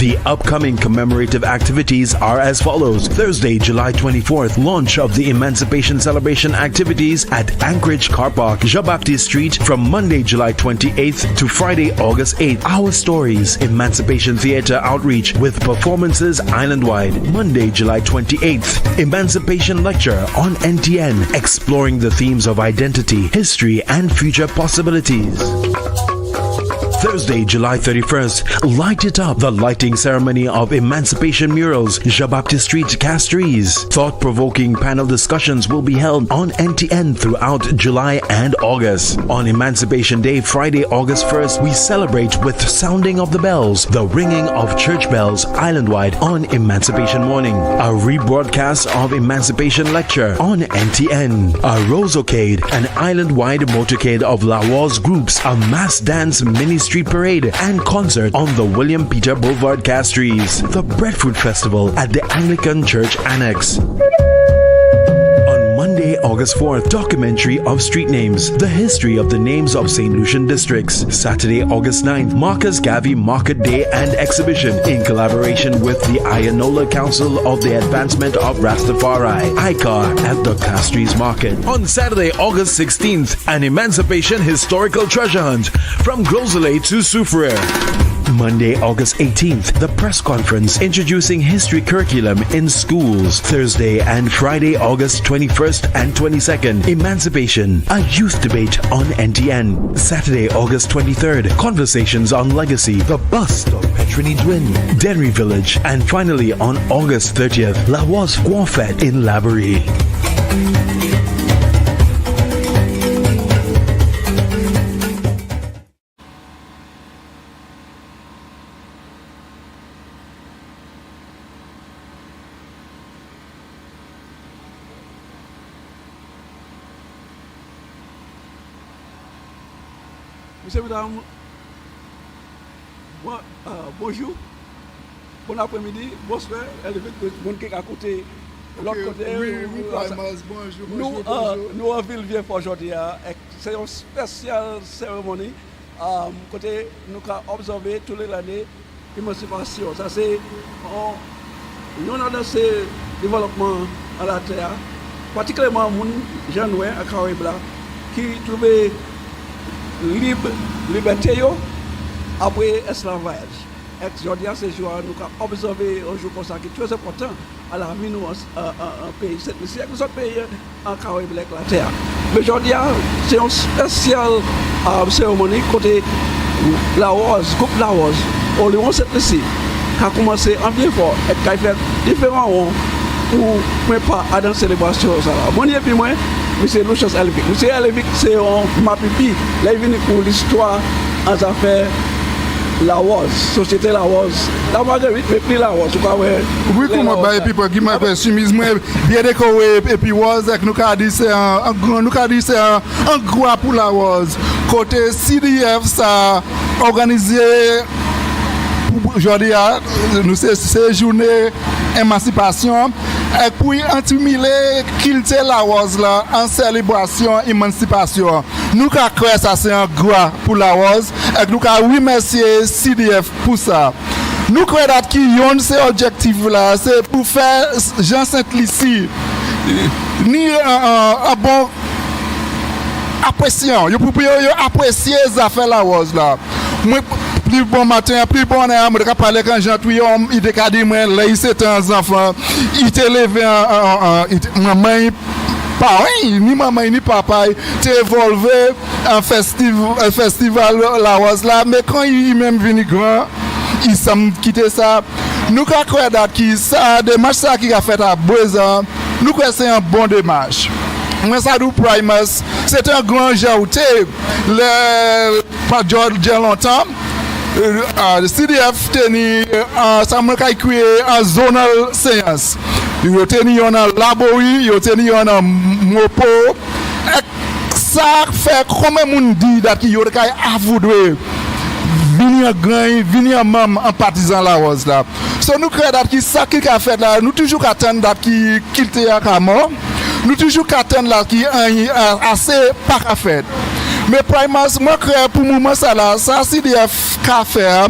The upcoming commemorative activities are as follows. Thursday, July 24th, launch of the Emancipation Celebration activities at Anchorage Car Park, Jean-Baptiste Street from Monday, July 28th to Friday, August 8th. Our Stories, Emancipation Theatre outreach with performances island-wide. Monday, July 28th, Emancipation Lecture on NTN, exploring the themes of identity, history, and future possibilities. Thursday, July 31st, Light It Up, the lighting ceremony of Emancipation Murals, Jean-Baptiste Street, Castries. Thought-provoking panel discussions will be held on NTN throughout July and August. On Emancipation Day, Friday, August 1st, we celebrate with sounding of the bells, the ringing of church bells island-wide on Emancipation Morning. A rebroadcast of Emancipation Lecture on NTN. A ROSE-O-Cade, an island-wide motorcade of Laros groups, a mass dance mini-street parade and concert on the William Peter Boulevard, Castries. The Breadfruit Festival at the Anglican Church Annex. Monday, August 4th, documentary of street names, the history of the names of St. Lucian districts. Saturday, August 9th, Marcus Garvey Market Day and Exhibition in collaboration with the Ayanola Council of the Advancement of Rastafari, ICAR, at the Castries Market. On Saturday, August 16th, an Emancipation Historical Treasure Hunt from Grosselet to Soufriere. Monday, August 18th, the press conference introducing history curriculum in schools. Thursday and Friday, August 21st and 22nd, Emancipation, a youth debate on NTN. Saturday, August 23rd, conversations on legacy, the bust of Petrini Dwin, Denry Village, and finally on August 30th, Laros Fête in Laborie. Monsieur, mesdames, bonjour, bon après-midi, bonsoir, bon qui à côté, l'autre côté. Nous en ville vient pour aujourd'hui, c'est une spéciale cérémonie, côté nous avons observé toute l'année l'émancipation. Ça c'est nous avons dans ce développement à la terre, particulièrement les gens à Caribla qui trouvaient liberté après esclavage. Aujourd'hui, ce jour, nous avons observé un jour comme ça qui est très important à la vie un pays. C'est un pays en Caraïbes avec la terre. Mais aujourd'hui, c'est une spéciale cérémonie côté Laros, groupe Laros. Au Lyon, cette ici, qui a commencé en bien fort et qui a fait différents pour ne pas à dans célébration. Mon et puis moi, M. Lucia Elvic. M. Elvic, c'est un mapipi. Là, il vient pour l'histoire en affaires Laros, société Laros. La Marguerite, mais plus Laros. Oui, comment bah, people qui m'a fait chemise, bien décoré, et puis Woz, nous avons dit c'est un gros pour Laros. Côté CDF, ça organisé. Aujourd'hui, nous c'est journée émancipation et puis intimider quitter la Rose là en célébration émancipation. Nous croyons ça c'est un grand pour la Rose et nous remercier CDF pour ça. Nous croyons que ces objectifs là c'est pour faire Jean Saint-Lucie ni un bon appréciation. Yo pour apprécier les affaires la Rose là. Plus bon matin, plus bon air, je vais parler quand j'ai tout il a dit moi là il c'était un enfant, il t'est levé maman pareil, ni maman ni papa, t'est évolué un festival la Rose là, mais quand il même venu grand, il s'est quitté ça. Nous croyons que ça démarche ça qui a fait à Boulevard, nous croyons c'est un bon démarche. Moi ça nous Primus, c'est un grand jauté, le pas déjà longtemps. Le CDF tenu ça m'a créé en zonal séance. Il tenu en laborie, il tenu en mopo. Ça fait comment moun dit that il y a avoudé venir grand, venir même en partisan la Rose là. So nous croyons que ça qui a fait là, nous toujours attendre qui quitter à mort. Nous toujours attendre là qui assez pas à faire. Mais Primus, moi, pour le moment, ça CDF qu'a fait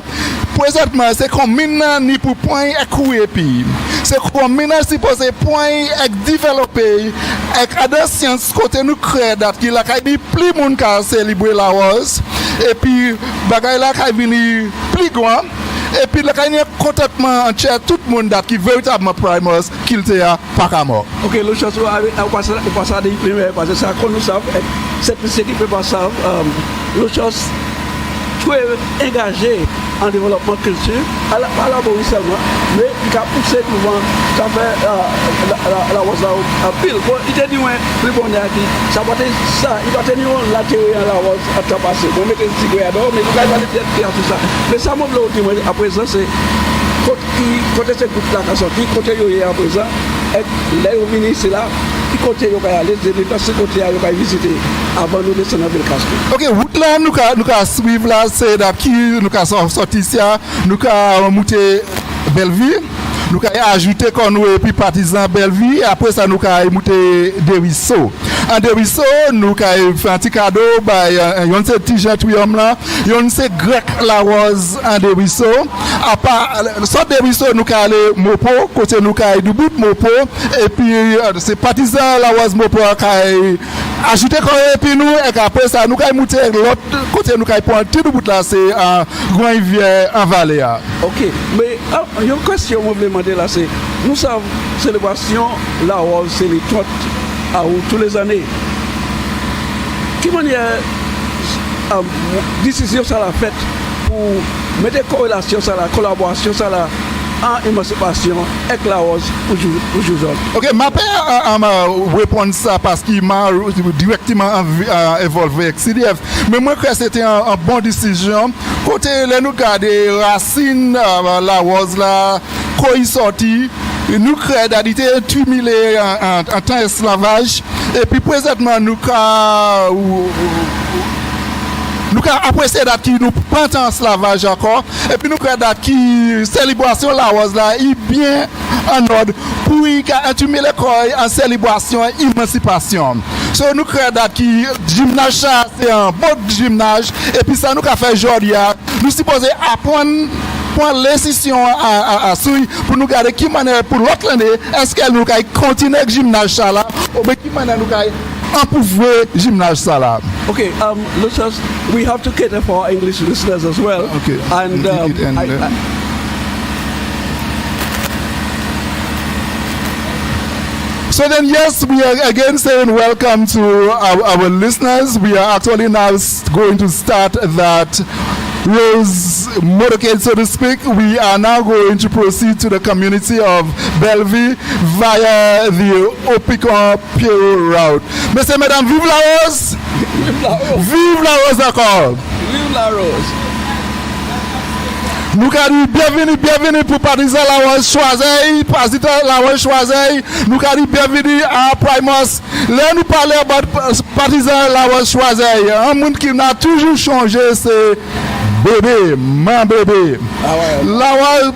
présentement, c'est comme maintenant ni pour point et courir puis. C'est comme maintenant si pour ces points et développer avec des sciences côté nous créer date qui la kay plus monde ka célébrer la rose et puis bagay la kay venir plus grand et puis la kay contentement entier tout le monde date qui véritablement primers qu'il te a pas mort. OK, Lucia, on passe à des primaires parce que ça qu'on nous savent cette lycée qui peut pas savoir Lucia tu es engagé en développement culture, à la seulement, mais il a poussé souvent, ça fait la pile. Il t'a dit, plus bon, ça va être ça, il va tenir la théorie à la rose à trapasser. On met des cigarettes, mais il va aller tout ça. Mais ça m'a dit, à présent, c'est côté ce groupe-là qui a sorti, côté à présent, et les ministres là, qui côté il va aller, les personnes côté il va visiter avant de descendre dans le Castries. OK, route là nous ka suivre là c'est qui nous ka sorti ici, nous ka monter Belleville, nous ka ajouter qu'on nous et puis partisan Belleville, après ça nous ka monter Derisseau. En Derisseau, nous ka fait un petit cadeau by yon ce petit gentilhomme là, yon c'est grec la rose en Derisseau. À part soit Derisseau nous ka aller Mopo, côté nous ka du bout Mopo et puis c'est partisan la rose Mopo ka ajouter qu'on et puis nous et après ça nous ka monter l'autre côté nous ka prendre tout bout là c'est Grand Rivière en Vallée. OK, mais il y a une question que je voulais demander là, c'est nous savons célébration la rose c'est les 30 tous les années. Qui manière décision ça l'a faite pour mettre des corrélations ça la collaboration ça la en émancipation avec la rose aujourd'hui. OK, ma père m'a répondu ça parce qu'il m'a directement évolué avec CDF. Mais moi, que c'était une bonne décision. Côté, là, nous garder racines, la rose là, quand il sorti, nous créons d'adité 8 000 en temps esclavage. Et puis, présentement, nous après c'est date qui nous prend en esclavage encore et puis nous créons date qui célébration la rose là est bien en ordre pour intumer les corps en célébration émancipation. So nous créons date qui gymnase c'est un bon gymnase et puis ça nous a fait aujourd'hui nous supposons apprendre l'incision à suivre pour nous garder qui manière pour l'autre année est-ce qu'elle nous continue avec gymnase là ou bien qui manière nous empouvoir gymnase là. Okay, Lucia, we have to cater for our English listeners as well. Okay. And so then, yes, we are again saying welcome to our listeners. We are actually now going to start that ROSE Motorcade, so to speak. We are now going to proceed to the community of Belleville via the Opicon-Pierrot route. Messieurs, mesdames, vive la Rose! Vive la Rose! Vive la Rose encore! Vive la Rose! Nous avons bienvenue pour partisan la Rose Choiseil, partisan la Rose Choiseil. Nous avons bienvenue à Primos. Là, nous parlons de partisan la Rose Choiseil. Un monde qui n'a toujours changé, c'est bébé, mon bébé. Ah ouais. La Rose,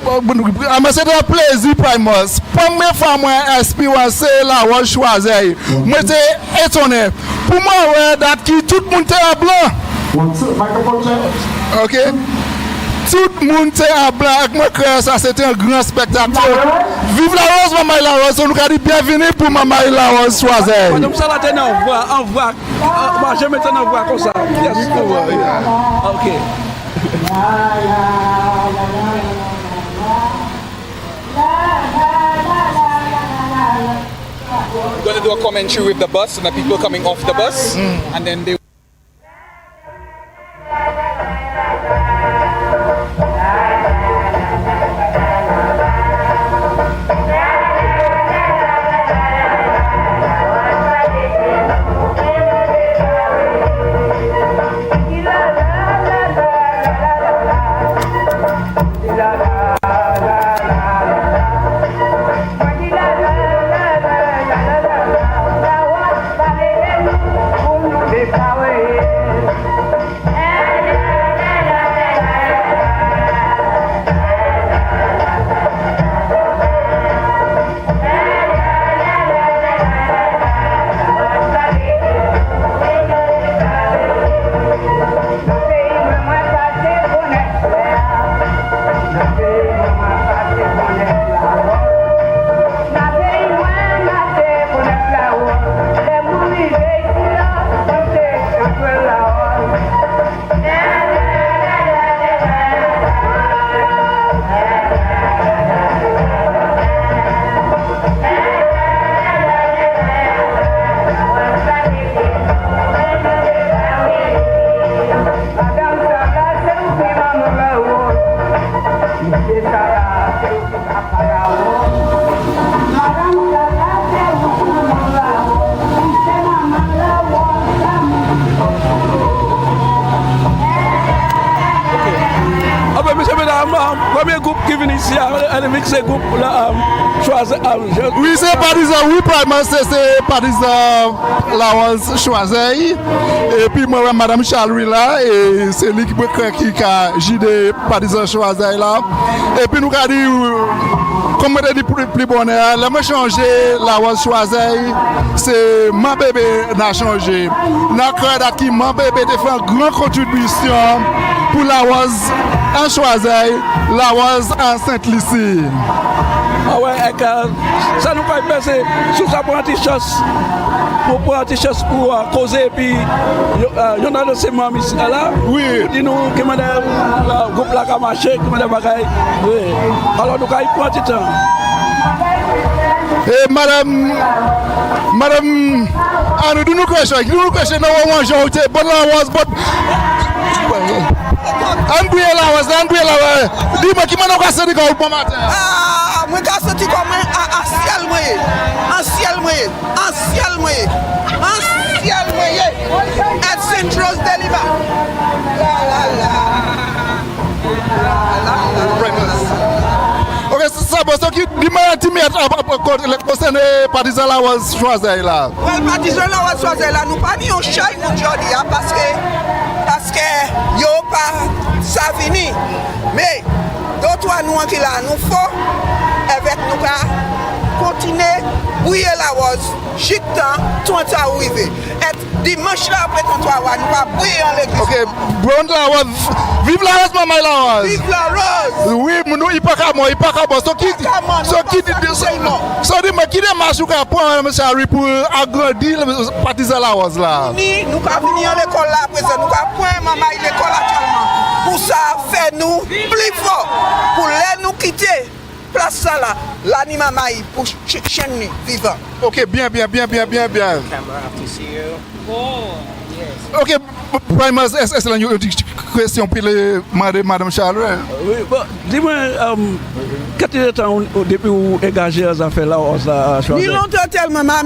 c'est un plaisir Primos. Première fois, moi, expérimenté la Rose Choiseil. Moi, j'étais étonné. Pour moi, ouais, date qui tout le monde est à blanc. OK? Tout le monde est à blanc. Avec moi, ça c'était un grand spectacle. Vive la Rose, maman la Rose. On nous a dit bienvenue pour maman la Rose Choiseil. Comme ça, là, t'es en voix. Je mets en voix comme ça. Yes. OK. We're going to do a commentary with the bus and the people coming off the bus, and then they. Monsieur, premier groupe qui vient ici, elle mixe groupe choisi. Oui, c'est partisan, oui, probablement c'est partisan Laros choisi. Et puis moi, Madame Chalry là, et c'est lui qui a JD partisan choisi là. Et puis nous avons dit, comme on a dit plus bonheur, là, moi changé Laros choisi, c'est mon bébé n'a changé. N'a cru qui mon bébé a fait une grande contribution pour Laros en choisi, Laros en Sainte-Lucie. Ah ouais, ça nous fait passer sous sa pour un t-shirt pour causer et puis il y en a de ces membres ici là. Oui. Dis-nous qui m'a dit le groupe là qui a marché, qui m'a dit bagaille. Oui. Alors nous avons pris un petit temps. Et madame, nous nous question, nous mangeons, bon Laros, bon. Dis-moi qui m'a dit que c'est bon matin. Ah, moi je suis comme un ciel moyen, at Saint Rose Deliver. Ok, ça bon, so qui dis-moi concernant partisan Laros choisi là. Ouais, partisan Laros choisi là, nous pas ni on chaille mon jodi parce que yo pas ça fini. Mais d'autres nous qui là nous faut avec nous continuer bouiller la rose chic temps tout arrivé et dimanche là après ton toi nous pas bouiller en l'église. OK, bon la rose, vive la rose maman la rose. Vive la rose. Oui, nous il pas bon, so qui dis-moi qui démarche ou ka prendre monsieur Harry pour agrandir partisan la rose là. Nous ka venir à l'école là présent nous ka prendre maman l'école actuellement pour ça faire nous plus fort pour les nous quitter place ça là l'anima maï pour chaîne vivant. OK, bien. Camera to see you. Oh, yes. OK, vraiment est-ce une question pour madame Charles? Oui, bon, dis-moi quel temps depuis où engagé les affaires là on a choisi. Ni longtemps tellement m'a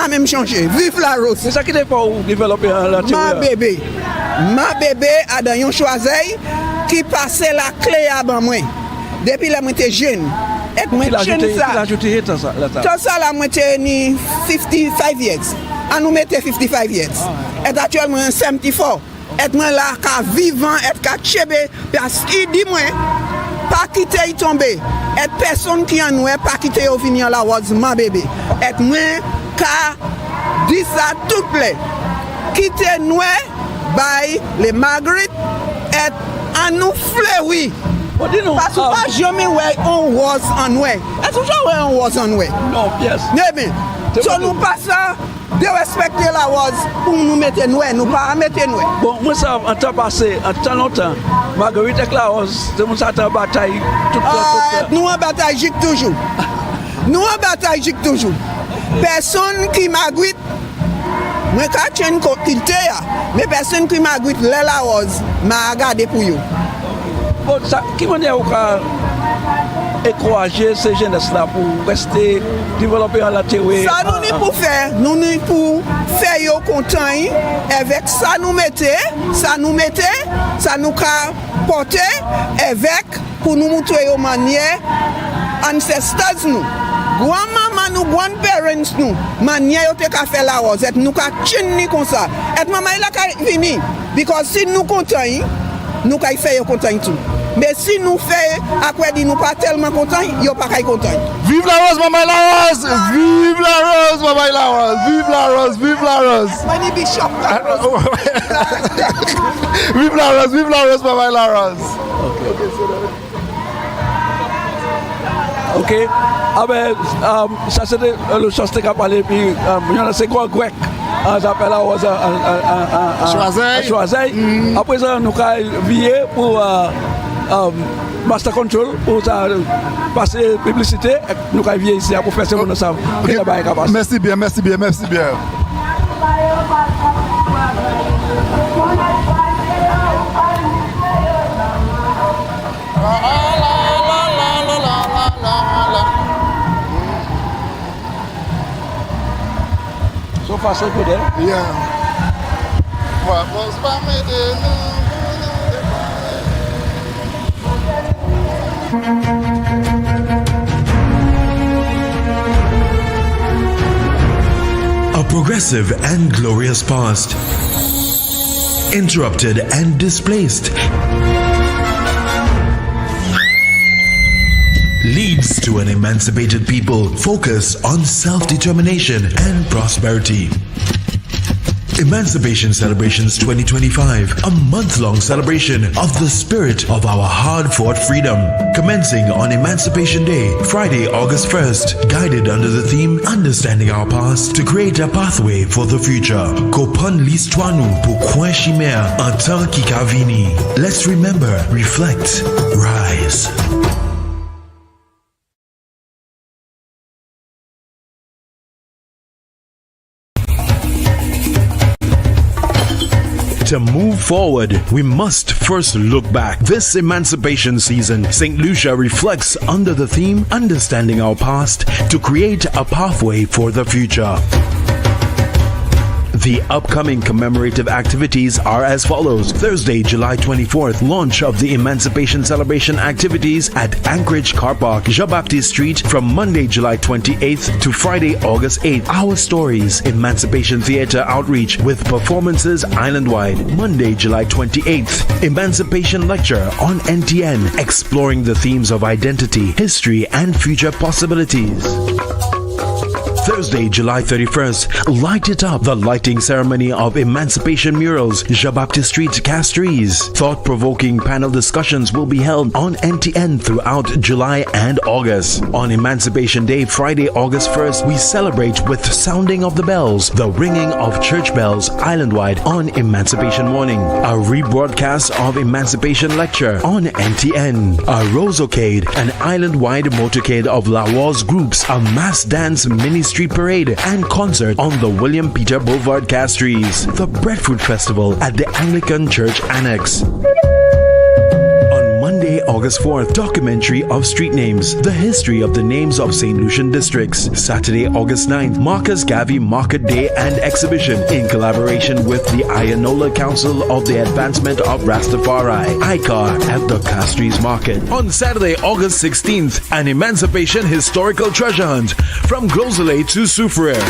même changé. Vive la rose. C'est ça qui n'est pas développer la théorie. Ma bébé a dans un choisi qui passait la clé à ban moi. Depuis la moi j'étais jeune. Et moi jeune ça. Ça là moi j'étais ni 55 years. On nous mettait 55 years. Et actuellement 74. Et moi là ka vivant et ka chebe parce qu'il dit moi pas quitter tomber. Et personne qui en nous pas quitter au finir la rose ma bébé. Et moi ka dit ça tout plaît. Quitter nous by les Marguerite et à nous fleuri. Parce que pas jamais on was on way. Est-ce que on was on way? Non, yes. Mais so nous pas ça de respecter la rose pour nous mettre nous pas mettre nous. Bon, moi ça en temps passé, en temps longtemps, Marguerite et la rose, c'est mon ça en bataille tout nous en bataille gic toujours. Nous en bataille gic toujours. Personne qui Marguerite moi quand tu une quantité mais personne qui Marguerite la rose m'a regardé pour vous. Bon, ça, qui m'a dit encourager ces jeunes-là pour rester, développer la théorie? Ça nous n'est pour faire, nous n'est pour faire yo content avec ça nous mettez, ça nous porter avec pour nous montrer aux manières ancestors nous. Grand-maman nous, grand-parents nous, manière yo te ka faire la rose, et nous ka chenni comme ça. Et maman il a ka vini, because si nous content, nous ka faire yo content tout. Mais si nous faisons, après nous pas tellement contents, ils ne sont pas contents. Vive la rose, maman la rose! Vive la rose, maman la rose! Vive la rose, vive la rose! Vive la rose, maman la rose! Ok. Ah ben, ça c'était le chose que tu as parlé, puis c'est quoi grec? On s'appelle la rose choisi. Après ça, nous avons viré pour Master Control pour passer publicité. Nous avons viré ici pour faire ce que nous savons. Merci bien. Allah façon que d'elle. Yeah. A progressive and glorious past, interrupted and displaced, leads to an emancipated people focused on self-determination and prosperity. Emancipation Celebrations 2025, a month-long celebration of the spirit of our hard-fought freedom. Commencing on Emancipation Day, Friday, August 1st, guided under the theme Understanding Our Past to create a pathway for the future. Kopon l'histoire nous pour coin chimère en temps qui kavini. Let's remember, reflect, rise. To move forward, we must first look back. This emancipation season, St. Lucia reflects under the theme Understanding Our Past to create a pathway for the future. The upcoming commemorative activities are as follows. Thursday, July 24th, launch of the Emancipation Celebration activities at Anchorage Car Park, Jean-Baptiste Street from Monday, July 28th to Friday, August 8th. Our Stories, Emancipation Theatre outreach with performances island-wide. Monday, July 28th, Emancipation Lecture on NTN, exploring the themes of identity, history, and future possibilities. Thursday, July 31st, Light It Up, the lighting ceremony of Emancipation Murals, Jean-Baptiste Street, Castries. Thought-provoking panel discussions will be held on NTN throughout July and August. On Emancipation Day, Friday, August 1st, we celebrate with sounding of the bells, the ringing of church bells island-wide on Emancipation Morning. A rebroadcast of Emancipation Lecture on NTN. A ROSE-O-Cade, an island-wide motorcade of Laros groups, a mass dance mini-street parade and concert on the William Peter Boulevard, Castries. The Breadfruit Festival at the Anglican Church Annex. On Monday, August 4th, documentary of street names, the history of the names of St. Lucian districts. Saturday, August 9th, Marcus Garvey Market Day and Exhibition in collaboration with the Ayanola Council of the Advancement of Rastafari, ICAR, at the Castries Market. On Saturday, August 16th, an Emancipation Historical Treasure Hunt from Glozele to Soufriere.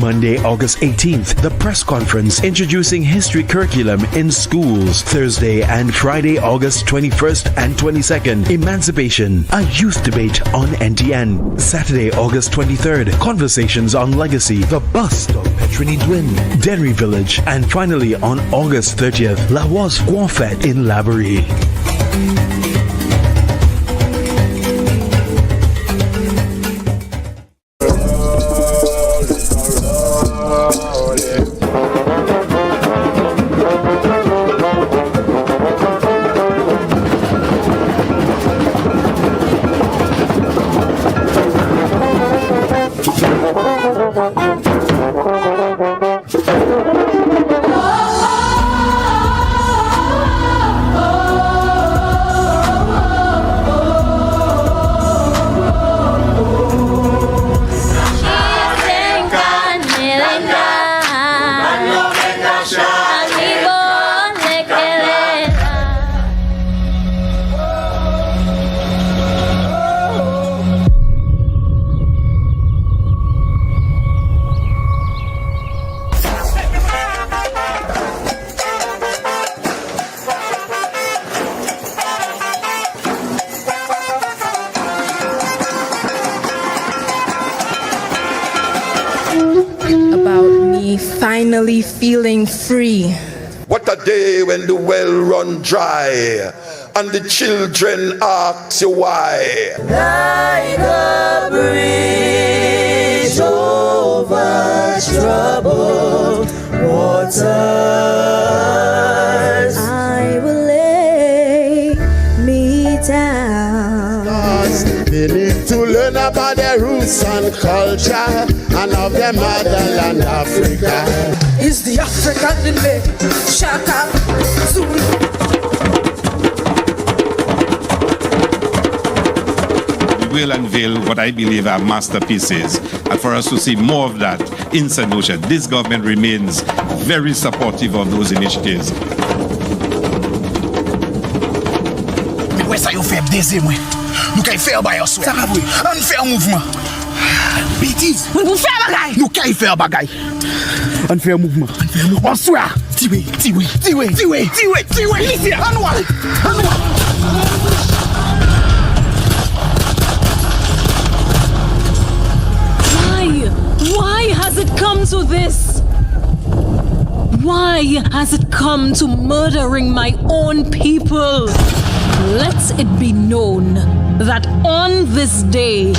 Monday, August 18th, the press conference introducing history curriculum in schools. Thursday and Friday, August 21st and 22nd, Emancipation, a youth debate on NTN. Saturday, August 23rd, conversations on legacy, the bust of Petrini Dwin, Denry Village, and finally on August 30th, Laros Guanfet in Laborie. Finally feeling free. What a day when the well run dry and the children ask you why. Like a bridge over troubled waters, I will lay me down. They need to learn about their roots and culture and of their motherland Africa. It's the African in me, Shaka, Zulu. will unveil what I believe are masterpieces. And for us to see more of that in St. Lucia, this government remains very supportive of those initiatives. Where ça you fait baiser moi? Nous kay faire ba yo souhait. Ça va vrai. On fait un mouvement. Bêtise. Nous faire bagay. Nous kay faire bagay. On fait un mouvement. On souhait. Tiwe. Lucia, on va. Why has it come to this? Why has it come to murdering my own people? Let it be known that on this day,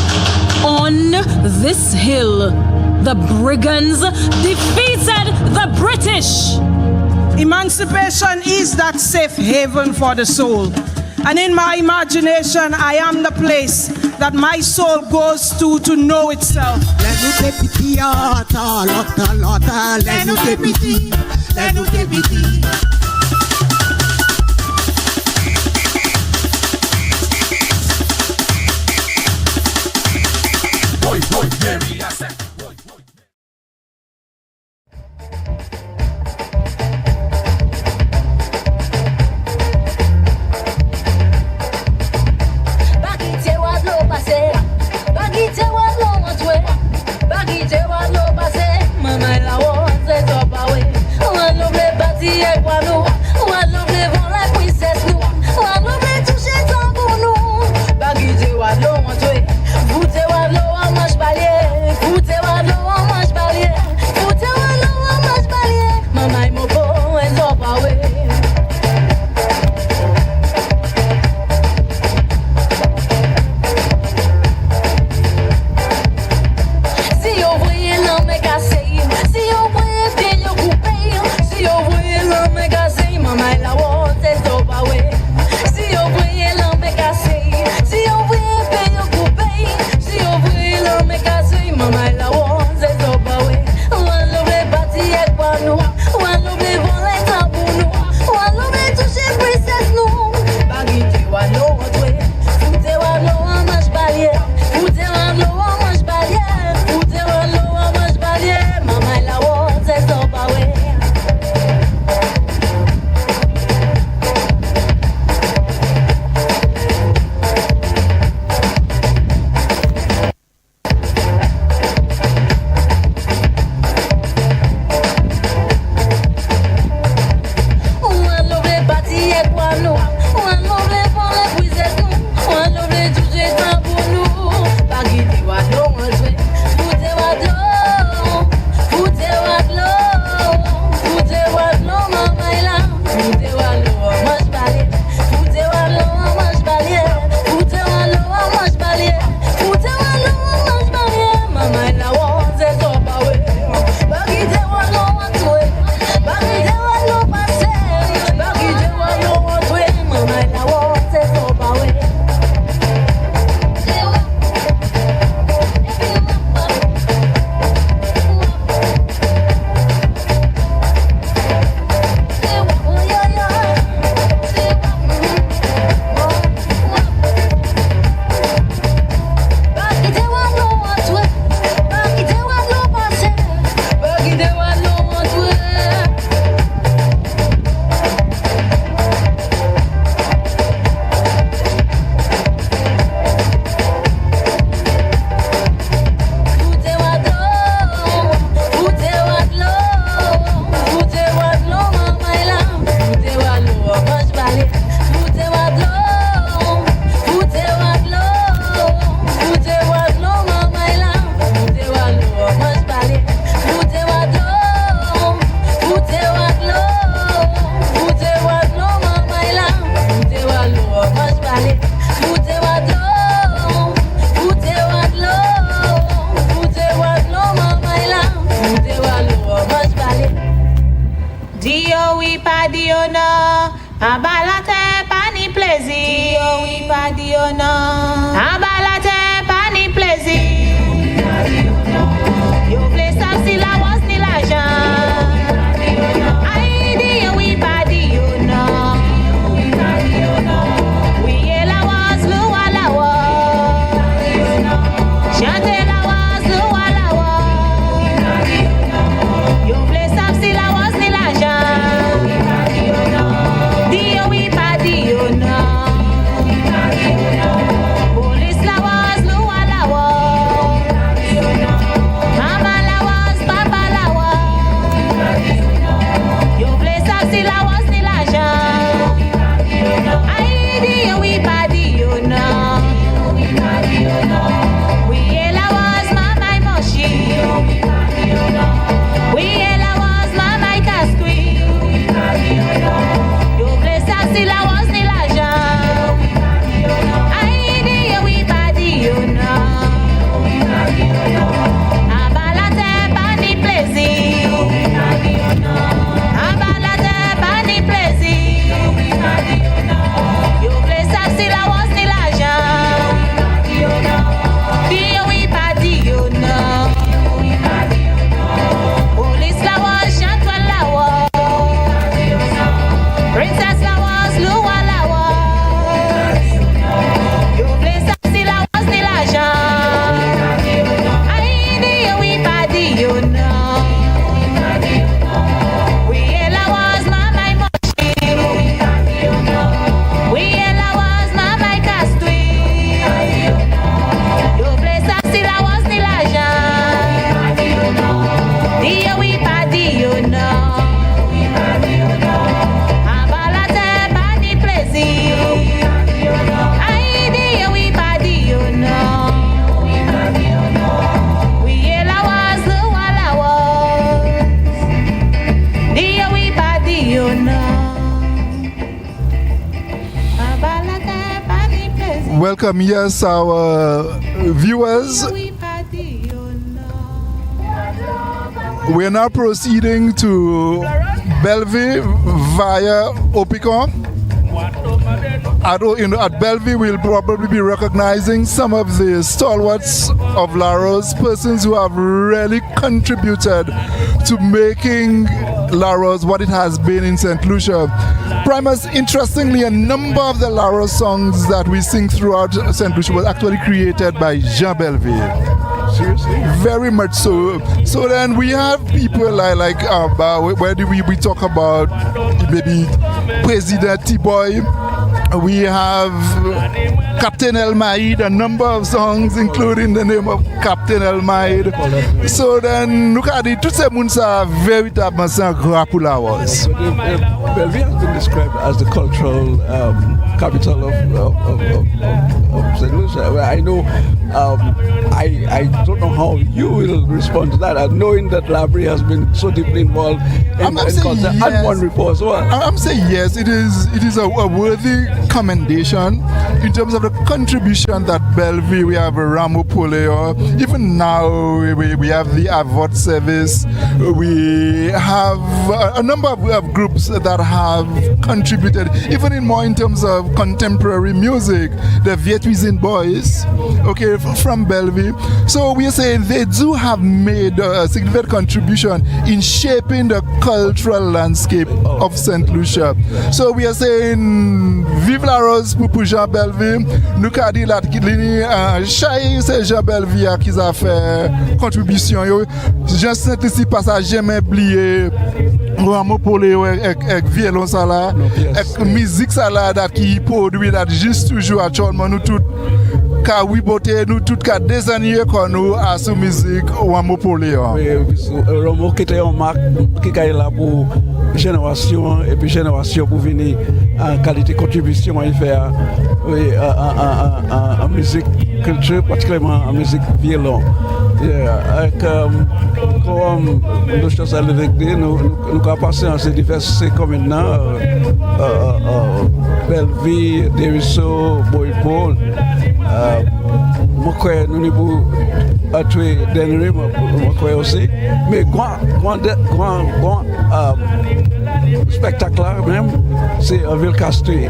on this hill, the brigands defeated the British. Emancipation is that safe haven for the soul. And in my imagination, I am the place that my soul goes to know itself. Abalate pani plezi. Abalate pani plezi. Yo place up si la was ni la jan. Ay di we padi yo no. We la was lu la was. welcome, yes, our viewers. We're now proceeding to Bellevue via Opicon. At Bellevue, we'll probably be recognizing some of the stalwarts of Laros, persons who have really contributed to making Laros what it has been in St. Lucia. Primus, interestingly, a number of the Laros songs that we sing throughout St. Lucia was actually created by Jean Bellevue. Seriously? Very much so. So then we have people like where do we talk about maybe President T-Boy. We have Captain El Maïd, a number of songs including the name of Captain El Maïd. So then look at it, tout ce monde ça véritablement c'est un grand pour Laros. Bellevue has been described as the cultural capital of St. Lucia. Well, I know, I don't know how you will respond to that, knowing that Labrie has been so deeply involved in culture yes. And Mon Repos as well. I'm saying yes, it is a worthy commendation in terms of the contribution that Bellevue, we have Ramopoleo, even now we have the Avot service, we have a number of groups that have contributed, even in more in terms of contemporary music, the Vietnamese boys, okay, from Bellevue. So we are saying they do have made a significant contribution in shaping the cultural landscape of St. Lucia. So we are saying vive la rose pour Jean Bellevue. Nous avons dit là que c'est Jean Bellevue qui a fait contribution. Je sais que si passage jamais oublié Ramon Polé avec violon ça là, avec musique ça là qui produit là juste toujours actuellement nous tout ka oui beauté nous tout ka des années qu'on nous à sous musique Ramon Polé. Ramon qui était un marque qui est là pour génération et puis génération pour venir en qualité contribution à faire en musique culture, particulièrement en musique violon. Comme nous sommes à l'Église, nous avons passé en ces diverses communes, Bellevue, Deriso, Boipo. Moi, nous avons tué Denry, moi aussi. Mais grand spectacle même, c'est un ville Castries.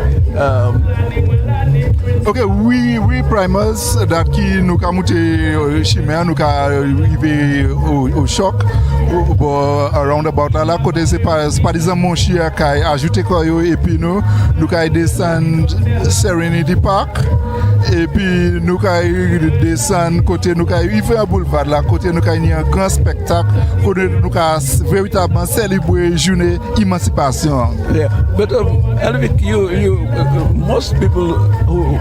Ok, oui, Primus, qui nous a monté chimère, nous a arrivé au choc, around about là, côté c'est pas des mon chien qui a ajouté quoi, et puis nous a descendu Serenity Park, et puis nous a descendu côté, nous a arrivé à Boulevard là, côté nous a eu un grand spectacle, côté nous a véritablement célébré journée Emancipation. Yeah, but Elvic, most people who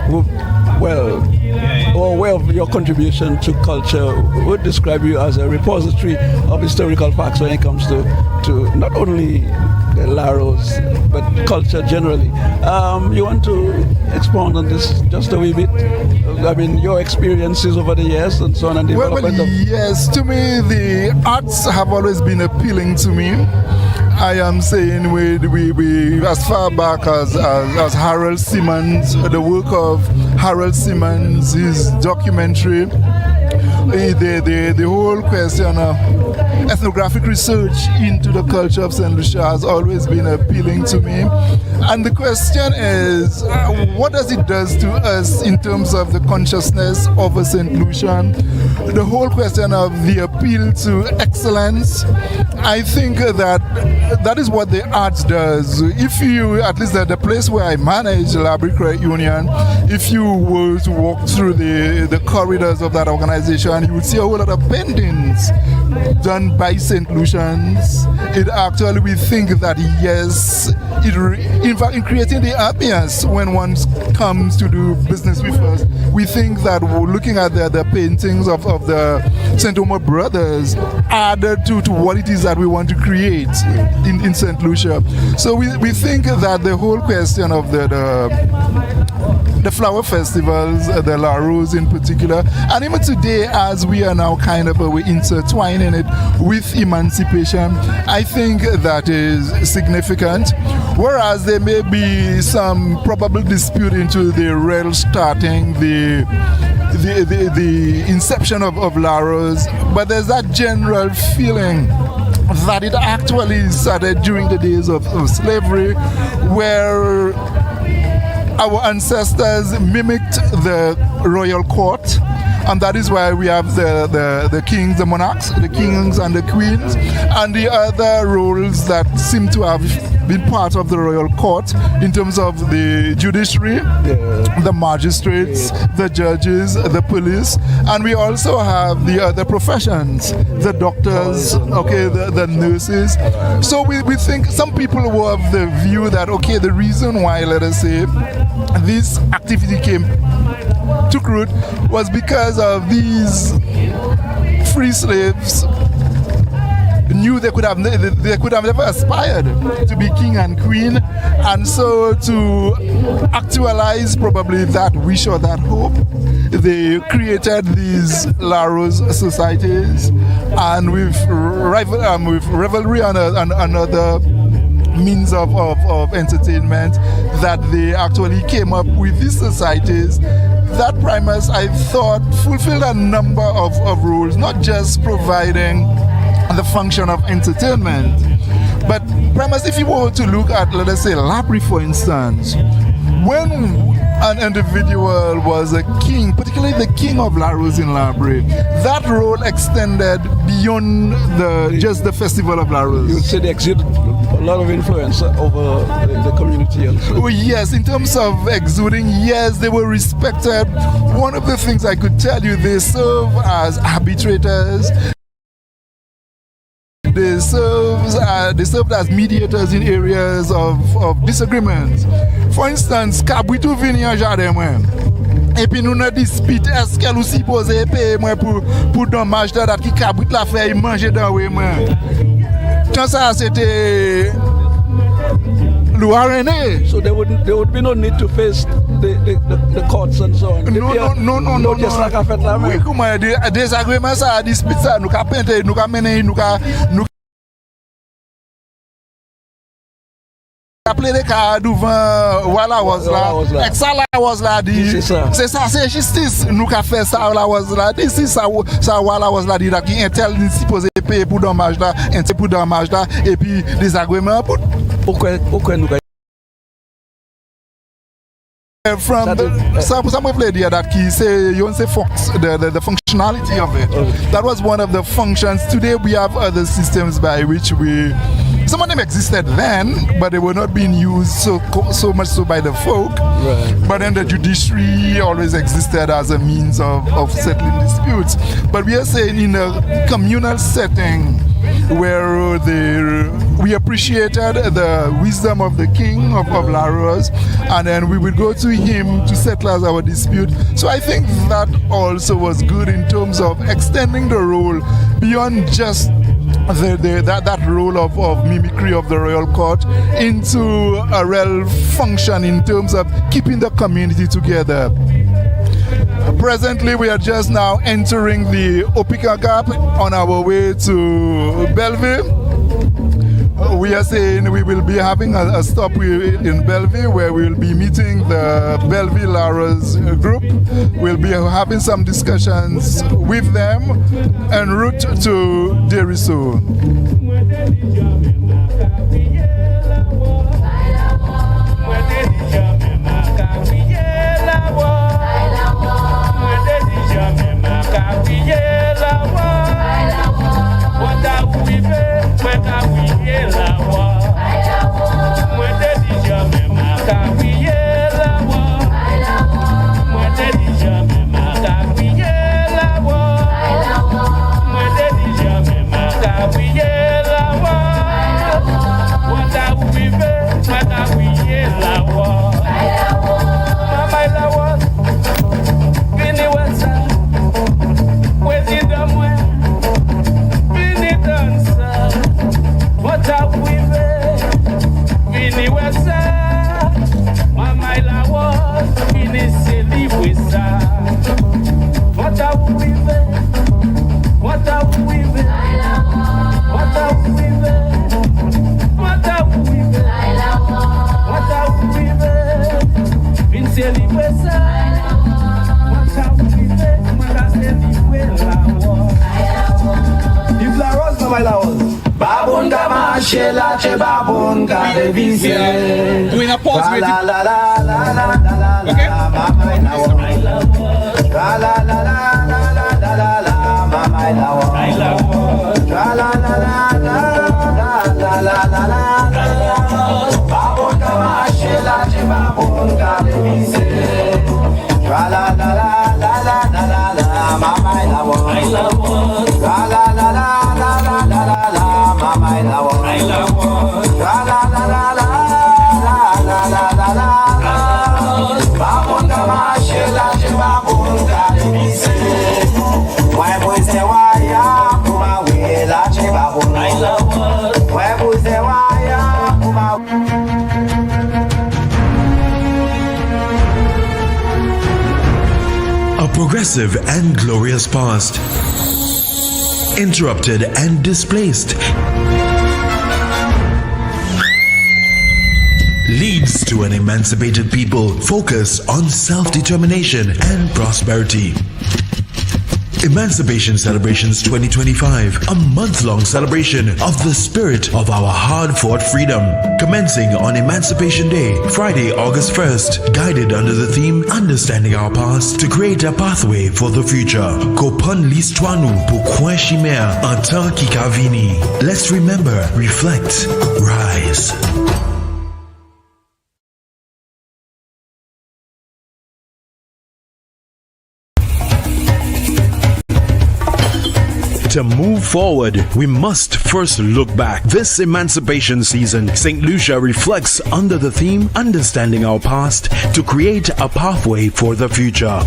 are aware of your contribution to culture would describe you as a repository of historical facts when it comes to not only Laros but culture generally. You want to expound on this just a wee bit? I mean, your experiences over the years and so on and development of... Yes, to me the arts have always been appealing to me. I am saying we as far back as Harold Simmons, the work of Harold Simmons, his documentary, the whole question of ethnographic research into the culture of St. Lucia has always been appealing to me. And the question is, what does it do to us in terms of the consciousness of a St. Lucian? The whole question of the appeal to excellence, I think that is what the arts does. If you, at least at the place where I manage, Labrie Credit Union, if you were to walk through the corridors of that organization, you would see a whole lot of paintings done by St. Lucians. It actually, we think that yes, in fact, in creating the ambience when one comes to do business with us, we think that looking at the paintings of the St. Omer brothers added to what it is that we want to create in St. Lucia. So we think that the whole question of the flower festivals, the Laros in particular, and even today as we are now kind of we're intertwining it with Emancipation, I think that is significant. Whereas there may be some probable dispute into the real starting, the inception of Laros, but there's that general feeling that it actually started during the days of slavery, where our ancestors mimicked the royal court, and that is why we have the kings, the monarchs, the kings and the queens, and the other roles that seem to have been part of the royal court in terms of the judiciary, the magistrates, the judges, the police, and we also have the other professions, the doctors, okay, the nurses. So we think some people who have the view that, okay, the reason why, let us say, this activity took root was because of these free slaves knew they could have never aspired to be king and queen, and so to actualize probably that wish or that hope, they created these Laros societies, and with revelry and another means of entertainment, that they actually came up with these societies that Primus, I thought, fulfilled a number of roles, not just providing the function of entertainment, but Primus, if you were to look at, let us say, Labri, for instance, when an individual was a king, particularly the king of Laros in Labri, that role extended beyond just the festival of Laros. You would say they exuded a lot of influence over the community also. Oh, yes, in terms of exuding, yes, they were respected. One of the things I could tell you, they serve as arbitrators. They served as mediators in areas of disagreements. For instance, Kabwitou vini an jardin mwen. Et puis nous ne dispute est-ce qu'elle aussi supposé payer moi pour dommage dat ki Kabwit la fait manger dans we mwen. Quand ça c'était So there would be no need to face the courts and so on. No. Just like a fait la main. Oui, comment désagrément ça, dispute ça, nous ka pente, nous ka mener, nous appelé les cas devant voilà was là. Et ça là was là dit. C'est ça, c'est justice. Nous ka fait ça là was là dit. Si ça voilà was là dit là qui intel supposé payer pour dommage là, intel pour dommage là et puis désagrément pour pourquoi nous from some of the idea that key say you want to say the functionality of it. That was one of the functions. Today we have other systems by which some of them existed then, but they were not being used so much so by the folk. Right. But then the judiciary always existed as a means of settling disputes. But we are saying in a communal setting where we appreciated the wisdom of the king of Laros, and then we would go to him to settle our dispute. So I think that also was good in terms of extending the role beyond just that role of mimicry of the royal court into a real function in terms of keeping the community together. Presently, we are just now entering the Opika Gap on our way to Belleville. We are saying we will be having a stop in Belleville where we will be meeting the Belleville Laros group. We'll be having some discussions with them en route to Denry soon. Shela Chebabon Gadevise. Doing a pause with La la la la la la la Mama La la la la la la la la Mama La la la la la la la la la Babon Kama Shela Chebabon Gadevise. La la la la la la la la Mama La la la la la la la la Mama La la la la la la la la Babon Kama Shela Chebabon Gadevise. Why boys say why ya kuma we la Chebabon. Why boys say why ya kuma. A progressive and glorious past, interrupted and displaced, leads to an emancipated people focused on self-determination and prosperity. Emancipation Celebrations 2025, a month-long celebration of the spirit of our hard-fought freedom. Commencing on Emancipation Day, Friday, August 1st, guided under the theme Understanding Our Past to create a pathway for the future. Kopon l'histoire-nous pour coin chimère en temps qui kavini. Let's remember, reflect, rise. To move forward, we must first look back. This emancipation season, St. Lucia reflects under the theme Understanding Our Past to create a pathway for the future.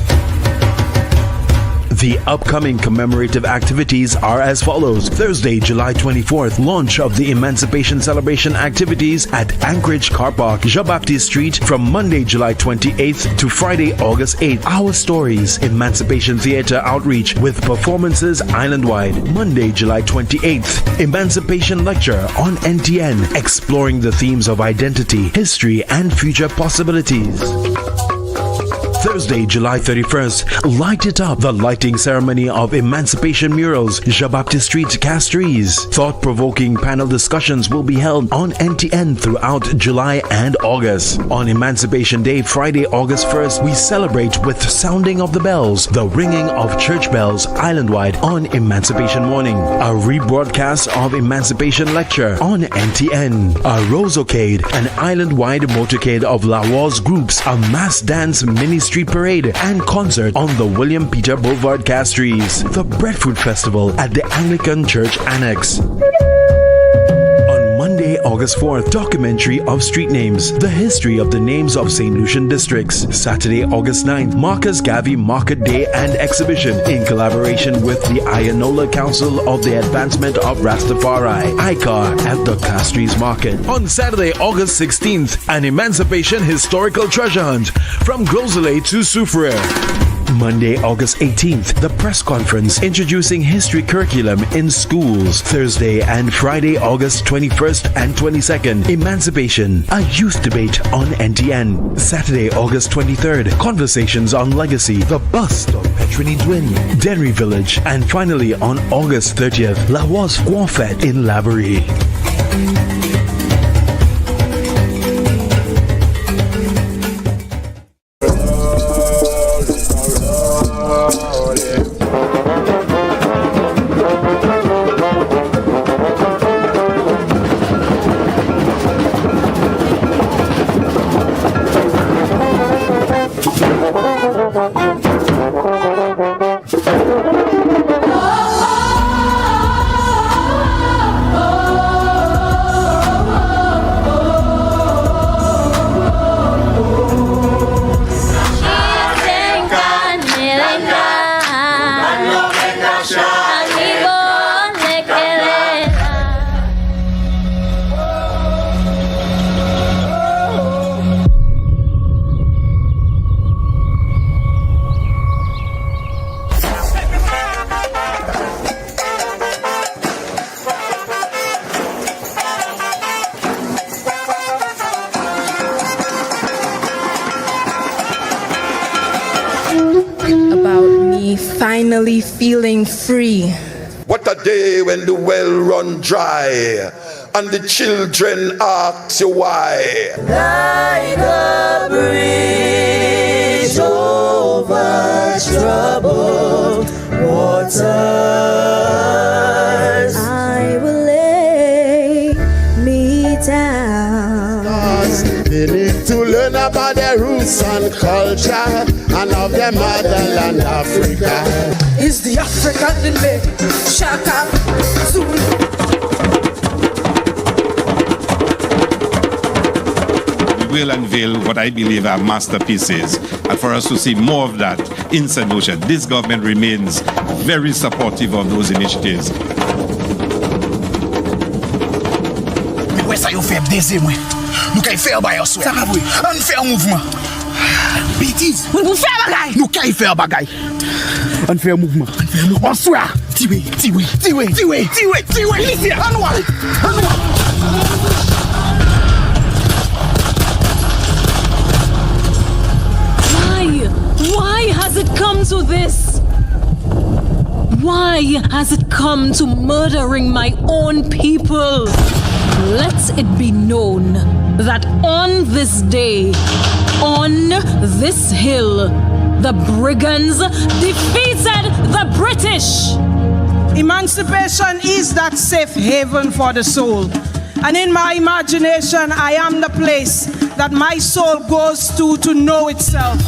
The upcoming commemorative activities are as follows. Thursday, July 24th, launch of the Emancipation Celebration activities at Anchorage Car Park, Jean-Baptiste Street from Monday, July 28th to Friday, August 8th. Our Stories, Emancipation Theatre outreach with performances island-wide. Monday, July 28th, Emancipation Lecture on NTN, exploring the themes of identity, history, and future possibilities. Thursday, July 31st, Light It Up, the lighting ceremony of Emancipation Murals, Jean-Baptiste Street, Castries. Thought-provoking panel discussions will be held on NTN throughout July and August. On Emancipation Day, Friday, August 1st, we celebrate with sounding of the bells, the ringing of church bells island-wide on Emancipation Morning. A rebroadcast of Emancipation Lecture on NTN. A ROSE-O-Cade, an island-wide motorcade of Laros groups, a mass dance mini street parade and concert on the William Peter Boulevard, Castries. The Breadfruit Festival at the Anglican Church Annex. On Monday, August 4th, documentary of street names, the history of the names of St. Lucian districts. Saturday, August 9th, Marcus Garvey Market Day and Exhibition in collaboration with the Ayanola Council of the Advancement of Rastafari, ICAR, at the Castries Market. On Saturday, August 16th, an Emancipation Historical Treasure Hunt from Grosselet to Soufriere. Monday, August 18th, the press conference introducing history curriculum in schools. Thursday and Friday, August 21st and 22nd, Emancipation, a youth debate on NTN. Saturday, August 23rd, conversations on legacy, the bust of Petrini Dwin, Denry Village, and finally on August 30th, La Was Guanfet in Lavery. Finally feeling free. What a day when the well run dry and the children ask you why. Like a bridge over troubled waters, I will lay me down. They need to learn about their roots and culture and of their motherland Africa. It's the African in me. Shaka, Zulu. We will unveil what I believe are masterpieces, and for us to see more of that in St. Lucia. This government remains very supportive of those initiatives. Où est-ce que vous faites des mois? Nous qu'à faire by us. Ça va vrai. On fait un mouvement. Bêtise. Vous faites bagaille. Nous qu'à faire bagaille. On fait un mouvement. On soit. Tiwe. Lucia. On va. Why has it come to this? Why has it come to murdering my own people? Let it be known that on this day, on this hill, the brigands defeated the British. Emancipation is that safe haven for the soul. And in my imagination, I am the place that my soul goes to know itself.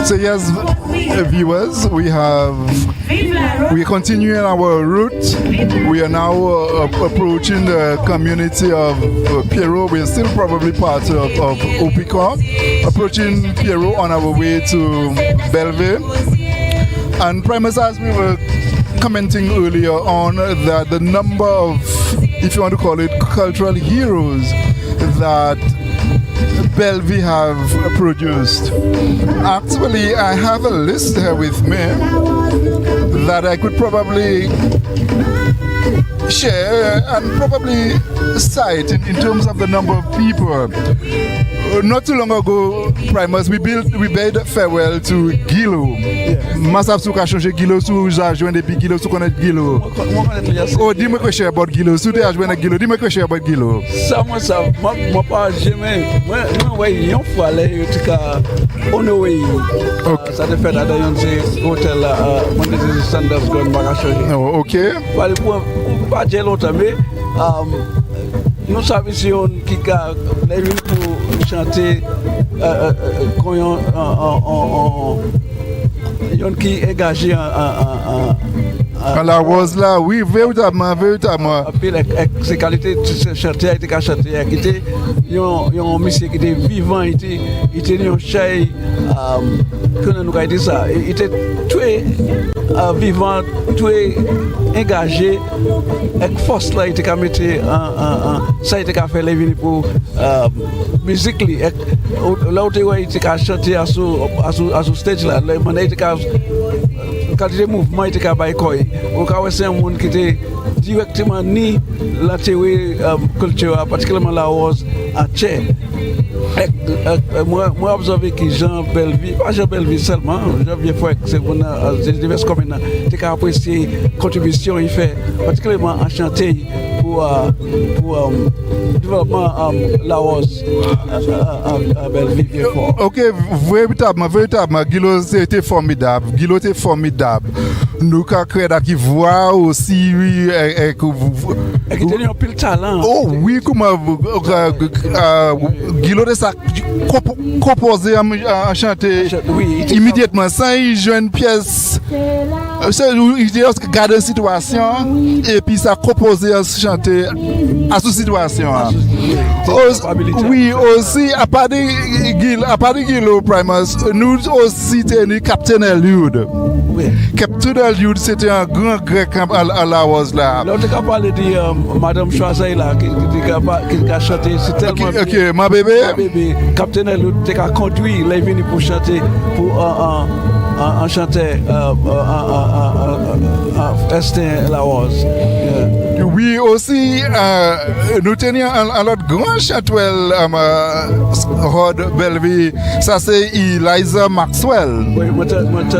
So yes, viewers, we continue our route. We are now approaching the community of Pierrot. We are still probably part of Opicor, approaching Pierrot on our way to Belleville. And premise as we were commenting earlier on that the number of, if you want to call it, cultural heroes that Bellevue have produced. Actually, I have a list here with me that I could probably share and probably cite in terms of the number of people. Not too long ago, Primus, we bade farewell to Gilo. Massaf sou ka chanje Gilo sou jajwen depi Gilo sou konet Gilo. Oh, dis-moi que share about Gilo. Sou te ajwen Gilo, dis-moi que share about Gilo. Ça, moi, pas jamais. Moi, une fois, là, je suis on the way. Ça te fait dans un hôtel, mon des standards qu'on va changer. Oh, ok. Pour pas dire longtemps, mais nous savons si on qui a pour chanter quand on qui est engagé à la Rose là, oui, véritablement. Puis ces qualités de chanter, il était chanté, il était un monsieur qui était vivant, il était un chai, comment nous dit ça, il était très vivant, très engagé, avec force là, il était mis ça, il était fait les vignes pour musique là où il était chanté à ce stage là, il était qualité de mouvement était capable au cas où c'est un monde qui était directement ni la théorie culturelle, particulièrement la Rose à Tché. Moi observé que Jean Bellevue, pas Jean Bellevue seulement, Jean Vieux-Fouet, c'est diverses communes, qui a apprécié la contribution qu'il fait, particulièrement à chanter pour développement la Rose à Bellevue Vieux-Fort. Ok, véritablement, Gilo était formidable. Nous avons créé qui voit aussi, oui, et qui tenait un pile talent. Oh oui, comment Gilo de ça composé à chanter immédiatement sans y jouer une pièce. Il dit garder une situation et puis ça composé à chanter à cette situation. Oui, aussi à part de Gilo Primus, nous aussi tenu Captain Eliud. Captain Eliud c'était un grand grec à la Rose là. Là, on a parlé de Madame Choiseille là qui a chanté, c'est tellement bien. Ok, ma bébé. Captain Eliud a conduit les venus pour chanter pour un chanteur Estin la Rose. Oui, aussi, nous tenions un autre grand chanteur Rod Bellevue, ça c'est Eliza Maxwell. Oui,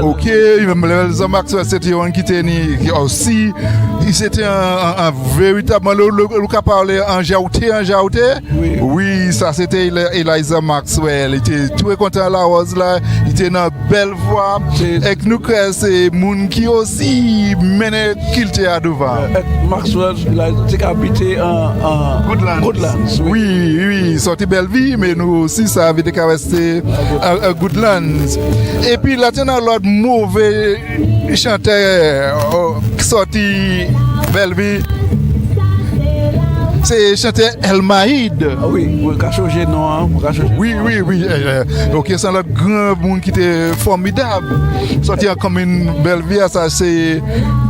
ok, Eliza Maxwell, c'était un qui tenait aussi, c'était un véritable, le cas parler en jaouté. Oui, ça c'était Eliza Maxwell, il était très content à la Rose là, il était une belle voix, et nous c'est moun qui aussi menait qu'il à devant. Maxwell, il a habité en Goodlands. Oui, sorti Bellevue, mais nous aussi, ça avait été resté à Goodlands. Et puis là, il y a l'autre mauvais chanteur qui sorti Bellevue. C'est chanteur El Maïd. Oui, on a changé non. Oui. Ok, c'est un grand monde qui était formidable. Sorti en commune Bellevue, ça c'est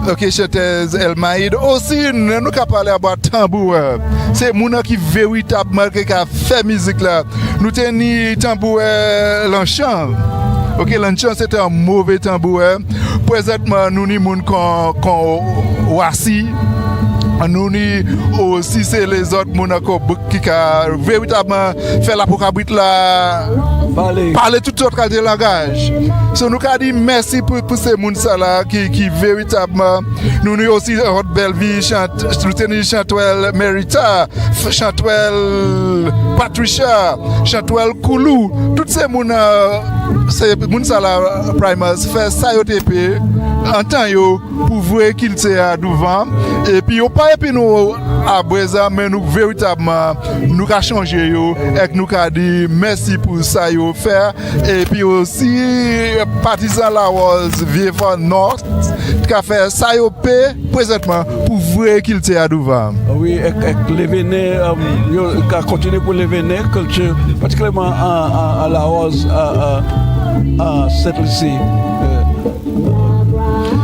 ok, chanteur El Maïd. Aussi, nous avons parlé de tambour. C'est mon qui véritablement qui a fait musique là. Nous tenons tambour l'enchant. Ok, l'enchant c'était un mauvais tambour. Présentement, nous avons qu'on voici. Nous aussi c'est les autres Monaco qui a véritablement fait la procabite là parler tout autre de langage. So nous avons dit merci pour ces gens là qui véritablement nous aussi Rod Bellevue Chantwell Merita, Chantwell Patricia, Chantwell Koulou, toutes ces gens là Primus fait ça en temps pour voir qu'il s'est à devant et puis pas et puis nous à Breza mais nous véritablement nous a changé et nous a dit merci pour ça yo faire et puis aussi partisan la Rose Vieux-Fort Nord qui a fait ça yo présentement pour voir qu'il s'est à devant. Oui, et les vénés qui a continué pour les vénés culture particulièrement à la Rose à cette lycée.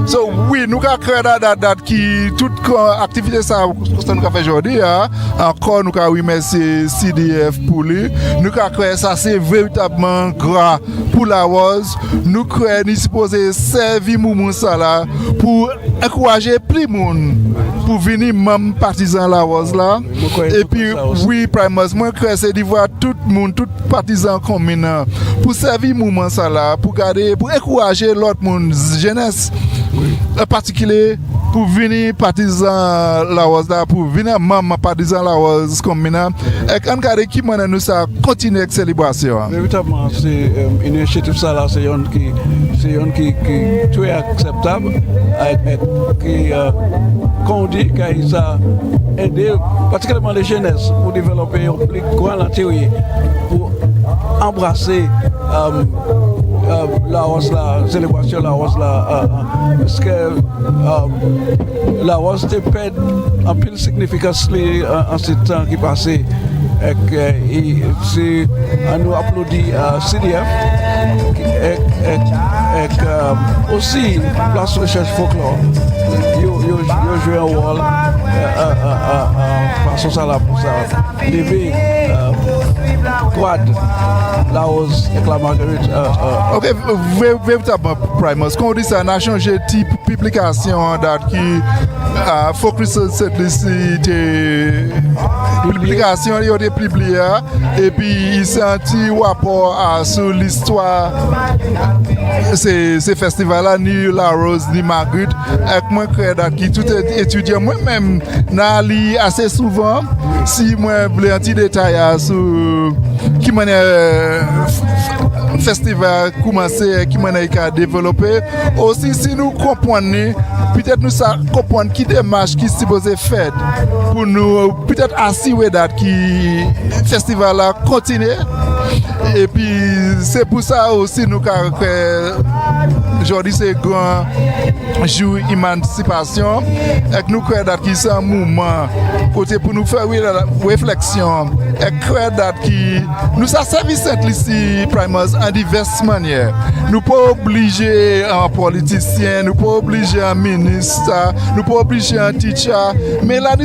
So oui, Oui, nous avons créé date qui toute activité ça nous avons fait aujourd'hui. Encore nous avons remercié CDF pour lui. Nous avons créé ça, c'est véritablement grand pour la Woz. Nous créons, nous supposons servir mouvement ça là pour encourager plus de monde pour venir même partisan la Woz là. Et puis oui, Primus, moi créé c'est de voir tout le monde, tout partisan commun pour servir mouvement ça là, pour garder, pour encourager l'autre monde jeunesse. En particulier pour venir partisan la Woz là, pour venir même partisan la Woz commun et quand garder qui mène nous ça continuer avec célébration. Véritablement c'est une initiative ça là, c'est un qui tout est acceptable et qui qu'on dit que ça aider particulièrement les jeunesses pour développer un plus grand théorie pour embrasser la Woz la célébration la Woz là parce que la Woz te perd un peu significance en ce temps qui passé et c'est à nous applaudir CDF et aussi place recherche folklore yo joué un rôle façon ça là pour ça lever quad la Woz et la Marguerite ok véritablement Primus quand on dit ça on a changé de type publication qui focus sur cette publication il y a des publiés et puis il senti rapport sur l'histoire ces festivals là ni Laros ni Marguerite avec moi qui tout étudiant moi-même n'a lu assez souvent si moi voulais un petit détail sur qui manière festival commencer qui manière a développé aussi si nous comprenons peut-être nous ça comprendre qui démarche qui supposé faire pour nous peut-être assurer date qui festival là continue et puis c'est pour ça aussi nous aujourd'hui c'est grand jour émancipation et nous créons date qui c'est un mouvement côté pour nous faire réflexion et créer date qui nous ça service ici Primus en diverses manières nous pas obliger un politicien nous pas obliger un ministre nous pas obliger un teacher mais là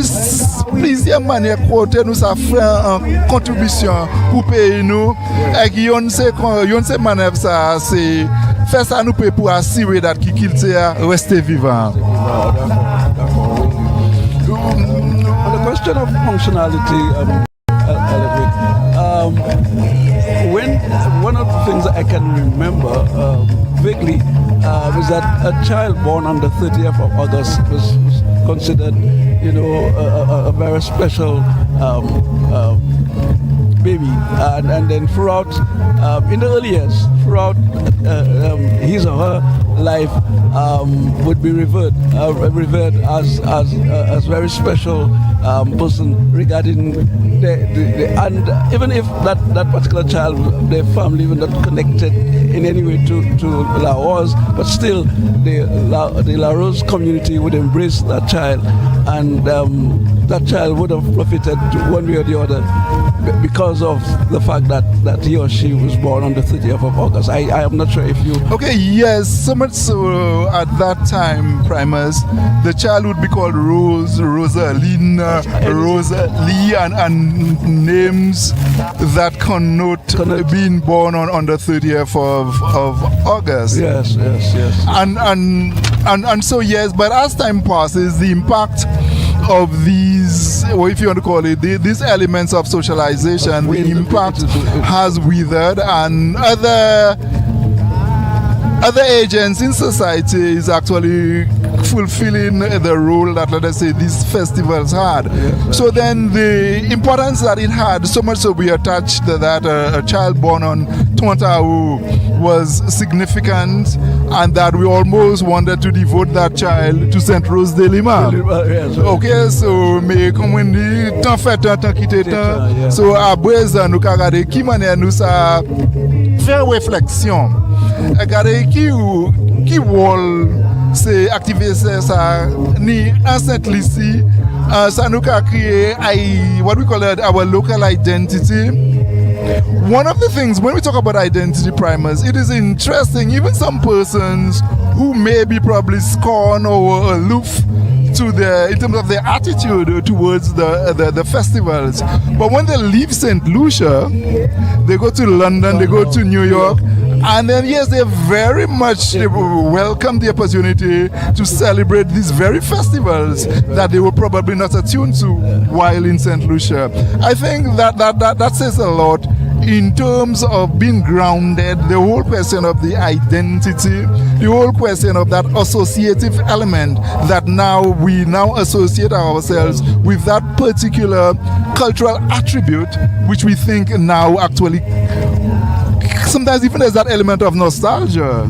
plusieurs manières côté nous ça fait une contribution pour payer nous et yon se manœuvre ça c'est faire ça nous peut pour assurer that qui culture rester vivant. On the question of functionality when one of the things that I can remember vaguely is that a child born on the 30th of August was considered, you know, a very special baby, and then throughout in the early years, throughout his or her life, would be revered as very special person regarding the and even if that particular child, their family were not connected in any way to Laos, but still the Laros community would embrace that child, and that child would have profited one way or the other because of the fact that he or she was born on the 30th of August. I am not sure if you... Okay, yes, so much so at that time, Primus, the child would be called Rose, Rosaline, Rosalie, and names that connote being born on the 30th of August. Yes. And so yes, but as time passes, the impact of these, or if you want to call it, these elements of socialization, the impact has withered, and other agents in society is actually fulfilling the role that, let us say, these festivals had. So then the importance that it had, so much so we attached that a child born on Tontau was significant, and that we almost wanted to devote that child to Saint Rose de Lima. Okay, so mais comme on dit, tant fait tant quitté tant. So après ça nous regarder qui manière nous ça faire réflexion. Regarder qui wall c'est activer ça ni enceinte ici ça nous a créé what we call it our local identity one of the things when we talk about identity primers, it is interesting, even some persons who may be probably scorn or aloof to in terms of their attitude towards the festivals. But when they leave St. Lucia, they go to London, they go to New York, and then yes, they very much welcome the opportunity to celebrate these very festivals that they were probably not attuned to while in St. Lucia. I think that says a lot in terms of being grounded, the whole question of the identity, the whole question of that associative element that we now associate ourselves with that particular cultural attribute, which we think now actually sometimes even there's that element of nostalgia.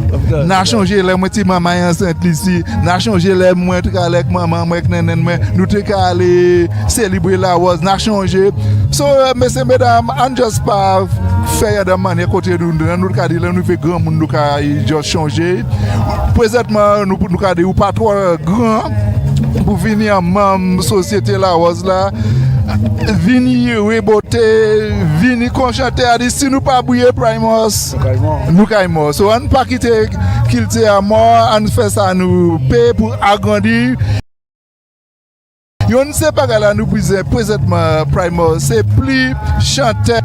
Na changé les moi ti maman en Saint-Lucie, na changé les moi te avec maman moi nenen moi nous te aller célébrer la Laros, na changé. So messieurs mesdames, on just pas faire de manière côté nous ka dire nous fait grand monde nous ka juste changer. Présentement nous ka dire ou pas trop grand pour venir membre société Laros là. Vini rebote, vini conchante a dit si nous pas bouiller Primos, nous caïmos. So on pas quitter qu'il te à mort, on fait ça nous paye pour agrandir. On ne sait pas qu'elle nous brise présentement Primos, c'est plus chanteur.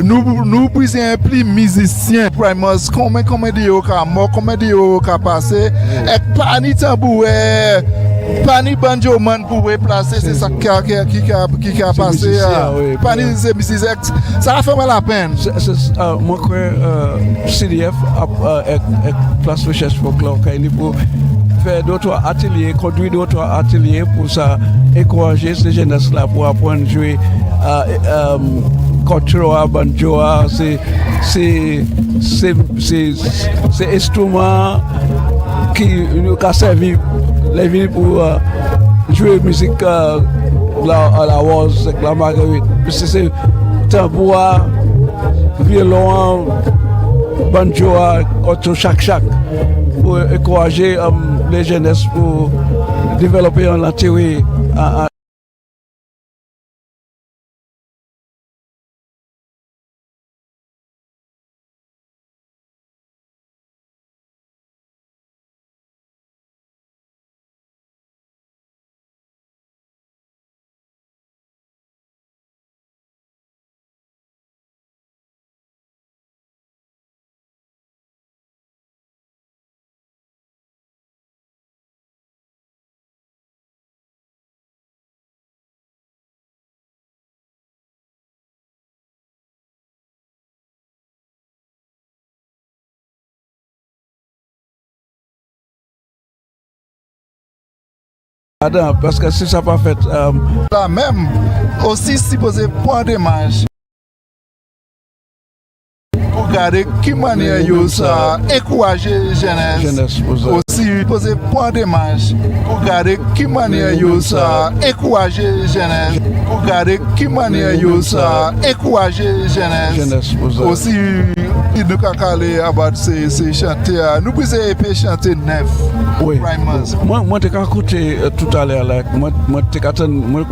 Nous brisons plus musiciens Primos combien de yo ka mort combien de yo ka passé et pas ni tamboué pas ni banjo man pour replacer c'est ça qui a passé pas ni ces musiciens ça a fait mal la peine moi que CDF avec place recherche folklore pour faire d'autres ateliers conduire d'autres ateliers pour ça encourager ces jeunes là pour apprendre à jouer cultural banjo, c'est instrument qui nous a servi les villes pour jouer musique à la Woz, la Marguerite. C'est tambour, violon, banjo, auto chaque pour encourager les jeunes pour développer un intérêt à parce que si ça pas fait là même aussi supposé point de marche pour garder qui manière yo ça encourager jeunesse aussi poser point de marche pour garder qui manière yo ça encourager jeunesse pour garder qui manière yo ça encourager jeunesse aussi nous ka calé about ces chanter nous pouvons épée chanter neuf oui moi t'ai écouté tout à l'heure là moi t'ai attendre moi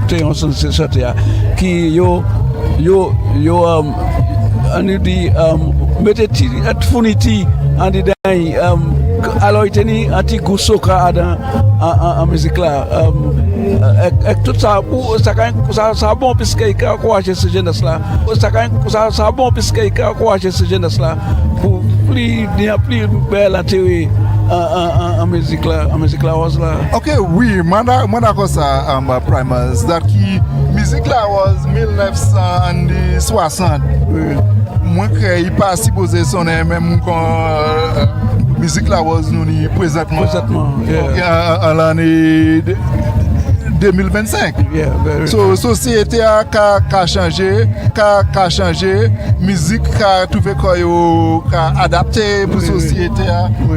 t'ai en sens chanter qui yo on dit mettez at funiti en dit alors il tenait anti goussoka en musique là tout ça ça bon puisque il encourager ces jeunes là ça bon puisque il encourager ces jeunes là pour plus belle intérêt en musique là was là. OK, oui, moi d'accord ça Primers that qui musique là was 1960. Moi il pas supposé sonner même quand musique là was nous présentement à l'année 2025. Société a changé, musique a trouvé qu'a adapté pour société.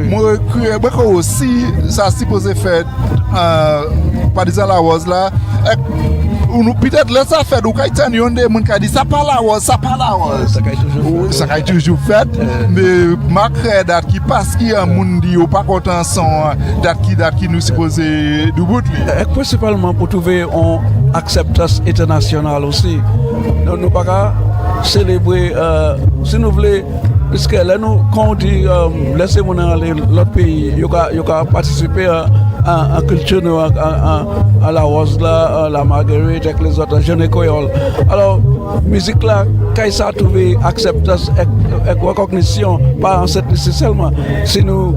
Moi crois aussi ça supposé faire par exemple la Woz là peut-être laisse ça faire, ou quand il y a des gens qui disent ça pas la was. Ça a toujours fait, mais ma crée qui passe qu'il y a un monde qui n'est pas content sans qui nous supposé du bout. Principalement pour trouver une acceptance internationale aussi. Nous ne pouvons pas célébrer, si nous voulons, parce que là, nous, quand on dit laissez-moi aller dans l'autre pays, il y a participer à la culture, à la Rose, la Marguerite, avec les autres jeunes créoles. Alors, musique là, quand ça a trouvé acceptance et recognition, pas en cette lycée seulement, si nous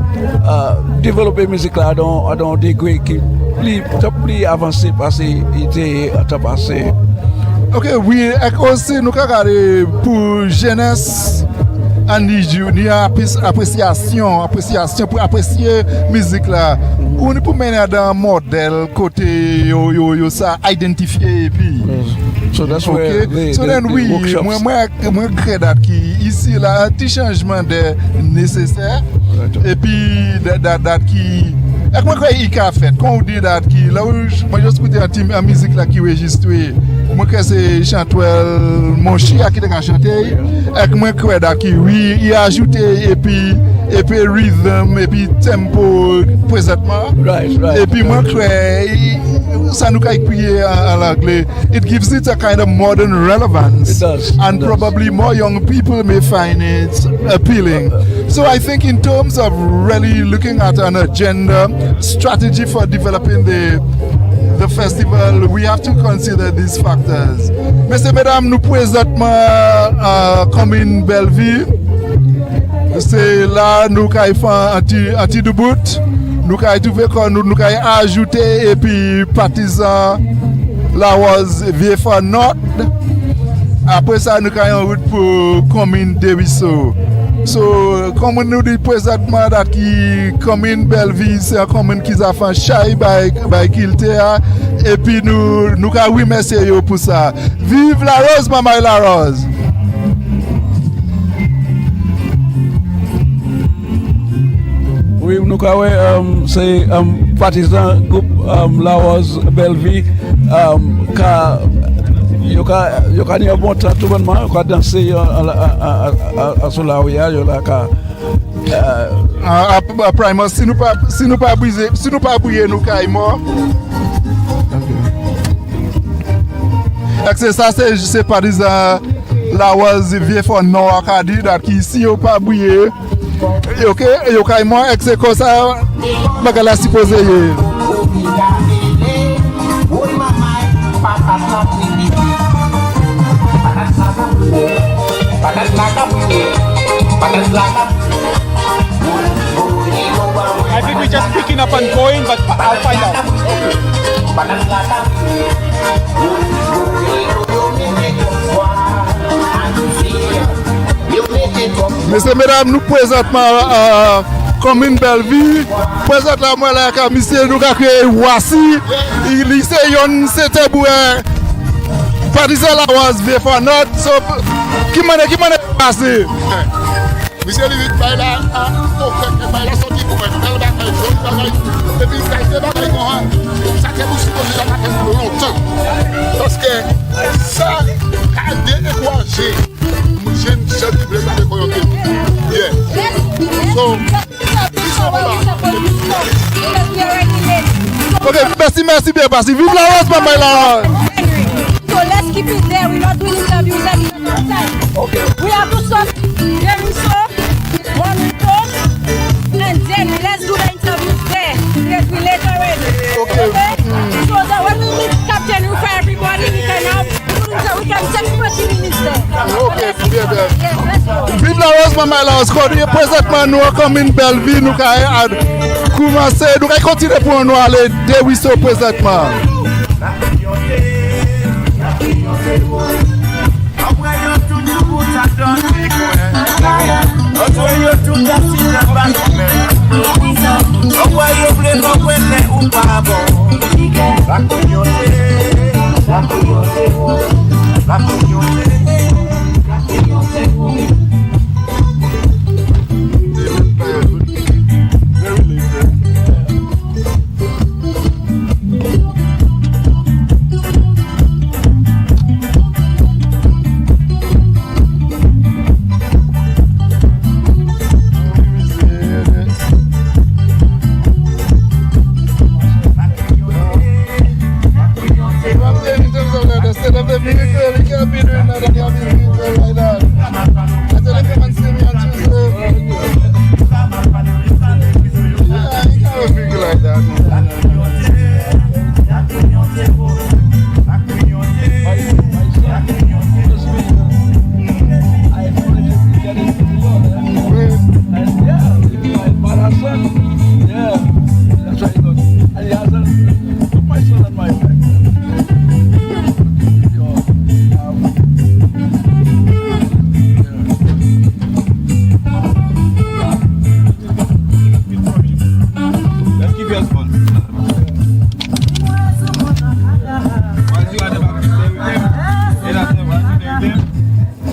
développer la musique là dans un degré qui est plus avancé parce qu'il était passé. Ok, oui, et aussi nous avons pour jeunesse. Ni appréciation pour apprécier la musique là. On peut mener dans un modèle côté ça identifié et puis. So that's where moi crée qui ici là un petit changement de nécessaire et puis qui et moi il a fait quand on dit qui là moi juste écouter un musique là qui enregistré moi que c'est chanteur mon chien qui a chanté et moi crois qui oui il a ajouté et puis rhythm et puis tempo présentement et puis moi crois ça nous a crié en anglais it gives it a kind of modern relevance. It does. And probably more young people may find it appealing. So I think in terms of really looking at an agenda strategy for developing the festival, we have to consider these factors. Messieurs, mesdames, nous présentement commune Belleville. C'est là nous avons anti de bout. Nous avons trouvé nous avons ajouté et puis partisans Laros VF Nord. Après ça, nous avons en route pour commune de Ruisseau. So, comme nous dit présentement, qui commune Belleville, c'est une commune qui a fait chai by Kiltea. Et puis nous avons remercié pour ça. Vive la Rose, maman la Rose! Oui, nous avons c'est partisan groupe Laros Belleville. Il y a un bon temps, tout le monde a dansé à Solaria. Primus, si nous pas bouiller, nous caïmons. C'est ça, c'est par exemple Laros VF Nord qui ici n'a pas bouillé. Ok, yo caïmons, c'est comme ça, je vais supposer. I think we're just picking up and going, but I'll find out. Messieurs, mesdames, nous présentement commune Belleville, présentement moi là comme monsieur nous avons créé Voici, il lycée yon c'était pour partisan la was before not so qui m'a passé. Monsieur Limite by là by la sortie pour elle bagaille et puis ça c'est bagaille ça c'est pour supposer ça pas longtemps parce que ça a découragé jeune chef de blé avec orienté. Yeah. So OK, merci bien passé. Vive la Rose, maman là. So let's keep it there. We're not doing interviews any other time. Okay. We have to stop Mon Repos, and then let's do the interviews there. Because we late already. Okay. So that when we meet Captain Roof for everybody, we can have we can take 30 minutes there. Okay, bien. Yes, let's go. Vive la Rose, maman là. Présentement nous comme une belle vie, nous avons commencé, nous allons continuer pour nous aller de Ruisseau présentement. instead of the vehicle, you can't be doing that and you have the vehicle like that. I tell him, come and see me on Tuesday. Yeah, you can't have a vehicle like that. Yeah, that's right. And he has took my son and my wife. Let's keep your sponsor. Once you are the back, stay with him. Once you stay with him,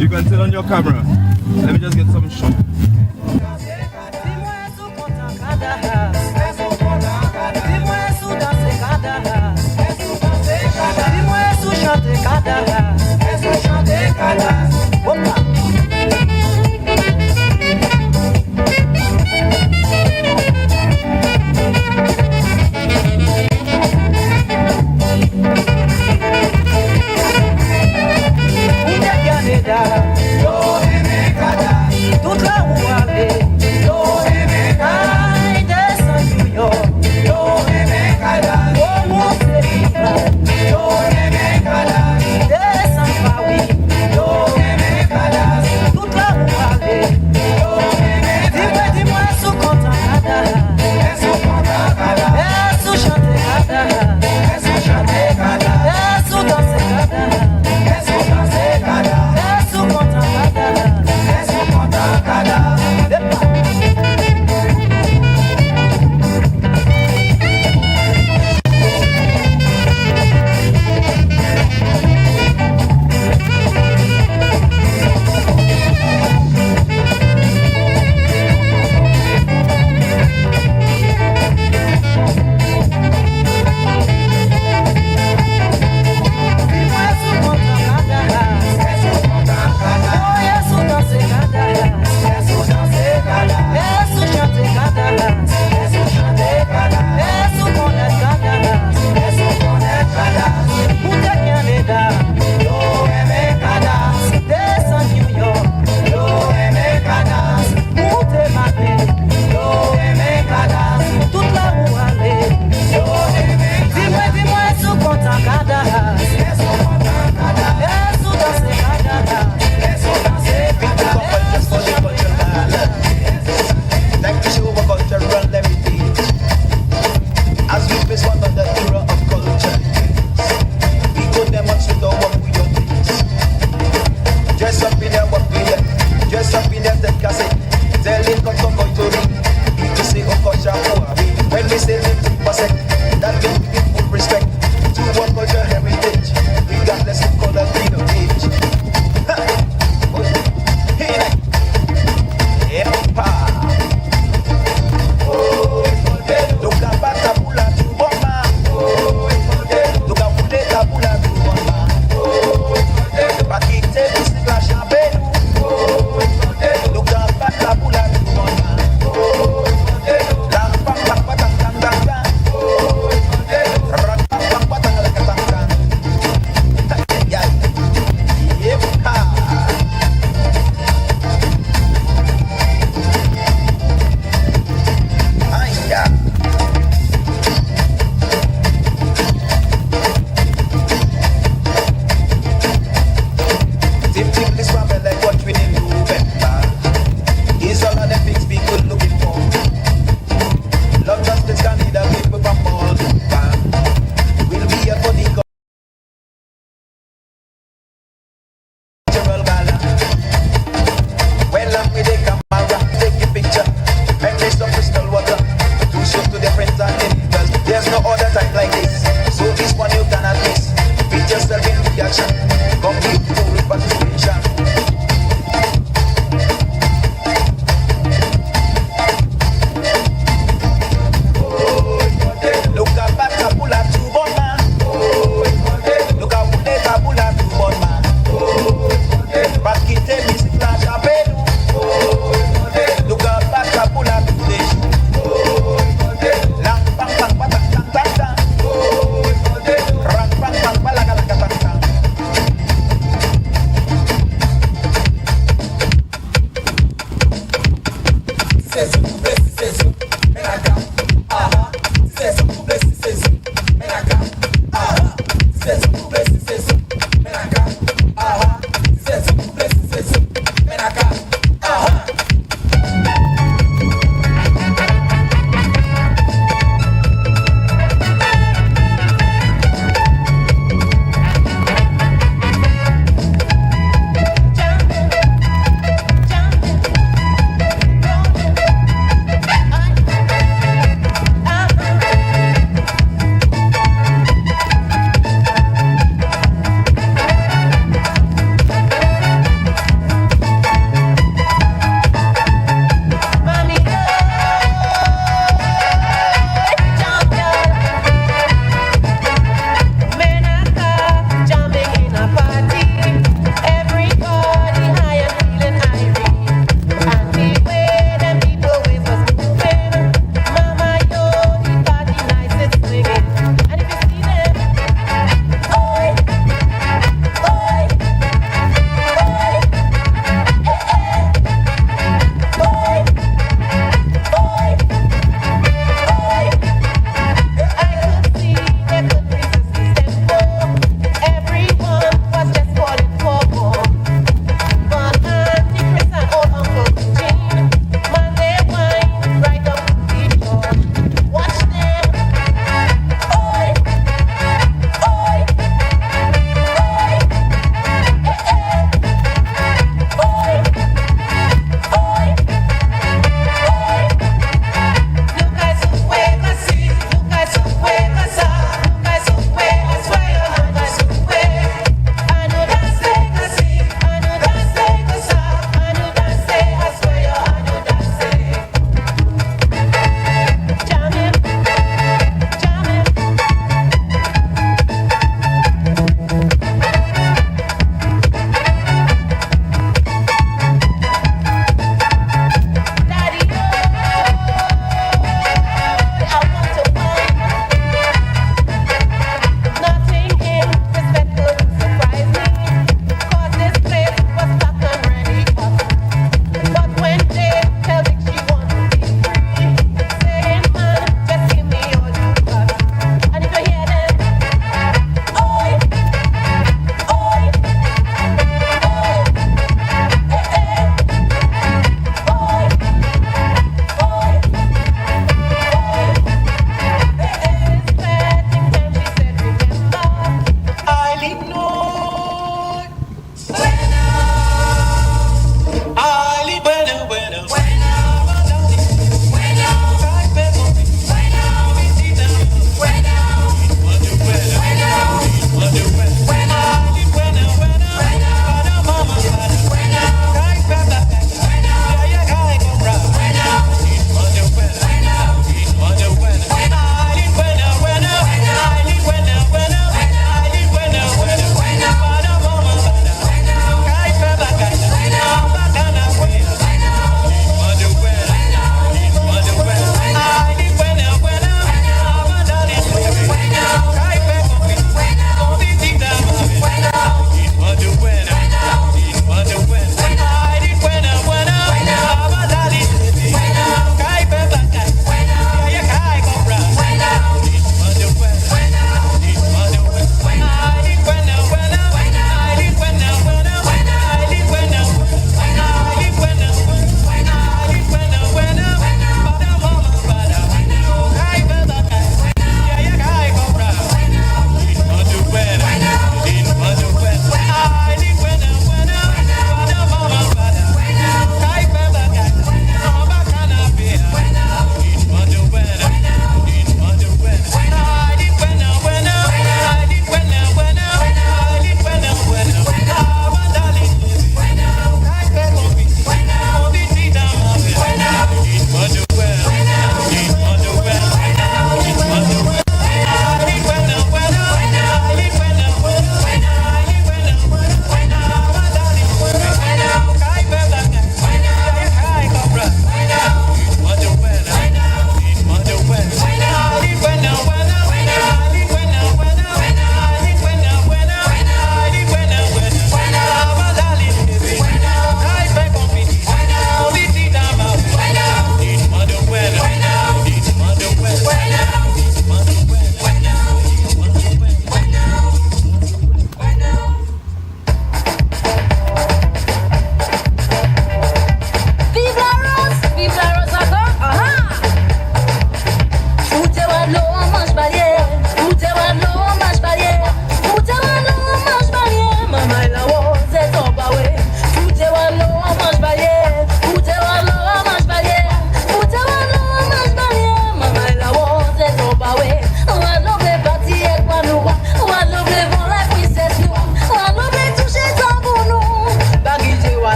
you can sit on your camera. Let me just get some shot.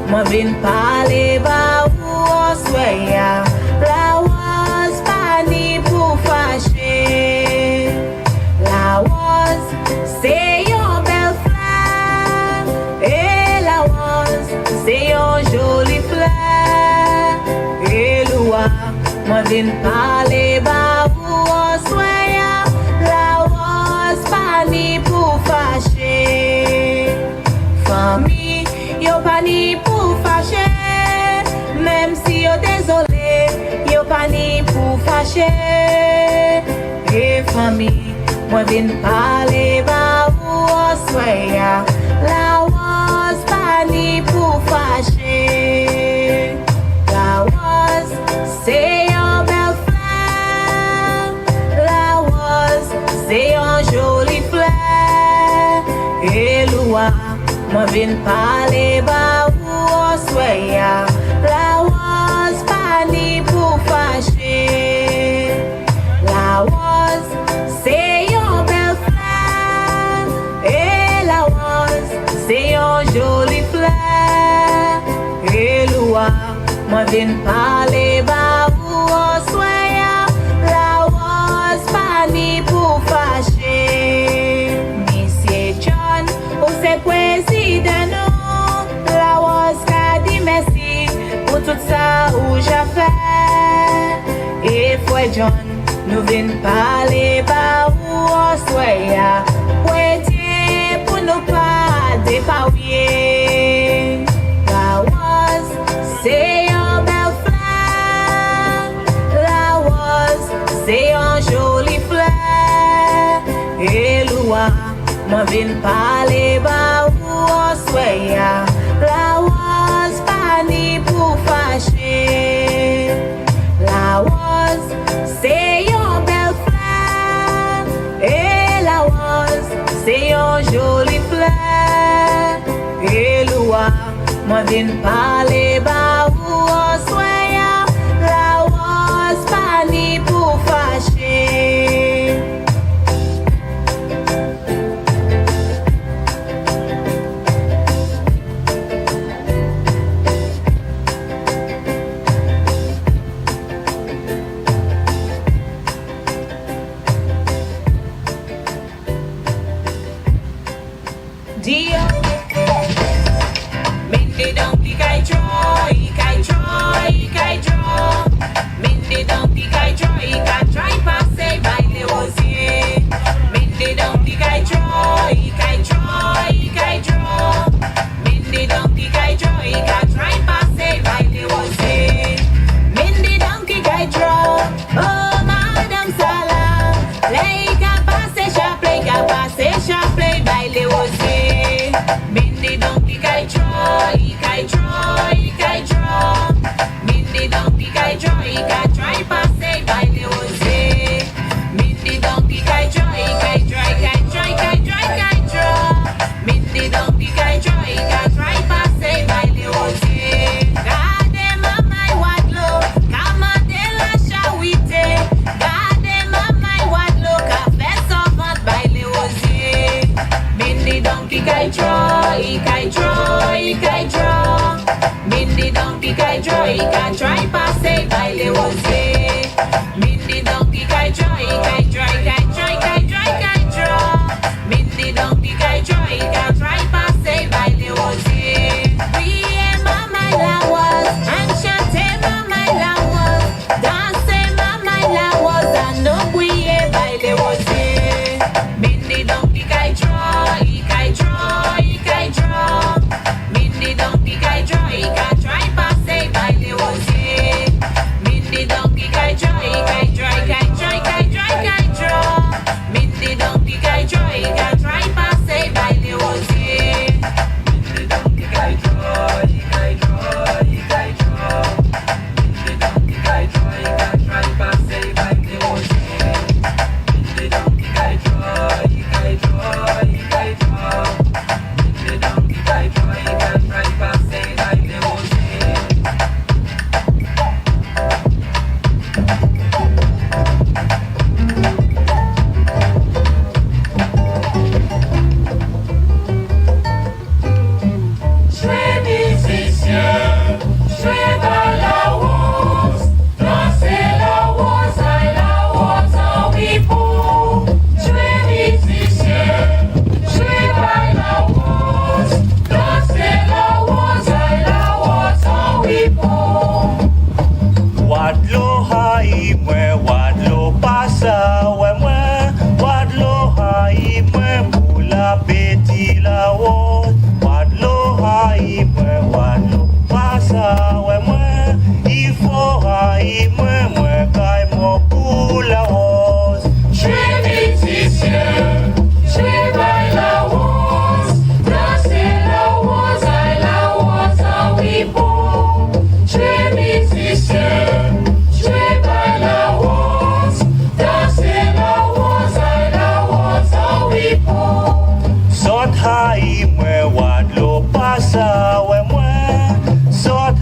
Moi vin parler ba ou soya. La was pas ni pour fâcher. La was c'est yon belle fleur. Et la was c'est yon jolie fleur. Et loua, moi vin parler ba ou soya. La was pas ni pour fâcher. Famille, yo pas ni pour fâcher. Même si yo désolé, yo pas ni pour fâcher. Et famille, moi vin parler ba ou soya. La was pas ni pour fâcher. La was c'est yon belle fleur. La was c'est yon jolie fleur. Et loua, moi vin parler ba ou soya. La was pas ni pour fâcher. La was c'est yon belle fleur. Et la was c'est yon jolie fleur. Et loua, moi vin parler ba ou soya. La was pas ni pour fâcher. Monsieur John, ou c'est président nous. La was ka di merci pour tout ça ou j'ai fait. Et foi John, nous vin parler ba ou soya. Ouetier pour nous pas dépaouiller. La was c'est yon belle fleur. La was c'est yon jolie fleur. Et loua, moi vin parler ba ou soya. La was pas ni pour fâcher. La was c'est yon belle fleur. Et la was c'est yon jolie fleur. Et loua, moi vin parler ba ou soya. La was pas ni pour fâcher. Dio, Mindy donkey kai joy, kai joy, kai joy. Mindy donkey kai joy, try passer by les rosiers. Mindy donkey kai joy, kai joy, kai joy. Mindy donkey kai joy, try passer by les rosiers. Mindy donkey kai joy, oh Madame Salah, les ka passer chapelet by les rosiers. Mindy donkey kai joy, kai joy, kai joy. Mindy donkey kai joy, try passer by les rosiers. Mindy donkey kai joy, kai joy, kai joy, kai joy, kai joy. Mindy donkey kai joy, try passer by les rosiers. Gardez maman wadlo, kamande la chawite. Gardez maman wadlo, ka fait savante by les rosiers. Mindy donkey kai joy, kai joy, kai joy. Mindy donkey kai joy, try passer by les rosiers. Mindy donkey kai joy, kai joy, kai joy, kai joy, kai joy. Mindy donkey kai joy, try passer by les rosiers. Priez maman la was, and chantez maman la was, dansez maman la was, and nous priez by les rosiers. Mindy donkey kai joy, kai joy, kai joy. Mindy donkey kai joy, try passer by les rosiers. Mindy donkey kai joy, kai joy, kai joy, kai joy, kai joy.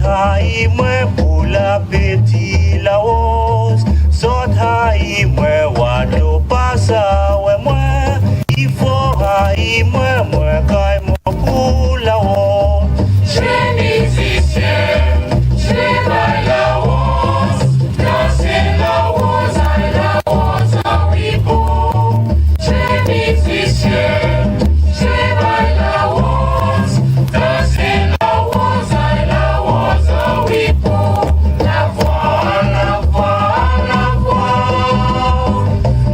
haï moi pour la petite Laos. Sort haï moi wato passa ouais moi. Il faut haï moi caille moi pour Laos. Chez musicien, chez Laos, danser Laos, aïe Laos, aïe Wipo. Chez musicien, chez Laos, danser Laos, aïe Laos, aïe Wipo. La voix,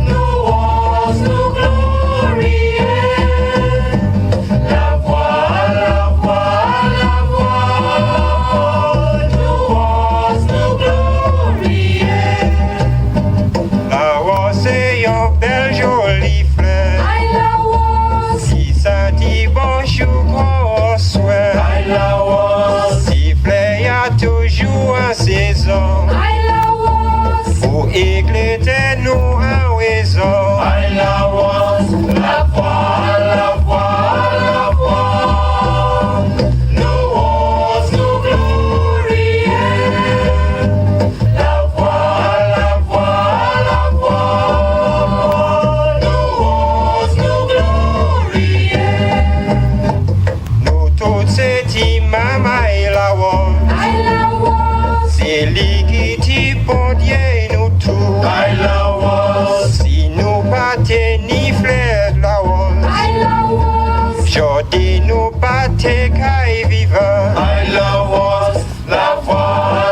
nous ose nous glorier. La voix, nous ose nous glorier. Laos c'est un bel joli fleur. Aïe Laos, Si ça dit bonjour qu'on souhaite. aïe Laos, Si fleur y a toujours en saison. aïe Laos, Pour éclater nous en raison. aïe Laos, la voix, nous ose nous glorier. La voix, nous ose nous glorier. Nous tous ces petits mamas et Laos. Aïe Laos, C'est lui qui t'y pondie nous tous. aïe Laos, Si nous pas ni fleurs Laos. aïe Laos, Jodi nous pas caille vivant. aïe Laos, la voix,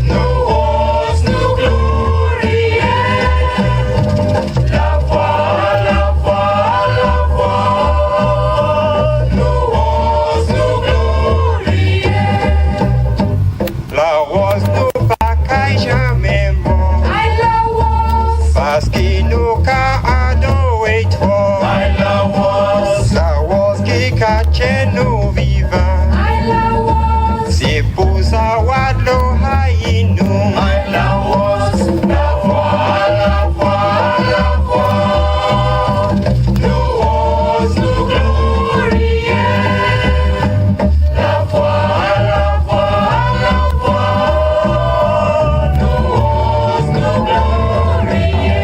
nous ose nous glorier. La voix, nous ose nous glorier. Laos nous pas caille jamais mort. Aïe Laos, Parce qu'il nous qu'a adoré trop. aïe Laos, Laos qui cache nous vivants. aïe Laos, C'est pour ça Wadlo haï nous. aïe Laos, la voix, nous ose nous glorier. La voix, nous ose nous glorier.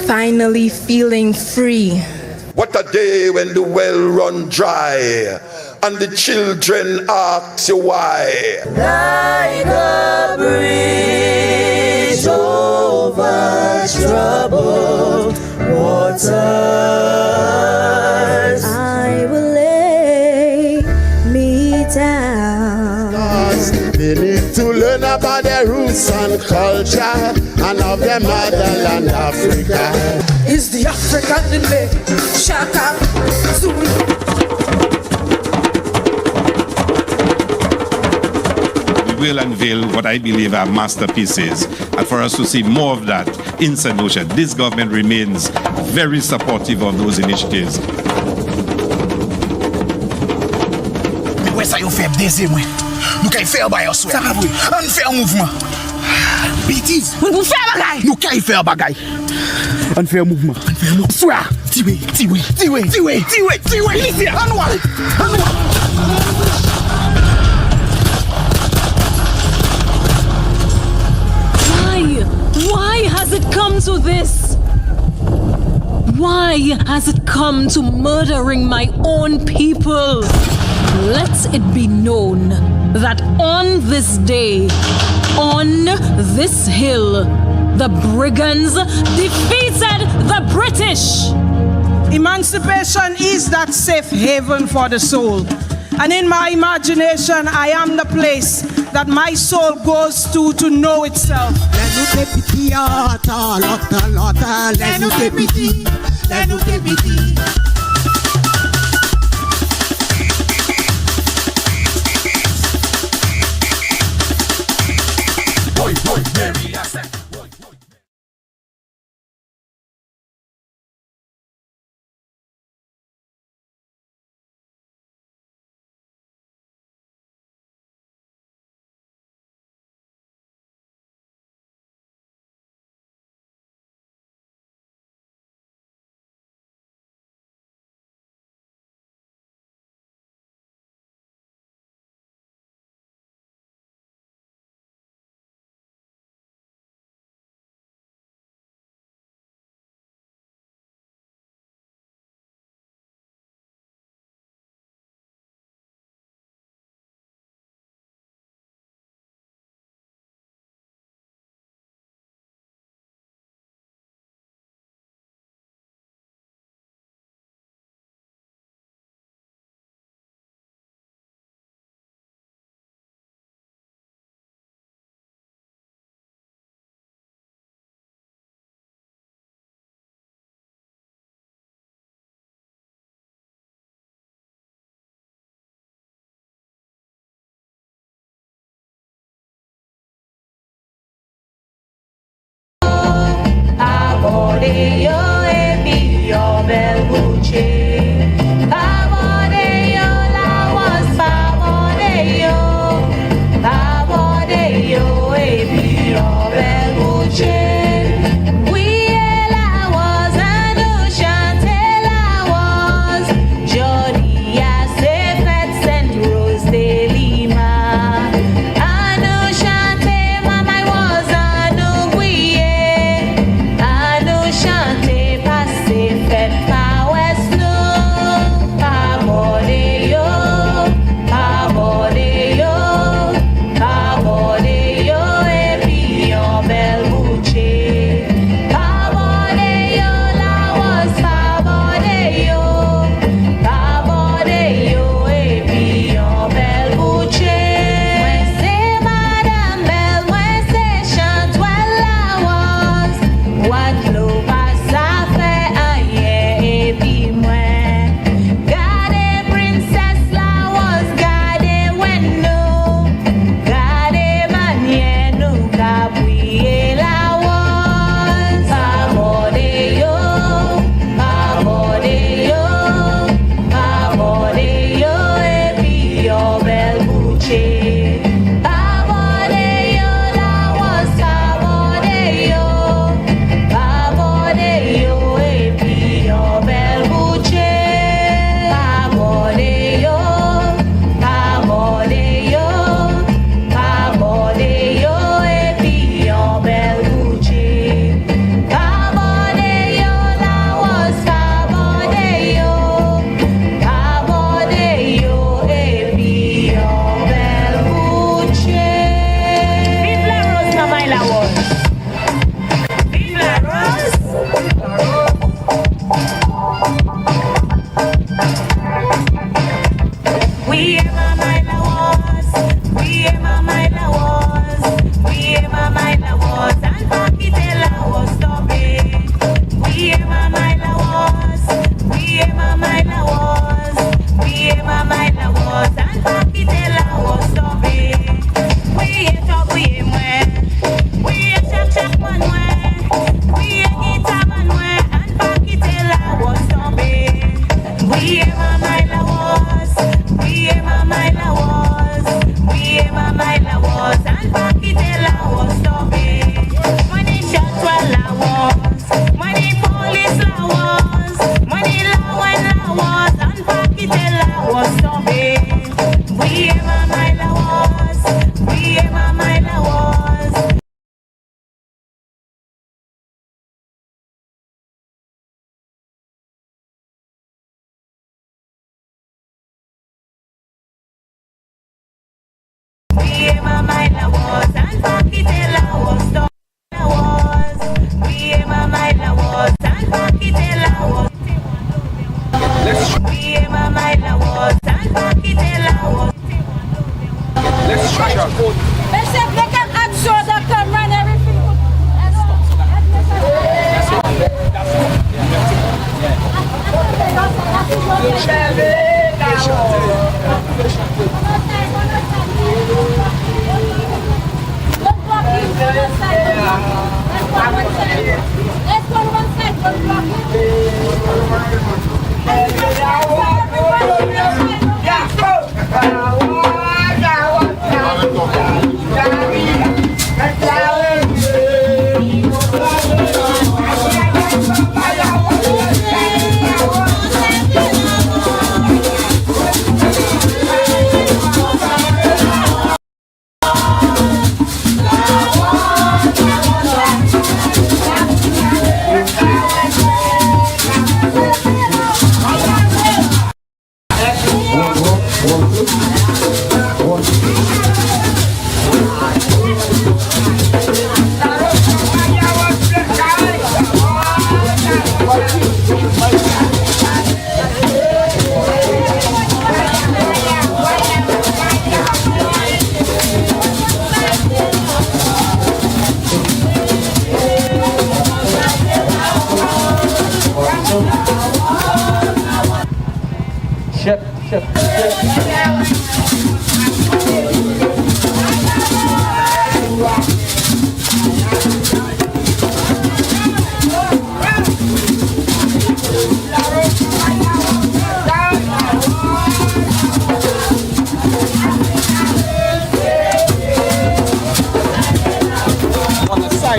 Finally feeling free. What a day when the well run dry and the children ask you why. Like a bridge over troubled waters, I will lay me down. They need to learn about their roots and culture and of their motherland Africa. Is the African in me? Shaka, Zulu. We will unveil what I believe are masterpieces, and for us to see more of that in St. Lucia. This government remains very supportive of those initiatives. Where are you from? Nous qu'à faire by us. Ça va oui. On fait un mouvement. Bêtise. On fait un bagay. Nous qu'à faire un bagay. On fait un mouvement. On fait un mouvement. Sois. Tiwe. Lucia. Anoual. Why has it come to this? Why has it come to murdering my own people? Let it be known that on this day, on this hill, the brigands defeated the British. Emancipation is that safe haven for the soul. And in my imagination, I am the place that my soul goes to know itself. Chant.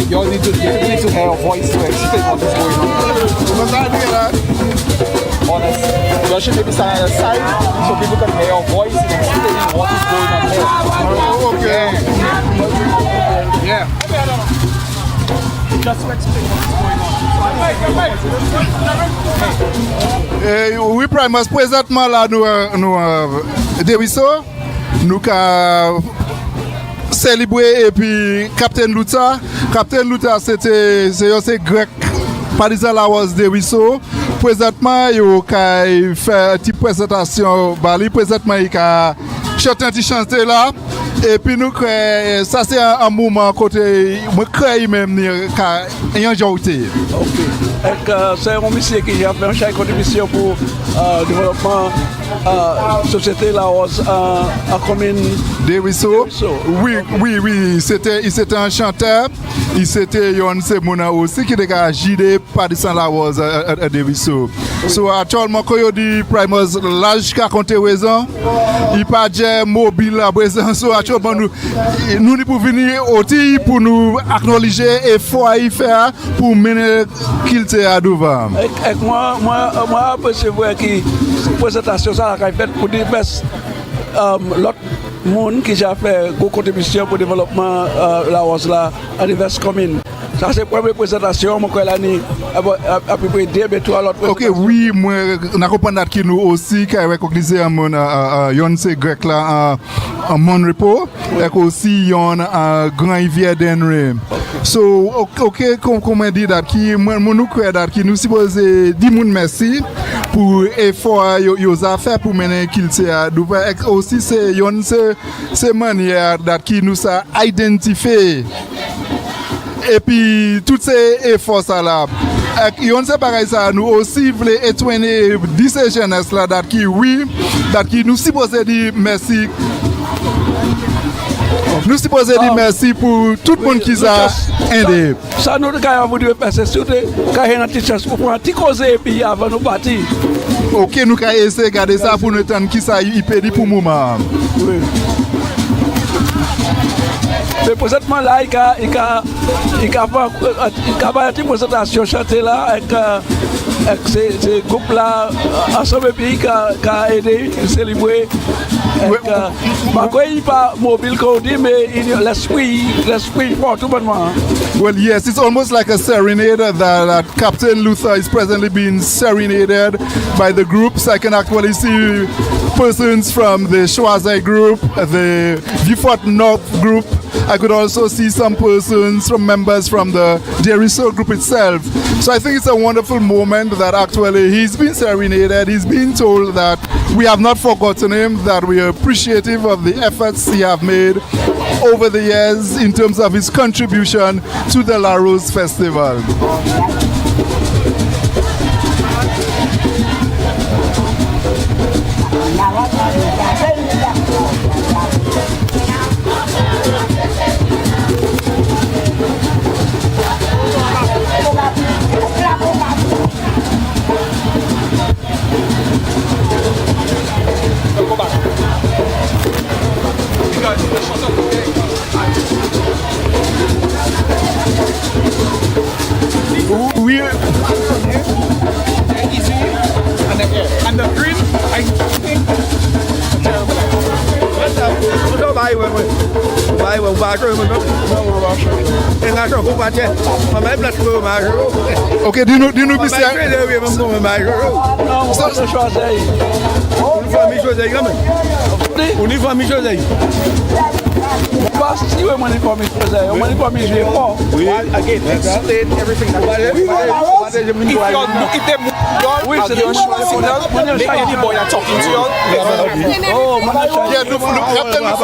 You need to hear a voice to explain what is going on. Honest. You should maybe stand on the side so people can hear your voice and explain what is going on here. Okay. Yeah. Just to explain what is going on. Oui, Primus, présentement là, nous Dewiso, nous célébrer et puis Captain Lucia c'était grec partisan Laros Dewiso. Présentement il fait une petite présentation présentement il a chanté un petit chanté là et puis nous ça c'est un moment côté moi créer même ayant jouté. OK. C'est un monsieur qui a fait un chèque contribution pour développement société Laos en commune Dewiso. Oui, c'était un chanteur, il c'était Yon Semona aussi qui a gidé partisan Laos à Dewiso. So actuellement quand il dit Primus l'âge qu'a compté raison, il pas déjà mobile à présent. So actuellement nous pour venir aussi pour nous acknowledger et faut y faire pour mener qu'il à devant. Et moi percevoir que présentation ça a fait pour dire l'autre monde qui a fait une contribution pour le développement Laos là à diverses communes. Ça c'est la première présentation moi l'année à peu près 2 mais 3 l'autre. OK, oui, moi on comprend que nous aussi qui recognisé un yon c'est grec là en Mon Repos et aussi yon grand rivière Denry. So OK comment dire que nous croit que nous supposé dire moun merci pour effort yo affaire pour mener qu'il aussi c'est yon c'est manière qui nous a identifié. Et puis tous ces efforts ça là on sait pareil ça nous aussi voulons étoigner 10 jeunesse là qui nous supposé dire merci. Nous supposons dire merci pour tout le monde qui a aidé. Ça nous avons voulu faire, c'est surtout quand il y a une petite chance pour prendre un petit cause et puis avant nous partir. OK, nous allons essayer de garder ça pour nous attendre qui ça y pédit pour le moment. Oui. Mais présentement là, il y a une présentation chantée là avec ces groupes là ensemble pays qui a aidé à célébrer. Il n'est pas mobile comme on dit, mais l'esprit fort tout bonnement. Well, yes, it's almost like a serenade that Captain Lucia is presently being serenaded by the groups. I can actually see persons from the ROSE-O-Cade group, the Viewfort North group. I could also see some persons from members from the Diaspora group itself. So I think it's a wonderful moment that actually he's been serenaded. He's been told that we have not forgotten him, that we are appreciative of the efforts he have made over the years in terms of his contribution to the Laros Festival. we and the green, I think okay, do you know this? We again explain everything that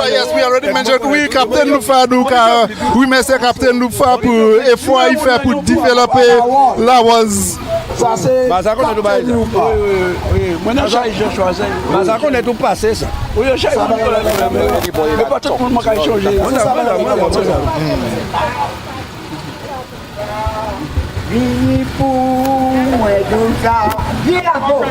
yes, we already mentioned we Captain Lufa we may say Captain Lufa pour effort il fait pour développer Laros. Ça c'est moi je choisi. Ça connaît tout passé ça. Oui, je sais mais pas tout le monde qui changer. Vini pour moi douca, viens pour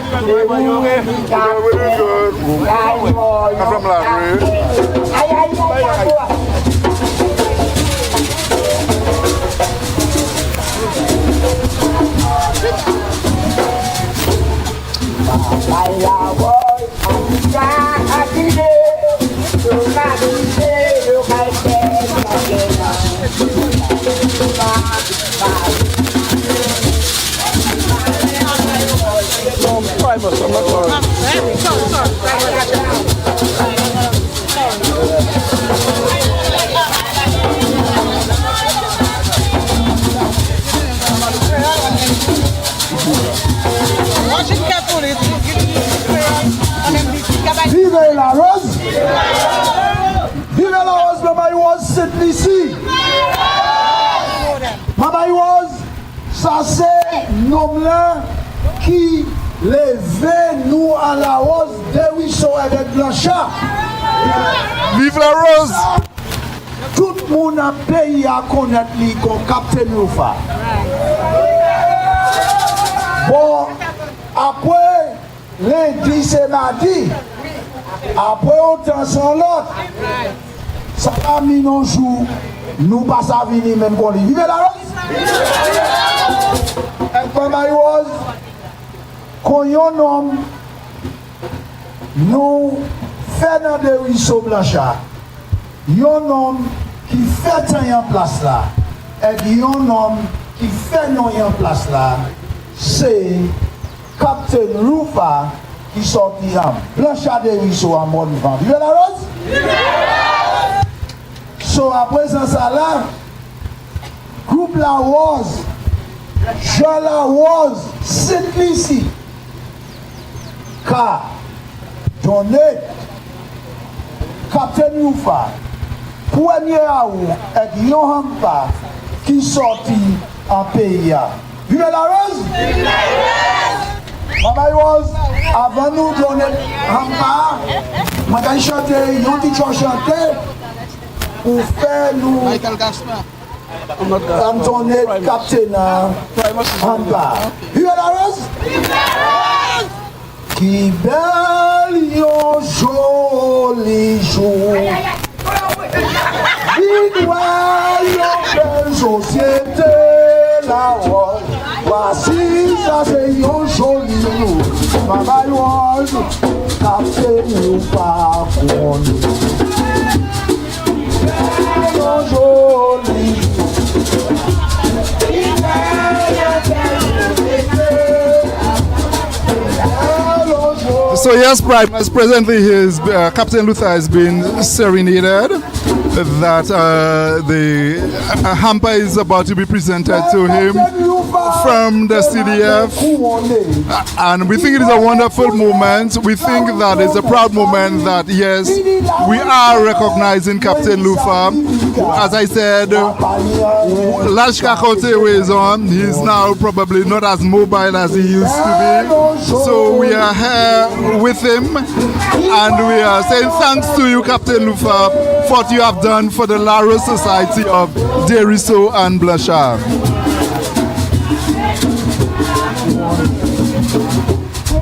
Vive la Rose! Vive la Rose, Mama Woz, c'est ici! Mama Woz, ça c'est nom-là qui lève nous à la Rose de Ruisseau avec Blanchard. Vive la Rose! Tout le monde a pays à connaître lui comme Captain Rufa. Bon, après lundi c'est mardi, après on temps sans l'autre, ça a mis nos jours, nous pas à venir même pour lui. Vive la Rose! Et comme I was, quand yon homme, nous fait dans des ruisseaux Blanchard, yon homme qui fait en place là, et yon homme qui fait non en place là, c'est Captain Rufa qui sortit en Blanchard des ruisseaux en mode vent. Vive la Rose? So après ça là, groupe Laros, Jean Laros, c'est ici. Car donné Captain Rufa, premier août, et yon hampa qui sortit en pays. Vive la Rose? Mama Woz, avant nous donner hampa, moi j'ai chanté, yon petit chanté pour faire nous Antoinette Captain hampa. Vive la Rose? Qui belle yon joli jour. Dis-moi yon belle société la Rose. Voici ça c'est yon joli jour. Mama Woz, Captain nous pas connu. Yon joli jour. So yes, Prime, as presently his Captain Luther has been serenaded. That the hamper is about to be presented to him from the CDF, and we think it is a wonderful moment. We think that it's a proud moment that yes, we are recognizing Captain Luther. As I said, Lashka Kotewe is on. He's now probably not as mobile as he used to be. So we are here with him, and we are saying thanks to you, Captain Luther, for what you have done for the Laros Society of Ruisseau and Blanchard.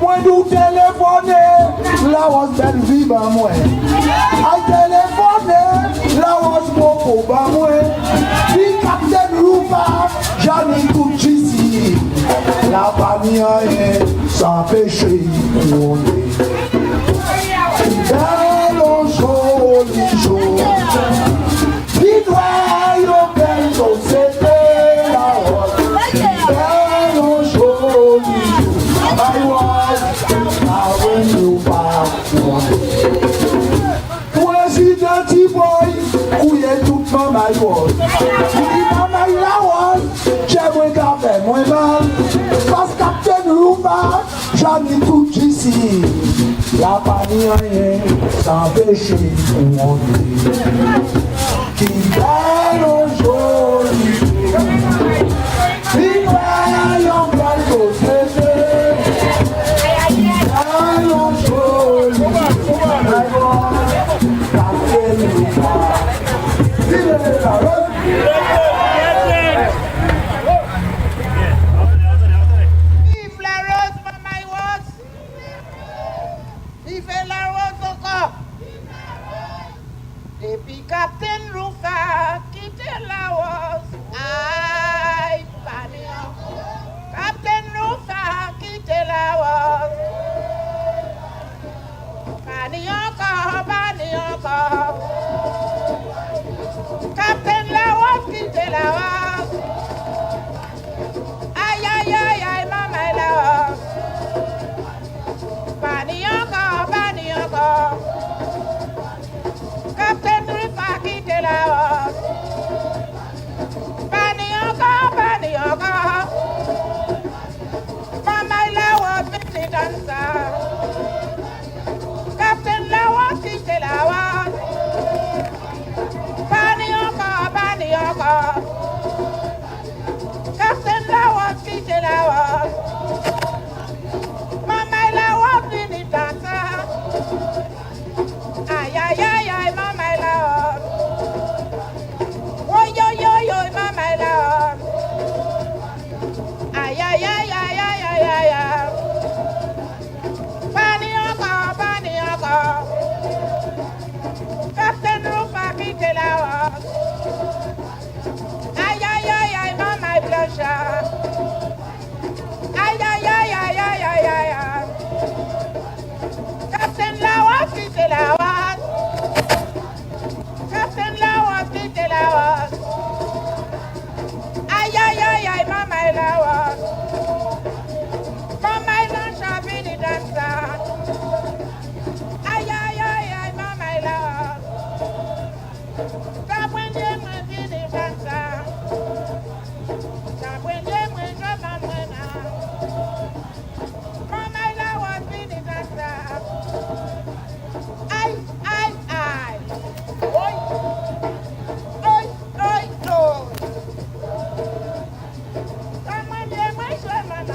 Moi nous téléphoner, Laros belle vie ba moi. I téléphoner, Laros Mopo ba moi. Di Captain Rufa, Johnny Kuchisi. ni rien sans péché pour lui. Dans nos jolis jours, vitoyons belle société la route. Dans nos jolis jours, I was when you back. Président T-Boy, où est toute ma maillot? Maman la was, j'aimerais qu'à faire moins mal. Parce que Captain Rumba, j'en ai tout ici. Y'a pas ni rien sans péché pour mon Dieu. Qui belle aujourd'hui. Vive l'homme belle société. Belle aujourd'hui. Captain Rumba. Vive la rose. Vive la rose, Mama Woz. Vive la Rose-O-Cade. Depuis Captain Rufa quitte la Woz, aïe, Pania. Captain Rufa quitte la Woz. Pania encore. Captain la Woz quitte la Woz. Aïe, aïe, aïe, aïe, Mama la Woz. Pania encore. Captain Rufa quitte la Woz. Pania encore. Mama la Woz veni dansa. Captain la Woz quitte la Woz. Pania encore. Captain la Woz quitte la Woz. Mama la Woz veni dansa. Aïe, aïe, aïe, aïe, Mama la Woz. Oh, yo, yo, yo, Mama la Woz. Aïe, aïe, aïe, aïe, aïe, aïe, aïe, aïe. Pani encore. Captain Rufa quitte la Woz. Aïe, aïe, aïe, aïe, Mama Blancha. Aïe, aïe, aïe, aïe, aïe, aïe, aïe. Captain la Woz quitte la Woz. Captain la Woz quitte la Woz. Aïe, aïe, aïe, aïe, Mama la Woz. Mama Blancha vini dansa. Aïe, aïe, aïe, aïe, Mama la Woz. T'apprendez moi vini dansa. T'apprendez moi je m'amène. Mama la Woz vini dansa. Aïe, aïe, aïe. Oi, oi, oi, oi. T'apprendez moi je m'amène.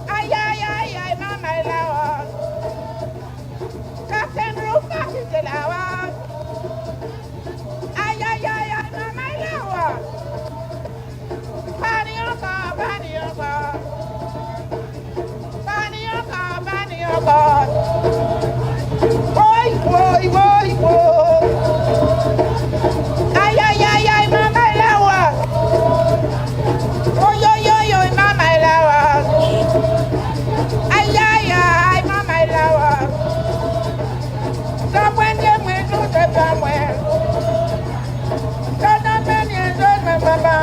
Aïe, aïe, aïe, aïe, Mama la Woz. Captain Rufa quitte la Woz. Aïe, aïe, aïe, aïe, Mama la Woz. Pani encore. Oi, oi, oi, oi. Aïe, aïe, aïe, aïe, Mama la Woz. Oh, yo, yo, yo, Mama la Woz. Aïe, aïe, aïe, Mama la Woz. T'apprendez moi tout de pas moi. T'en amenez je me papa.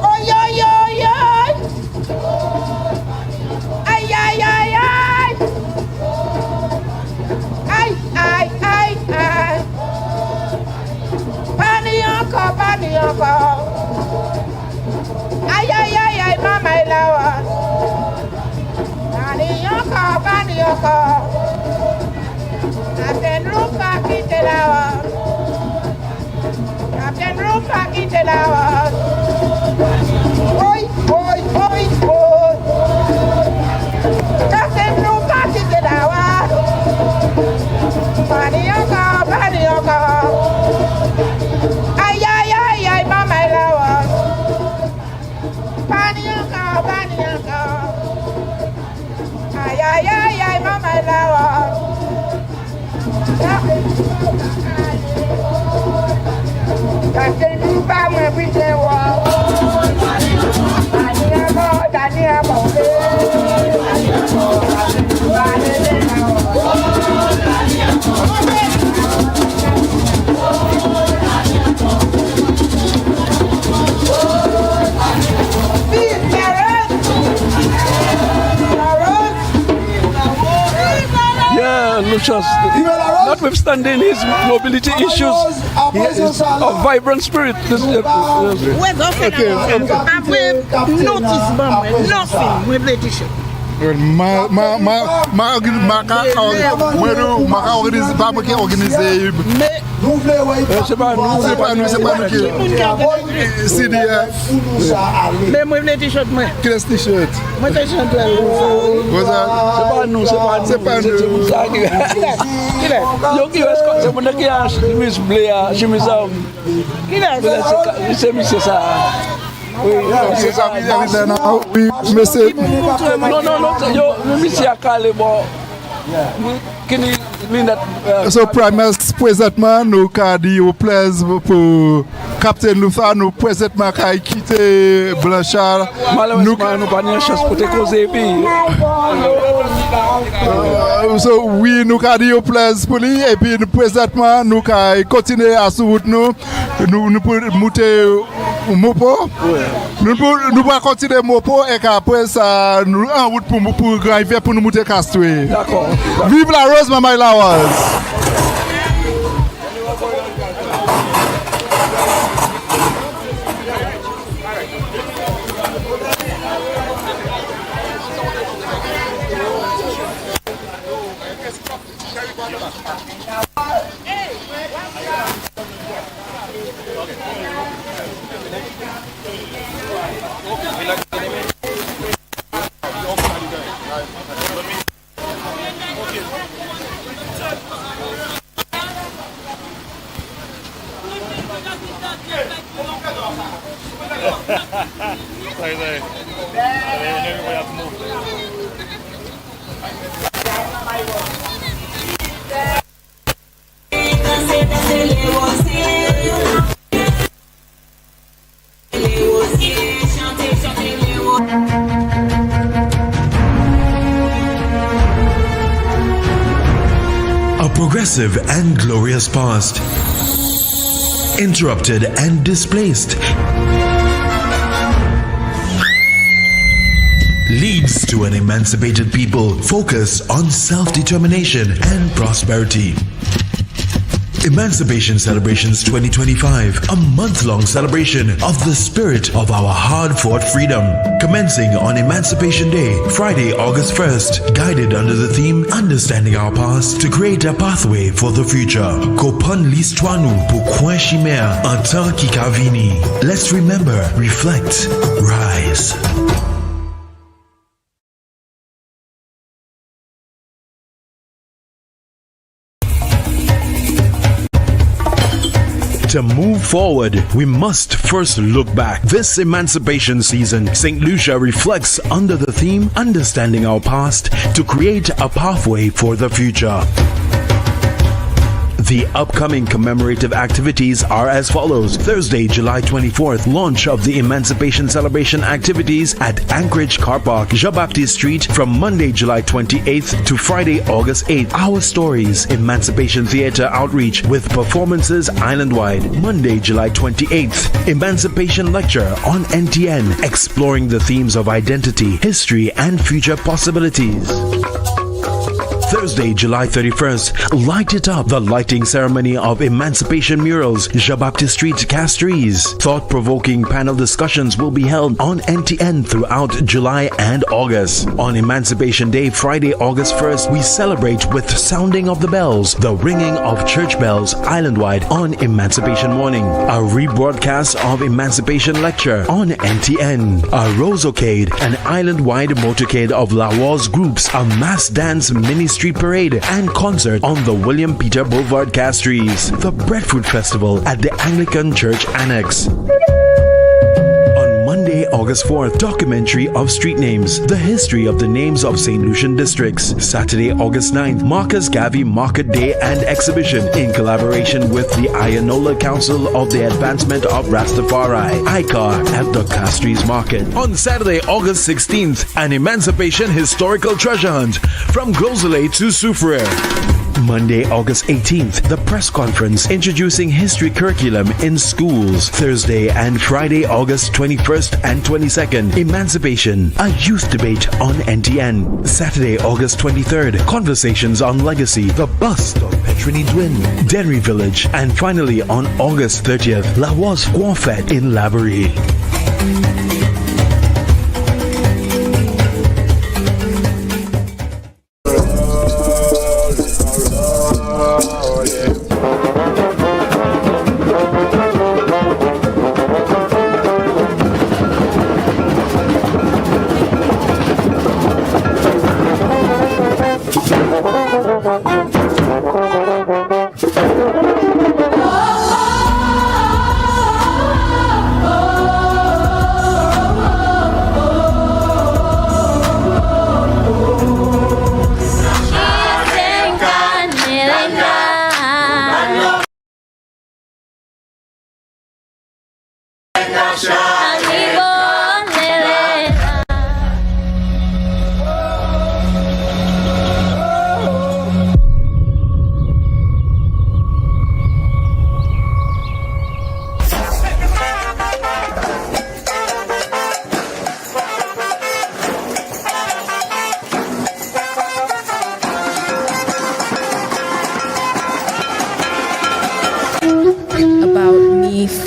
Oh, yo, yo, yo. Aïe, aïe, aïe, aïe. Aïe, aïe, aïe, aïe. Pani encore. Aïe, aïe, aïe, aïe, Mama la Woz. Pani encore. Captain Rufa quitte la Woz. Captain Rufa quitte la Woz. Oi, oi, oi, oi. Captain Rufa quitte la Woz. Pani encore. Aïe, aïe, aïe, aïe, Mama la Woz. Pani encore. Aïe, aïe, aïe, aïe, Mama la Woz. Captain Rufa, moi, putain, wow. conscious, notwithstanding his mobility issues, he is a vibrant spirit. C'est pas nous qui. C'est mais moi les t-shirts moi. Quel t-shirt? Moi t-shirt là. C'est pas nous. Yo qui est c'est mon qui a chemise bleue, chemise c'est monsieur ça. Oui, c'est ça. Oui, monsieur. Non, yo monsieur a calé bon. So Prime présentement nous qu'a dit au plaise pour Captain Lucia nous présentement qu'a quitté Blanchard nous pas de chance pour te causer puis so oui nous qu'a dit au plaise pour lui et puis présentement nous qu'a continuer à sur route nous pour monter Mopo nous pas continuer Mopo et qu'après ça nous en route pour arriver pour nous monter Castries. D'accord. Vive la Rose, Mama Laros. A progressive and glorious past, interrupted and displaced, leads to an emancipated people focused on self-determination and prosperity. Emancipation Celebrations 2025, a month-long celebration of the spirit of our hard-fought freedom. Commencing on Emancipation Day, Friday, August 1st, guided under the theme Understanding Our Past to create a pathway for the future. Kopon l'histoire nous pour coin chimère en temps qui kavini. Let's remember, reflect, rise. To move forward, we must first look back. This emancipation season, St. Lucia reflects under the theme Understanding Our Past to create a pathway for the future. The upcoming commemorative activities are as follows. Thursday, July 24th, launch of the Emancipation Celebration activities at Anchorage Car Park, Jean-Baptiste Street from Monday, July 28th to Friday, August 8th. Our Stories, Emancipation Theatre outreach with performances island-wide. Monday, July 28th, Emancipation Lecture on NTN, exploring the themes of identity, history, and future possibilities. Thursday, July 31st, Light It Up, the lighting ceremony of Emancipation Murals, Jean-Baptiste Street, Castries. Thought-provoking panel discussions will be held on NTN throughout July and August. On Emancipation Day, Friday, August 1st, we celebrate with sounding of the bells, the ringing of church bells island-wide on Emancipation Morning. A rebroadcast of Emancipation Lecture on NTN. A ROSE-O-Cade, an island-wide motorcade of Laros groups, a mass dance mini-street parade and concert on the William Peter Boulevard, Castries. The Breadfruit Festival at the Anglican Church Annex. On Monday, August 4th, documentary of street names, the history of the names of St. Lucian districts. Saturday, August 9th, Marcus Garvey Market Day and Exhibition in collaboration with the Ayanola Council of the Advancement of Rastafari, ICAR, at the Castries Market. On Saturday, August 16th, an Emancipation Historical Treasure Hunt from Glozele to Soufriere. Monday, August 18th, the press conference introducing history curriculum in schools. Thursday and Friday, August 21st and 22nd, Emancipation, a youth debate on NTN. Saturday, August 23rd, conversations on legacy, the bust of Petrini Dwin, Denry Village, and finally on August 30th, Laros Fête in Laborie.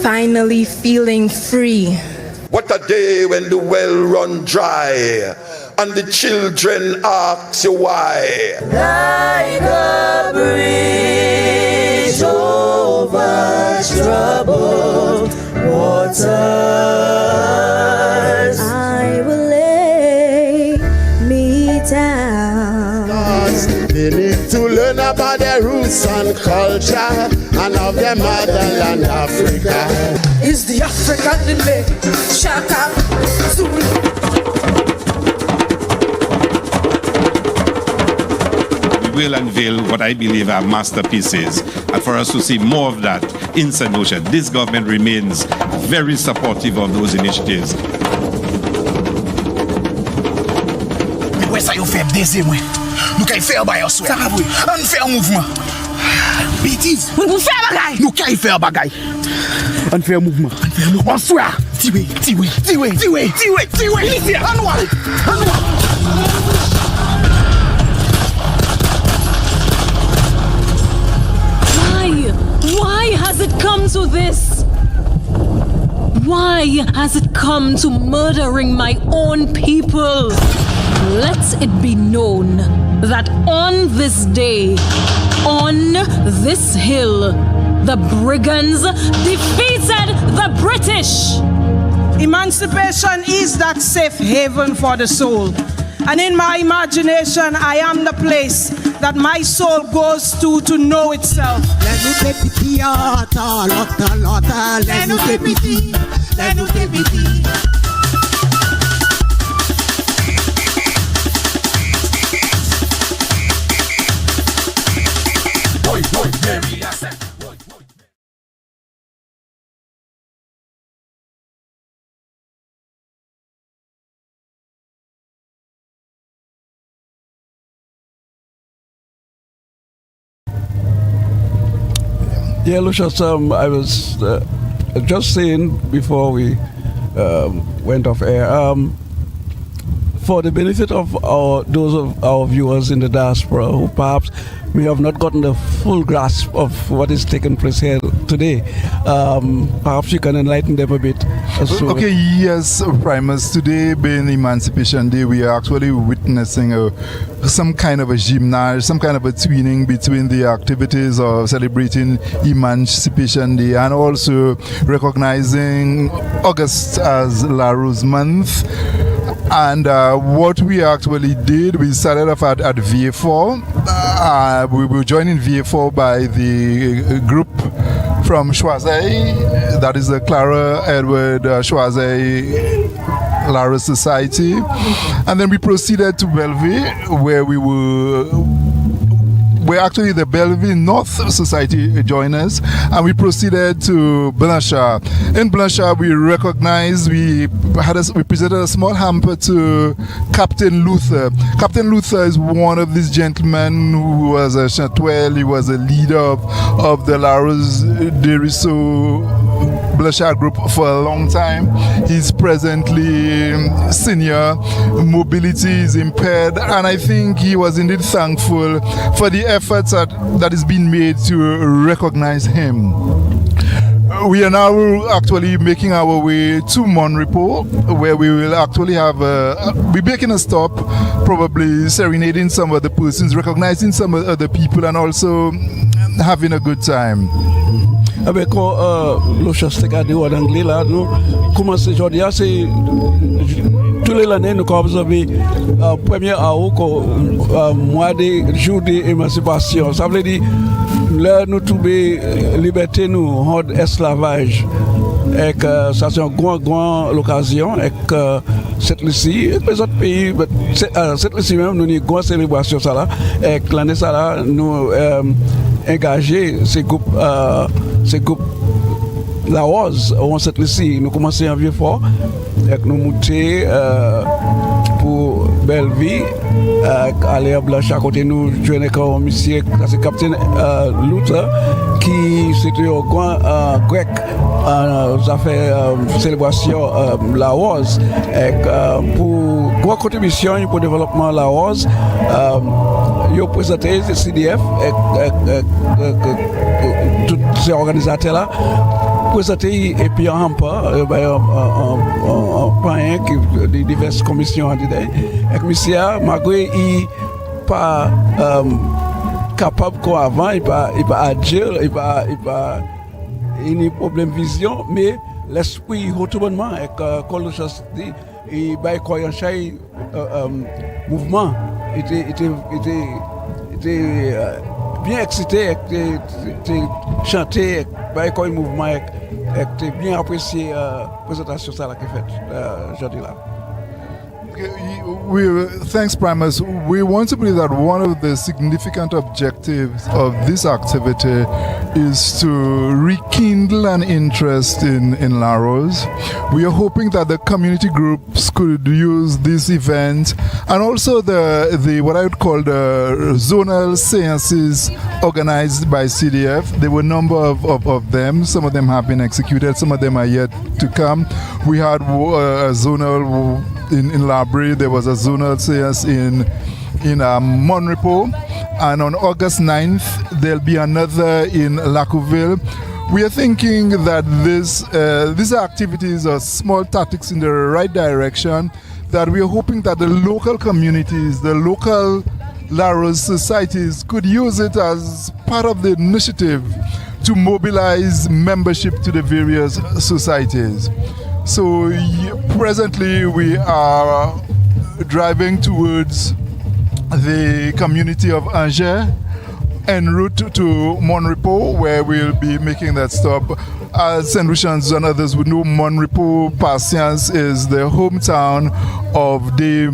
Finally feeling free. What a day when the well run dry and the children ask you why. Like a bridge over troubled waters, I will lay me down. They need to learn about their roots and culture and of their motherland Africa. Is the African in me? Shaka, Zulu. We will unveil what I believe are masterpieces, and for us to see more of that in St. Lucia. This government remains very supportive of those initiatives. Où est-ce que vous faites des émois? Nous qu'à faire by yourself. Ça va vous. On fait un mouvement. Bêtise. Nous faire bagaille. Nous qu'à faire bagaille. On fait un mouvement. On soit. Tiwe. Lucia. On va. Why has it come to this? Why has it come to murdering my own people? Let it be known that on this day, on this hill, the brigands defeated the British. Emancipation is that safe haven for the soul. And in my imagination, I am the place that my soul goes to know itself. Yeah, Lucia, I was just saying before we went off air, for the benefit of those of our viewers in the diaspora who perhaps may have not gotten the full grasp of what is taking place here today, perhaps you can enlighten them a bit. Okay, yes, Primus. Today being Emancipation Day, we are actually witnessing some kind of a gymnase, some kind of a twinning between the activities of celebrating Emancipation Day and also recognizing August as Laros month. And what we actually did, we started off at VA4. We were joining VA4 by the group from Choisey, that is the Clara Edward Choisey Laros Society. And then we proceeded to Bellevue, where we were where actually the Belleville North Society joined us, and we proceeded to Blanchard. In Blanchard, we recognized, we presented a small hamper to Captain Luther. Captain Luther is one of these gentlemen who was a chantuel. He was a leader of the Laros Blanchard group for a long time. He's presently senior, mobility is impaired, and I think he was indeed thankful for the efforts that is being made to recognize him. We are now actually making our way to Mon Repos, where we will actually have we're making a stop, probably serenading some of the persons, recognizing some of the people, and also having a good time. Avec Lucia en anglais là, nous commençons aujourd'hui, c'est tous les années nous observons premier mois de jour d'émancipation. Ça veut dire là nous trouver liberté nous hors esclavage. Et ça c'est une grande occasion et cette Lucie et les autres pays cette Lucie même nous avons une grande célébration ça là et l'année ça là nous engager ces groupes Laros on cette Lucie nous commençons en vieux fort et nous monter pour Belleville aller à Blanchard côté nous joindre comme monsieur c'est capitaine Luther qui c'était au grand grec ça fait célébration Laros et pour grande contribution pour le développement Laros ils ont présenté le CDF et tous ces organisateurs là présenté et puis en hamper un pain qui de diverses commissions et monsieur malgré il pas capable comme avant il pas agile il pas une problème vision mais l'esprit retournement et comme je dis il va croire un mouvement était bien excité était chanté va croire un mouvement était bien apprécié présentation ça là qui fait aujourd'hui là. Thanks, Primus. We want to believe that one of the significant objectives of this activity is to rekindle an interest in Laros. We are hoping that the community groups could use this event and also the what I would call the zonal seances organized by CDF. There were a number of them. Some of them have been executed. Some of them are yet to come. We had a zonal in Labrie, there was a zonal seance in Mon Repos, and on August 9th there'll be another in Lacouville. We are thinking that these activities are small tactics in the right direction, that we are hoping that the local communities, the local Laros societies could use it as part of the initiative to mobilize membership to the various societies. So presently we are driving towards the community of Angers en route to Mon Repos, where we'll be making that stop. As St. Lucians and others would know, Mon Repos, Patience, is the hometown of the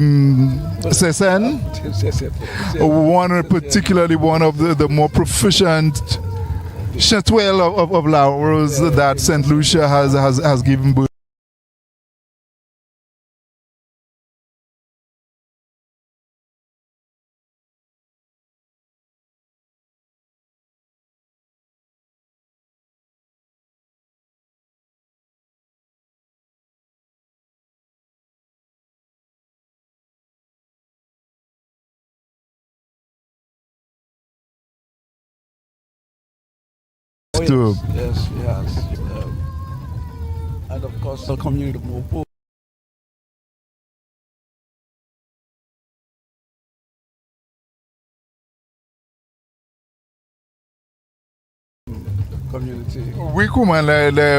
Sessen, particularly one of the more proficient chantuel of Laros that St. Lucia has given birth. Yes. And of course the community movement. Oui, comment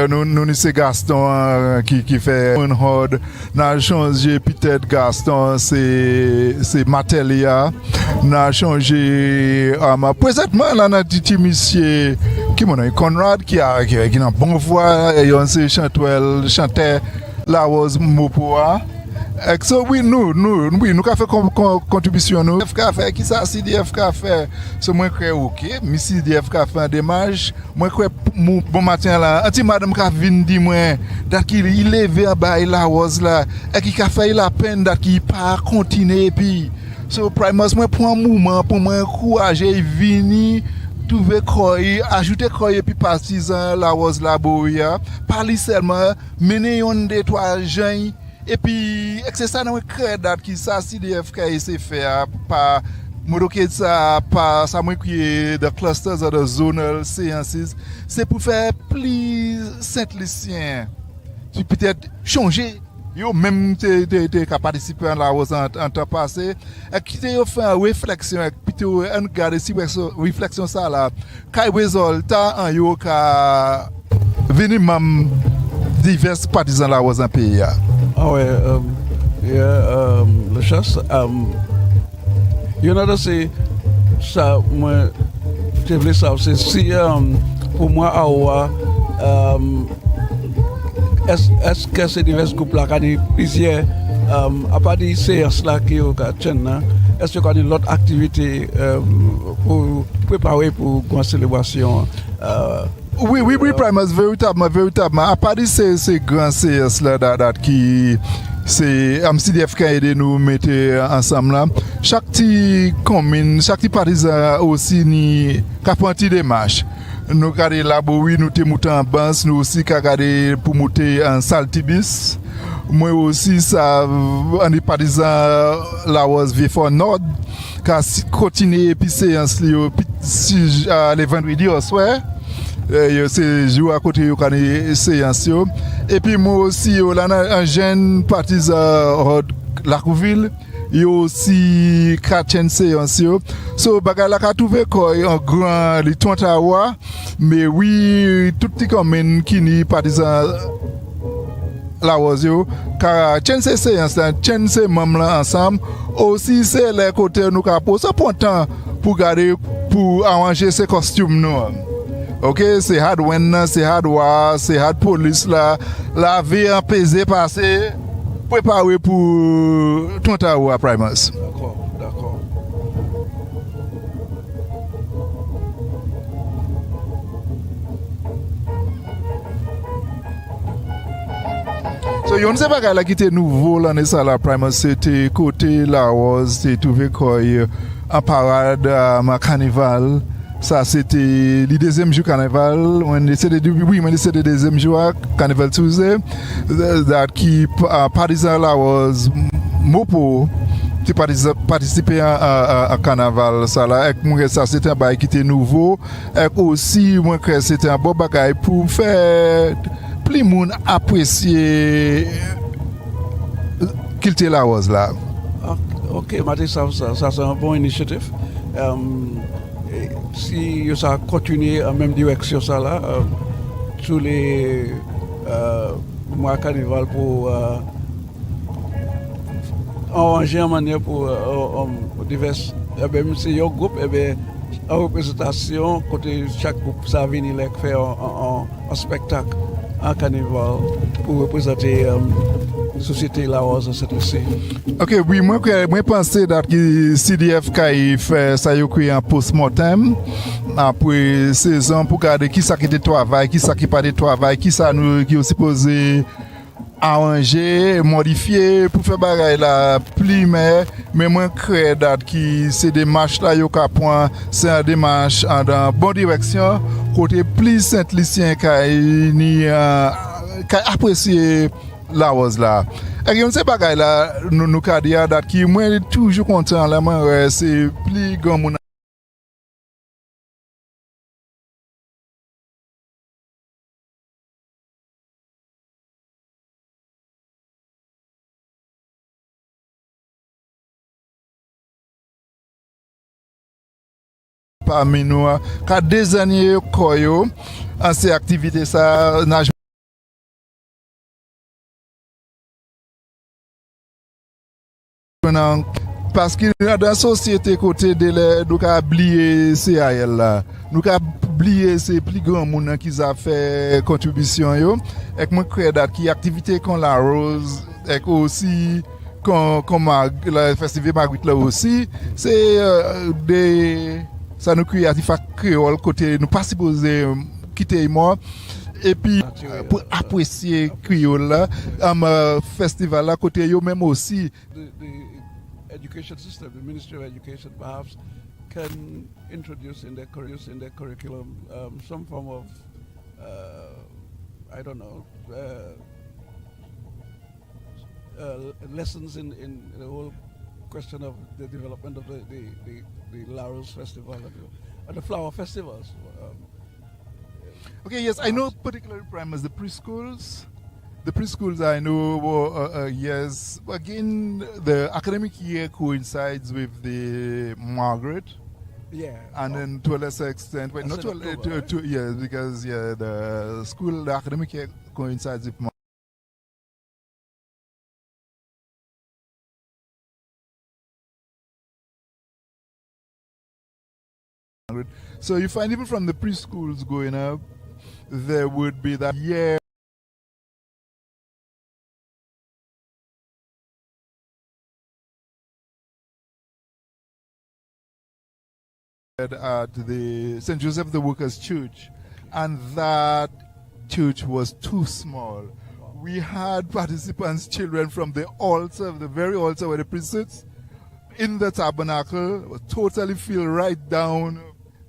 nous c'est Gaston qui fait un horde. N'a changé peut-être Gaston, c'est Matelia. N'a changé présentement là n'a dit monsieur qui mon Conrad qui a une bonne voix et on sait chanteur Woz Motorcade. So oui, nous avons fait contribution. Nous avons fait qui ça, CDF a fait. So moi crois OK, mais CDF a fait un démarche. Moi crois bon matin là, anti madame ka vinn di moi dat qui il levé à bas la was là et qui a fait la peine dat qui pas continuer puis so primus moi prend moment pour moi encourager venir trouver quoi ajouter quoi et puis partisan la was la boya parler seulement mener on des trois jeunes et puis c'est ça nous crée date qui ça CDF qui essaie faire par Motorcade ça par ça moi qui est the clusters of the zonal séances c'est pour faire plus Saint-Lucien tu peut-être changer yo même t'es participer à la was en temps passé et qui t'es fait une réflexion puis t'es regarder si réflexion ça là quel résultat en yo ka venir même divers partisans la was en pays. Ah ouais, le chasse, you know, c'est ça, moi, je voulais savoir, c'est si, pour moi, est-ce que ces divers groupes-là, quand ils plusieurs, à part des séances là qui ont est-ce qu'il y a une autre activité pour préparer pour une célébration? Oui, Primus, véritablement. À part de ces grands CS là, qui c'est CDF qui a aidé nous mettre ensemble là. Chaque petit commune, chaque petit partisan aussi ni capacité de démarche. Nous garder là oui, nous te monter en base, nous aussi garder pour monter en saltibus. Moi aussi ça on est partisan la was before nord car continuer puis séance si les vendredi au soir. C'est jour à côté yo kan séance yo et puis moi aussi là un jeune partisan la Couville yo aussi 4 séance yo so bagay la ka trouver quoi en grand les Tontawa mais oui tout petit commune qui ni partisan la was yo car chance séance chance même là ensemble aussi c'est les côtés nous ka poser important pour garder pour arranger ces costumes nous. Ok, c'est hard when, c'est hard war, c'est hard police là, la vie en pesé passé, préparé pour tout à Primus. D'accord. So, yon se bagay la qui était nouveau là, ça la Primus, c'était côté Laros, c'était trouvé quoi en parade à carnaval. Ça c'était le deuxième jour carnaval, on essaie de deuxième jour carnaval Tuesday, that qui partisan là was Mopo qui participer à carnaval ça là et moi ça c'était un bail qui était nouveau et aussi moi que c'était un bon bagage pour faire plus monde apprécier qu'il était là was là. OK, Mathis, ça c'est un bon initiative. Si ça continue en même direction ça là tous les mois carnaval pour arranger une manière pour divers même si un groupe en représentation côté chaque groupe ça venir faire un spectacle en carnaval pour représenter société Laos cette ici. OK, oui, moi pensais que CDF qui fait ça un post-mortem après saison pour regarder qui ça qui de travail, qui ça qui pas de travail, qui ça nous qui est supposé arranger, modifier pour faire bagaille la plus mais moi crée date qui c'est des marches là yo ka point c'est une démarche dans bonne direction côté plus Saint-Lucien qui ni apprécier la was là. Et on sait bagaille là nous ka dire date qui moi toujours content là moi c'est plus grand mon parmi nous car des années koyo en ces activités ça n'a parce que dans la société côté de nous avons oublié CAL là nous avons oublié ces plus grands monde qui a fait contribution yo et moi crée date qui activité comme la Rose et aussi le festival Magritte là aussi, c'est ça nous créatif à créole côté nous pas supposé quitter moi et puis pour apprécier créole là festival là côté yo même aussi the education system, the Ministry of Education perhaps can introduce in their curriculum some form of I don't know lessons in the whole question of the development of the Laros festival and the flower festivals. Okay, yes, I know particularly primers, the preschools. The preschools I know, yes. Again, the academic year coincides with the Margaret. Yeah. And then to a lesser extent, but not to, October, to yes, because yeah, the academic year coincides with Margaret. So you find even from the preschools going up, there would be that year at the St. Joseph the Workers' Church, and that church was too small. We had participants, children from the altar, the very altar where the priest sits, in the tabernacle, totally filled right down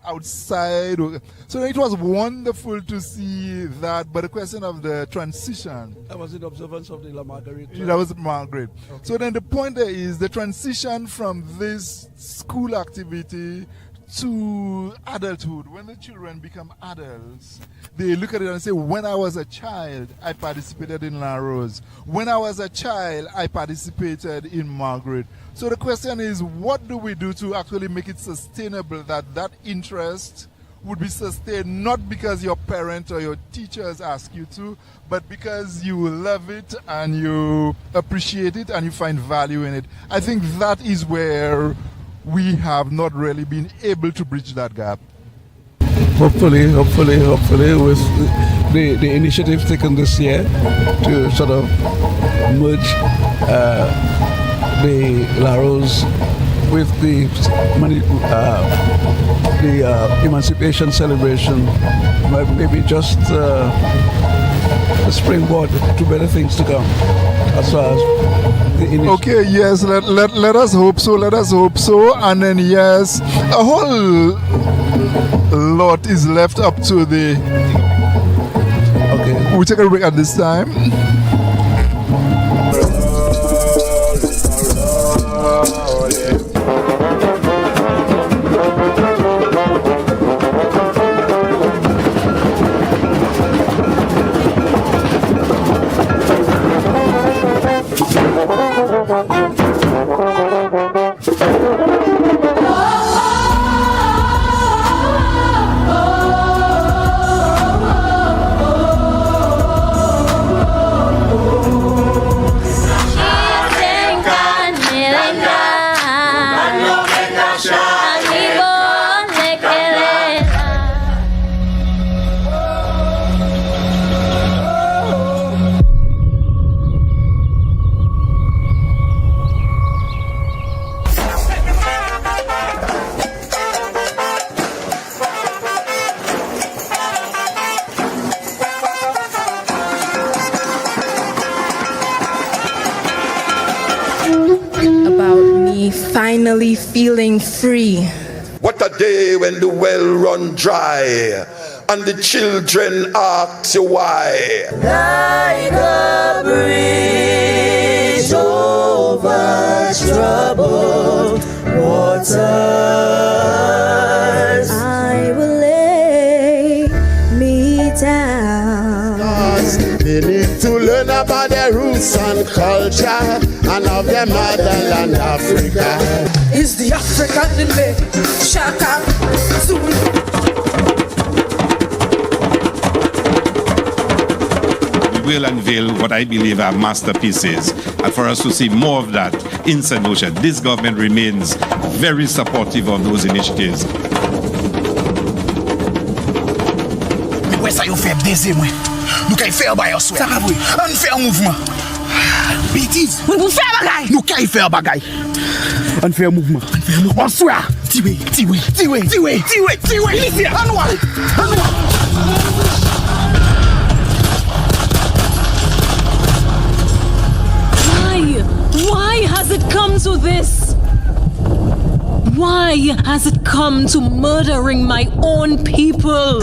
outside. So it was wonderful to see that, but the question of the transition. That was in observance of the La Marguerite. That was Margaret. Okay. So then the point there is the transition from this school activity to adulthood. When the children become adults, they look at it and say, when I was a child, I participated in Laros. When I was a child, I participated in Margaret. So the question is, what do we do to actually make it sustainable, that interest would be sustained, not because your parent or your teachers ask you to, but because you love it and you appreciate it and you find value in it. I think that is where we have not really been able to bridge that gap. Hopefully, with the initiative taken this year to sort of merge the Laros with the Emancipation celebration, maybe just a springboard to better things to come. As far as okay, yes, let us hope so, and then yes, a whole lot is left up to the. Okay, we'll take a break at this time. Finally feeling free. What a day when the well run dry and the children ask you why. Like a bridge over troubled waters, I will lay me down. They need to learn about their roots and culture and of their motherland Africa. Is the African in me? Shaka, Zulu. We will unveil what I believe are masterpieces, and for us to see more of that in St. Lucia. This government remains very supportive of those initiatives. Where are you faire baiser moi? Nous kay faire ba yo souhait. Ça va oui. On fait un mouvement. Bêtise. On fait bagay. Nous qu'à faire bagay. On fait mouvement. On soit. Tiwe. Lucia. Why has it come to this? Why has it come to murdering my own people?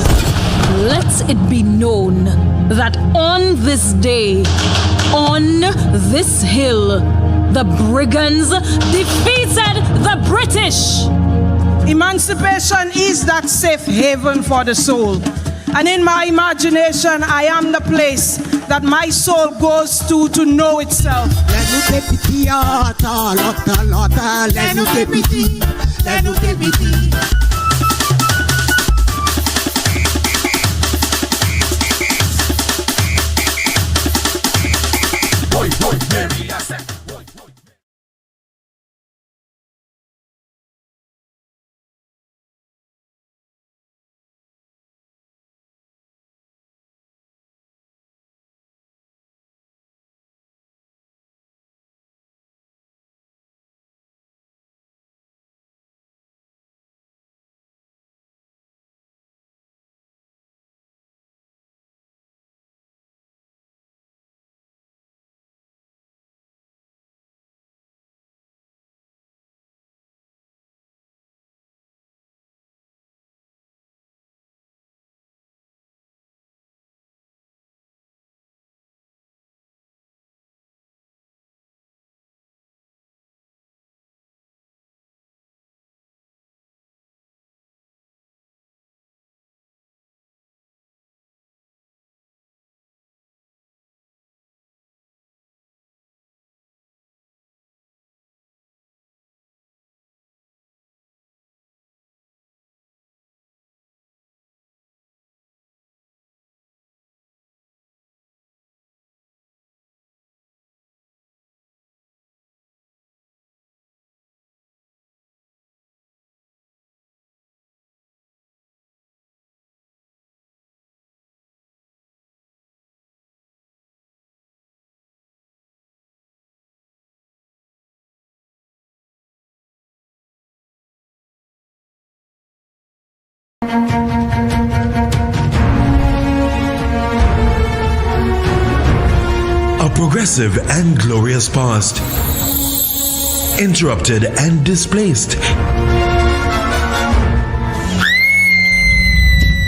Let it be known that on this day, on this hill, the brigands defeated the British. Emancipation is that safe haven for the soul. And in my imagination, I am the place that my soul goes to know itself. A progressive and glorious past, interrupted and displaced,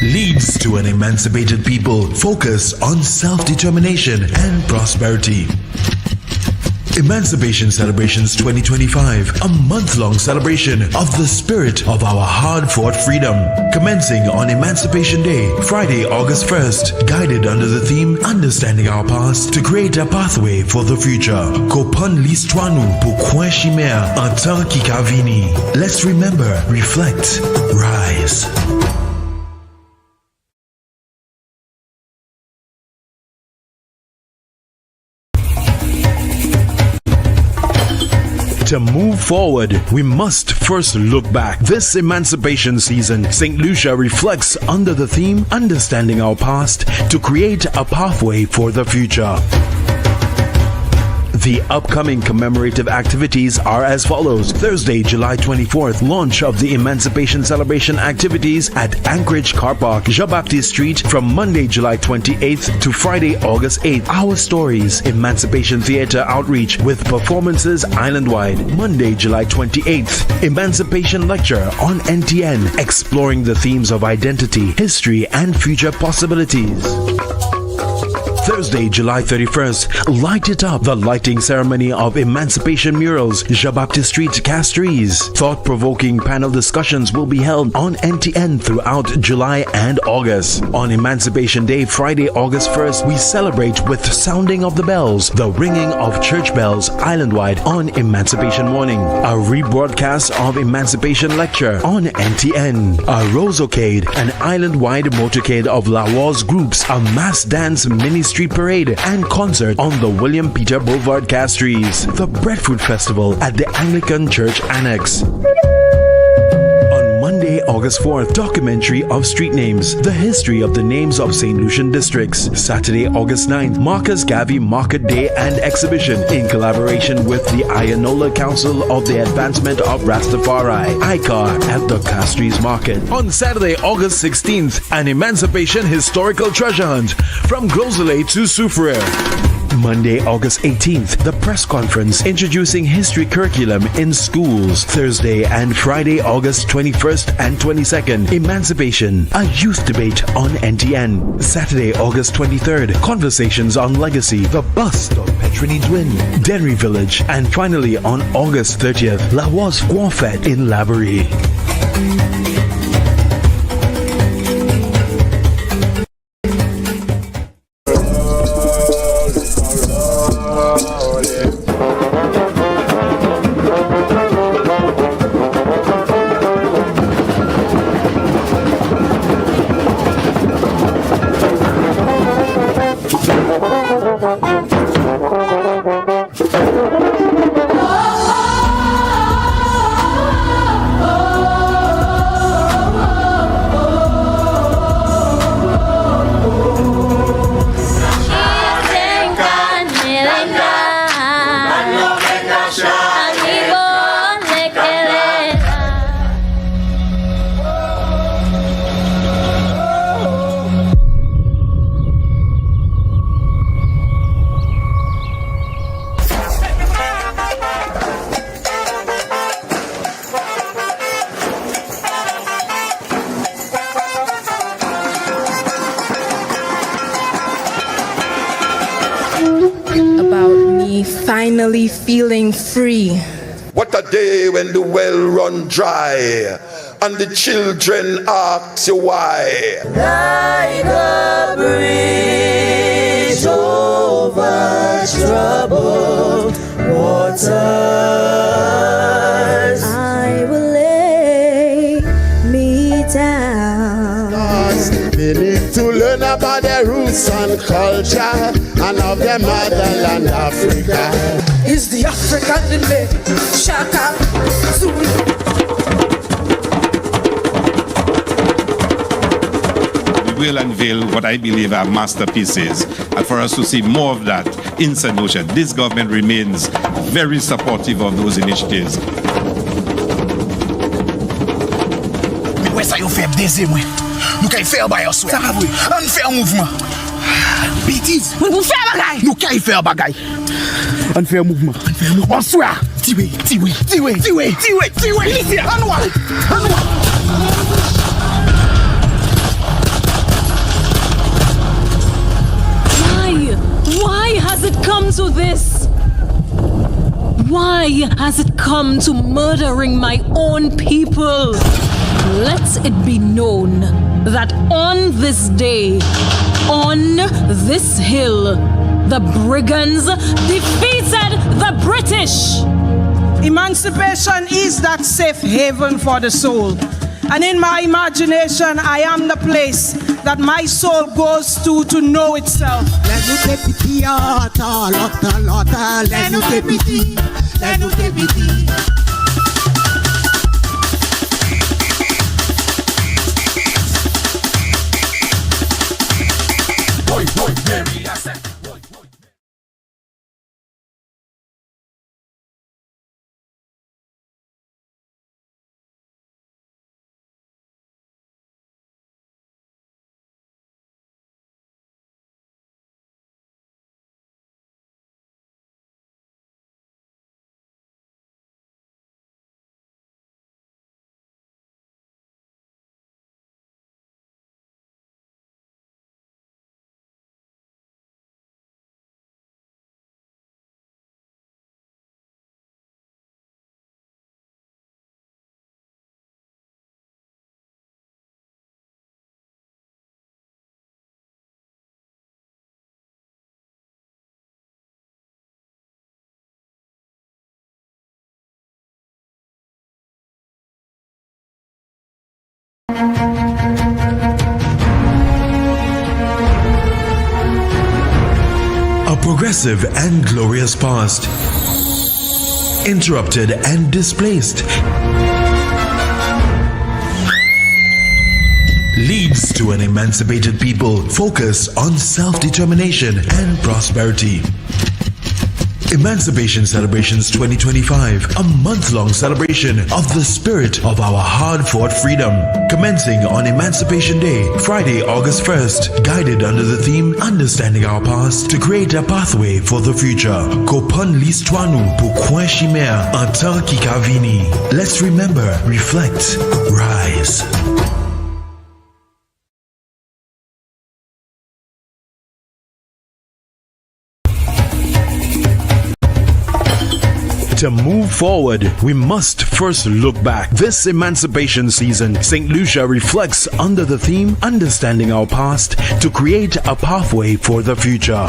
leads to an emancipated people focused on self-determination and prosperity. Emancipation Celebrations 2025, a month-long celebration of the spirit of our hard-fought freedom. Commencing on Emancipation Day, Friday, August 1st, guided under the theme Understanding Our Past to create a pathway for the future. Kopan l'histoire-nous pour coin chimère en temps qui kavini. Let's remember, reflect, rise. To move forward, we must first look back. This emancipation season, St. Lucia reflects under the theme Understanding Our Past to create a pathway for the future. The upcoming commemorative activities are as follows. Thursday, July 24th, launch of the Emancipation Celebration activities at Anchorage Car Park, Jabapti Street from Monday, July 28th to Friday, August 8th. Our Stories, Emancipation Theatre outreach with performances island-wide. Monday, July 28th, Emancipation Lecture on NTN, exploring the themes of identity, history, and future possibilities. Thursday, July 31st, Light It Up, the lighting ceremony of Emancipation Murals, Jabapti Street, Castries. Thought-provoking panel discussions will be held on NTN throughout July and August. On Emancipation Day, Friday, August 1st, we celebrate with sounding of the bells, the ringing of church bells island-wide on Emancipation Morning. A rebroadcast of Emancipation Lecture on NTN. A ROSE-O-Cade, an island-wide motorcade of Laros groups, a mass dance mini street parade and concert on the William Peter Boulevard, Castries. The Breadfruit Festival at the Anglican Church Annex. On Monday, Friday, August 4th, documentary of street names, the history of the names of St. Lucian districts. Saturday, August 9th, Marcus Garvey Market Day and Exhibition in collaboration with the Ayanola Council of the Advancement of Rastafari, ICAR, at the Castries Market. On Saturday, August 16th, an Emancipation historical treasure hunt from Glozele to Soufriere. Monday, August 18th, the press conference introducing history curriculum in schools. Thursday and Friday, August 21st and 22nd, Emancipation, a youth debate on NTN. Saturday, August 23rd, conversations on legacy, the bust of Petronid's win, Denry Village, and finally on August 30th, Laros Fête in Laborie. Finally feeling free. What a day when the well run dry and the children ask you why. Like a bridge over troubled waters, I will lay me down. We need to learn about their roots and culture and of their motherland Africa. Is the African in me? Shaka, Zulu. We will unveil what I believe are masterpieces, and for us to see more of that in St. Lucia. This government remains very supportive of those initiatives. Where are you faible des moi? Nous kay faire ba yo souhait. Ça va vrai. On fait mouvement. Bêtise. Nous faire bagay. Nous kay faire bagay. On fait mouvement. On souhait. Tiwe. Lucia, on va. Why has it come to this? Why has it come to murdering my own people? Let it be known that on this day, on this hill, the brigands defeated the British. Emancipation is that safe haven for the soul. And in my imagination, I am the place that my soul goes to know itself. A progressive and glorious past, interrupted and displaced. leads to an emancipated people focused on self-determination and prosperity. Emancipation Celebrations 2025, a month-long celebration of the spirit of our hard-fought freedom. Commencing on Emancipation Day, Friday, August 1st, guided under the theme Understanding Our Past to create a pathway for the future. Kopon l'histoire nous pour coin chimère en temps qui cavini. Let's remember, reflect, rise. To move forward, we must first look back. This emancipation season, St. Lucia reflects under the theme Understanding Our Past to create a pathway for the future.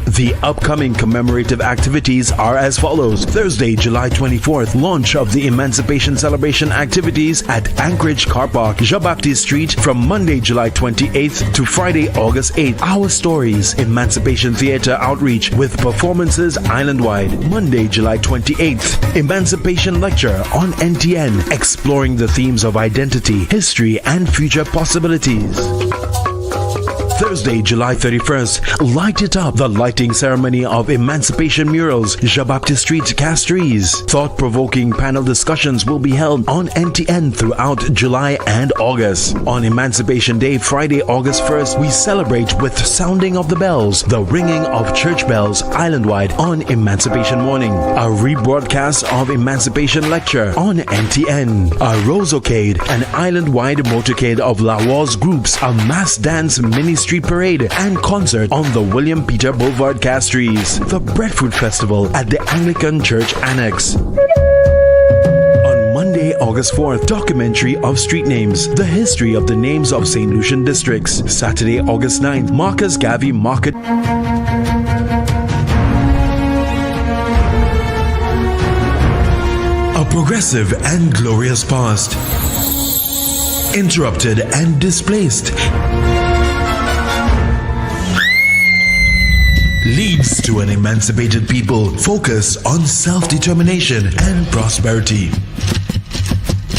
The upcoming commemorative activities are as follows. Thursday, July 24th, launch of the Emancipation Celebration activities at Anchorage Car Park, Jean-Baptiste Street from Monday, July 28th to Friday, August 8th. Our Stories, Emancipation Theatre outreach with performances island-wide. Monday, July 28th, Emancipation Lecture on NTN, exploring the themes of identity, history, and future possibilities. Thursday, July 31st, Light It Up, the lighting ceremony of Emancipation Murals, Jean-Baptiste Street, Castries. Thought-provoking panel discussions will be held on NTN throughout July and August. On Emancipation Day, Friday, August 1st, we celebrate with sounding of the bells, the ringing of church bells island-wide on Emancipation Morning. A rebroadcast of Emancipation Lecture on NTN. A ROSE-O-Cade, an island-wide motorcade of Laros groups, a mass dance mini-street parade and concert on the William Peter Boulevard, Castries. The Breadfruit Festival at the Anglican Church Annex. On Monday, August 4th, documentary of street names, the history of the names of St. Lucian districts. Saturday, August 9th, Marcus Garvey Market. A progressive and glorious past, interrupted and displaced, leads to an emancipated people focused on self-determination and prosperity.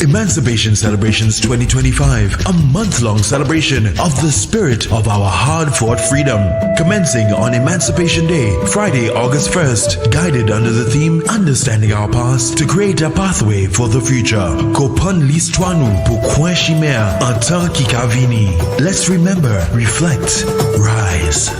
Emancipation Celebrations 2025, a month-long celebration of the spirit of our hard-fought freedom. Commencing on Emancipation Day, Friday, August 1st, guided under the theme Understanding Our Past to create a pathway for the future. Kopon l'histoire nous pour coin chimère en temps qui cavini. Let's remember, reflect, rise.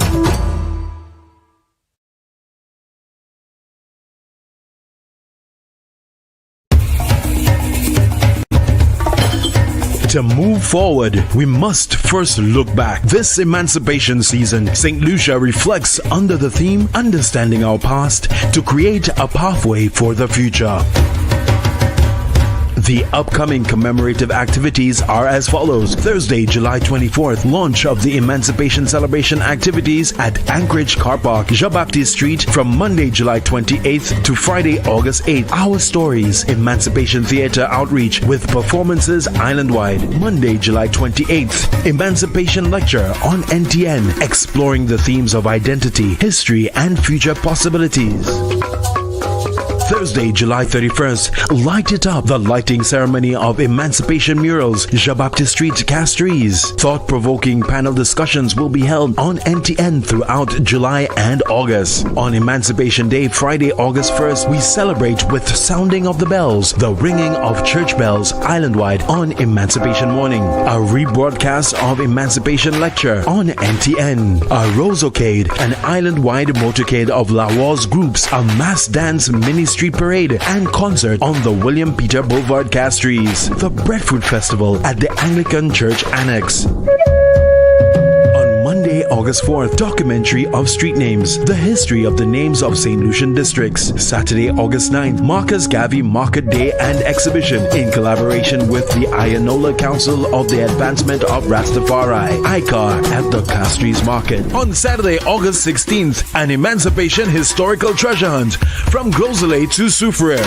To move forward, we must first look back. This emancipation season, St. Lucia reflects under the theme Understanding Our Past to create a pathway for the future. The upcoming commemorative activities are as follows. Thursday, July 24th, launch of the Emancipation Celebration activities at Anchorage Car Park, Jean-Baptiste Street from Monday, July 28th to Friday, August 8th. Our Stories, Emancipation Theatre outreach with performances island-wide. Monday, July 28th, Emancipation Lecture on NTN, exploring the themes of identity, history, and future possibilities. Thursday, July 31st, Light It Up, the lighting ceremony of Emancipation Murals, Jean-Baptiste Street, Castries. Thought-provoking panel discussions will be held on NTN throughout July and August. On Emancipation Day, Friday, August 1st, we celebrate with sounding of the bells, the ringing of church bells island-wide on Emancipation Morning. A rebroadcast of Emancipation Lecture on NTN. A ROSE-O-Cade, an island-wide motorcade of Laros groups, a mass dance mini-street parade and concert on the William Peter Boulevard, Castries. The Breadfruit Festival at the Anglican Church Annex. Monday, August 4th, documentary of street names, the history of the names of St. Lucian districts. Saturday, August 9th, Marcus Garvey Market Day and Exhibition in collaboration with the Ayanola Council of the Advancement of Rastafari, ICAR, at the Castries Market. On Saturday, August 16th, an Emancipation Historical Treasure Hunt from Glozale to Soufriere.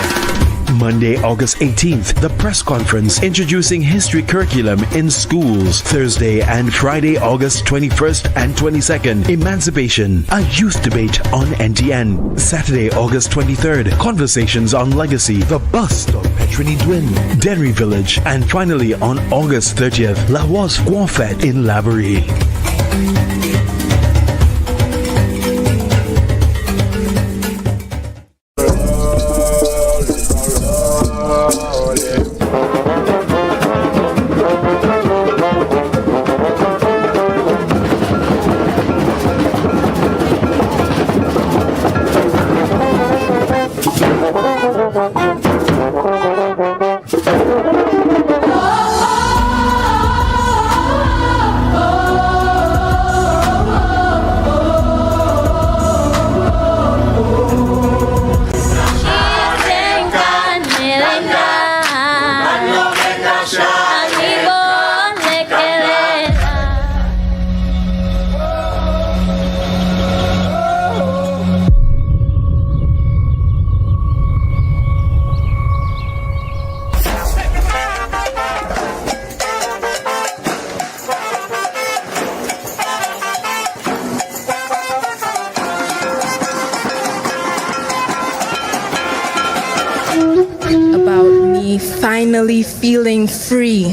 Monday, August 18th, the press conference introducing history curriculum in schools. Thursday and Friday, August 21st and 22nd, Emancipation, a youth debate on NTN. Saturday, August 23rd, conversations on legacy, the bust of Petrini Dwin, Denry Village, and finally on August 30th, Laros Motorcade in Laborie. Finally feeling free.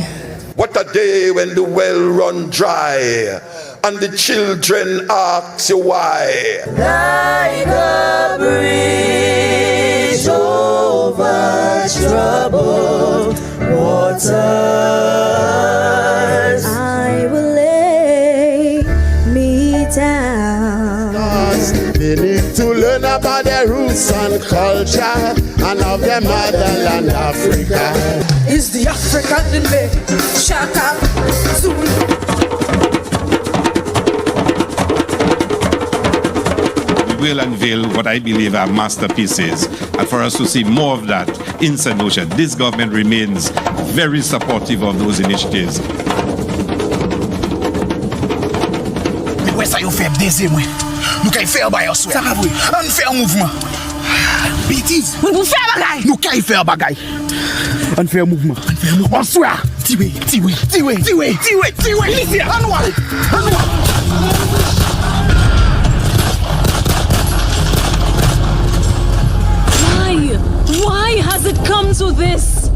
What a day when the well run dry and the children ask you why. Like a bridge over troubled waters, I will lay me down. They need to learn about their roots and culture and of their motherland Africa. Is the African in me? Mishak, Zulu. We will unveil what I believe are masterpieces, and for us to see more of that in St. Lucia. This government remains very supportive of those initiatives. Where are you from? Nous qu'à faire ba yo souhait. Ça va vrai. On fait un mouvement. Bêtise. On faire bagay. Nous qu'à faire bagay. On fait un mouvement. On souhait. Tiwe. Lucia. On va. Why has it come to this?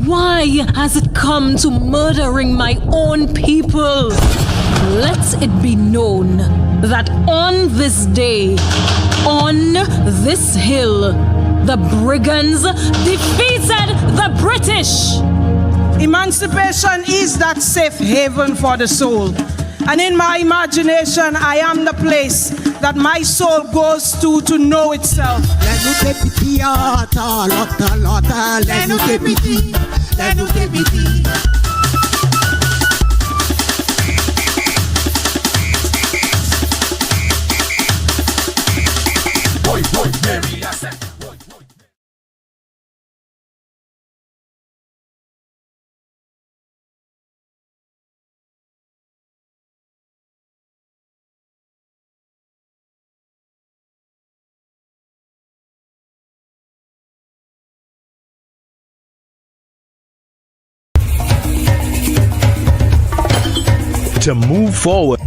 Why has it come to murdering my own people? Let it be known that on this day, on this hill, the brigands defeated the British. Emancipation is that safe haven for the soul. And in my imagination, I am the place that my soul goes to know itself. To move forward.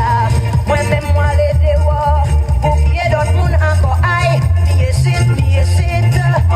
Yes, it.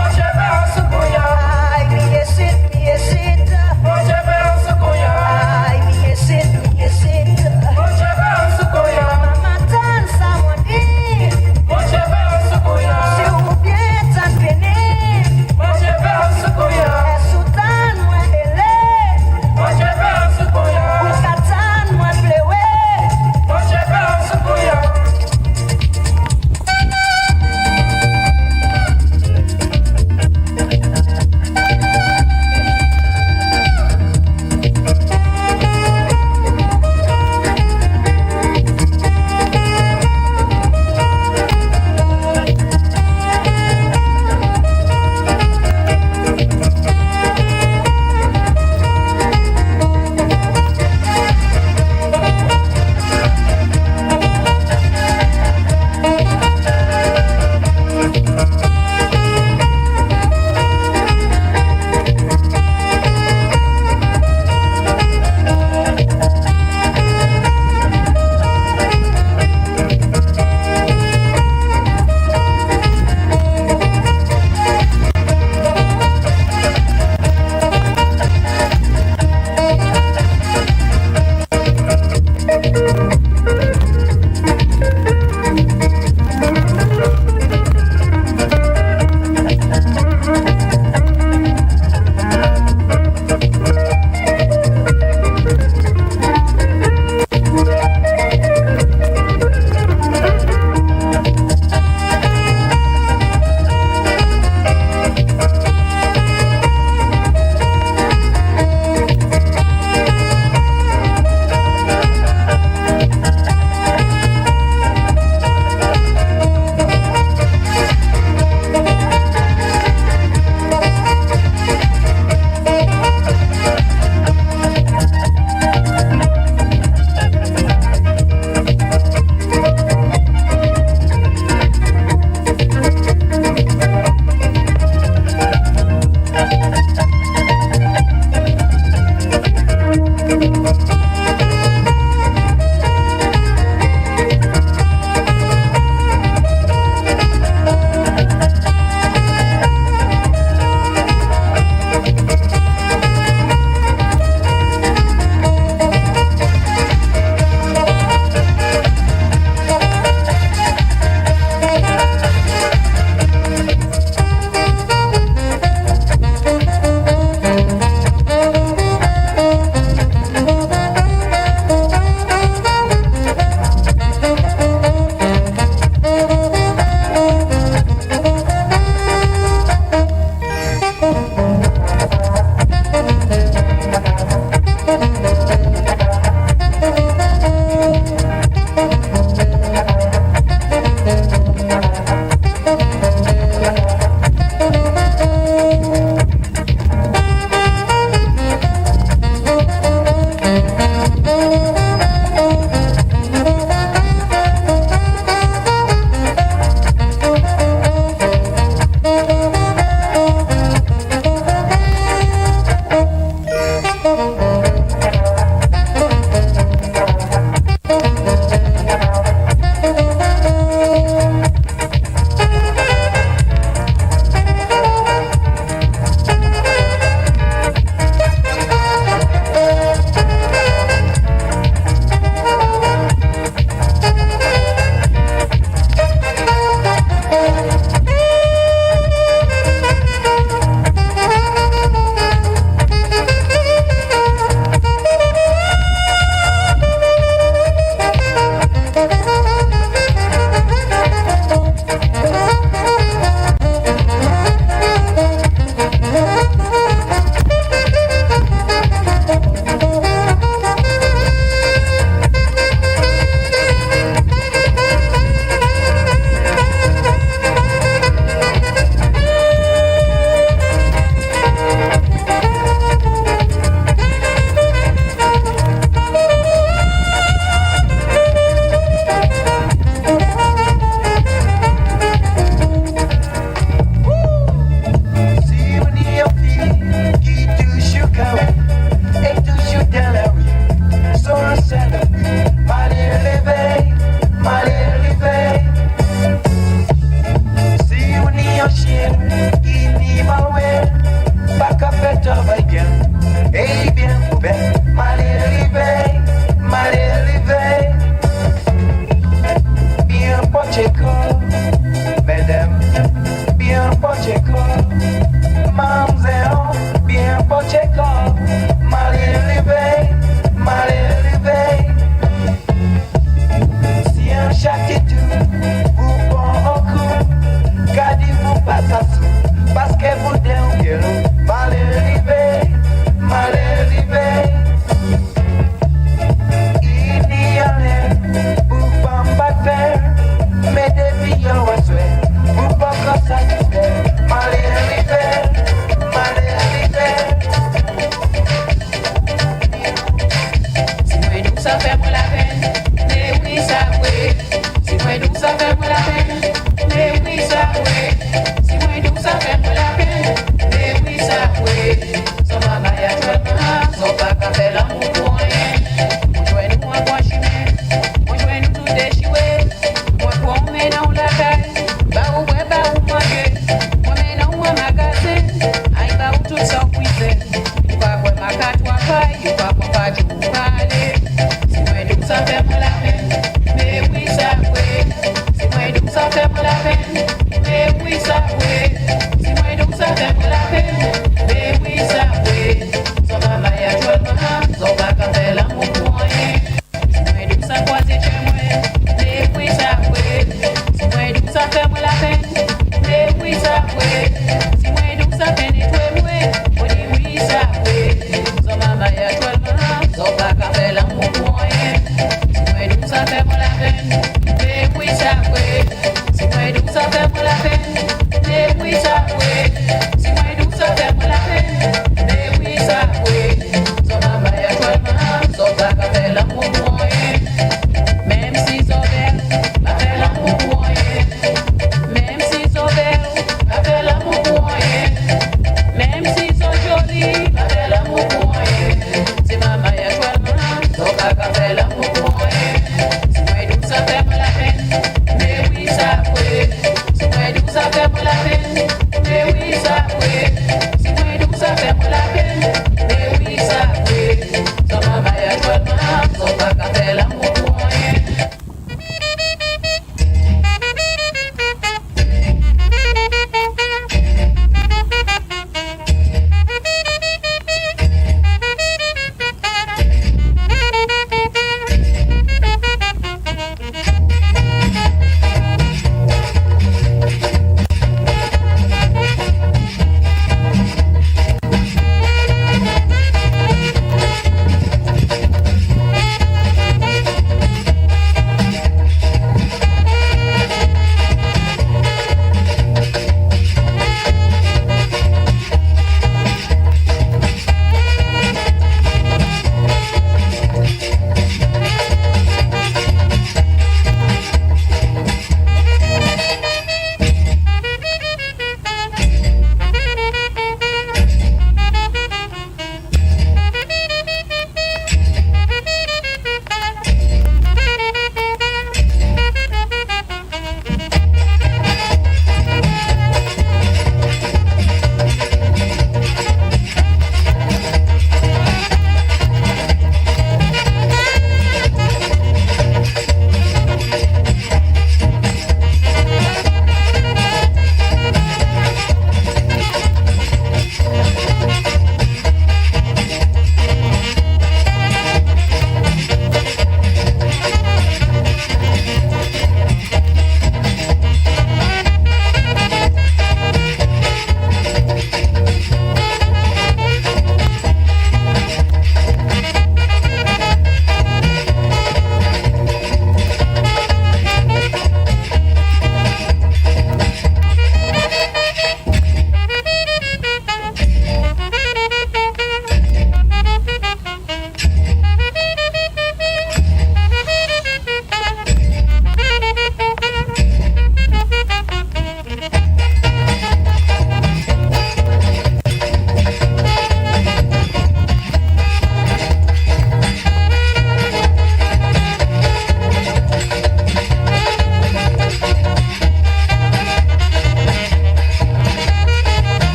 machine, il m'a ouais, pas qu'à faire ta bien, et bien ouvert, mal élevé, bien pocheco, mesdames, bien pocheco, mamzelle, bien pocheco, mal élevé, si un château, vous prenez au coup, gardez-vous pas ça sous, parce que vous déroulez, mal élevé, il y a l'air, vous pas m'battre, mais depuis y'a ouais, vous pas comme ça, mal élevé. Si moi donc ça fait moi la peine, mais oui ça ouais. Si moi donc ça fait moi la peine, mais oui ça ouais. Si moi donc ça fait moi la peine, mais oui ça ouais. Son maman y a tout, son papa fait l'amour pour rien. Moi jouer nous en bois chemin, moi jouer nous tout déchiré. Moi pour me dans la caille, bah ou manger. Moi me dans un magasin, aïe bah ou tout sans cuisine. Tu vas voir ma carte ou paille, tu vas voir pas du tout parler. Si moi donc ça fait moi la peine, mais oui ça ouais. Si moi donc ça fait moi la peine, mais oui ça ouais. Si moi donc ça fait moi la peine, mais oui ça ouais. Son maman y a joué maman, son papa fait l'amour pour rien. Si moi donc ça croise chez moi, mais oui ça ouais. Si moi donc ça fait moi la peine, mais oui ça ouais. Si moi donc ça fait nettoyer moi, on dit oui ça ouais. Son maman y a joué maman, son papa fait l'amour pour rien. Si moi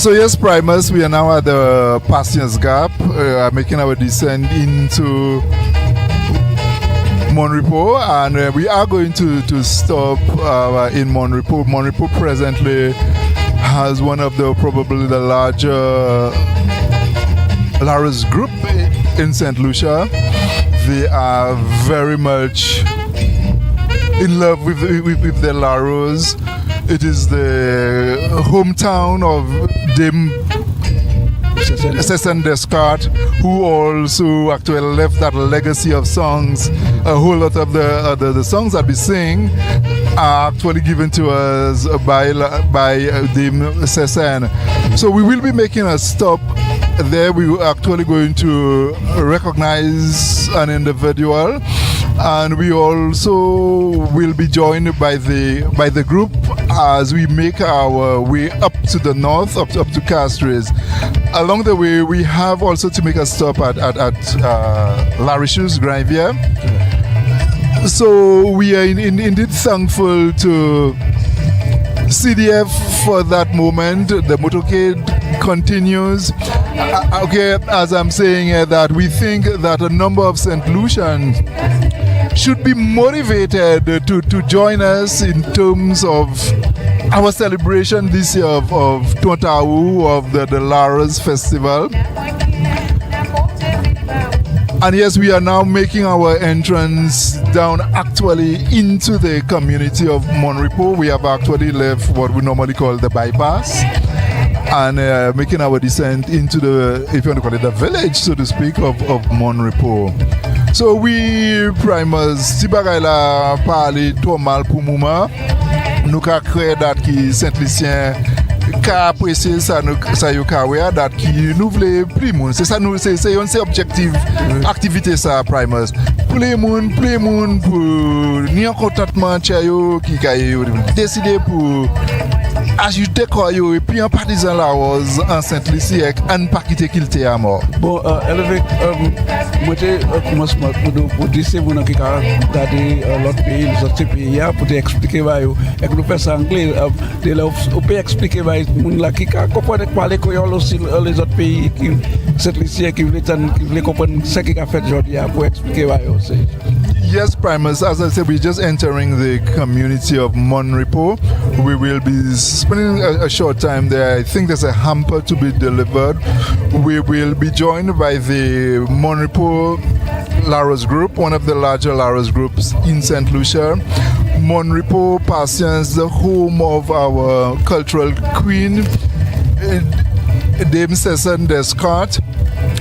So yes, Primus, we are now at the Passions Gap, making our descent into Mon Repos, and we are going to stop in Mon Repos. Mon Repos presently has one of the probably the larger Laros group in St. Lucia. They are very much in love with the Laros. It is the hometown of Dame Cécile Descartes, who also actually left that legacy of songs. A whole lot of the songs that we sing are actually given to us by Dame Cécile. So we will be making a stop there. We are actually going to recognize an individual, and we also will be joined by the group as we make our way up to the north, up to Castries. Along the way, we have also to make a stop at Laris's Granvier. So we are indeed thankful to CDF for that moment. The motorcade continues. Okay, as I'm saying that we think that a number of St. Lucians should be motivated to join us in terms of our celebration this year of Tontau, of the Laros Festival. And yes, we are now making our entrance down actually into the community of Mon Repos. We have actually left what we normally call the bypass and making our descent into the, if you want to call it, the village, so to speak, of Mon Repos. So we, Primus, si bagay la parle trop mal pour moment, nous ka créer date qui Saint-Lucien ka apprécier ça yo ka wea date qui nous vle plus moun. C'est ça nous c'est un objectif activité ça Primus. Pour les moun pour ni en contentement yo qui ka décider pour ajouter quoi yo et puis un partisan Laros en Saint-Lucie en pas quitter qu'il était à mort. Bon élevé moi commencement pour dire c'est vous qui a regardé l'autre pays les autres pays pour expliquer yo et que nous faisons ça anglais de là on peut expliquer moun là qui comprendre parler créole aussi les autres pays qui Saint-Lucie qui veulent comprendre ce qui a fait aujourd'hui pour expliquer yo aussi. Yes, Primus, as I said, we're just entering the community of Mon Repos. We will be spending a short time there. I think there's a hamper to be delivered. We will be joined by the Mon Repos Laros group, one of the larger Laros groups in St. Lucia. Mon Repos Passions, the home of our cultural queen, Dame Cécile Descartes.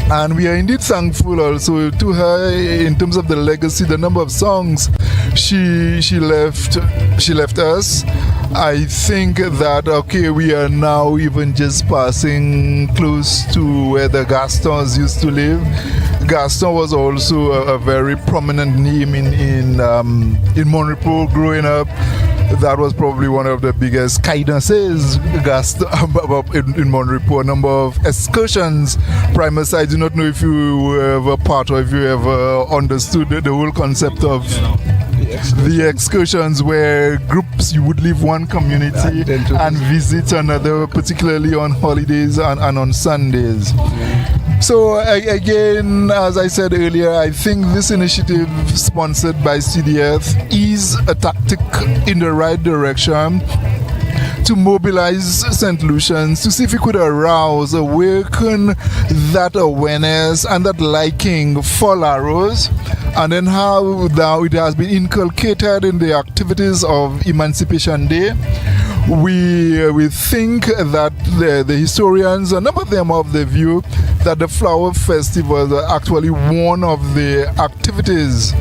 And we are indeed thankful also to her in terms of the legacy, the number of songs she left us. I think that, okay, we are now even just passing close to where the Gastons used to live. Gaston was also a very prominent name in Mon Repos growing up. That was probably one of the biggest cadences in Mon Repos. A number of excursions. Primus, I do not know if you were ever part or if you ever understood the whole concept of the excursions, where groups, you would leave one community and visit another, particularly on holidays and on Sundays. So again, as I said earlier, I think this initiative sponsored by CDF is a tactic in the right direction to mobilize St. Lucians, to see if we could arouse, awaken that awareness and that liking for Laros, and then how now it has been inculcated in the activities of Emancipation Day. We think that the historians, a number of them are of the view that the Flower Festival is actually one of the activities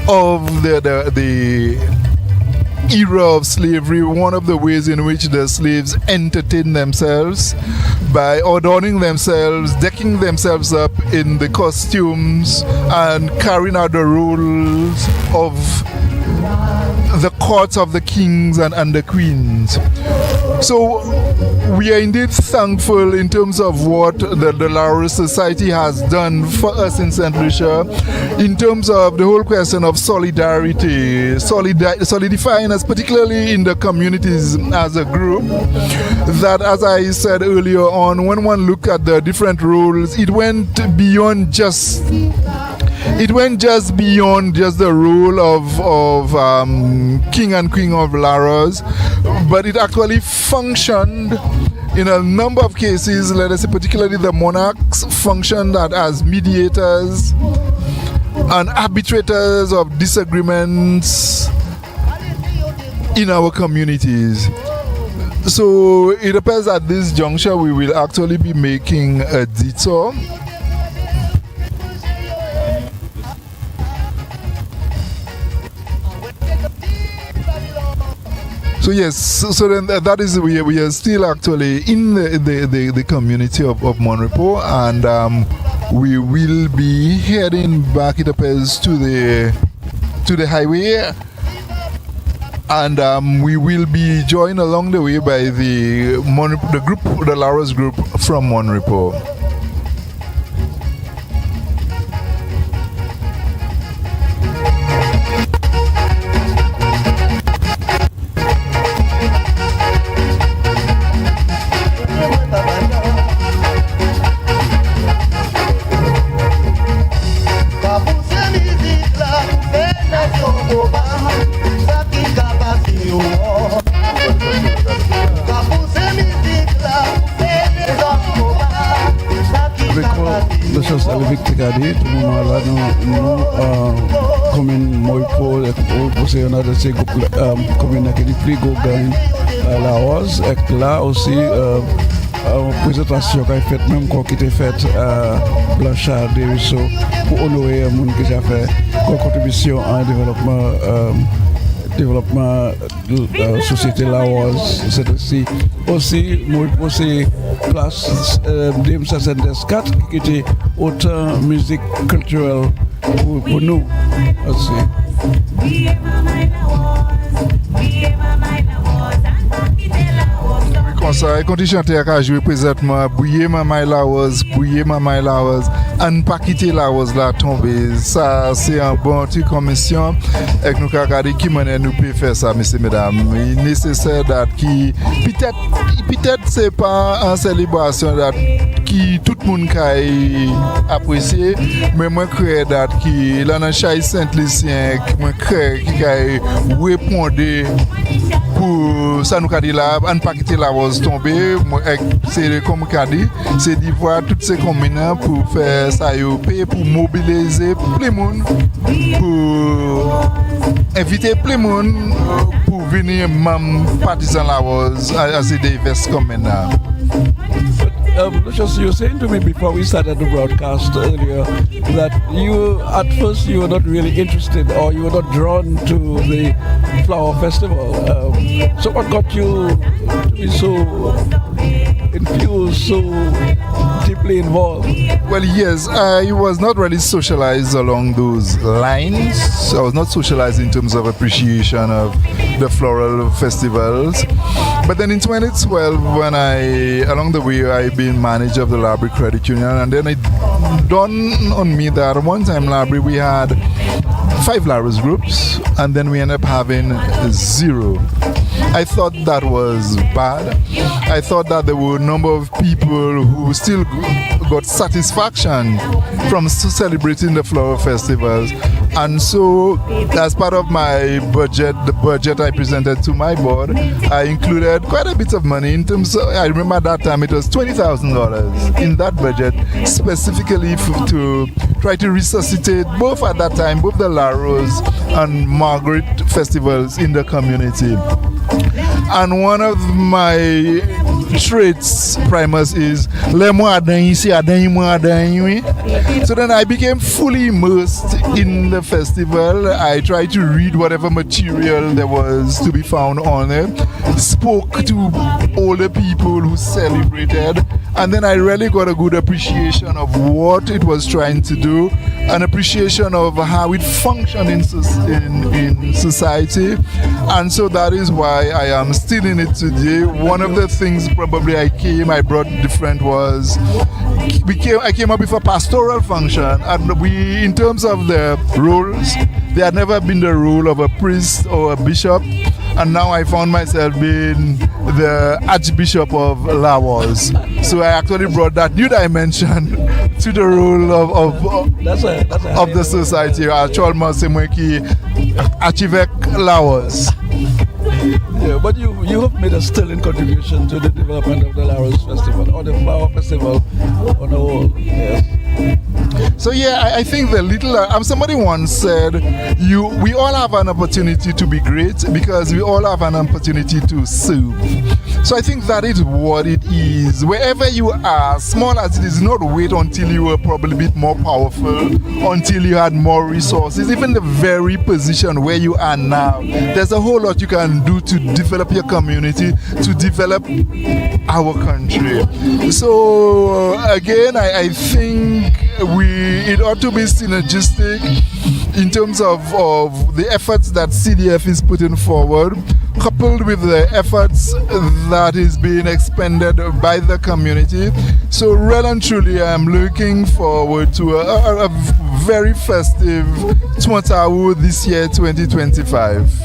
of the era of slavery, one of the ways in which the slaves entertained themselves by adorning themselves, decking themselves up in the costumes and carrying out the roles of the courts of the kings and the queens. So we are indeed thankful in terms of what the Laros Society has done for us in St. Lucia, in terms of the whole question of solidarity, solidifying us, particularly in the communities as a group, that, as I said earlier on, when one looked at the different roles, it went beyond just the role of king and queen of Laros, but it actually functioned in a number of cases. Let us say particularly the monarchs functioned as mediators and arbitrators of disagreements in our communities. So it appears at this juncture we will actually be making a detour. So yes, so then that is we are still actually in the community of Mon Repos, and we will be heading back, it appears, to the highway, and we will be joined along the way by the Laros group from Mon Repos. Tout le monde là, nous, commune Mon Repos, c'est un autre commune qui est plus gros gagne la Rose, et là aussi, une présentation qui a faite, même qui était faite à Blanchard de Ruisseau, pour honorer les gens qui ont fait une contribution à un développement de la société Laos. C'est aussi Mon Repos, c'est place DM74 qui était autant musique culturelle pour nous aussi. Comme ça, il continue à chanter à jouer présentement Bouillé Mamay Laos, à ne pas quitter Laos là tomber. Ça, c'est un bon truc comme mission. Et nous avons regardé qui nous peut faire ça, messieurs, mesdames. Il est nécessaire qui peut-être c'est pas une célébration qui tout le monde a apprécié, mais moi je crois que là dans Chai Saint-Lucien, moi je crois qu'il a répondu pour ça nous a dit là, à ne pas quitter la rose tomber. C'est comme on a dit, c'est d'y voir toutes ces communes pour faire ça, pour mobiliser plus de monde, pour inviter plus de monde pour venir même partir la rose à ces diverses communes. Lucia, you were saying to me before we started the broadcast earlier that at first you were not really interested, or you were not drawn to the flower festival. So what got you to be so infused, so deeply involved? Well, yes, I was not really socialized along those lines. I was not socialized in terms of appreciation of the floral festivals. But then in 2012, when along the way, I've been manager of the Library Credit Union, and then it dawned on me that at one time Library we had 5 Laros groups, and then we ended up having 0. I thought that was bad. I thought that there were a number of people who still got satisfaction from celebrating the flower festivals. And so, as part of my budget, the budget I presented to my board, I included quite a bit of money in terms of, I remember at that time it was $20,000 in that budget, specifically to try to resuscitate both at that time, both the Laros and Margaret festivals in the community. And one of my traits, Primus, is so then I became fully immersed in the festival. I tried to read whatever material there was to be found on it, spoke to all the people who celebrated, And then I really got a good appreciation of what it was trying to do, an appreciation of how it functioned in society. And so that is why I am still in it today. One of the things probably I brought different was, I came up with a pastoral function, and in terms of the roles, there had never been the role of a priest or a bishop, and now I found myself being the Archbishop of Laros. So I actually brought that new dimension to the role of the society. Actuellement, c'est moi qui archevêque Laros. Yeah, but you have made a sterling contribution to the development of the Laros Festival, or the Flower Festival on the whole. Yes. So yeah, I think the little, somebody once said, we all have an opportunity to be great because we all have an opportunity to serve. So I think that is what it is. Wherever you are, small as it is, not wait until you were probably a bit more powerful, until you had more resources. Even the very position where you are now, there's a whole lot you can do to develop your community, to develop our country. So again, I think it ought to be synergistic in terms of the efforts that CDF is putting forward, coupled with the efforts that is being expended by the community. So well and truly, I'm looking forward to a very festive Twantawu this year, 2025.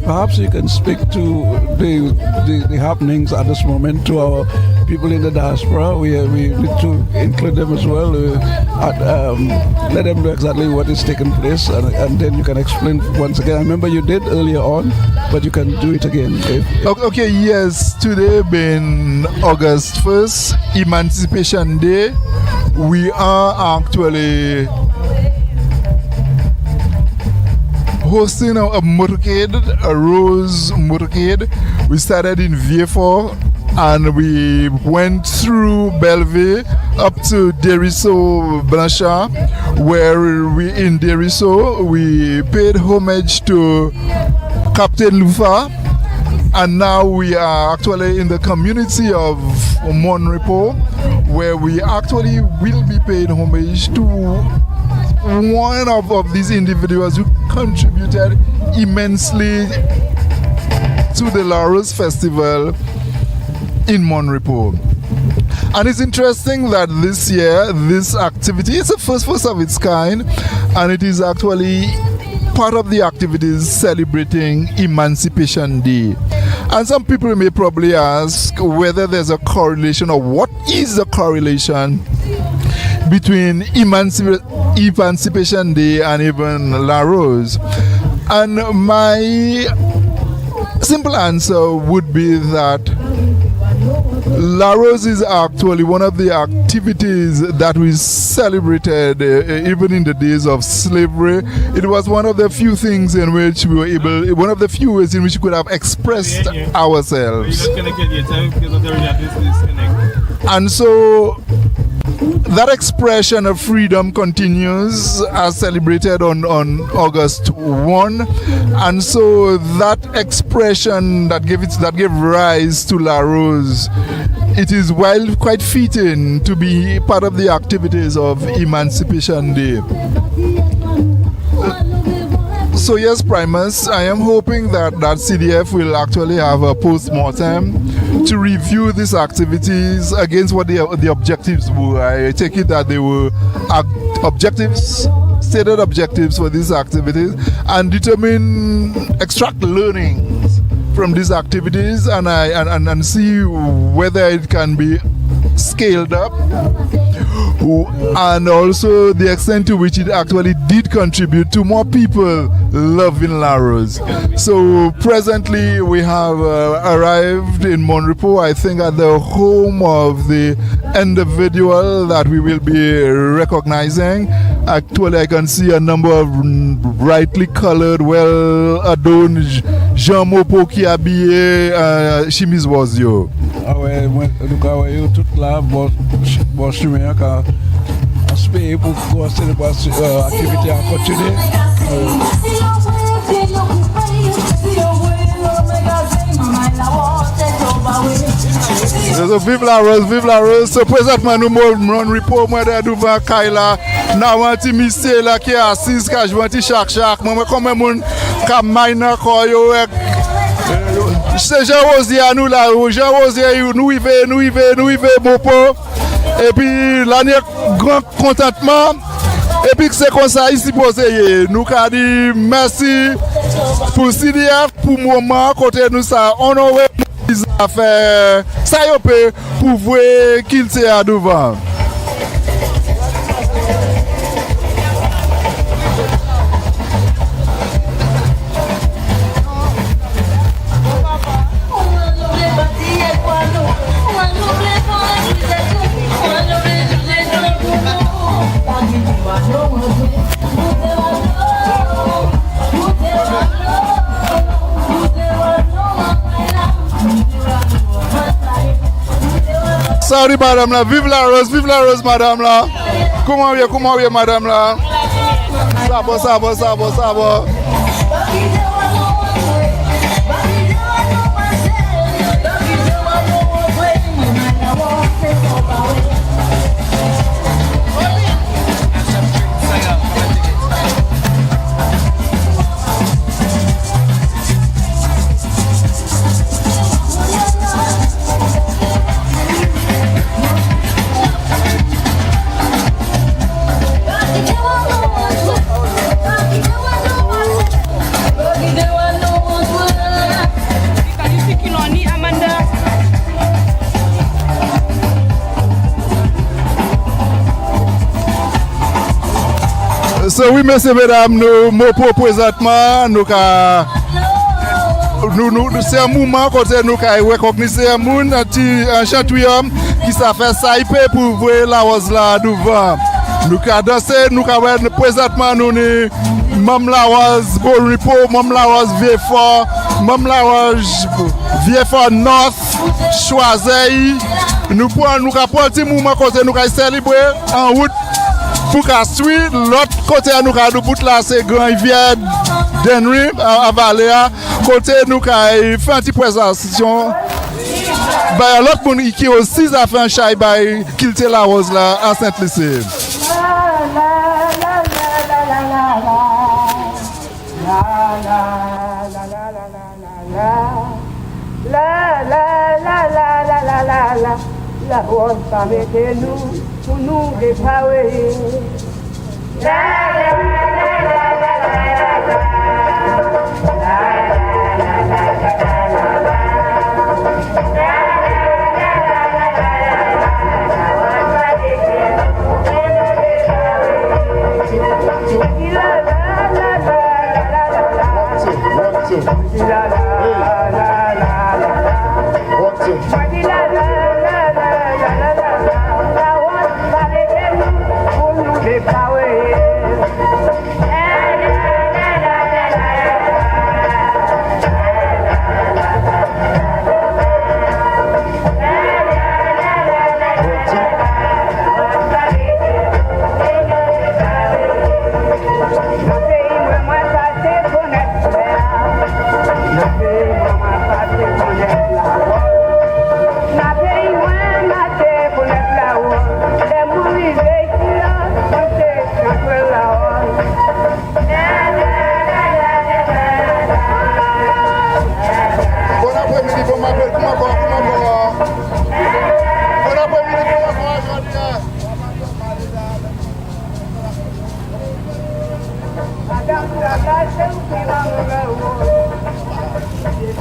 Perhaps you can speak to the happenings at this moment to our people in the diaspora. We need to include them as well. Let them know exactly what is taking place, and then you can explain once again. I remember you did earlier on, but you can do it again. Okay, yes. Today being August 1st, Emancipation Day, we are actually hosting a motorcade, a ROSE Motorcade. We started in Vieux-Fort and we went through Belleville up to Deriso Blanchard, where in Deriso we paid homage to Captain Lucia, and now we are actually in the community of Mon Repos, where we actually will be paying homage to one of these individuals who contributed immensely to the Laros Festival in Mon Repos. And it's interesting that this year, this activity is the first of its kind, and it is actually part of the activities celebrating Emancipation Day. And some people may probably ask whether there's a correlation, or what is the correlation between Emancipation Day and even Laros. And my simple answer would be that Laros is actually one of the activities that we celebrated even in the days of slavery. It was one of the few things in which we were able, one of the few ways in which we could have expressed ourselves. And so that expression of freedom continues as celebrated on August 1. And so that expression that gave rise to Laros, it is quite fitting to be part of the activities of Emancipation Day. So yes, Primus, I am hoping that CDF will actually have a post-mortem to review these activities against what the objectives were. I take it that they were stated objectives for these activities, and extract learnings from these activities, and see whether it can be scaled up, and also the extent to which it actually did contribute to more people loving Laros. So presently we have arrived in Mon Repos, I think at the home of the individual that we will be recognizing. Actually, I can see a number of brightly colored, well-adorned Jean Mopo qui habillé chemise Woz-O. Toute là, bon chemin car aspect pour activité à continuer. So vive la Rose. So présentement nous Mon Repos moi devant Kaila. N'a un petit monsieur là qui est assis quand je vois un petit chaque moi comme un monde comme minor quoi yo. C'est Jean Rosier à nous là, Jean Rosier nous y bon pot. Et puis l'année grand contentement. Et puis c'est comme ça ici posé. Nous qu'a dit merci pour CDF pour moment côté nous ça honoré à faire ça y peut pour voir qu'il s'est à devant. Sorry madame là, vive la Rose madame là. Comment est madame là? Ça va. So oui, messieurs, mesdames, nous présentement, c'est un mouvement côté nous qui reconnaissons un monde, un chantuium qui s'est fait saïper pour voir la rose là devant. Nous avons dansé, nous avons présentement nous Mon Repos, Mon Repos, Mon Repos Vieux Fort, Mon Repos Vieux Fort North, Choiseil. Nous avons un petit mouvement côté nous avons célébré en route. Pour Castries, l'autre côté nous avons bout là c'est Grand Rivière Denry à Valéa. Côté nous avons fait un petit présentation. L'autre monde qui aussi a fait un chai by Kilté la Rose là à Saint-Lycée. La rose avec nous pour nous réparer.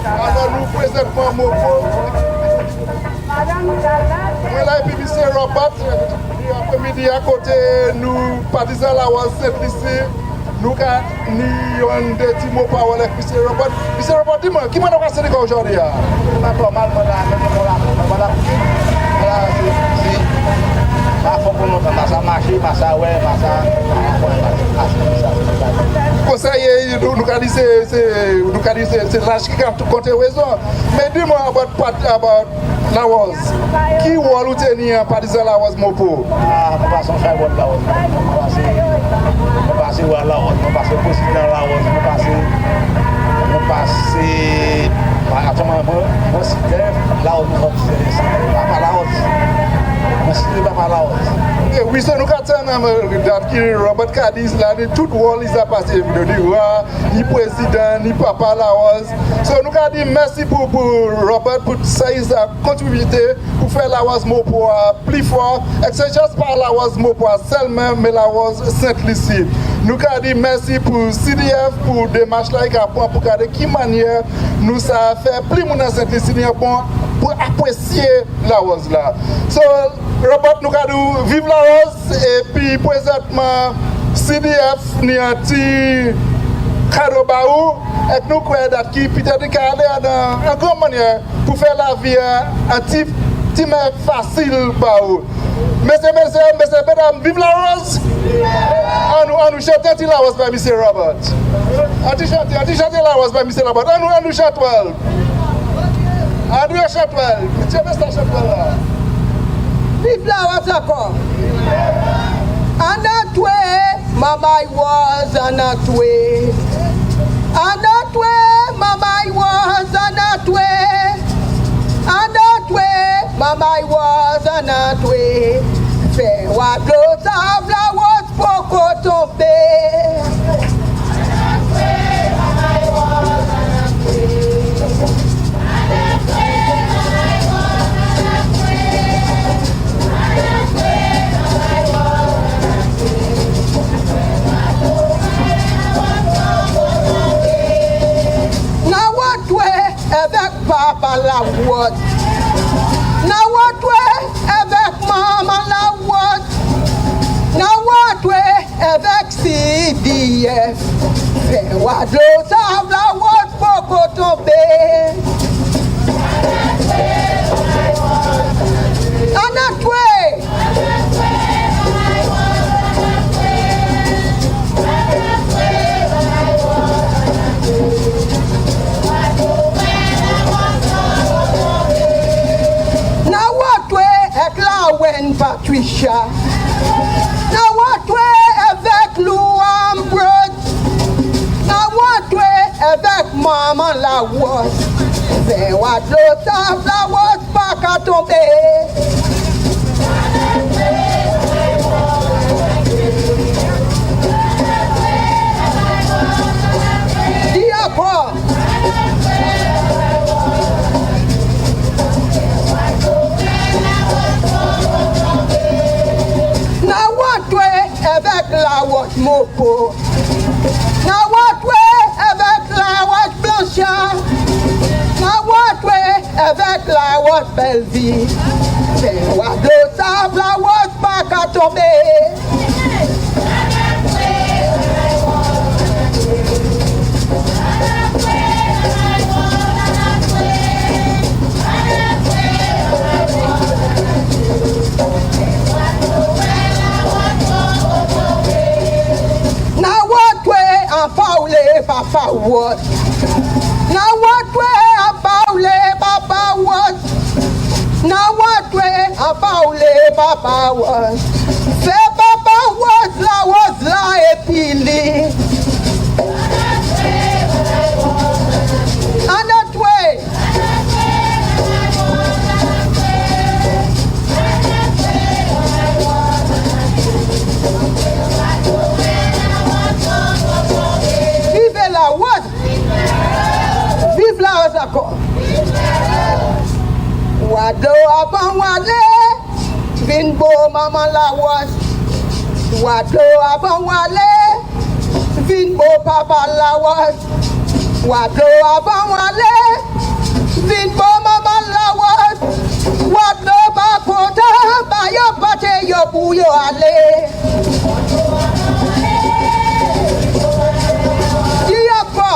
Alors nous présentement mon pauvre. Voilà et puis c'est Robert. Après-midi à côté nous partisans la Rose Saint-Lycée. Nous avons un petit mot par avec M. Robert. M. Robert, dis-moi, qui m'a passé aujourd'hui? Conseiller, nous avons dit c'est l'âge qui a tout côté raison. Mais dis-moi about la Rose. Qui rôle ou tenir partisan la Rose Mopo? Nous passons faire la Rose. Nous passons voir la Rose. Nous passons président la Rose. Nous passons la Rose. Oui, so nous avons Robert Cadiz là, tout rôle il a passé de roi, ni président, ni papa Laros. So nous avons dit merci pour Robert pour ça il a contribué pour faire Laros Mopo plus fort. Et c'est juste pas Laros Mopo seulement, mais Laros Sainte-Lucie. Nous avons dit merci pour CDF pour démarche là qu'il a pour regarder qui manière nous ça fait plus mon Sainte-Lucie pour apprécier Laros là. So Robert nous avons vive Laros et puis présentement CDF ni un petit cadeau baou et nous croyons qui peut-être qu'il aller dans une grande manière pour faire la vie un petit facile baou. Messieurs, mesdames, vive Laros! On nous chante un petit Laros by Mr. Robert. On nous chante Laros by Mr. Robert. On nous chante well. On nous chante well. Monsieur, Mr. chante well là. Vive Laros encore. And that way, Mama, I was on that way. And that way, Mama, I was on that way. And that way, Mama, I was on that way. Fais wa l'autre la was poko tomber. Now what way avec papa la was? Now what way avec maman la was? Now what way avec CDF? Fais wa l'autre la was poko tomber. And that way. Now what way avec Patricia? Now what way avec Lou Ambrose? Now what way avec Maman Laros? Fais wa l'autre Laros pas qu'à tomber. Diaspora. Now what way avec Laros Mopo? Now what way avec Laros Blanchard? Now what way avec Laros Belleville? Fais wa de sable Laros pas qu'à tomber. Now what way Paule Papa was? Now what way Paule Papa was? Now what way Paule Papa was? Fais Papa was la épilée. And that way. Vive la Woz! Vive la Woz encore! Wado avant wale, vin bo maman la Woz. Wado avant wale, vin bo papa la Woz. Wado avant wale, vin bo maman la Woz. Wado ba kota, ba yo pate yo pou yo ale. Diaspora.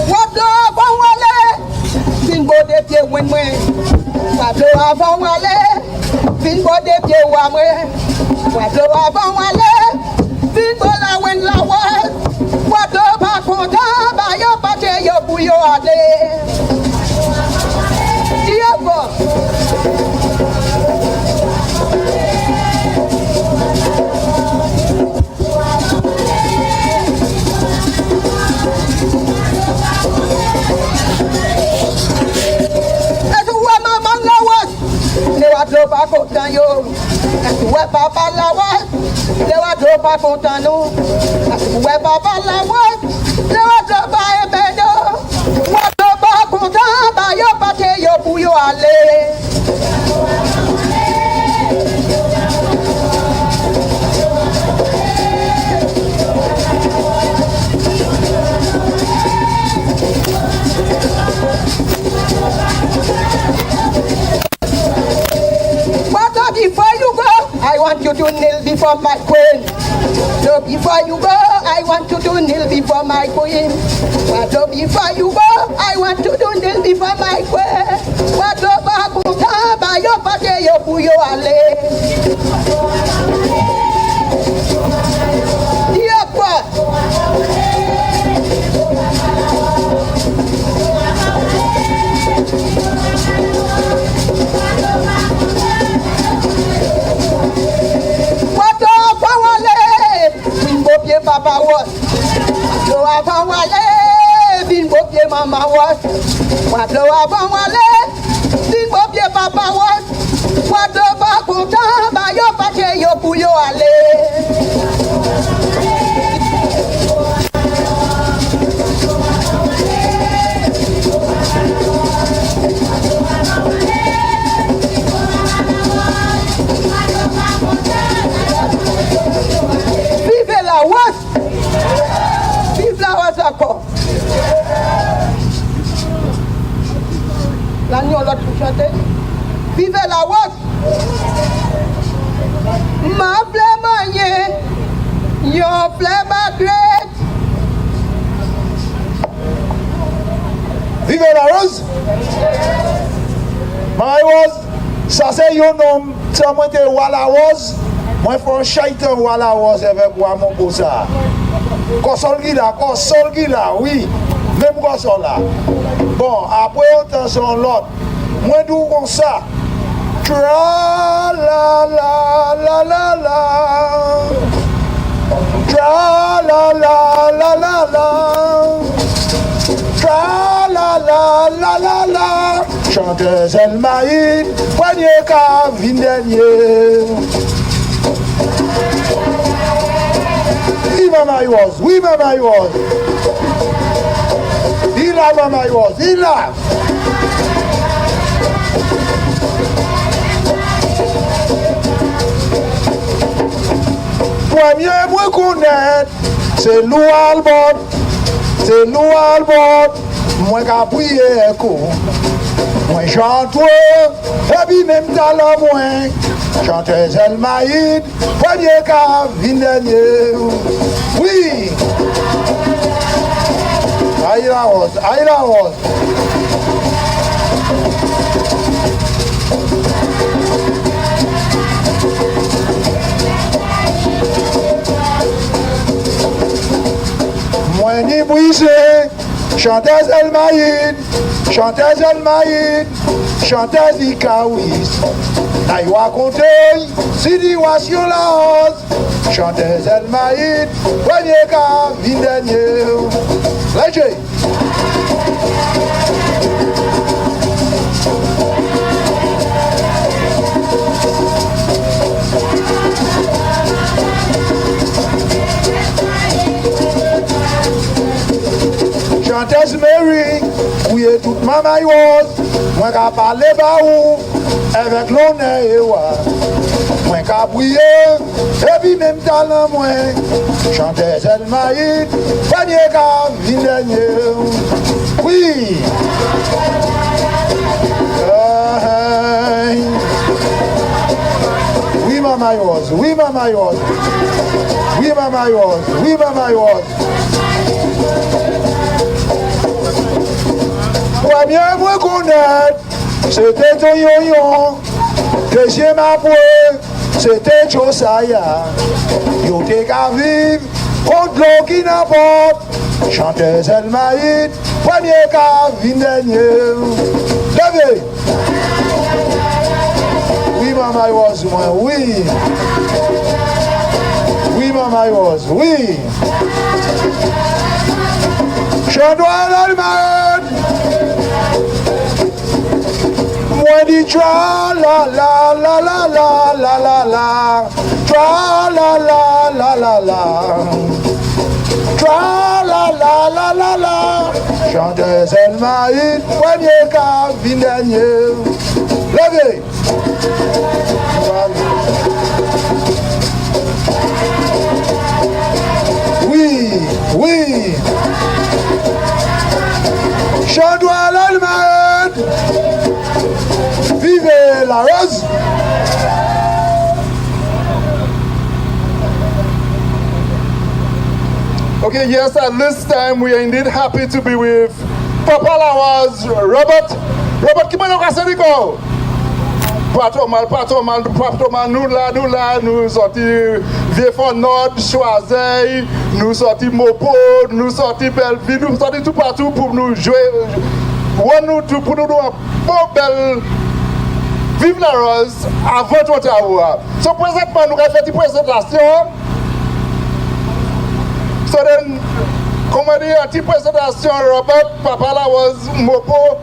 Wado avant wale, vin bo de pied wen mwen. Wado avant wale, vin bo de pied wa mwen. Wado avant wale, vin bo la wen la Woz. Wado ba konta, ba yo pate yo pou yo ale. Diaspora. wato pas content yo. Ouais papa la ouais, le wato pas content nous. Ouais papa la ouais, le wato pas aimer nous. Wato pas content, bah yo pate yo pour yo aller. Before you go, I want you to kneel before my queen. So before you go, I want you to kneel before my queen. So before you go, I want you to kneel before my queen. What about Kuta, yo pate yo puyo ale. Papa was so avant wale bin bopie mama was what do avant wale bin bopie papa was what do ba content ba yo pate yo pour yo aller. Vive la was. Vive la was encore. La nuit on l'a tout chanté. Vive la was. Ma flemme yo flemme great. Vive la rose. My was. Ça c'est un nom. Ça moi t'es wala was. Moi fais un chaitan wala was avec moi mon beau ça. Console là, oui. Même console là. Bon, après attention l'autre. Moi d'où comme ça. Tra la la la la la. Tra la la la la la. Tra la la la la la. Chanteuse El Maïd, poignée cave, dernier. Oui, maman, I was. Il a, maman, I was. Il a. Premier, moi connaître, c'est Lou Albert. Moi, qui a prié, moi, chante, et puis même talent, moi. Chanteuse El Maïd, premier cas, dernier. Oui. Aïe la rose. Moi ni brisé, chanteuse El Maïd, chanteuse Ikawis. Aïwa compter, si dit sur la rose, chanteuse El Maïd, premier cas, dernier. Léger. Chanteuse Mary, oui et toute maman y was, moi qu'a parlé ba ou, avec l'honneur et wa, moi qu'a prié, et puis même talent moi, chanteuse El Maïd, premier qu'a dernier, oui. Oui maman y was. Premier moi connaître, c'était ton yo-yo. Deuxième après, c'était Josiah. Yo t'es qu'à vivre, contre l'eau qui n'apporte. Chanteuse El Maïd, premier qu'à dernier. Levez. Oui, maman, I was, moi, oui. Oui, maman, I was, oui. Je dois l'Allemagne. Moi dit tra la la la la la la la la, tra la la la la la, tra la la la la la. Chanteuse elle m'a eu premier cas, vin dernier. Levez. Oui, oui. Je dois l'Allemagne. Vive la rose. Okay, yes, at this time we are indeed happy to be with Papa Laros, Robert. Robert, qui m'a dit quoi? Patron, nous sortis Vieux-Fort Nord, Choiseul, nous sortis Mopo, nous sortis Belleville, nous sortis tout partout pour nous jouer. Pour nous un beau bel Vive la Rose avant 30 hours. So présentement, nous avons fait une présentation. So then, comment dire, une petite présentation, Robert, Papa Laros, Mopo,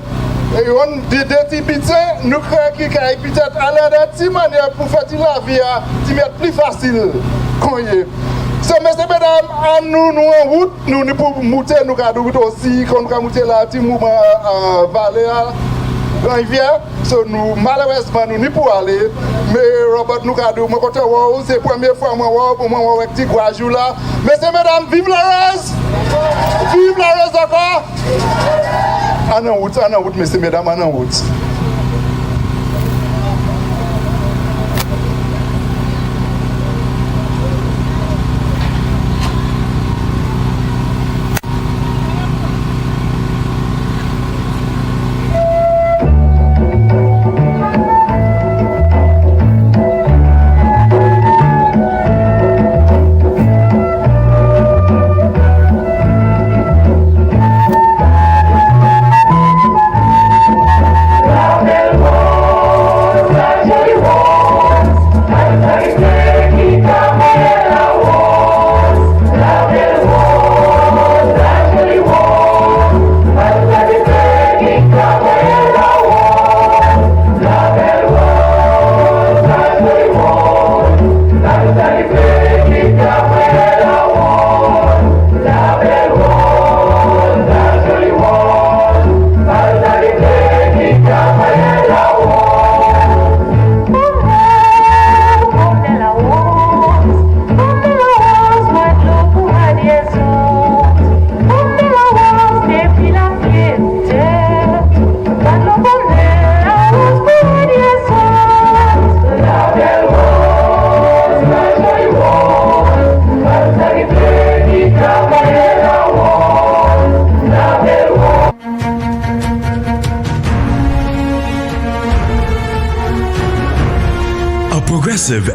et on dit des petits bits, nous créons qui peut-être à l'aide de manière pour faire la vie, qui met plus facile. So, messieurs, mesdames, à nous en route, nous pour monter, nous avons route aussi, quand nous avons monté là, petit mouvement vallée, rivière. So, nous, malheureusement, nous n'y pouvons aller. Mais Robert, nous avons mon côté, c'est la première fois pour moi, avec petit courageux là. Messieurs, mesdames, vive la Rose! Vive la Rose encore! En route, messieurs, mesdames, en route.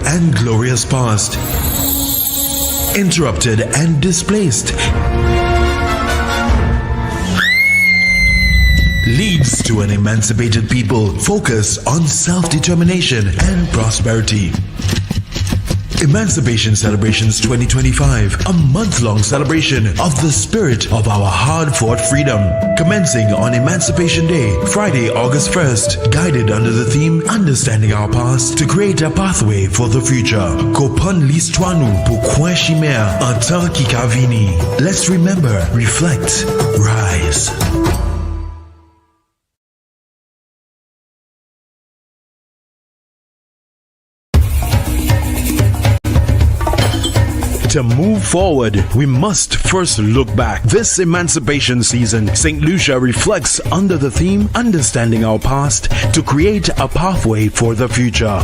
And glorious past, interrupted and displaced, leads to an emancipated people focused on self-determination and prosperity. Emancipation Celebrations 2025, a month-long celebration of the spirit of our hard-fought freedom. Commencing on Emancipation Day, Friday, August 1st, guided under the theme Understanding Our Past to create a pathway for the future. Kopon l'histoire nous pour coin chimère en temps qui kavini. Let's remember, reflect, rise. To move forward, we must first look back. This emancipation season, St. Lucia reflects under the theme Understanding Our Past to create a pathway for the future.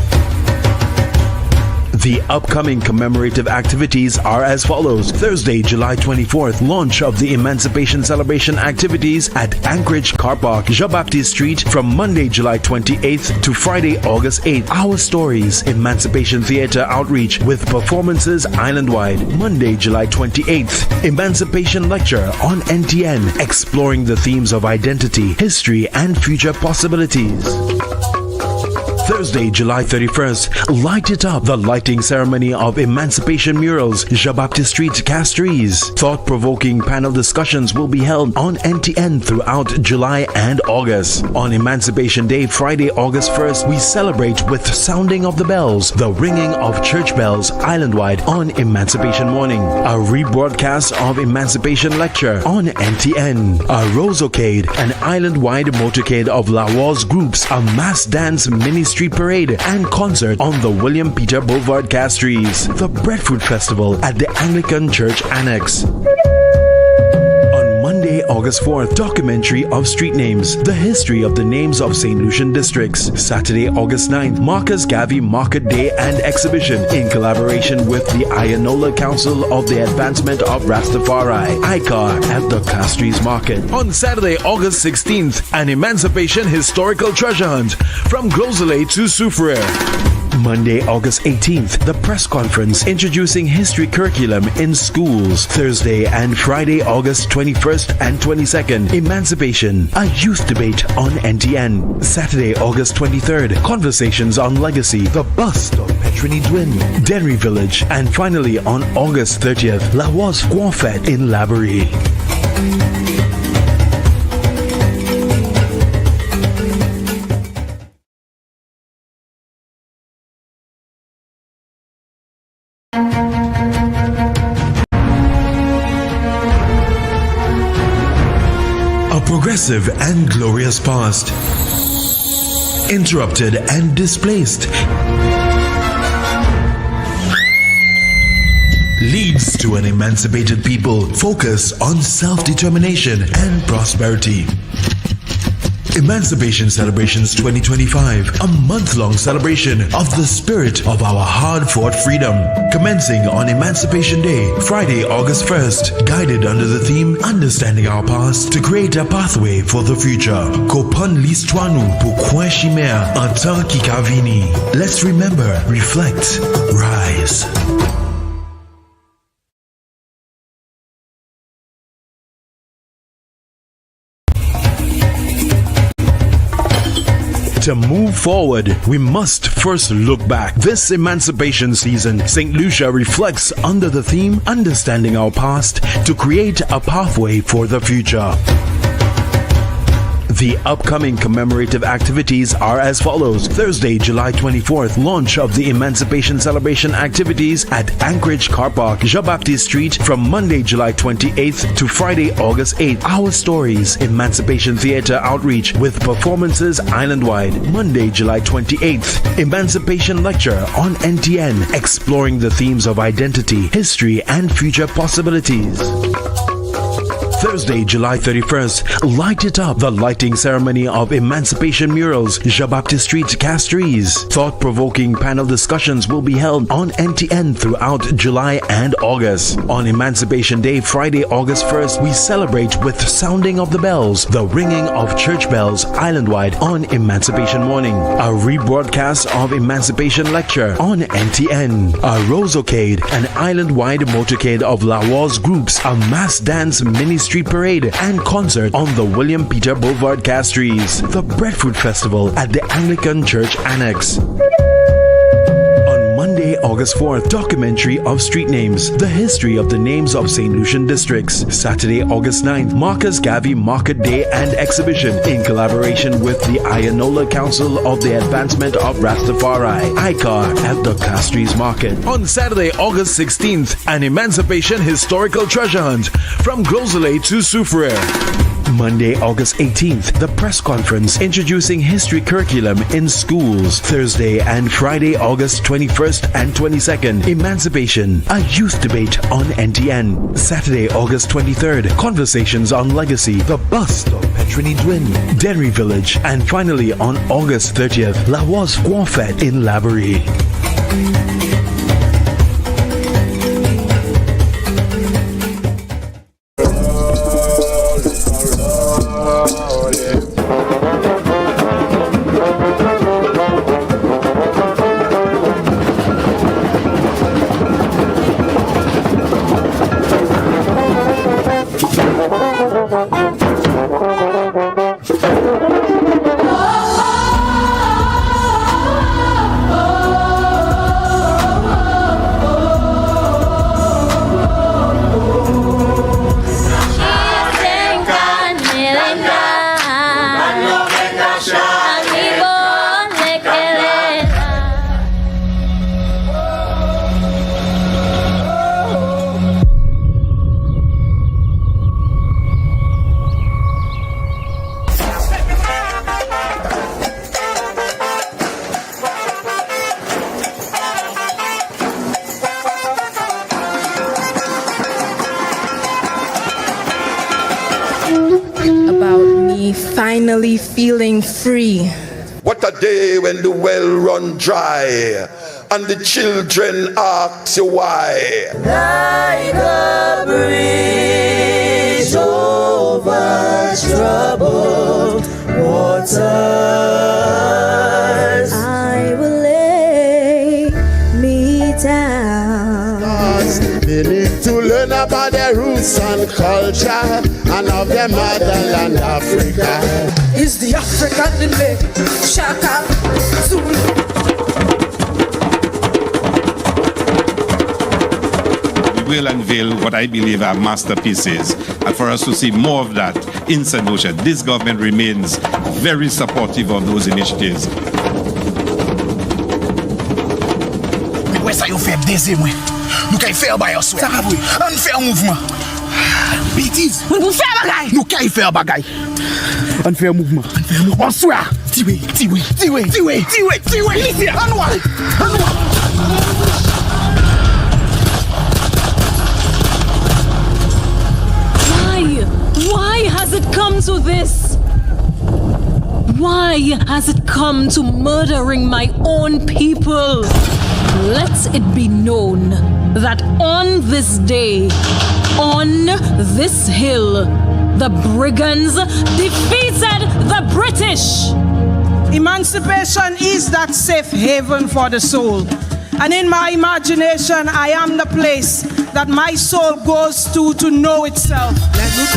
The upcoming commemorative activities are as follows. Thursday, July 24th, launch of the Emancipation Celebration activities at Anchorage Car Park, Jean-Baptiste Street from Monday, July 28th to Friday, August 8th. Our Stories, Emancipation Theatre outreach with performances island-wide. Monday, July 28th, Emancipation Lecture on NTN, exploring the themes of identity, history, and future possibilities. Thursday, July 31st, light it up. The lighting ceremony of Emancipation murals, Jean-Baptiste Street, Castries. Thought-provoking panel discussions will be held on NTN throughout July and August. On Emancipation Day, Friday, August 1st, we celebrate with sounding of the bells, the ringing of church bells island-wide on Emancipation morning. A rebroadcast of Emancipation lecture on NTN. A ROSE-O-Cade, an island-wide motorcade of Laros groups, a mass dance mini street parade and concert on the William Peter Boulevard, Castries. The Breadfruit Festival at the Anglican Church Annex. Monday, August 4th, documentary of street names, the history of the names of St. Lucian districts. Saturday, August 9th, Marcus Garvey Market Day and Exhibition in collaboration with the Ayanola Council of the Advancement of Rastafari, ICAR, at the Castries Market. On Saturday, August 16th, an Emancipation historical treasure hunt from Glozele to Soufriere. Monday, August 18th, the press conference introducing history curriculum in schools. Thursday and Friday, August 21st and 22nd, Emancipation, a youth debate on NTN. Saturday, August 23rd, conversations on legacy, the bust of Petroni Dwin, Denry Village, and finally on August 30th, Laros-O-Cade in Laborie. Progressive and glorious past, interrupted and displaced, leads to an emancipated people focus on self-determination and prosperity. Emancipation Celebrations 2025, a month-long celebration of the spirit of our hard-fought freedom. Commencing on Emancipation Day, Friday, August 1st, guided under the theme Understanding Our Past to create a pathway for the future. Kopon l'histoire nous pour coin chimère en temps qui kavini. Let's remember, reflect, rise. To move forward, we must first look back. This Emancipation season, St. Lucia reflects under the theme Understanding Our Past to create a pathway for the future. The upcoming commemorative activities are as follows. Thursday, July 24th, launch of the Emancipation Celebration activities at Anchorage Car Park, Jean-Baptiste Street from Monday, July 28th to Friday, August 8th. Our Stories, Emancipation Theatre outreach with performances island-wide. Monday, July 28th, Emancipation Lecture on NTN, exploring the themes of identity, history, and future possibilities. Thursday, July 31st, light it up. The lighting ceremony of Emancipation murals, Jean-Baptiste Street, Castries. Thought-provoking panel discussions will be held on NTN throughout July and August. On Emancipation Day, Friday, August 1st, we celebrate with sounding of the bells, the ringing of church bells island-wide on Emancipation morning. A rebroadcast of Emancipation lecture on NTN. A ROSE-O-Cade, an island-wide motorcade of Laros groups, a mass dance mini street parade and concert on the William Peter Boulevard, Castries. The Breadfruit Festival at the Anglican Church Annex. Monday, August 4th, documentary of street names, the history of the names of St. Lucian districts. Saturday, August 9th, Marcus Garvey Market Day and Exhibition in collaboration with the Ayanola Council of the Advancement of Rastafari, ICAR, at the Castries Market. On Saturday, August 16th, an Emancipation historical treasure hunt from Glozele to Soufriere. Monday, August 18th, the press conference introducing history curriculum in schools. Thursday and Friday, August 21st and 22nd, Emancipation, a youth debate on NTN. Saturday, August 23rd, conversations on legacy, the bust of Petroni Dwin, Denry Village, and finally on August 30th, Laros-O-Cade in Laborie. finally feeling free. What a day when the well run dry and the children ask you why. Like a bridge over troubled waters, I will lay me down. They need to learn about their roots and culture and of their motherland Africa. It's the African in me, Shaka, Zulu. We will unveil what I believe are masterpieces. And for us to see more of that in St. Lucia, this government remains very supportive of those initiatives. Where are you faible des moi? Nous kay faire ba yo souhait. Ça va on fait mouvement. Bêtise. Nous faire bagay. Nous kay faire bagay. On fait mouvement. On souhait. Tiwe. Lucia, on va. Why has it come to this? Why has it come to murdering my own people? Let it be known that on this day, on this hill, the brigands defeated the British. Emancipation is that safe haven for the soul. And in my imagination, I am the place that my soul goes to know itself. Let nous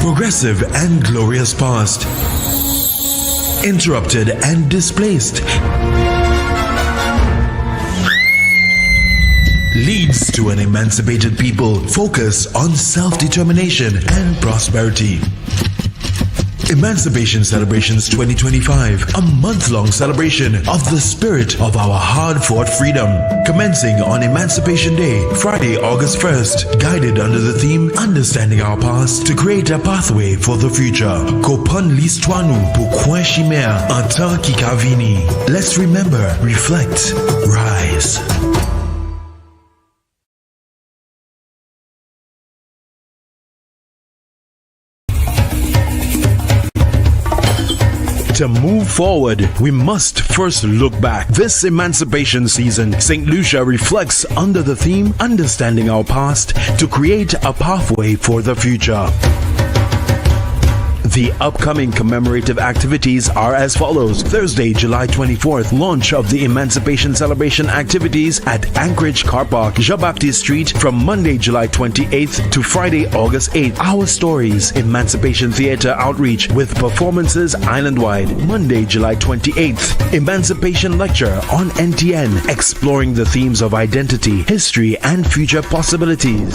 progressive and glorious past, interrupted and displaced, leads to an emancipated people focus on self-determination and prosperity. Emancipation Celebrations 2025, a month-long celebration of the spirit of our hard-fought freedom. Commencing on Emancipation Day, Friday, August 1st, guided under the theme Understanding Our Past to create a pathway for the future. Kopon l'histoire nous pour coin chimère en temps qui kavini. Let's remember, reflect, rise. To move forward, we must first look back. This emancipation season, St. Lucia reflects under the theme Understanding Our Past to create a pathway for the future. The upcoming commemorative activities are as follows. Thursday, July 24th, launch of the Emancipation Celebration activities at Anchorage Car Park, Jean-Baptiste Street from Monday, July 28th to Friday, August 8th. Our Stories Emancipation Theatre outreach with performances island-wide. Monday, July 28th, Emancipation Lecture on NTN, exploring the themes of identity, history, and future possibilities.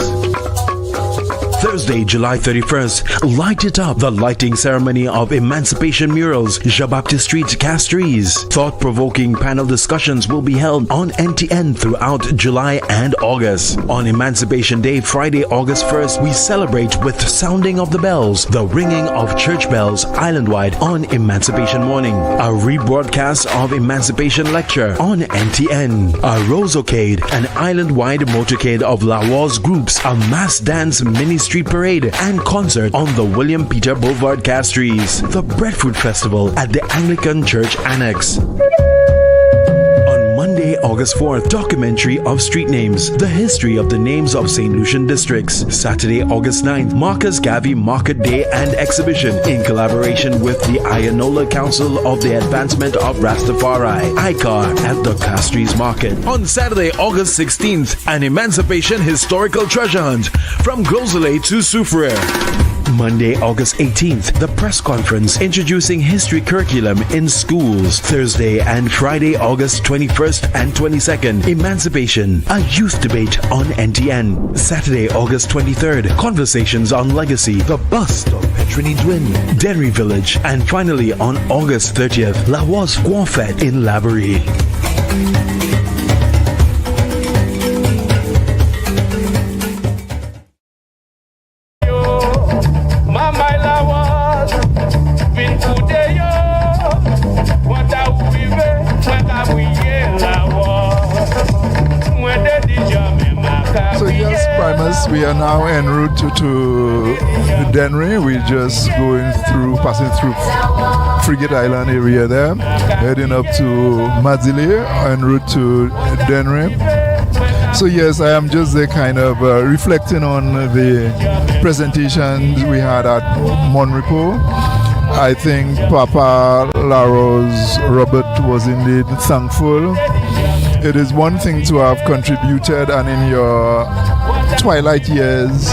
Thursday, July 31st, Light It Up, the lighting ceremony of Emancipation Murals, Jean-Baptiste Street, Castries. Thought-provoking panel discussions will be held on NTN throughout July and August. On Emancipation Day, Friday, August 1st, we celebrate with sounding of the bells, the ringing of church bells island-wide on Emancipation Morning. A rebroadcast of Emancipation Lecture on NTN. A ROSE-O-Cade, an island-wide motorcade of Laros groups, a mass dance mini-street parade and concert on the William Peter Boulevard, Castries. The Breadfruit Festival at the Anglican Church Annex. Monday, August 4th, documentary of street names, the history of the names of St. Lucian districts. Saturday, August 9th, Marcus Garvey Market Day and Exhibition in collaboration with the Ayanola Council of the Advancement of Rastafari, ICAR, at the Castries Market. On Saturday, August 16th, an Emancipation Historical Treasure Hunt from Grosselet to Soufriere. Monday, August 18th, the press conference introducing history curriculum in schools. Thursday and Friday, August 21st and 22nd, Emancipation, a youth debate on NTN. Saturday, August 23rd, conversations on legacy, the bust of Petrini Dwin, Denry Village, and finally on August 30th, Laros Guanfet in Laborie. We are now en route to Denry. We're just passing through Frigate Island area there, heading up to Madzile en route to Denry. So yes, I am just kind of reflecting on the presentations we had at Mon Repos. I think Papa Laros Robert was indeed thankful. It is one thing to have contributed, and in your twilight years,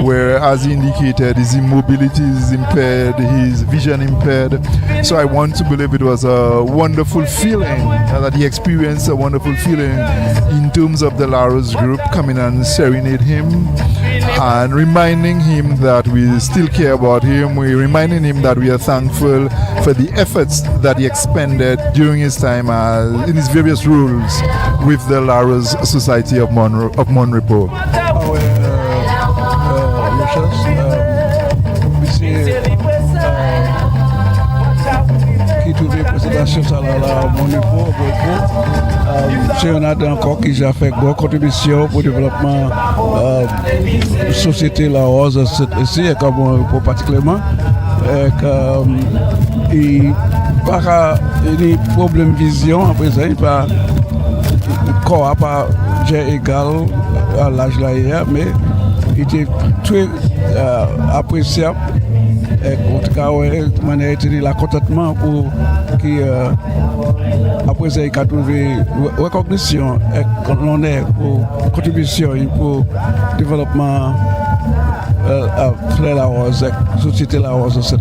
where, as he indicated, his immobility is impaired, his vision impaired. So I want to believe it was a wonderful feeling, that he experienced a wonderful feeling in terms of the Laros group coming and serenade him and reminding him that we still care about him. We're reminding him that we are thankful for the efforts that he expended during his time in his various roles with the Laros Society of Mon Repos. Qui trouvait présentation ça là Mon Repos c'est un autre encore qui a fait une contribution pour le développement de la société Laos ici comme Mon Repos particulièrement et par des problèmes vision à présent il pas corps pas j'ai égal à l'âge là hier mais il était très appréciable. En tout cas, manière utile la contentement pour qui après ça il a trouvé reconnaissance et l'honneur pour contribution pour développement frère Laros, société Laros, etc.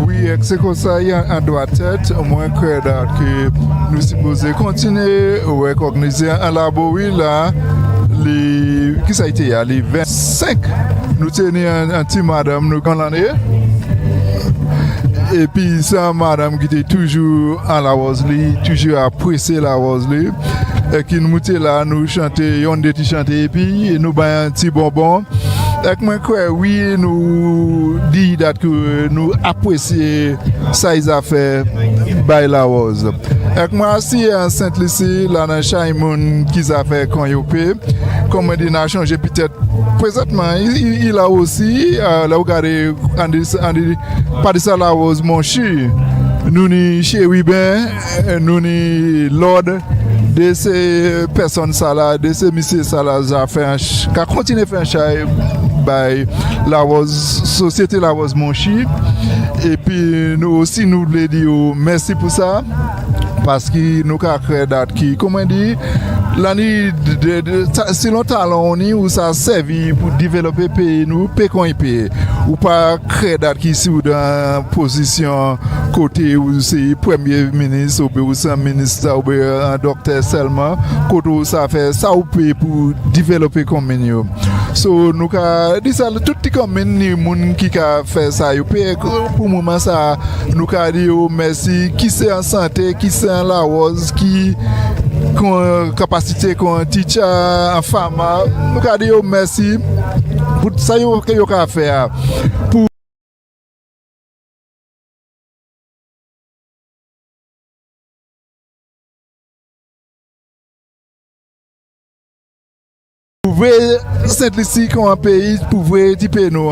Oui, c'est comme ça, il y a un droit de tête, moins que nous supposons continuer à recogniser un laboratoire là, qui ça a été, les 25, nous tenons un petit madame, nous quand l'année. Et puis ça, madame qui était toujours en la Rosely, toujours apprécié la Rosely, et qui nous était là, nous chanter, on était chanter, et puis nous baillons un petit bonbon. Et moi, oui, nous dit que nous apprécions ça, ils ont fait by la Rose. Et moi, si en Saint-Lucie, là, dans Chaimoun, qu'ils ont fait quand ils ont fait, comme on dit, n'a changé peut-être. Présentement, il a aussi, là, regardez, pas de ça la Rose, mon chien. Nous ni chez Wibin, nous ni Lord, de ces personnes là, de ces messieurs là, a fait un qu'a continué à faire un chat by la Rose, société la Rose mon chien. Et puis nous aussi nous voulons dire merci pour ça. Parce que nous avons créé date qui, comment on dit, l'année si longtemps on y où ça servi pour développer le pays, nous payons un pays. Ou pas créer date qui est dans position côté où c'est premier ministre ou c'est ministre ou un docteur seulement, côté où ça fait ça ou paye pour développer comme nous. So nous avons dit ça, tout les communes qui a fait ça, pour le moment ça, nous avons dit merci, qui c'est en santé, qui c'est en la Rose, qui a capacité qu'on teacher en femme, nous avons dit merci pour ça que vous avez fait. Pour Saint-Lucie comme un pays pouvait typer nous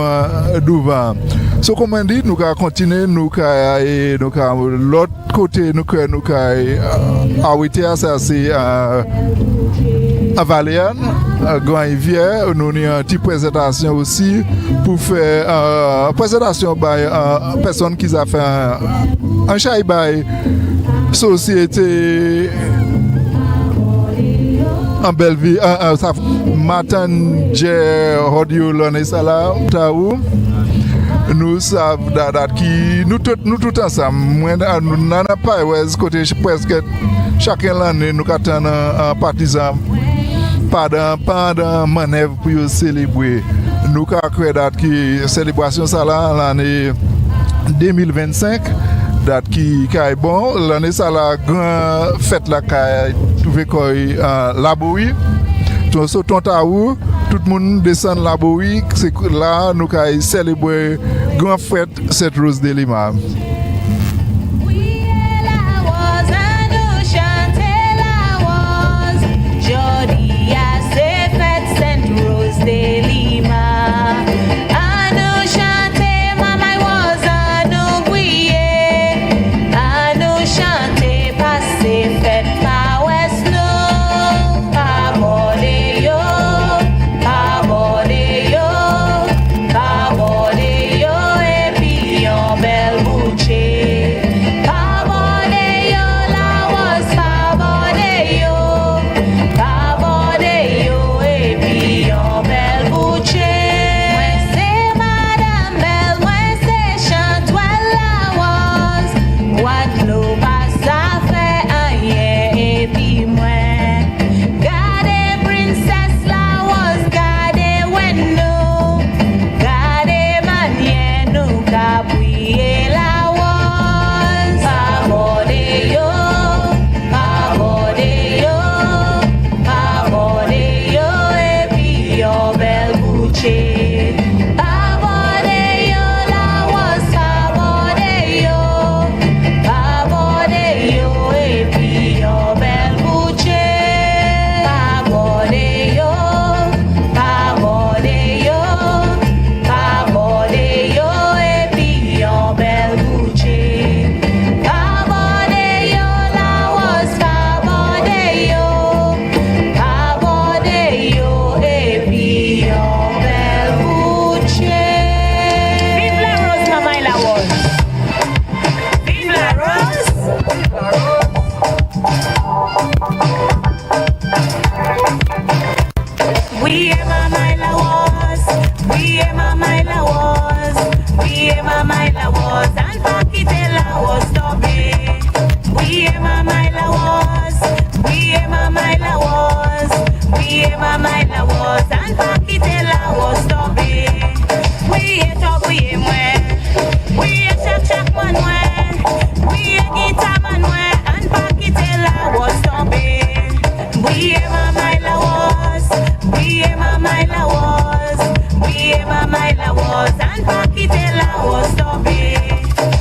devant. So comme on dit, nous allons continuer, nous allons l'autre côté, nous allons arrêter à ça, c'est à Valéane, à Grand-Rivière, nous avons une petite présentation aussi pour faire présentation par personne qui a fait un chai by société en Belleville, matin, j'ai radio l'année ça là, nous savons qui nous tout ensemble, nous n'avons pas côté presque chacun l'année nous attendons un partisan pendant manœuvre pour célébrer. Nous avons créé date qui célébration ça là l'année 2025. Date qui est bon, l'année ça la grande fête là qui est trouvée en Laboui. Tout le monde descend Laboui, c'est là nous allons célébrer grande fête cette rose de Lima. Bel maman la was, and pas quitter la was tombée. Oui, et top, oui, et moi. Oui, et chaque manuel. Oui, et guitare manuel, and pas quitter la was tombée. Oui, et maman la was. Oui, et maman la was. Oui, et maman la was, and pas quitter la was tombée.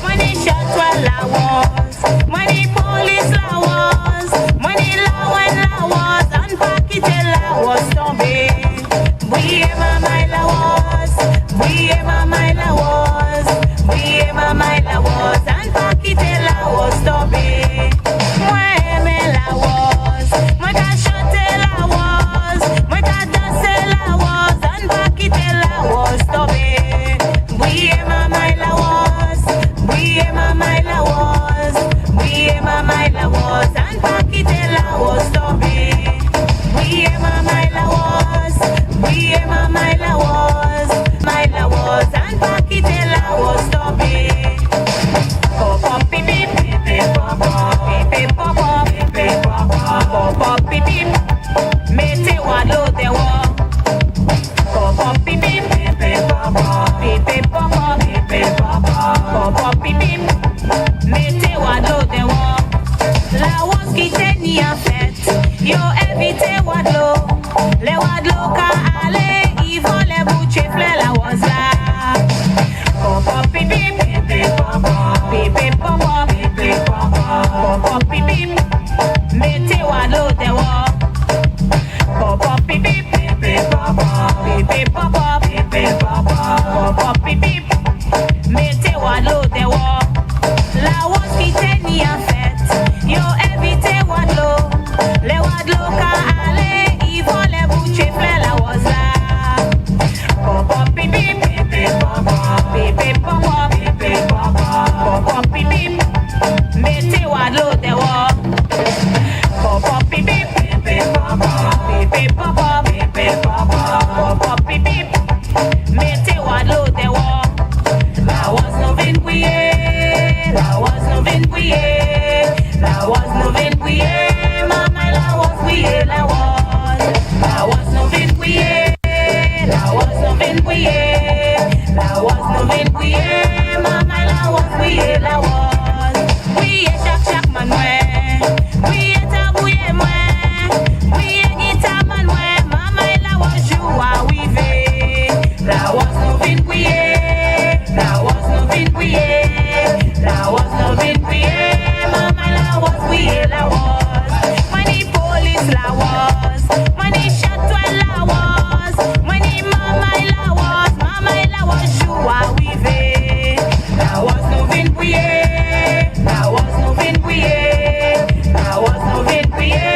Money shot while la was. Money police la was. Money law and la was, and pas quitter la was tombée. Oui, et maman la was. Oui, et maman la was. Oui, et maman la was, and pas quitter la was tombée. Moi aimer la was. Moi ka chanter la was. Moi ka danser la was, and pas quitter la was tombée. Oui, et maman la was. Oui, et maman la was. Oui, et maman la was, and pas quitter la was tombée. Oui, et maman la was. Oui, et maman la was. My la was, and pas quitter la was tombée. Pop up, pip pip, pip pip, pop up, pip pip, pop up, pip pip, pop up, pop up, pip pip. Mettez wado de wa. Pop up, pip pip, pip pip, pop up, pip pip, pop up, pip pip, pop up, pop up, pip pip. Mettez wado de wa. La was quitte ni en fait. Yo évitez wadlo. Les wadlo ka aller, ils vont les boucher fleur la was là. Pop up, pip pip, pip pip, pop up, pip pip, pop up, pip pip, pop up, pop up, pip pip. Mettez wadlo de wa. Pop up, pip pip, pip pip, pop up, pip pip, pop up, pip pip, pop up, pop up, pip pip. Mettez wadlo de wa. La was quitte ni en fait. Yo évitez wadlo. Les wadlo ka aller, ils vont les boucher fleur la was là. Pop up, pip pip, pip pip, pop up, pip pip, pop up, pip pip, pop up, pop up, pip pip. Mettez wadlo de wa. Pop up, pip pip, pip pip, pop up, pip pip, pop up, pip pip, pop up, pop up, pip pip. Mettez wadlo de wa. La was no vin bouillé, la was no vin bouillé, la was no vin bouillé, maman la was bouillé, la was no vin bouillé, la was no vin bouillé, la was no vin bouillé, maman la was bouillé, la was. Bouillé chaque manuel, bouillé ta bouillé moi, bouillé guitare manuel, maman la was joue à wiver, la was no vin bouillé, la was no vin bouillé, la was no vin bouillé, maman la was bouillé, la was. Money police la was, money shot well la was, money mama la was joue à wiver, la was no vin bouillé, la was no vin bouillé, la was no vin bouillé,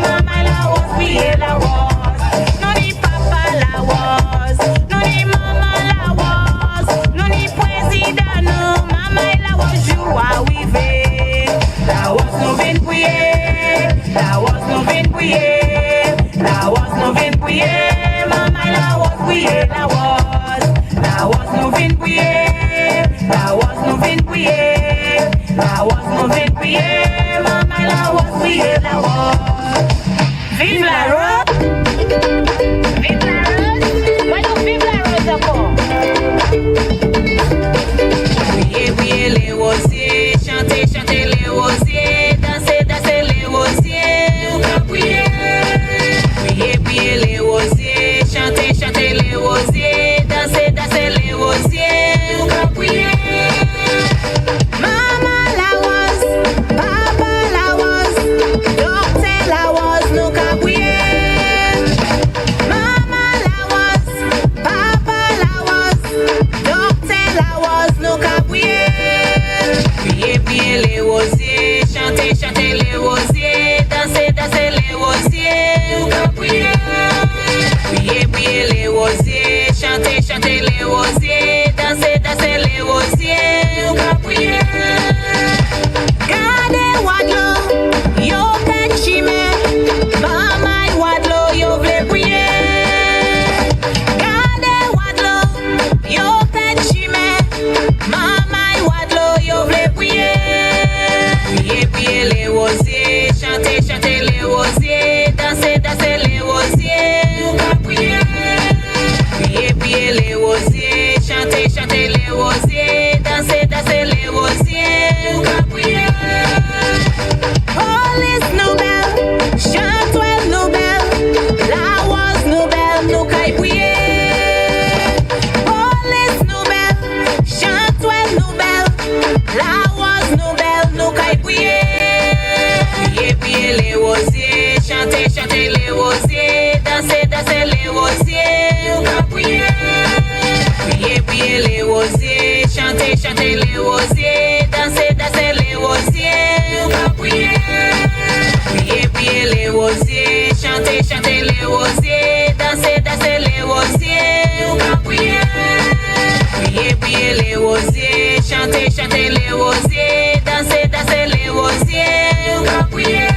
mama la was bouillé, la was. No ni papa la was, no ni mama la was, no ni président no, mama la was joue à wiver, la was no vin bouillé, la was no vin bouillé, la was no vin bouillé, mama la was bouillé, la was. La was no vin bouillé, la was no vin bouillé, la was no vin bouillé, mama la was bouillé, la was. Vive la Rose! Vive la Rose! Moi non vive la Rose encore! Bouillez, bouillez les rosiers, chantez, chantez les rosiers, dansez, dansez les rosiers, bouillez, bouillez, bouillez les rosiers, chantez, chantez les rosiers, dansez, dansez les rosiers, bouillez. Mama la was, papa la was, docteur la was, nous bouillez. Mama la was, papa la was, docteur la was, nous bouillez. Bouillez, bouillez les rosiers, chantez, chantez les rosiers, dansez, dansez les rosiers, bouillez. Bouillez, bouillez les rosiers, chantez, chantez les rosiers, dansez, dansez les rosiers, bouillez. Gardez wadlo, yo pen chimé, mama wadlo, yo vle bouillé. Gardez wadlo, yo pen chimé, mama wadlo, yo vle bouillé. Bouillez, bouillez les rosiers, chantez, chantez les rosiers, dansez, dansez les rosiers, chantez les rosiers, dansez, dansez les rosiers, on va prier. Priez, priez les rosiers, chantez, chantez les rosiers, dansez, dansez les rosiers, on va prier. Priez, priez les rosiers, chantez, chantez les rosiers, dansez, dansez les rosiers, on va prier.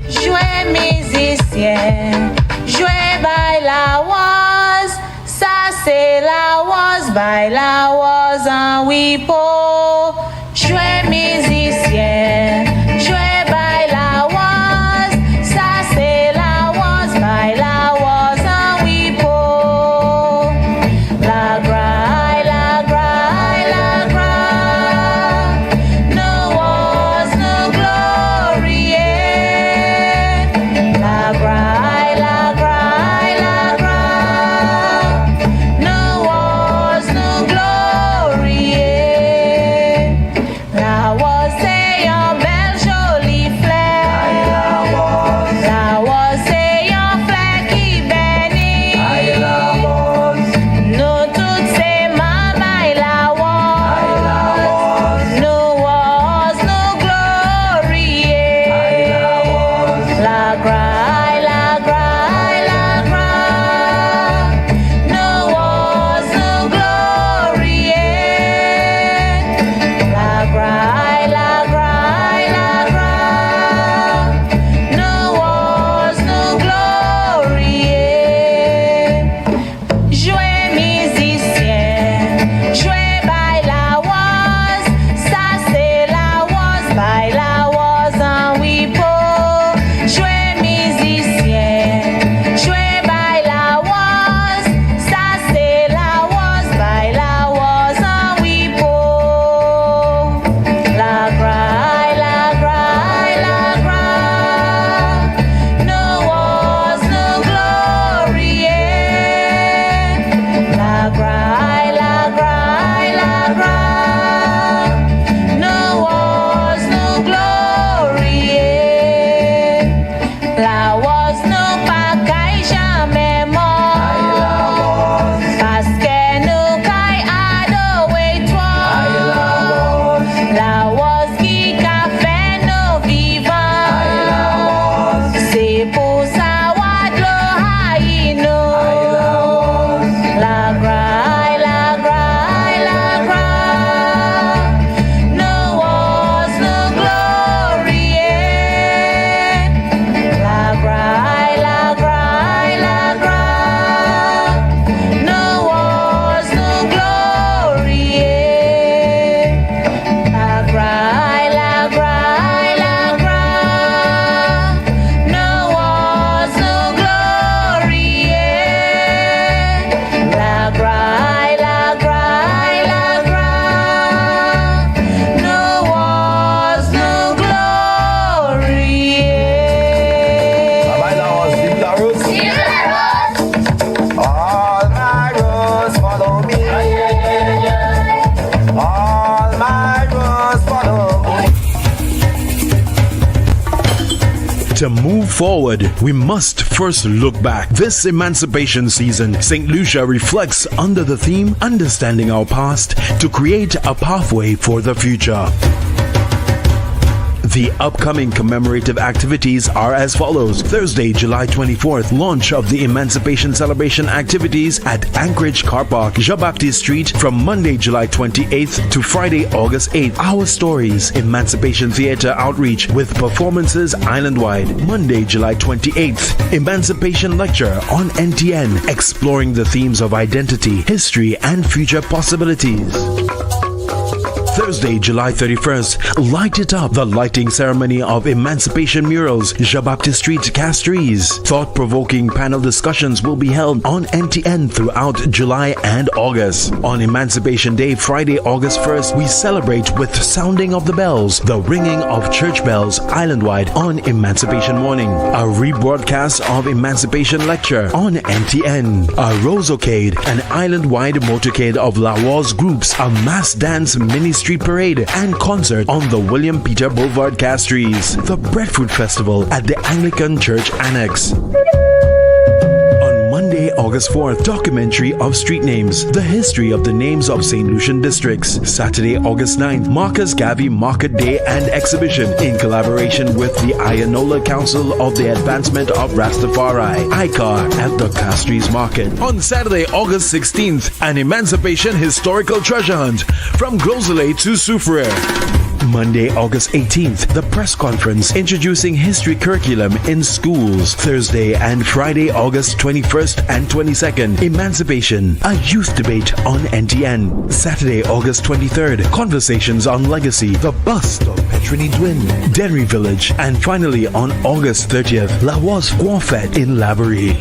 Jouez musicien, jouez by la Woz, ça c'est la Woz, by la Woz en Repos. Jouez musicien, jouez by la Woz, ça c'est la Woz, by la Woz en Repos. La graille, la graille, la graille, no Woz, no glory. La graille, la graille, la graille, no Woz, no glory. La Woz c'est un bel joli fleur. La Woz c'est un fleur qui bénit. Nous toutes c'est maman et la Woz. No Woz, no glory. La graille, la graille, la graille, no Woz, no glory. La graille, la graille, la graille, no Woz, no glory. Jouez musicien, jouez by la Woz, ça c'est la Woz, by la Woz en Repos. Jouez musicien, jouez by la Woz, ça c'est la Woz, by la Woz en Repos. La graille, la graille, la graille, no Woz, no glory. La graille, la graille, la graille, no Woz, no glory. La Woz no pa kay jamais mort, parce que nous kay adorer toi. La Woz qui ka fait nos vivants, c'est pour ça wad lo haï nous. La graille, la graille, la graille, no Woz, no glory. La graille, la graille, la graille, no Woz, no glory. La graille, la graille, la graille, no Woz, no glory. La graille, la graille, la graille, no Woz, no glory. Bye-bye, Laros. Vive Laros. Vive Laros. All my rose follow me. All my rose follow me. To move forward, we must first look back. This Emancipation season, St. Lucia reflects under the theme Understanding Our Past to create a pathway for the future. The upcoming commemorative activities are as follows. Thursday, July 24th, launch of the Emancipation Celebration activities at Anchorage Car Park, Jabapti Street from Monday, July 28th to Friday, August 8th. Our Stories, Emancipation Theatre outreach with performances island-wide. Monday, July 28th, Emancipation Lecture on NTN, exploring the themes of identity, history, and future possibilities. Thursday, July 31st, Light It Up, the lighting ceremony of Emancipation Murals, Jabapti Street, Castries. Thought-provoking panel discussions will be held on NTN throughout July and August. On Emancipation Day, Friday, August 1st, we celebrate with sounding of the bells, the ringing of church bells island-wide on Emancipation Morning. A rebroadcast of Emancipation Lecture on NTN. A ROSE-O-Cade, an island-wide motorcade of Laros groups, a mass dance ministry Street Parade and concert on the William Peter Boulevard, Castries. The Breadfruit Festival at the Anglican Church Annex. Monday, August 4th, documentary of street names, the history of the names of St. Lucian districts. Saturday, August 9th, Marcus Garvey Market Day and Exhibition in collaboration with the Ayanola Council of the Advancement of Rastafari, ICAR, at the Castries Market. On Saturday, August 16th, an Emancipation historical treasure hunt from Grosselet to Soufriere. Monday, August 18th, the press conference introducing history curriculum in schools. Thursday and Friday, August 21st and 22nd, Emancipation, a youth debate on NTN. Saturday, August 23rd, conversations on legacy, the bust of Petrini Dwin, Denry Village, and finally on August 30th, Laros Fête in Lavery.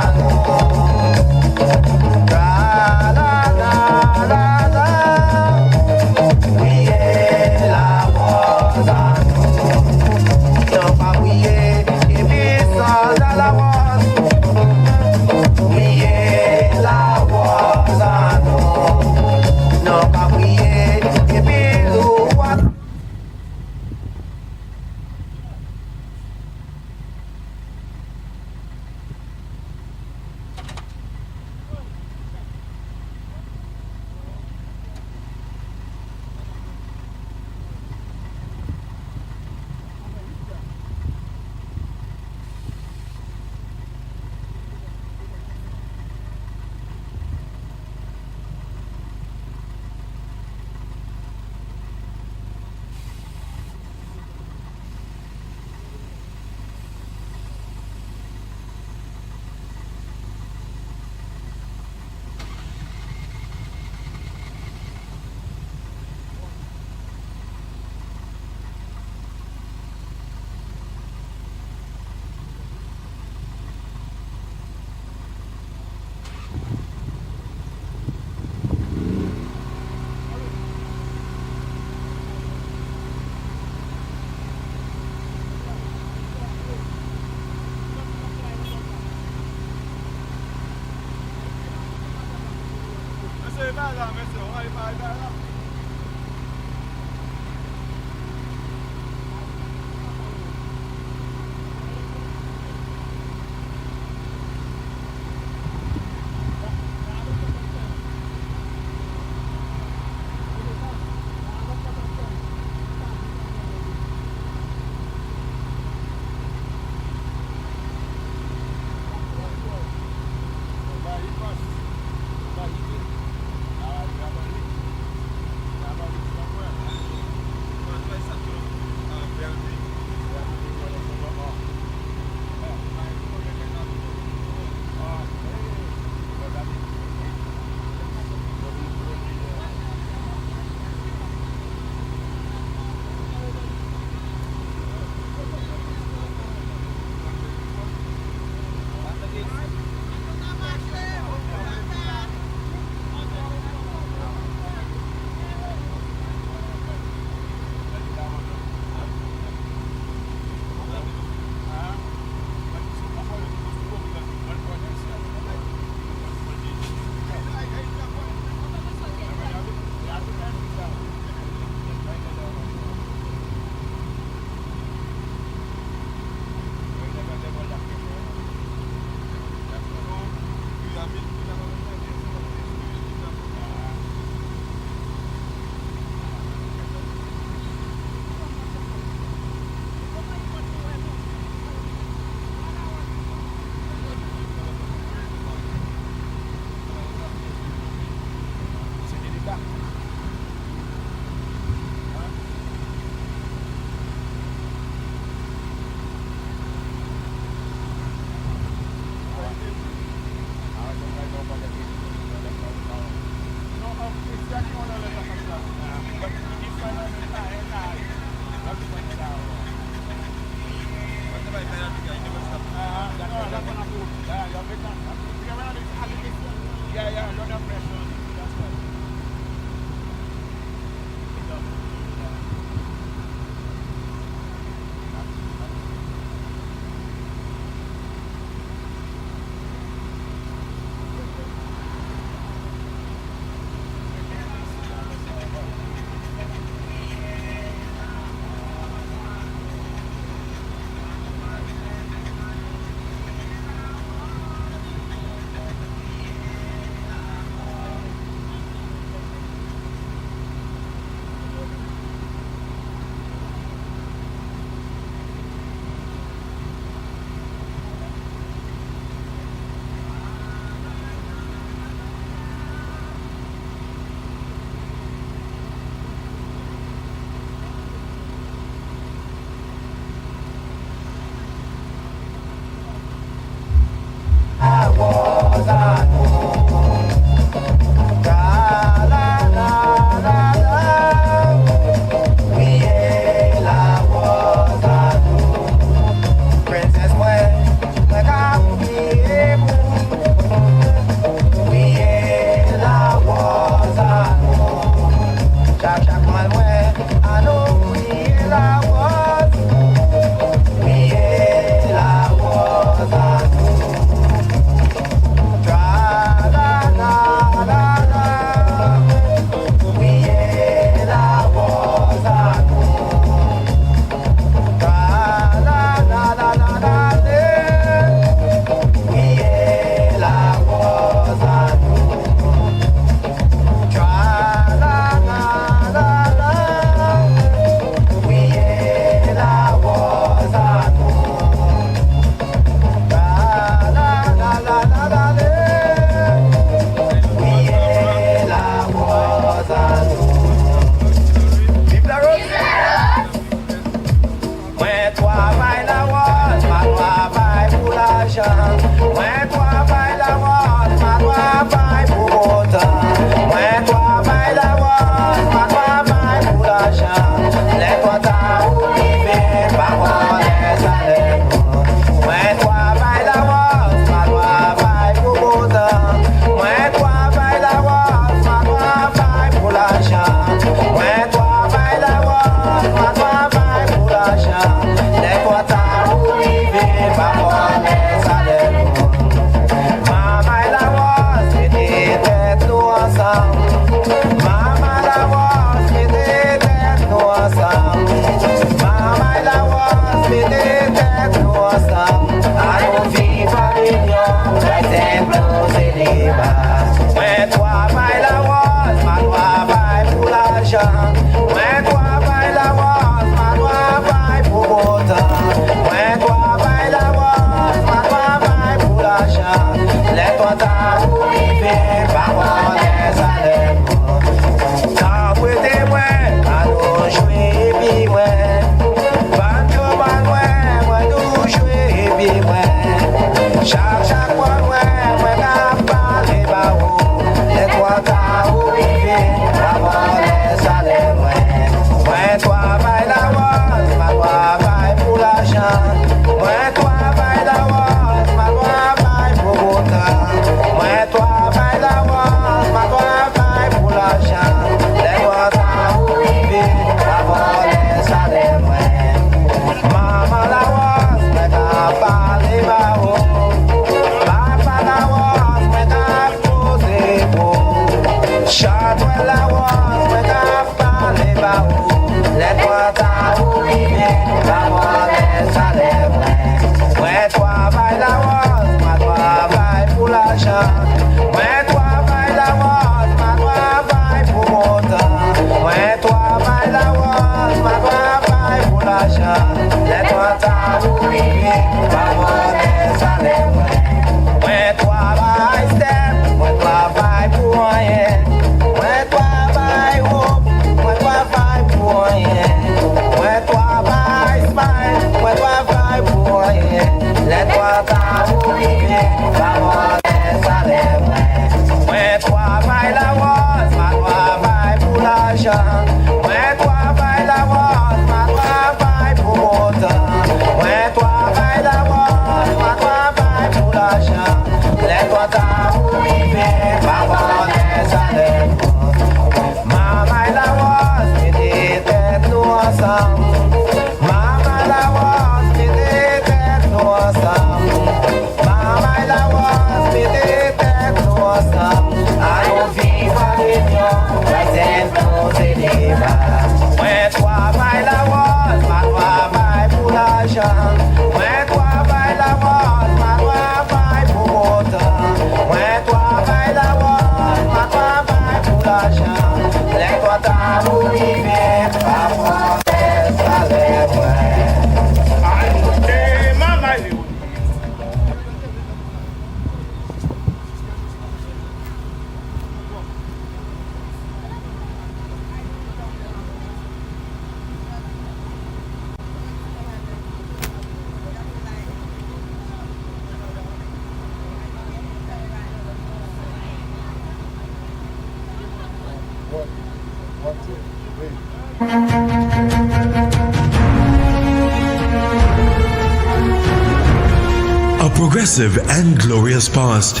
A progressive and glorious past,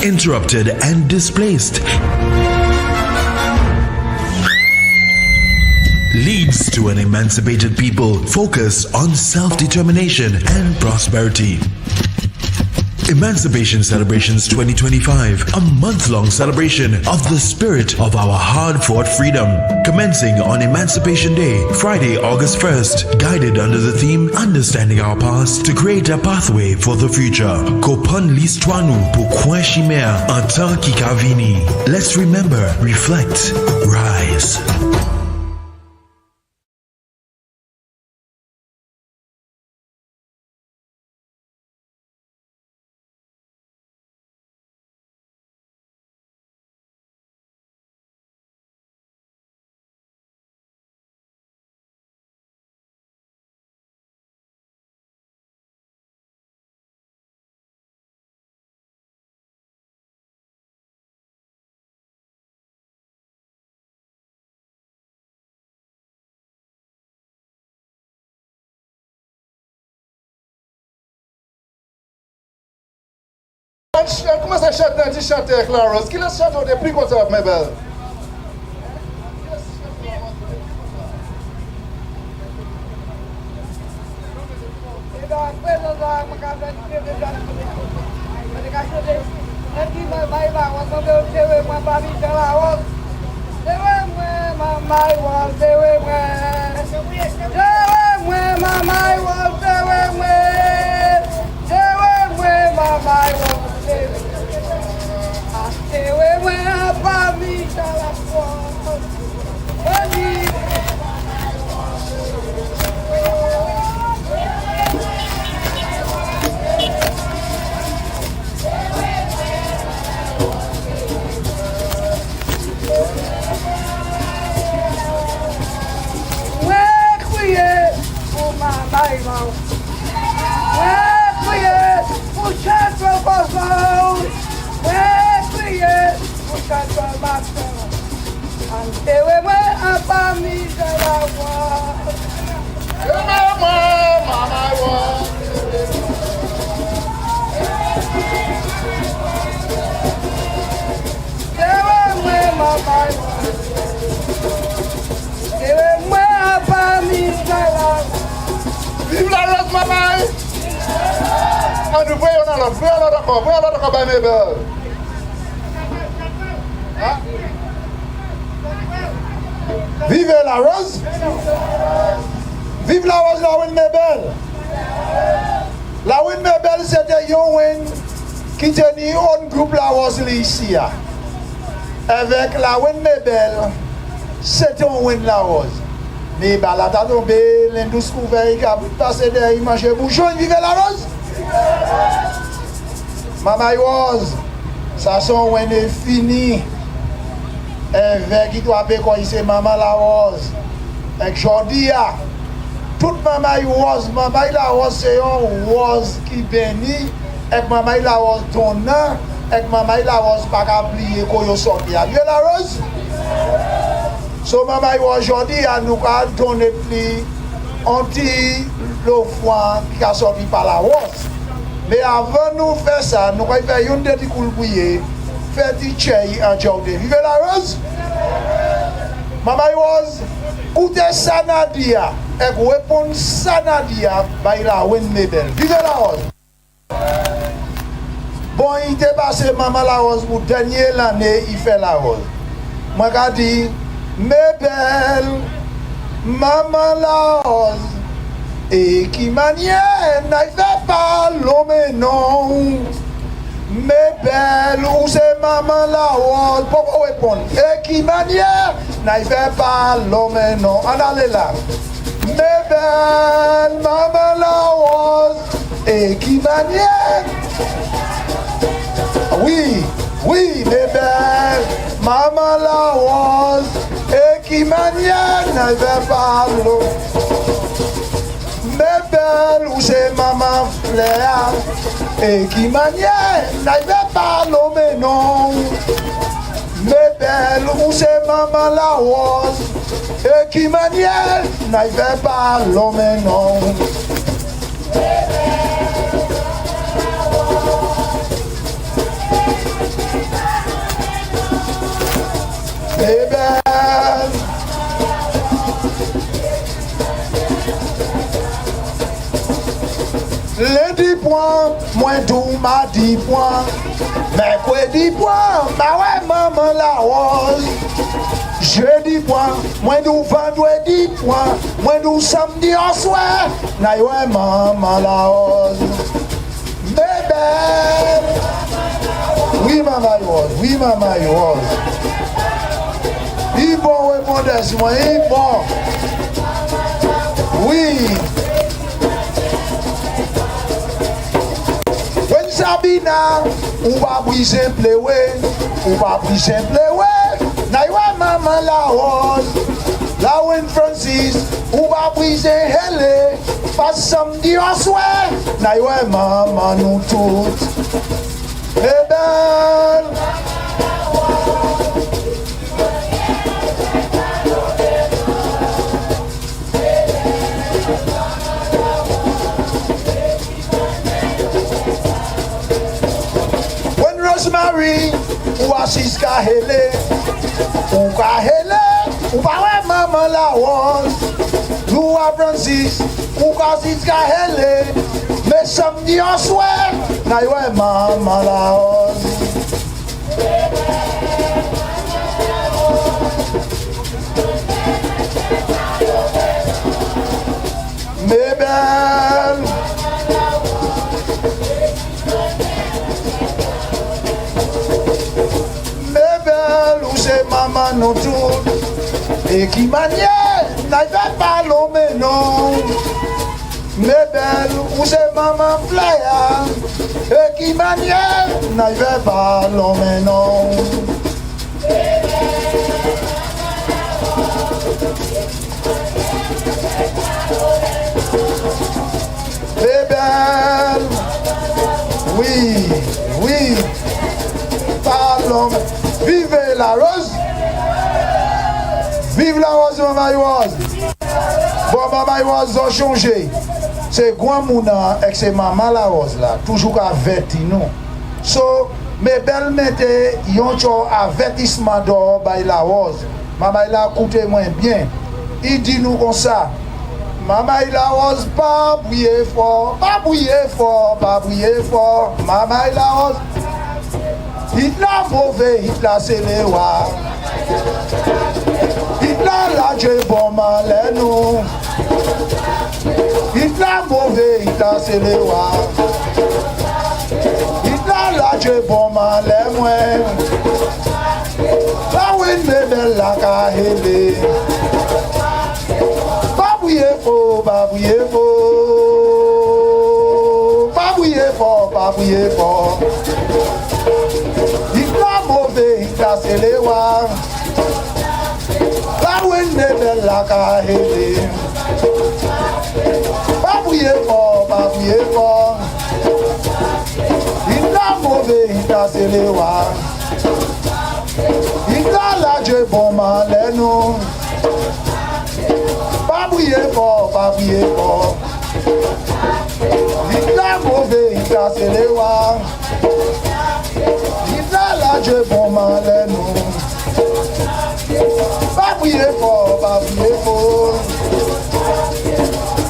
interrupted and displaced, leads to an emancipated people focused on self-determination and prosperity. Emancipation Celebrations 2025, a month-long celebration of the spirit of our hard-fought freedom, commencing on Emancipation Day, Friday, August 1st, guided under the theme Understanding Our Past to create a pathway for the future. Kopon l'histoire nous pour coin chimère en temps qui kavini. Let's remember, reflect, rise. Comment ça chante dans chanter avec Laros? Qui laisse chanter des prix comme ça, mes belles? d'abord, j'ai prié pour qu'elle matin. Enterrez-moi à parmi de la voix. Vive la rose, maman! On nous voit, on a l'autre, ben mes belles. Vive la rose! Vive la rose, la win Mebel! La win Mebel, c'était un win qui tenait un groupe la rose ici. Avec la win Mebel, c'était un win la rose. Mais bah là t'as tombé, l'indus couvert, qui a passé derrière, il mangeait bouchon, vive la rose! Maman Rose, ça son win est fini. Avec qui doit payer quoi c'est maman la rose. Avec Jordi, toute maman la rose c'est un rose qui bénit. Avec maman la rose donnant. Avec maman la rose pas qu'à plier quand il sort. Vive la rose. So maman rose Jordi nous a donné plus anti le foin qui a sorti par la rose. Mais avant nous faire ça, nous allons faire une petite coule bouillée. Faire du chai en Jordi. Vive la rose. Maman Rose, écoutez ça Nadia. Et vous répondez ça Nadia, by la win Mebel. Vive la rose. Bon, il était passé maman la rose pour dernière l'année, il fait la rose. Moi, j'ai dit, Mebel, maman la rose. Et qui manière, n'a fait pas l'homme non. Mais belle, où c'est maman la rose, pourquoi répondre? Et qui manière, n'a fait pas l'homme non. On allait là. Mais belle, maman la rose, et qui manière? Oui, mais belle, maman la rose, et qui manière, n'a fait pas l'homme. Mais belle, où c'est maman fleur, et qui manière, n'avait pas l'homme non. Mais belle, où c'est maman la rose, et qui manière, n'avait pas l'homme non. Mais belle, les 10 points, moins tout m'a 10 points. Mais quoi 10 points, bah ouais maman la rose. Je 10 points, moins tout vendredi 10 points. Moins tout samedi en soir, n'a ouais maman la rose. Bébé, oui maman rose, oui maman rose. Il bon répondre sur moi, il bon. Oui. Sabina, ou va briser pleurer, ou va briser pleurer. Naïwa maman la rose, la Win Francis, ou va briser elle. Pas samedi en soir, naïwa maman nous toutes. Eh ben, Rosemary, ou assis kahele, ou pas ouais maman la rose, nous à Francis, ou assis kahele, mais samedi en soir, n'a ouais maman la rose. Mais belle. Maman nous toutes, et qui manière, n'avait pas l'homme non. Mais belle, où c'est maman flaya, et qui manière, n'avait pas l'homme non. Mais belle, Oui. Parlons. Vive la rose. Vive la rose, maman Woz. Bon, maman Woz ont changé. C'est grand mouna avec ses maman la rose là. Toujours averti nous. So, mes belles mettez, yon avertissement d'or by la rose. Maman il a écouté moins bien. Il dit nous comme ça. Maman il a rose pas briller fort, pas briller fort, pas briller fort. Maman il a rose. Il l'a mauvais, il l'a scellé wa. Il l'a lâché bon malin nous. Il l'a mauvais, il l'a scellé wa. Il l'a lâché bon malin moi. La win me belle la kahele. Babouye fo, babouye fo. Babouye fo, babouye fo. Il l'a mauvais, il l'a scellé wa. La win me belle la kahele. Babouye fo, babouye fo. Il l'a mauvais, il l'a scellé wa. Il a la Dieu bon malin nous. Pas bouiller fort, pas bouiller fort. Il a mauvais, il a scellé wa. Il a la Dieu bon malin nous. Pas bouiller fort, pas bouiller fort.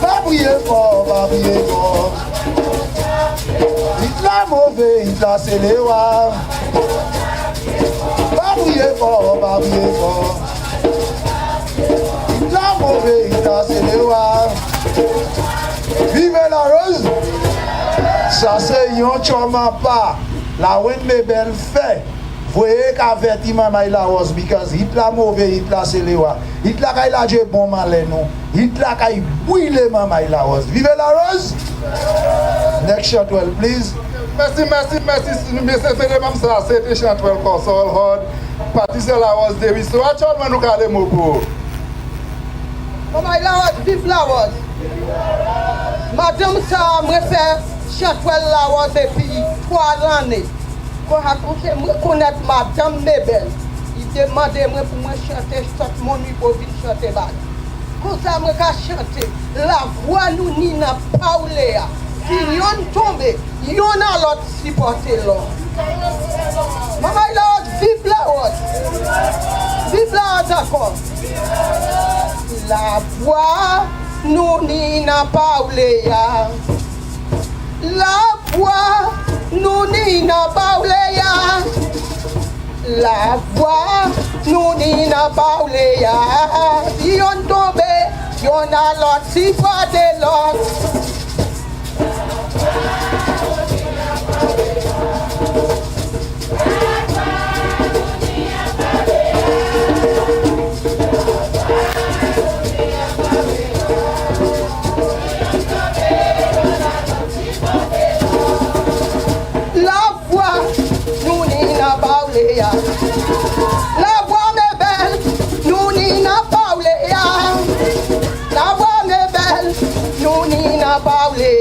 Pas bouiller fort, pas bouiller fort. Il a mauvais, il a scellé wa. Babouye fort. Il a mauvais, il a scellé wa. Vive la rose. Ça c'est yon choma pas. La win me belle fait. Voyez qu'averti maman la rose because il a mauvais, il a scellé wa. Il a kay la Dieu bon malin non. Il a kay brûler maman la rose. Vive la rose. Next shot well please. Merci. Messieurs, mesdames, ça c'était Chantwell Console Hall. Patricia Laros Davis. So actuellement nous allons mopo. Maman Laros, vive Laros. Madame ça me fait Chantwell Laros depuis 3 années. Quand je connais Madame Mabel, il demandait moi pour moi chanter Mon Repos pour chanter balle. Comme ça me chanter la voix nous n'y n'a pas oulé. Si yon tombe, yon a l'autre supporter l'autre. Maman Laros, vive Laros. Vive Laros d'accord. La voix nous n'y n'a pas oulé. La voix nous n'y n'a pas oulé. La voix nous n'y n'a pas oulé. Si yon tombe, yon a l'autre supporter l'autre. La voix nous n'y n'a pas oulé. La voix m'est belle, nous n'y n'a pas oulé. La voix m'est belle, nous n'y n'a pas oulé.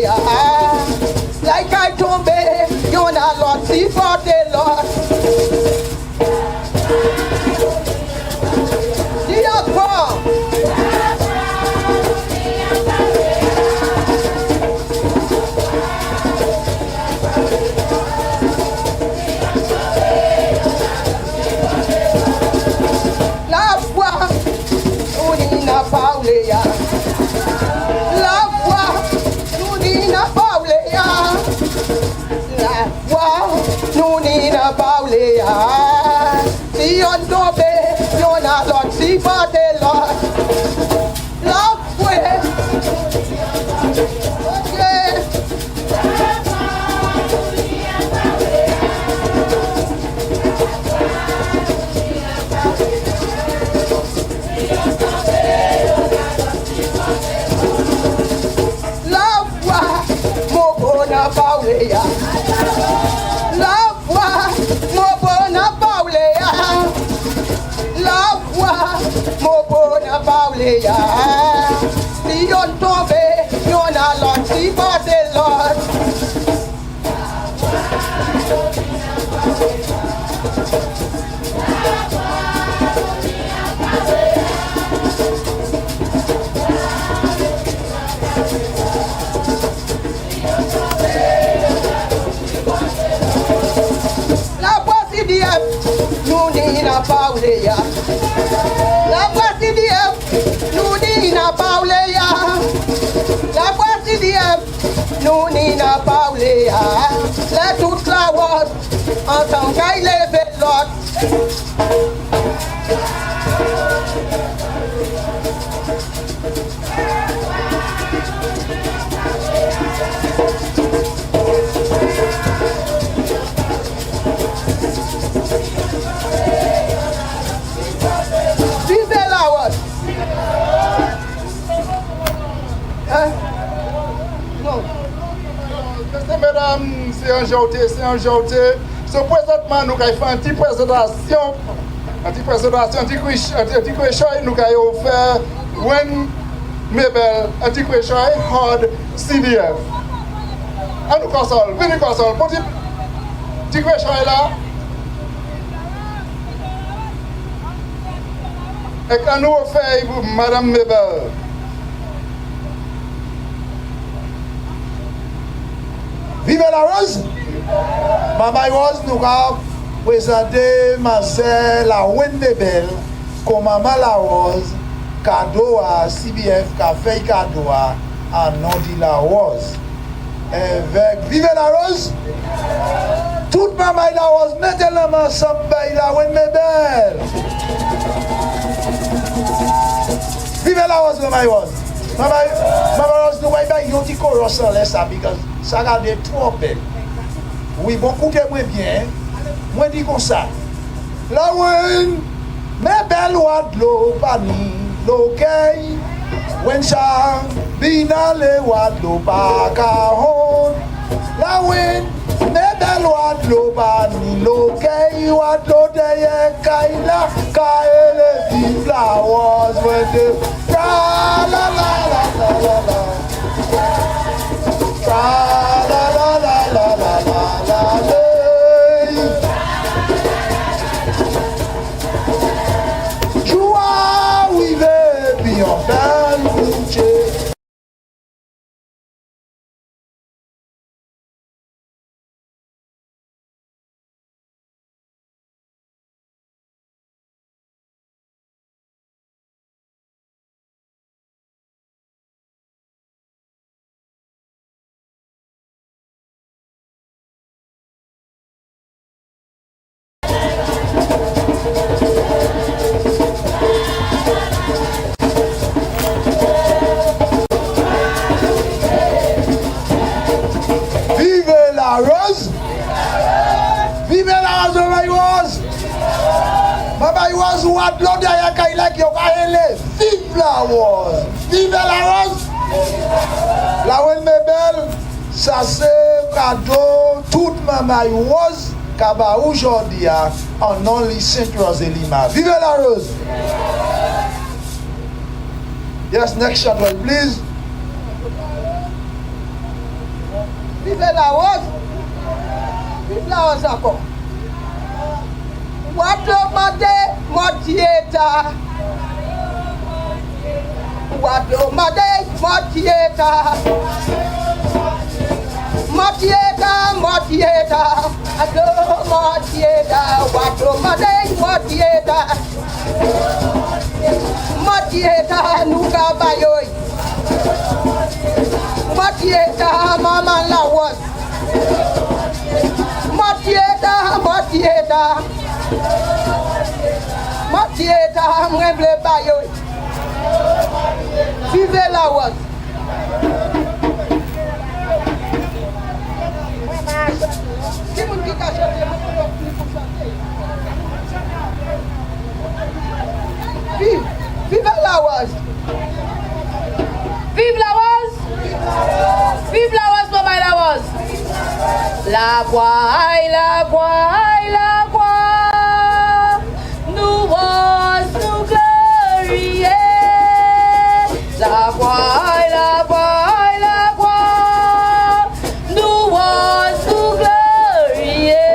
Like I tombe, y'en a l'autre, si porter l'autre. Diaspora. La voix, nous n'y n'a pas oulé. La voix, nous n'y n'a pas oulé. La voix, nous n'y n'a pas oulé. Si on tombe, y'en a l'autre, si porter l'autre. La voix, ok. La voix, mon bon n'a pas oulé. La voix, mon bon n'a pas oulé. La voix, mon bon n'a pas oulé. Si on tombe, y'en a l'autre, si porter l'autre. La voici d'hier, nous n'y n'a pas oublié. La voici d'hier, nous n'y n'a pas oublié. La voici d'hier, nous n'y n'a pas oublié. La toute la voix, en tant qu'elle lève l'autre. Vive Laros! Hein? Non. Mesdames, c'est un jauté. Ce présentement, nous avons fait une petite présentation, nous avons fait When Mabel, un petit hard CDF. À nous console, venez console, petit là. Et quand nous fait pour Madame Mabel. Vive la Rose! Maman Rose nous a présenté ma sœur la Wendebel comme Maman la Rose, cadeau à CBF, qui a fait cadeau à nom de la Rose. Avec Vive la Rose! Toute Maman la Rose, mettez-la ensemble, la Wendebel! Vive la Rose, Maman Rose! Maman Rose, nous voyons un petit chorus sans laisser ça, parce que ça a des trop belles. Oui, bon, écoutez-moi bien. Moi, dis comme ça. La wine, mes belles lois de l'eau, pani, l'okay. When ça, bina le lois de l'eau, pas caron. La wine, mes belles lois de l'eau, pani, l'okay. Lois de l'eau, d'ailleurs, kaila, kaile, vive la rose, la la la la la la. La la la la la la la la. Joie, oui, baby, en belle couche. What blood I can like your vive la rose, vive la rose. La Wen Mabel, ça c'est cadeau toute maman rose kaba aujourd'hui en only Saint Rose et Lima. Vive la rose. Yes, next shot well, please. Vive la rose. Vive la rose encore. Wato made motieta. Wato made motieta. Motieta, motieta. Ado motieta. Wato made motieta. Motieta nuka bayoy. Motieta mama la was. Motieta, motieta. Motieta, mweble bayoy. Vive la was. Vive la was. Vive la rose. Vive la rose, maman la rose. La bois, la bois, la bois. Nous rose, nous glorieux. La bois, la bois, la bois. Nous rose, nous glorieux.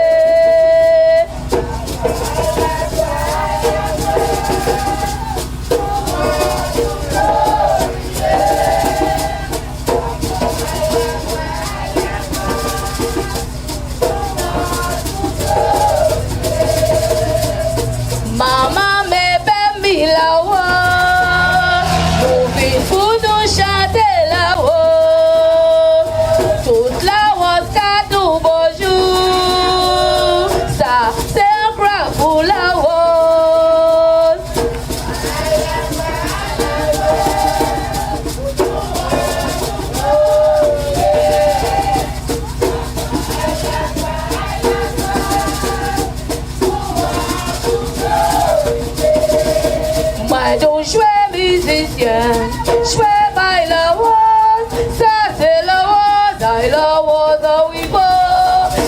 Moi donc je suis musicien, je fais by la rose, ça c'est la rose, I la rose, ah oui bon.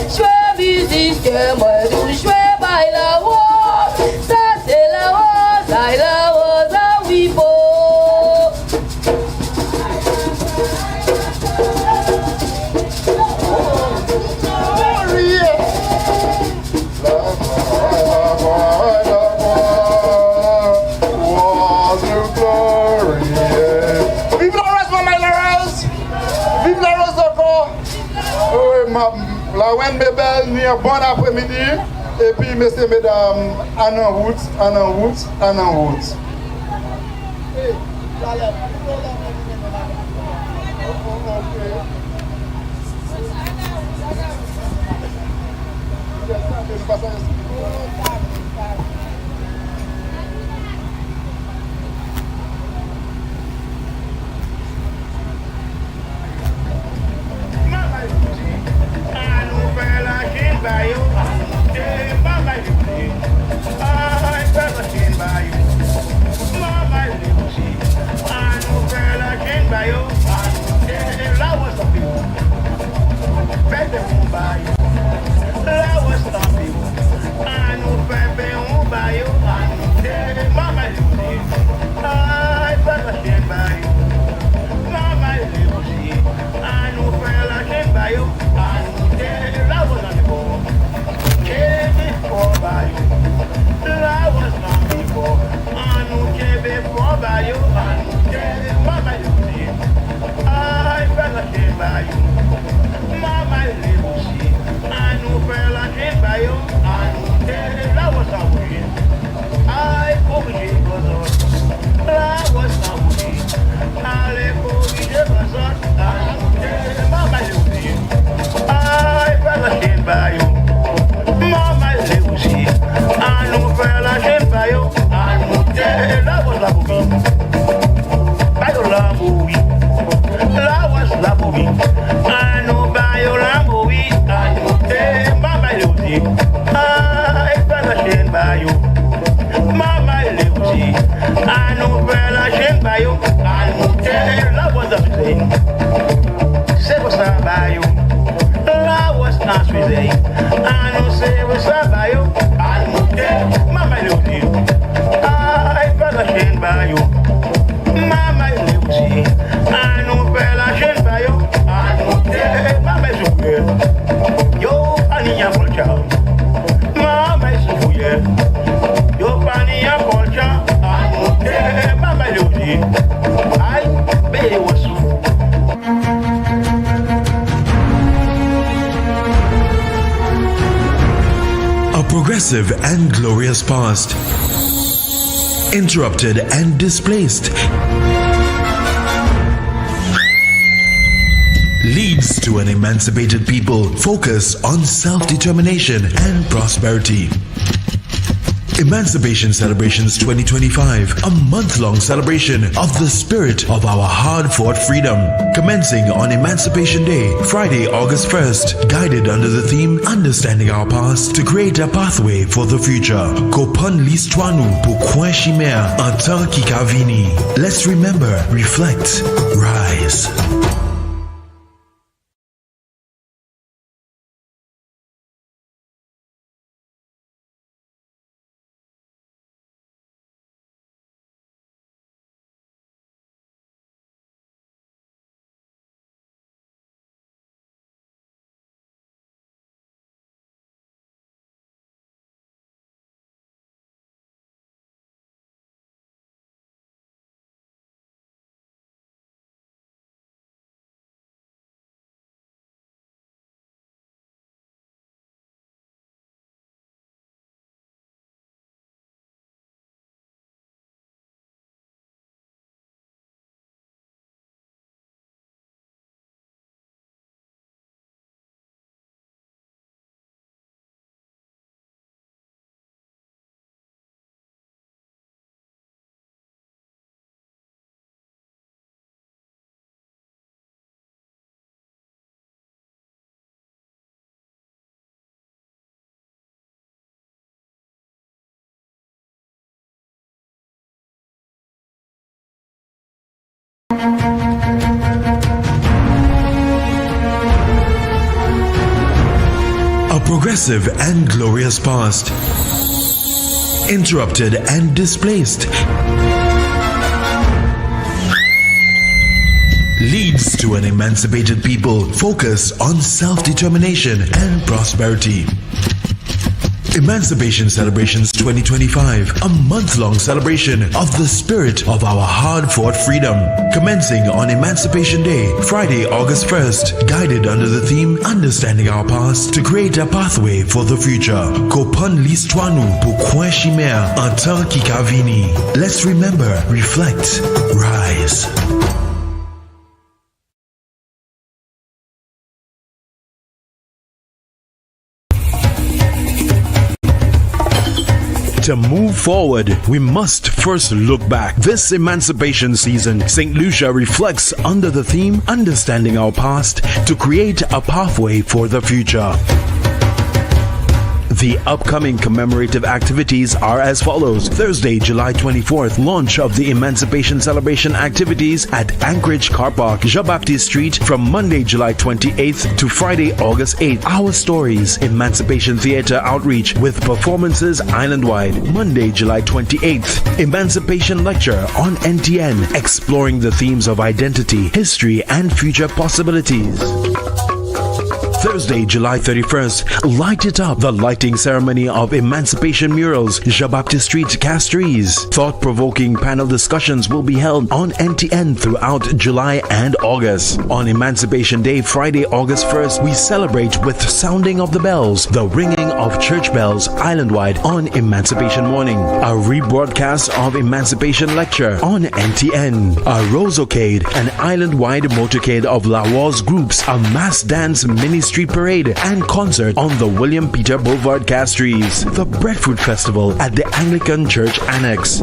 Je suis musicien, moi donc je fais by la rose, ça c'est la rose, I la rose, ah oui bon. Vive la Rose, maman Laros! Vive la Rose encore! Oui, la reine Bébel, ni un bon après-midi. Et puis, messieurs, mesdames, en route, en route, en route. Progressive and glorious past, interrupted and displaced, leads to an emancipated people focus on self-determination and prosperity. Emancipation Celebrations 2025, a month-long celebration of the spirit of our hard-fought freedom. Commencing on Emancipation Day, Friday, August 1st, guided under the theme Understanding Our Past to create a pathway for the future. Kopon l'histoire nous pour coin chimère en temps qui kavini. Let's remember, reflect, rise. A progressive and glorious past, interrupted and displaced, leads to an emancipated people focused on self-determination and prosperity. Emancipation Celebrations 2025, a month-long celebration of the spirit of our hard-fought freedom. Commencing on Emancipation Day, Friday, August 1st, guided under the theme Understanding Our Past to create a pathway for the future. Kopon l'histoire nous pour coin chimère en temps qui kavini. Let's remember, reflect, rise. To move forward, we must first look back. This emancipation season, St. Lucia reflects under the theme Understanding Our Past to create a pathway for the future. The upcoming commemorative activities are as follows. Thursday, July 24th, launch of the Emancipation Celebration activities at Anchorage Car Park, Jean-Baptiste Street from Monday, July 28th to Friday, August 8th. Our Stories, Emancipation Theatre outreach with performances island-wide. Monday, July 28th, Emancipation Lecture on NTN, exploring the themes of identity, history, and future possibilities. Thursday, July 31st, Light It Up, the lighting ceremony of Emancipation Murals, Jean-Baptiste Street, Castries. Thought-provoking panel discussions will be held on NTN throughout July and August. On Emancipation Day, Friday, August 1st, we celebrate with sounding of the bells, the ringing of church bells island-wide on Emancipation Morning. A rebroadcast of Emancipation Lecture on NTN. A ROSE-O-Cade, an island-wide motorcade of Laros groups, a mass dance mini-street parade and concert on the William Peter Boulevard, Castries. The Breadfruit Festival at the Anglican Church Annex.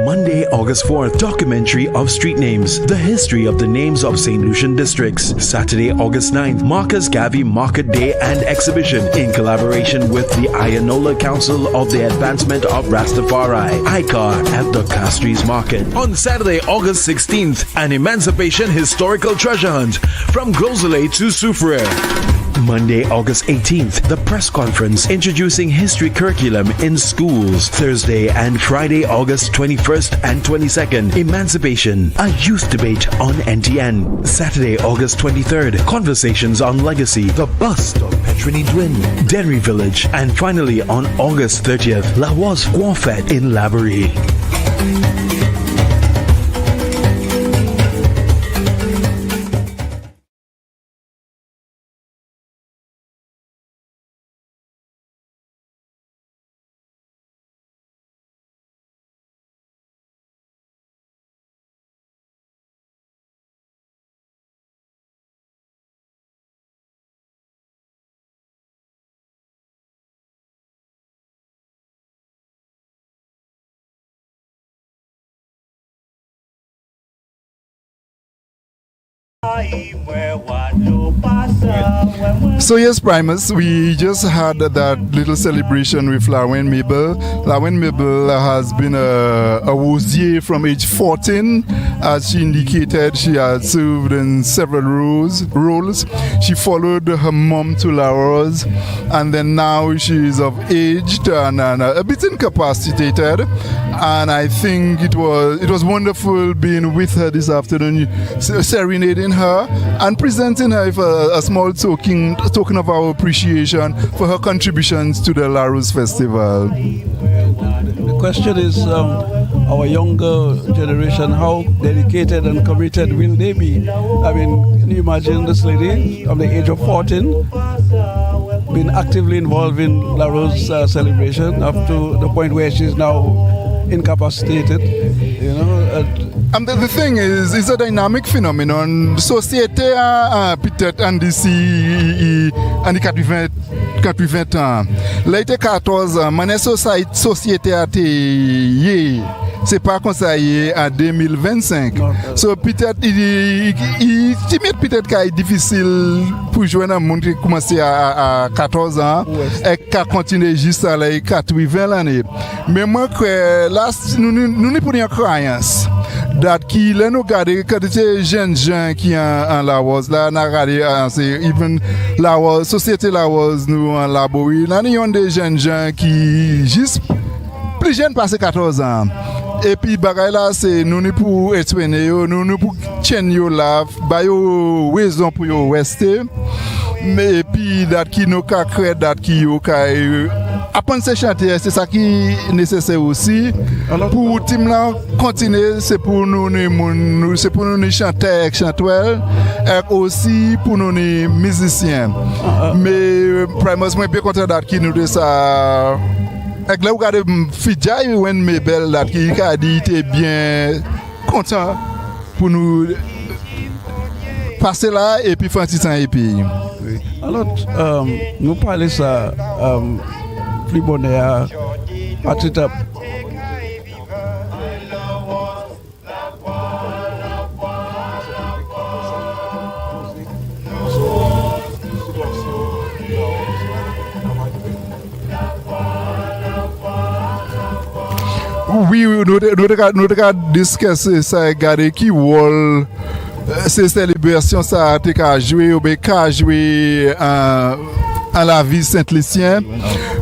Monday, August 4th, documentary of street names, the history of the names of St. Lucian districts. Saturday, August 9th, Marcus Garvey Market Day and Exhibition in collaboration with the Ayanola Council of the Advancement of Rastafari, ICAR, at the Castries Market. On Saturday, August 16th, an Emancipation Historical Treasure Hunt from Glozele to Soufriere. Monday, August 18th, the press conference introducing history curriculum in schools. Thursday and Friday, August 21st and 22nd, Emancipation, a youth debate on NTN. Saturday, August 23rd, conversations on legacy, the bust of Petroni Dwin, Denry Village, and finally on August 30th, Laros Guanfet in Laborie. So yes, Primus, we just had that little celebration with Lawen Mabel. Lawen Mabel has been a Wozier from age 14. As she indicated, she had served in several roles. She followed her mom to Laros, and then now she is of age and a bit incapacitated. And I think it was wonderful being with her this afternoon, serenading her and presenting her with a small token of our appreciation for her contributions to the Laros Festival. The question is, our younger generation, how dedicated and committed will they be? I mean, can you imagine this lady from the age of 14 being actively involved in Laros celebration up to the point where she's now incapacitated, you know? And the thing is, it's a dynamic phenomenon. Société peut-être en d'ici en 80 ans. L'été 14 ans, mané société a été c'est pas comme ça en 2025. So peut-être il peut-être qu'il est difficile pour jouer un monde qui commence à 14 ans et qui continue jusqu'à 80 l'année. Mais moi que là nous pour une croyance qui là nous garder quand c'est jeunes gens qui en Laos là n'a regardé c'est even Laos société Laos nous en laborie là nous ont des jeunes gens qui juste plus jeunes passé 14 ans et puis bagay là c'est nous pour explainer nous pour chaîne yo là ba yo raison pour yo rester mais puis date qui nous ka créer date qui yo ka apprendre se chanter c'est ça qui est nécessaire aussi pour team là continuer c'est pour nous c'est pour nous chanter chanteurs et aussi pour nous musiciens mais vraiment moi bien content date qui nous de ça avec là vous regardez Fidjai when Mabel date qui a dit était bien content pour nous passer là et puis faire un petit temps et puis alors nous parlons ça plus bonheur à tout up. Oui, nous avons discuté ça, regarder qui wall ces célébrations ça a joué ou bien joué en la vie Saint-Lucien.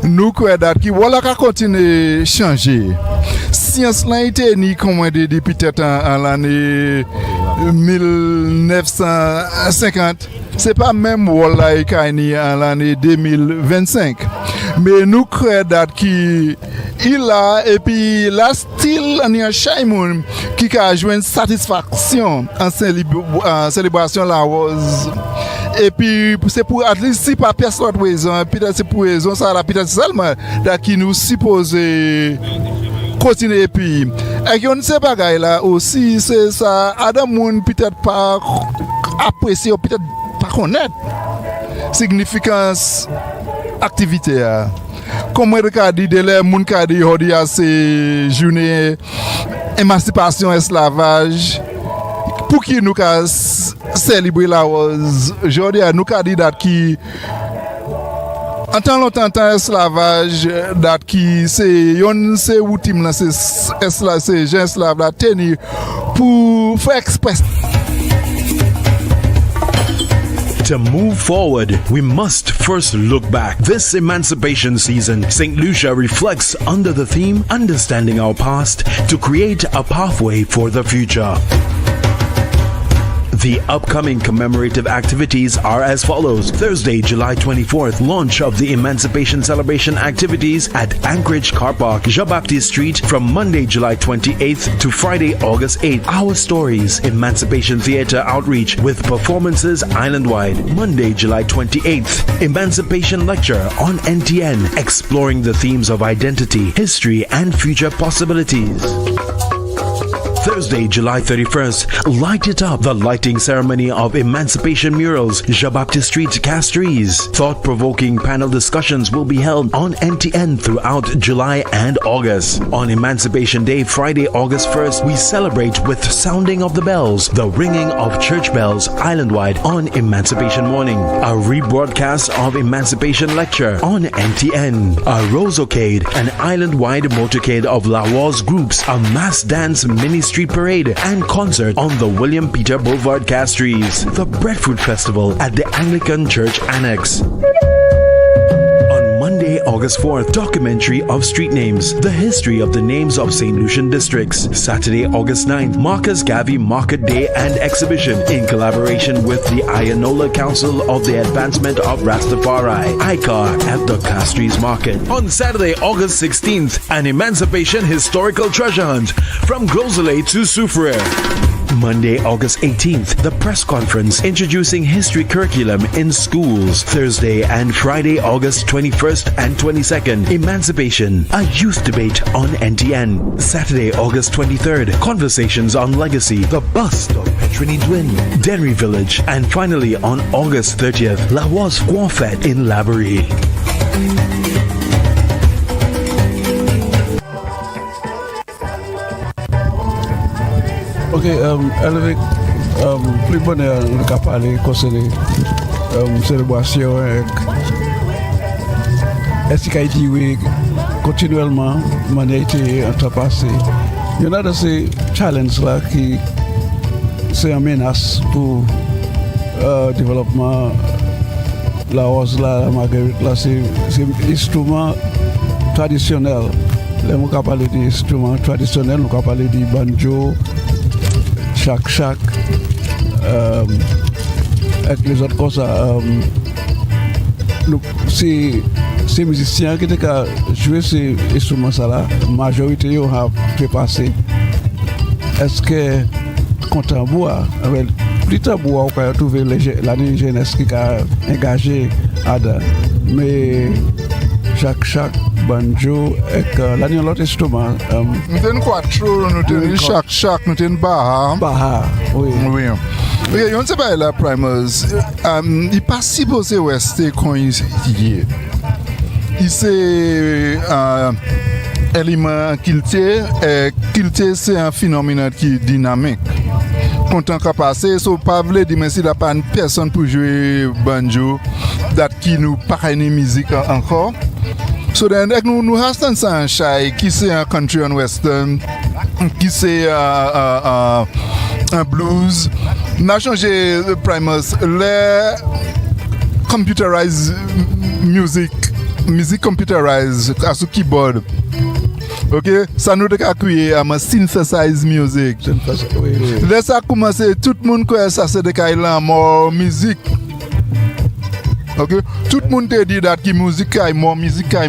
Nous croyons qui voilà qu'à continuer changer. Science là été ni commandé depuis peut-être en l'année 1950. C'est pas même voilà qui en l'année 2025. Mais nous croyons qui il a et puis la style en un chaimoun qui a joué une satisfaction en célébration la rose. Et puis c'est pour at least si pas personne d'autre raison peut-être c'est pour raison ça la peut-être seulement qui nous supposé continuer et puis on ne sait pas là aussi c'est ça Adam moun peut-être pas apprécier peut-être pas connaître significance activité comme on dit de les moun ka di hodi c'est journée émancipation esclavage pour qui nous ka célébrer la rose aujourd'hui nous ka dit dat qui en tant longtemps esclavage dat qui c'est yon c'est outim là c'est gens esclave là tenir pour faire express. To move forward, we must first look back. This emancipation season, St. Lucia reflects under the theme Understanding Our Past to create a pathway for the future. The upcoming commemorative activities are as follows. Thursday, July 24th, launch of the Emancipation Celebration activities at Anchorage Car Park, Jabapti Street from Monday, July 28th to Friday, August 8th. Our Stories, Emancipation Theatre Outreach with performances island-wide. Monday, July 28th, Emancipation Lecture on NTN, exploring the themes of identity, history, and future possibilities. Thursday, July 31st, Light It Up, the lighting ceremony of Emancipation Murals, Jabapti Street, Castries. Thought-provoking panel discussions will be held on NTN throughout July and August. On Emancipation Day, Friday, August 1st, we celebrate with sounding of the bells, the ringing of church bells island-wide on Emancipation Morning. A rebroadcast of Emancipation Lecture on NTN. A ROSE-O-Cade, an island-wide motorcade of Laros groups, a mass dance mini street parade and concert on the William Peter Boulevard, Castries. The Breadfruit Festival at the Anglican Church Annex. On Monday, August 4th, documentary of street names, the history of the names of St. Lucian districts. Saturday, August 9th, Marcus Garvey Market Day and Exhibition in collaboration with the Ayanola Council of the Advancement of Rastafari, ICAR, at the Castries Market. On Saturday, August 16th, an Emancipation Historical Treasure Hunt from Grosselet to Soufriere. Monday, August 18th, the press conference introducing history curriculum in schools. Thursday and Friday, August 21st and 22nd, Emancipation, a youth debate on NTN. Saturday, August 23rd, conversations on legacy, the bust of Petrini Dwin, Denry Village, and finally on August 30th, La Was Guanfet in Laborie. Elevik, plus bonheur, nous avons parlé concernant célébration. Est-ce qu'il a dit oui, continuellement, on a été entrepassé. Il y en a de ces challenges là qui c'est une menace pour le développement. La rose là, la marguerite là, c'est un instrument traditionnel. Là, on peut parler d'instruments traditionnels, on peut parler du banjo, chak, avec les autres comme ça. Ces musiciens qui ont joué ces instruments là, la majorité ont passé. Est-ce que quand on boit, plus tard bois, on peut trouver la jeunesse qui a engagé Ada, mais chaque banjo et l'année l'autre instrument. Nous avons quattro, nous avons chaque, nous avons baha. Oui. Oui, on sait pas la primers. Il n'est pas si beau c'est ouest quand il est. Il c'est élément quilté et quilté c'est un phénomène qui est dynamique. Quand on a passé, so pas vle dire mais s'il n'y a pas une personne pour jouer banjo qui nous parle de musique encore. So then nous restons sans un chai qui c'est un country and western, qui c'est un blues. On a changé le primers, les computerized music computerized à ce keyboard. Ok, ça nous a créé un synthesized music. Là ça a commencé, tout le monde connaît ça, c'est de la musique. Ok, tout le monde te dit que musique est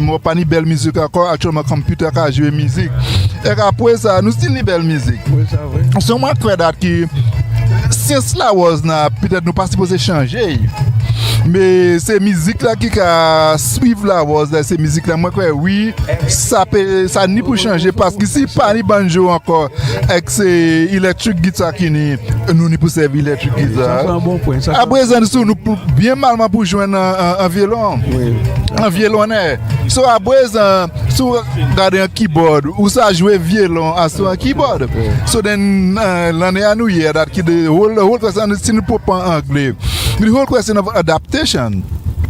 more, pas ni belle musique encore, actuellement computer a joué musique. Et après ça, nous sommes une belle musique. Oui, ça oui. So moi crois que since Laros peut-être nous pas supposé changer. Mais ces musiques là qui suivent la voix, ces musiques là, moi crois oui, ça ni pour changer parce que si pas ni banjo encore, avec ces électrique guitar qui nous ni pour servir électrique guitar. C'est un bon point. Après ça nous bien mal pour joindre un violon. Oui. Un violonnet. So après ça, so garder un keyboard ou ça jouer violon à sur un keyboard. So then l'année à nous hier that the whole question is in pop en anglais. The whole question of adaptation.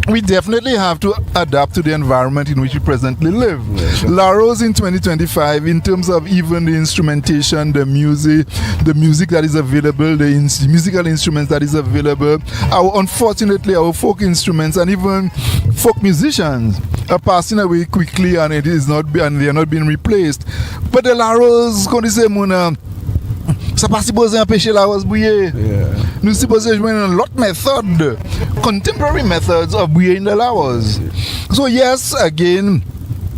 We definitely have to adapt to the environment in which we presently live. Yeah, sure. Laros in 2025, in terms of even the instrumentation, the music that is available, the musical instruments that is available, unfortunately our folk instruments and even folk musicians are passing away quickly and they are not being replaced. But the Laros, quand ils disent ça pas supposé empêcher la rose bouiller. Nous supposons jouer une autre méthode, contemporary methods of bouilling the Laros. So yes, again,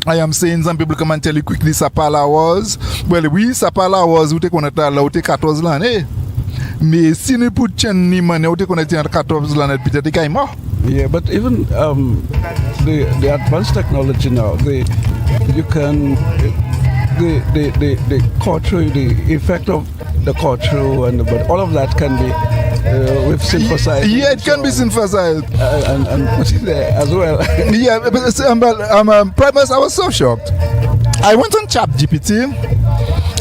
I am saying some people come and tell you quickly ça pas la rose. Well, oui, ça pas la rose, ou te connaître là, ou te 14 l'année. Mais si nous pour chaîne ni monnaie, ou te connaître 14 l'année, peut-être qu'il est mort. Yeah, but even the advanced technology now, you can the culture, the effect of the culture, but all of that can be with synthesized. Yeah, it can be synthesized and put it there as well. Yeah, but Primus, I was so shocked. I went on ChatGPT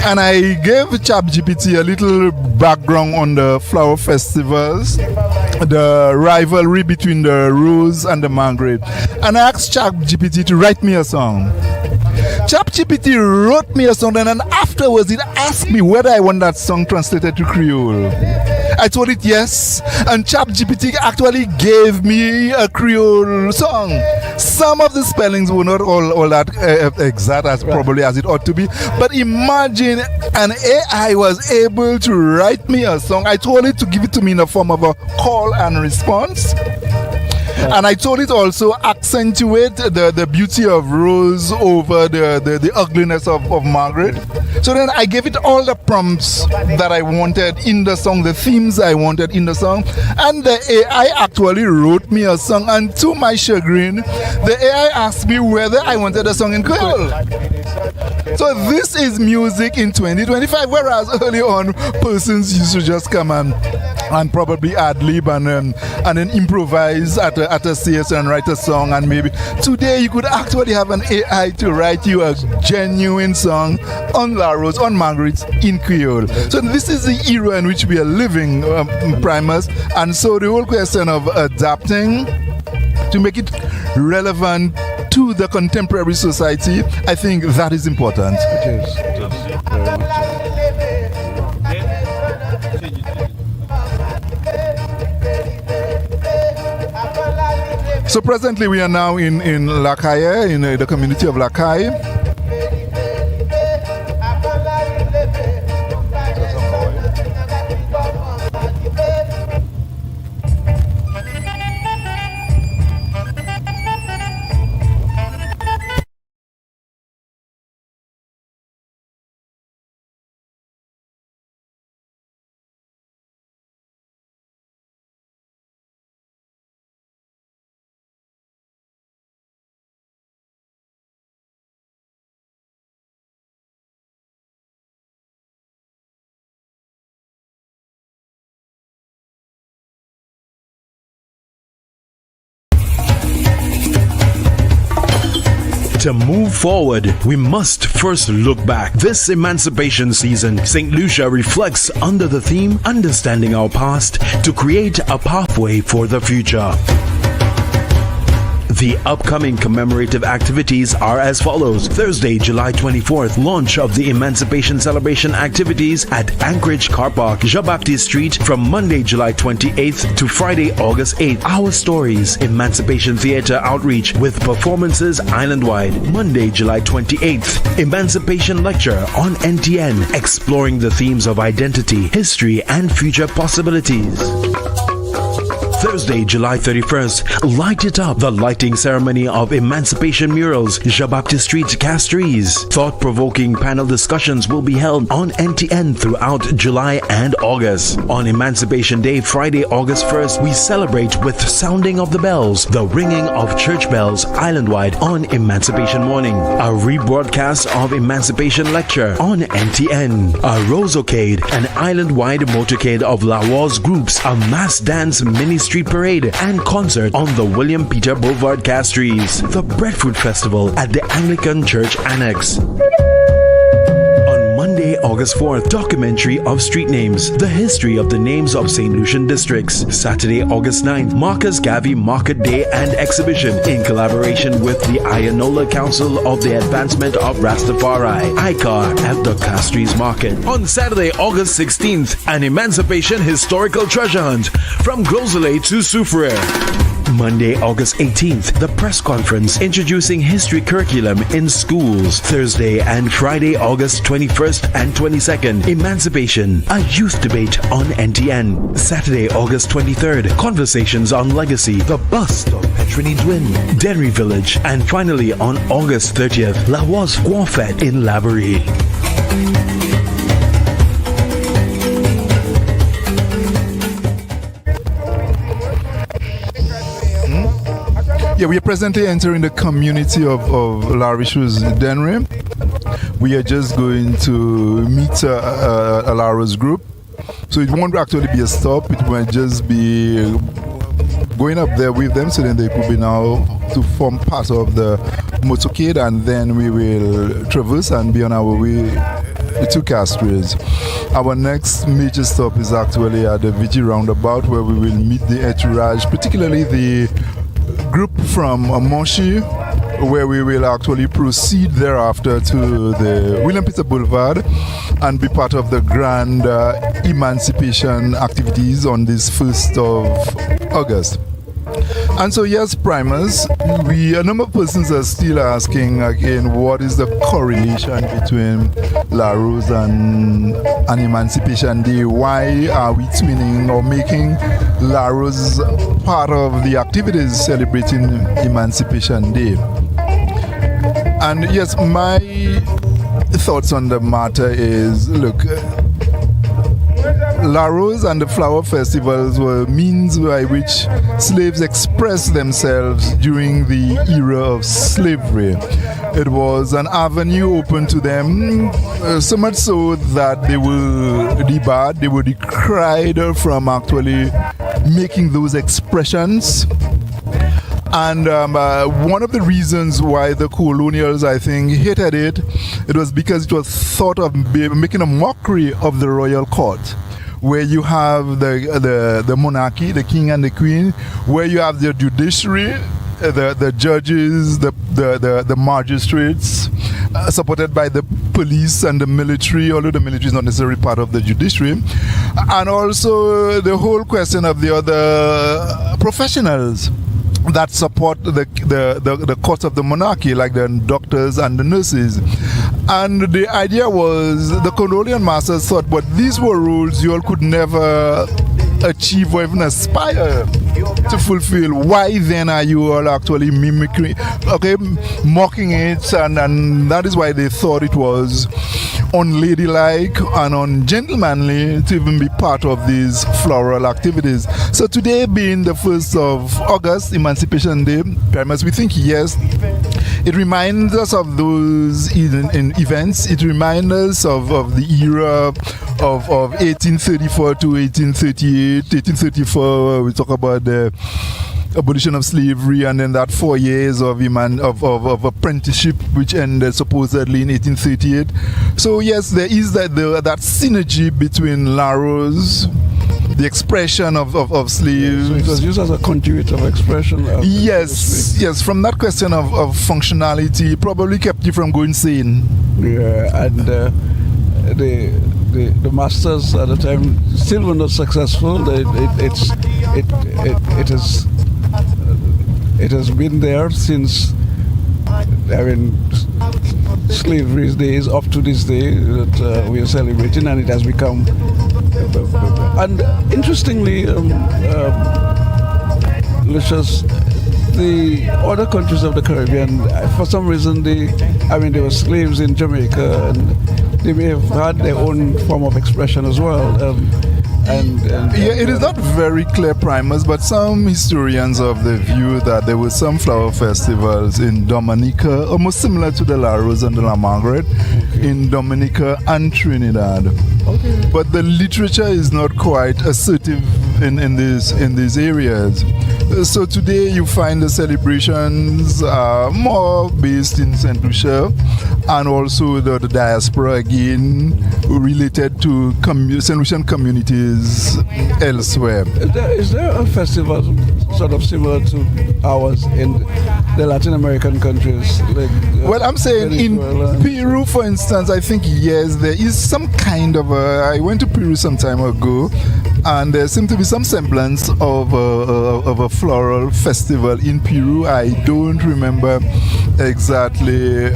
and I gave ChatGPT a little background on the flower festivals, the rivalry between the rose and the marguerite, and I asked ChatGPT to write me a song. ChatGPT wrote me a song and then afterwards it asked me whether I want that song translated to Creole. I told it yes, and ChatGPT actually gave me a Creole song. Some of the spellings were not all that exact as probably as it ought to be, but imagine an AI was able to write me a song. I told it to give it to me in the form of a call and response. And I told it also accentuate the beauty of Rose over the ugliness of Margaret. So then I gave it all the prompts that I wanted in the song, the themes I wanted in the song. And the AI actually wrote me a song. And to my chagrin, the AI asked me whether I wanted a song in Creole. So this is music in 2025, whereas early on, persons used to just come and and probably ad-lib and then improvise at a stage and write a song, and maybe today you could actually have an AI to write you a genuine song on Laros, on Margaret in Creole. So this is the era in which we are living, Primus, and so the whole question of adapting to make it relevant to the contemporary society, I think that is important. It is very much. So presently we are now in La Caille, in the community of La Caille. To move forward, we must first look back. This emancipation season, St. Lucia reflects under the theme Understanding Our Past to create a pathway for the future. The upcoming commemorative activities are as follows. Thursday, July 24th, launch of the Emancipation Celebration activities at Anchorage Car Park, Jean-Baptiste Street from Monday, July 28th to Friday, August 8th. Our Stories, Emancipation Theatre outreach with performances island-wide. Monday, July 28th, Emancipation Lecture on NTN, exploring the themes of identity, history, and future possibilities. Thursday, July 31st, Light It Up, the lighting ceremony of Emancipation Murals, Jean-Baptiste Street, Castries. Thought-provoking panel discussions will be held on NTN throughout July and August. On Emancipation Day, Friday, August 1st, we celebrate with sounding of the bells, the ringing of church bells island-wide on Emancipation Morning. A rebroadcast of Emancipation Lecture on NTN. A ROSE-O-Cade, an island-wide motorcade of Laros groups, a mass dance mini street parade and concert on the William Peter Boulevard, Castries. The Breadfruit Festival at the Anglican Church Annex. On Monday, August 4th, documentary of street names, the history of the names of St. Lucian districts. Saturday, August 9th, Marcus Garvey Market Day and Exhibition in collaboration with the Ayanola Council of the Advancement of Rastafari, ICAR, at the Castries Market. On Saturday, August 16th, an Emancipation Historical Treasure Hunt from Glozele to Soufriere. Monday, August 18th, the press conference introducing history curriculum in schools. Thursday and Friday, August 21st and 22nd, Emancipation, a youth debate on NTN. Saturday, August 23rd, conversations on legacy, the bust of Petrini Dwin, Denry Village, and finally on August 30th, Laros Guanfet in Laborie. Yeah, we are presently entering the community of Laris's Denry. We are just going to meet a Laros group. So it won't actually be a stop. It might just be going up there with them, so then they could be now to form part of the motorcade, and then we will traverse and be on our way to Castries. Our next major stop is actually at the VG roundabout, where we will meet the entourage, particularly the group from Monchi, where we will actually proceed thereafter to the William Peter Boulevard and be part of the grand emancipation activities on this 1st of August. And so, yes, primers, a number of persons are still asking again, what is the correlation between Laros and Emancipation Day? Why are we twinning or making Laros part of the activities celebrating Emancipation Day? And yes, my thoughts on the matter is, look, Laros and the flower festivals were means by which slaves expressed themselves during the era of slavery. It was an avenue open to them, so much so that they were debarred, they were decried from actually making those expressions. And one of the reasons why the colonials, I think, hated it, it was because it was thought of making a mockery of the royal court, where you have the monarchy, the king and the queen, where you have the judiciary, the judges, the magistrates, supported by the police and the military, although the military is not necessarily part of the judiciary, and also the whole question of the other professionals that support the court of the monarchy, like the doctors and the nurses. And the idea was the colonial masters thought, but these were roles you all could never achieve or even aspire to fulfill. Why then are you all actually mocking it? And that is why they thought it was unladylike and ungentlemanly to even be part of these floral activities. So today being the 1st of August, Emancipation Day, perhaps we think yes, it reminds us of those in events. It reminds us of the era of 1834 to 1838. 1834, we talk about the abolition of slavery, and then that 4 years of apprenticeship, which ended supposedly in 1838. So yes, there is that synergy between Laros, the expression of slaves. So it was used as a conduit of expression. Yes. From that question of functionality, probably kept you from going sane. Yeah, and the masters at the time still were not successful. It has been there since, slavery's days up to this day that we are celebrating, and it has become. And interestingly, Lucius, the other countries of the Caribbean, for some reason, there were slaves in Jamaica, and they may have had their own form of expression as well. It is not very clear, Primus, but some historians of the view that there were some flower festivals in Dominica, almost similar to the Laros and the La Margaret, in Dominica and Trinidad. Okay. But the literature is not quite assertive in these areas. So today you find the celebrations more based in St. Lucia, and also the diaspora again related to St. Lucian communities elsewhere. Is there a festival sort of similar to ours in the Latin American countries? Well, I'm saying in Peru, for instance, I think yes, there is some kind of I went to Peru some time ago, and there seemed to be some semblance of a floral festival in Peru. I don't remember exactly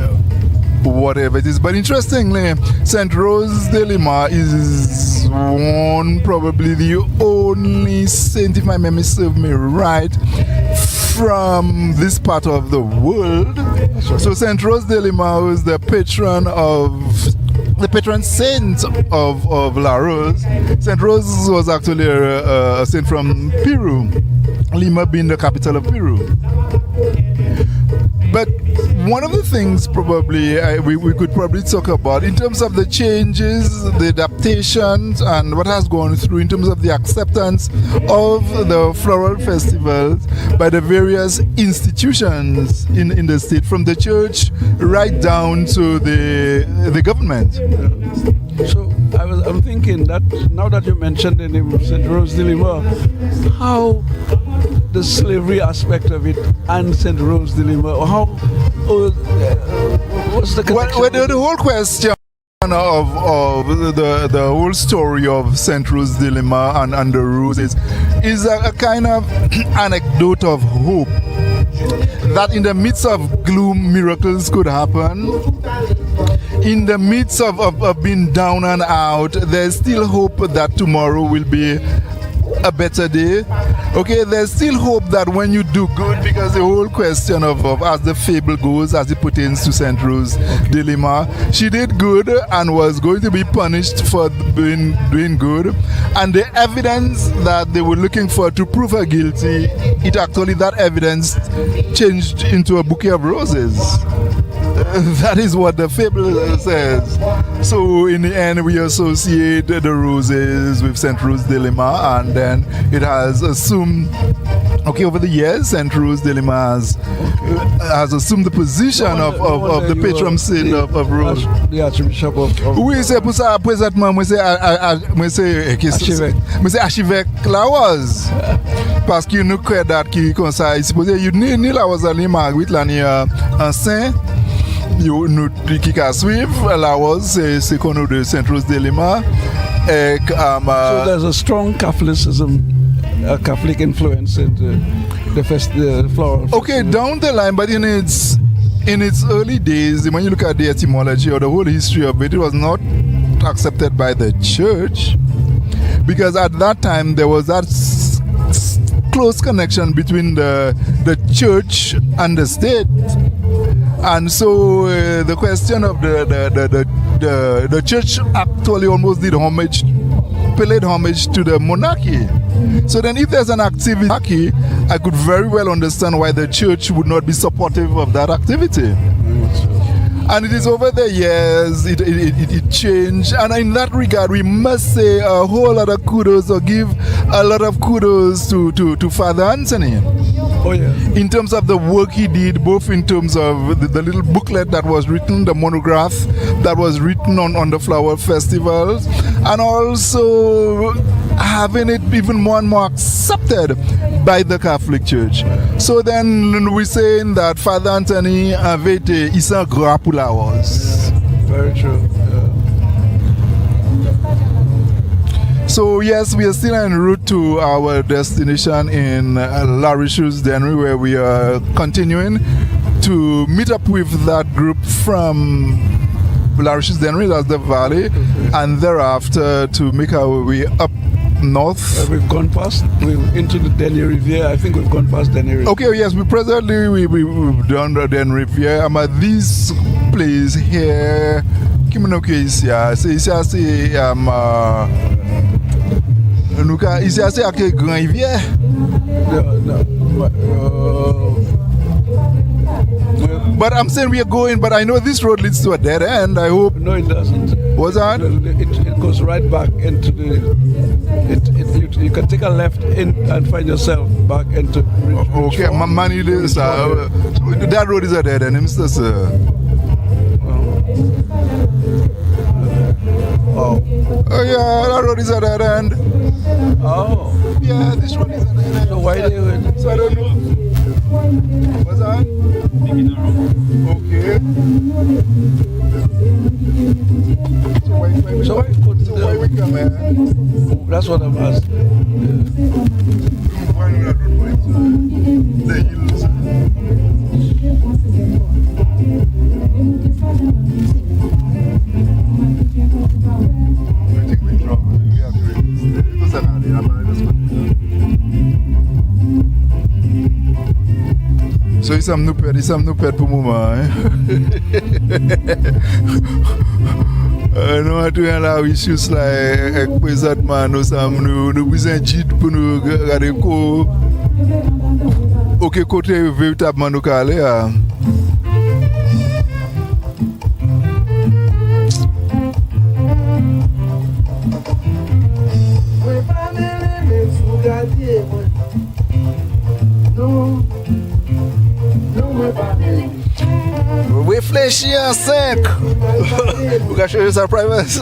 whatever it is, but interestingly, St. Rose de Lima is probably the only saint, if my memory serves me right, from this part of the world. So St. Rose de Lima was the patron saint of Laros. St. Rose was actually a saint from Peru, Lima being the capital of Peru. But one of the things probably we could probably talk about in terms of the changes, the adaptations, and what has gone through in terms of the acceptance of the floral festivals by the various institutions in the state, from the church right down to the government. So I'm thinking that now that you mentioned the name of St. Rose de Lima, how the slavery aspect of it and St. Rose de Lima, what's the connection? Well, the whole question of the whole story of St. Rose de Lima and the roses is a kind of anecdote of hope that in the midst of gloom, miracles could happen. In the midst of being down and out, there's still hope that tomorrow will be a better day. Okay, there's still hope that when you do good, because the whole question of as the fable goes, as it pertains to St. Rose de Lima, she did good and was going to be punished for doing good. And the evidence that they were looking for to prove her guilty, that evidence changed into a bouquet of roses. That is what the fable says. So in the end, we associate the roses with St. Rose de Lima, and then it has assumed, over the years, St. Rose de Lima has assumed the position of the patron saint of Rose. The Archbishop of... Oui, c'est pour ça, présentement, moi c'est archevêque Laros. Parce que nous croyons qui comme ça, il supposé, ni Laros ni Marguerite, là, ni un saint. Nous qui suivre Laros, c'est qu'on a de St. Rose de Lima. So there's a strong Catholicism, a Catholic influence in the flower. Okay, down the line, but in its early days, when you look at the etymology or the whole history of it, it was not accepted by the church, because at that time there was that close connection between the church and the state. And so the question of the church actually almost paid homage to the monarchy. So then if there's an activity, I could very well understand why the church would not be supportive of that activity. And it is over the years, it changed. And in that regard, we must say a whole lot of kudos, or give a lot of kudos to Father Anthony. Oh, yeah. In terms of the work he did, both in terms of the little booklet that was written, the monograph that was written on the flower festivals, and also having it even more and more accepted by the Catholic Church. So then we're saying that Father Anthony avait été un grand pour Laos. Very true. So yes, we are still en route to our destination in Laros, Denry, where we are continuing to meet up with that group from Laros, Denry, that's the valley, and thereafter to make our way up north. We've gone past, into the Denry Riviera. I think we've gone past Denry Riviera. Okay, yes, we've done the Denry Riviera. I'm at this place here. Ici, c'est à quel grand rivière? But I'm saying we are going, but I know this road leads to a dead end. I hope. No, it doesn't. What's that? It goes right back into the. You can take a left in and find yourself back into. Okay, money is that road is a dead end, Mr. Sir. Oh. Oh yeah, that road is at that end. Oh. Yeah, this road is at that end. So why they would? So I don't know. What's that? Okay. So why we come here? That's what I'm asking. Why not going to the hills? So it's some new pet pour moment. Nous avons là issues like présentement nous besoin de pour nous regarder auquel côté véritablement nous aller. Réfléchis en 5. Vous cachez les surprises.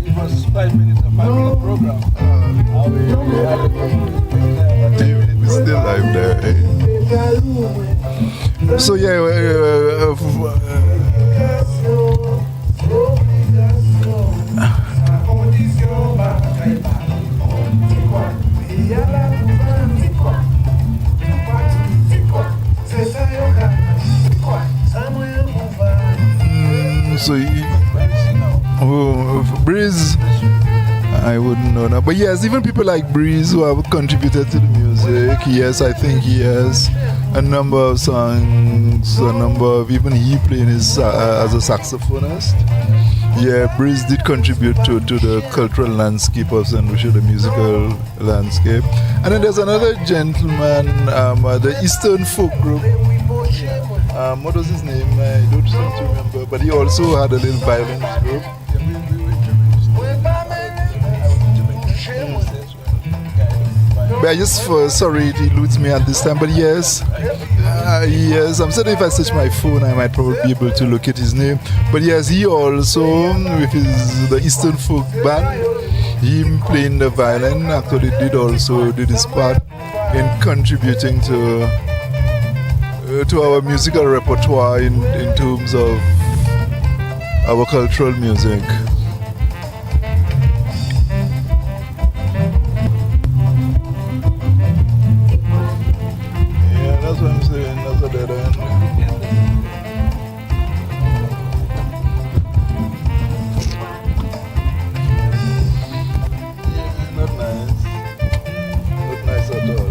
It was 5 minutes, a 5-minute program. It's still live there. So yeah. So Breeze, I wouldn't know now. But yes, even people like Breeze who have contributed to the music, yes, I think he has a number of songs, a number of, even he playing as a saxophonist. Yeah, Breeze did contribute to the cultural landscape of St. Lucia, the musical landscape. And then there's another gentleman, the Eastern folk group. What was his name? I don't seem to remember, but he also had a little violence group. But I just, sorry, it eludes me at this time. But yes, yes, I'm certain if I search my phone, I might probably be able to locate his name. But yes, he also, with the Eastern Folk Band, him playing the violin, actually did his part in contributing to our musical repertoire in terms of our cultural music. That's what I'm saying, that's a dead end. Yeah, not nice. Not nice at all.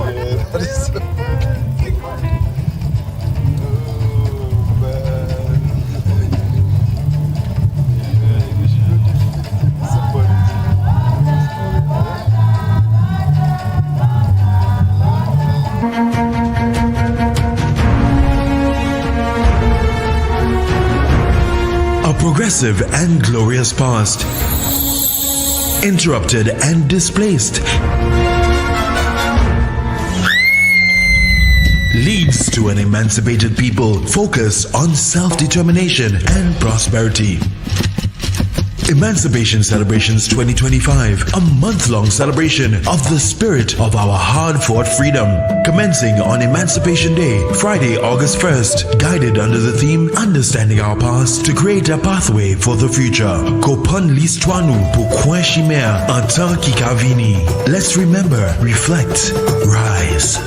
Yeah, that is so... A progressive and glorious past, interrupted and displaced, leads to an emancipated people focus on self-determination and prosperity. Emancipation Celebrations 2025, a month-long celebration of the spirit of our hard-fought freedom. Commencing on Emancipation Day, Friday, August 1st, guided under the theme Understanding Our Past to create a pathway for the future. Kopon l'histoire nous pour coin chimère en temps qui kavini. Let's remember, reflect, rise.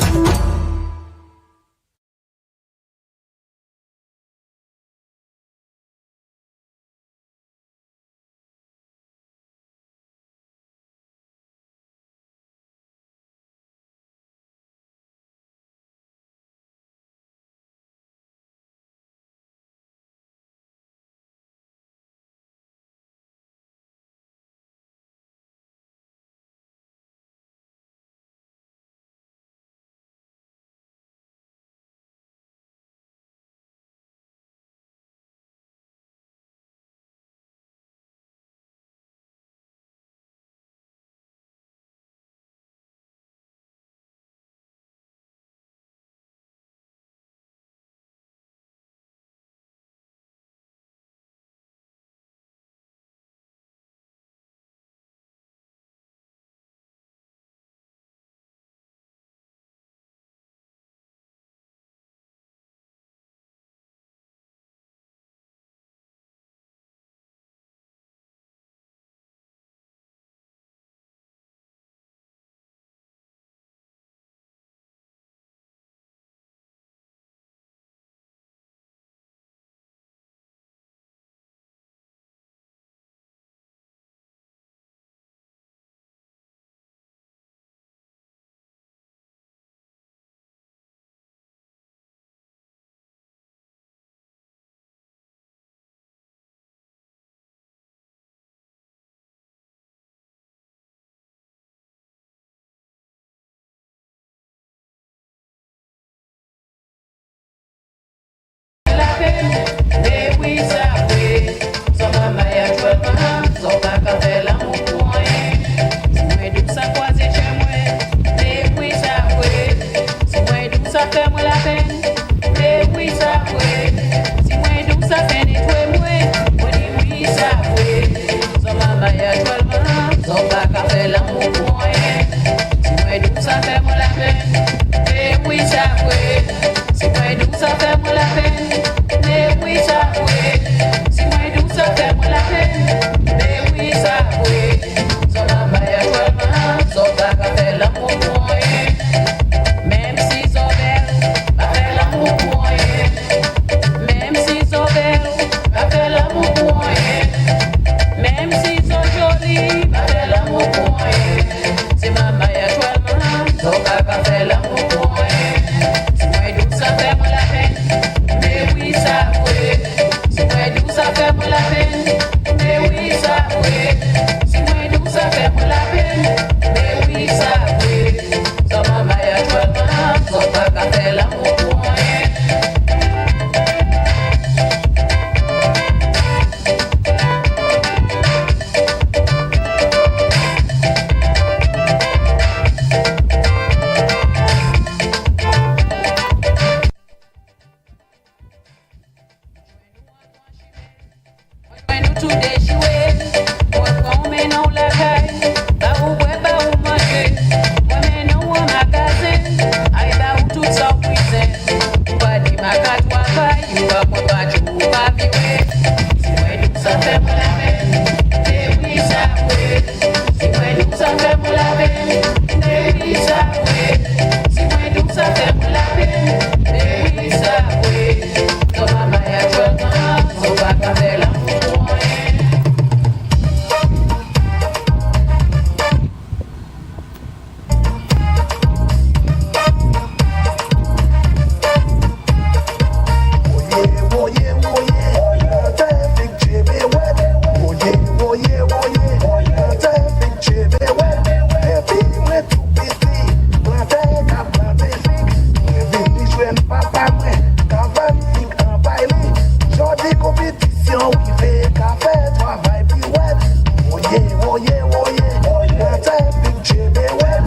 woye, woye. Not a big chebe well.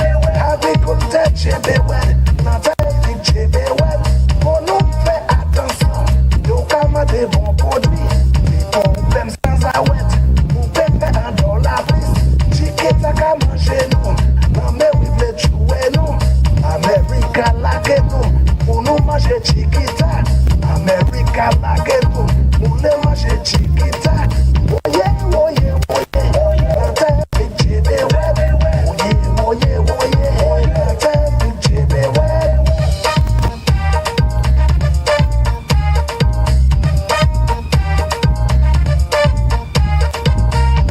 Agriculture chebe well. Not a big chebe well. Pour nous faire attention. Yo kama des bons produits. Des problèmes sans arrêt. Pour payer $1 plus. Chiquita ka manger nous. Maman oui veut jouer nous. America like nous. Pour nous manger chiquita. America like nous. Pour les manger chiquita. Woye, woye, woye. Not a big chebe well. Woye, woye, woye. Not a big chebe well.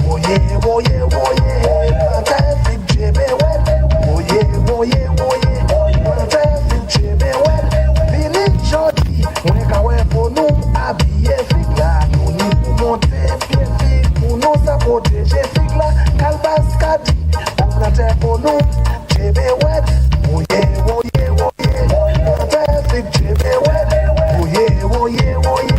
Woye, woye, woye. Not a big chebe well. Woye, woye, woye. Not a big chebe well. Billy Jody, on est quand même pour nous habiller fig là. Nous n'y pour monter pied fig. Pour nous ça protéger fig là. Calbas Kadi, on a terre pour nous. Chebe well. Woye, woye, woye. Not a big chebe well. Woye, woye, woye.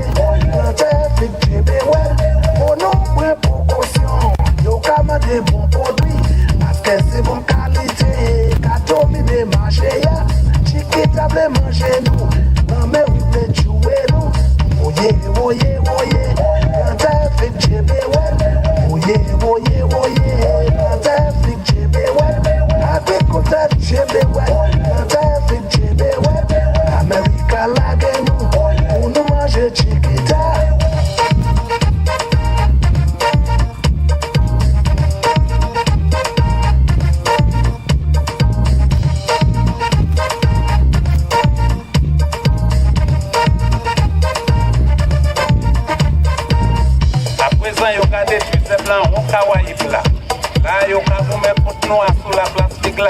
Not a big chebe well. Pour nous, point précaution. Yo kama des bons produits. Parce que c'est bonne qualité. Kato mi de marché ya. Chiquita ble manger nous. Maman oui ble jouer nous. Woye, woye, woye. Not a big chebe well. Woye, woye, woye. Not a big chebe well. Agriculture chebe well. Not a big chebe well. America like nous. Pour nous manger chiquita. À présent, yo ka détruit ces blancs, on ka waïf là. Là, yo ka vous mettre contre nous sous la plastique là.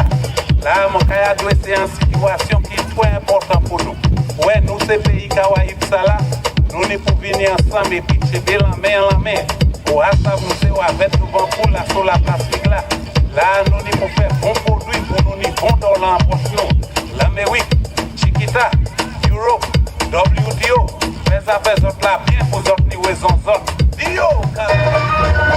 Là, mon ka y adresser en situation qui est très important pour nous. Ouais, nous, ces pays ka waïf ça là, nous n'y pour venir ensemble et puis cheber la main. Pour ça, nous c'est avec nous vent pour là sur la plastique là. Là, nous n'y pour faire bon produit, pour nous n'y bon dollar en poche nous. L'Amérique, Chiquita, Europe, WTO, les affaires autres là, bien pour autres ni raison autres. Dio, Bye.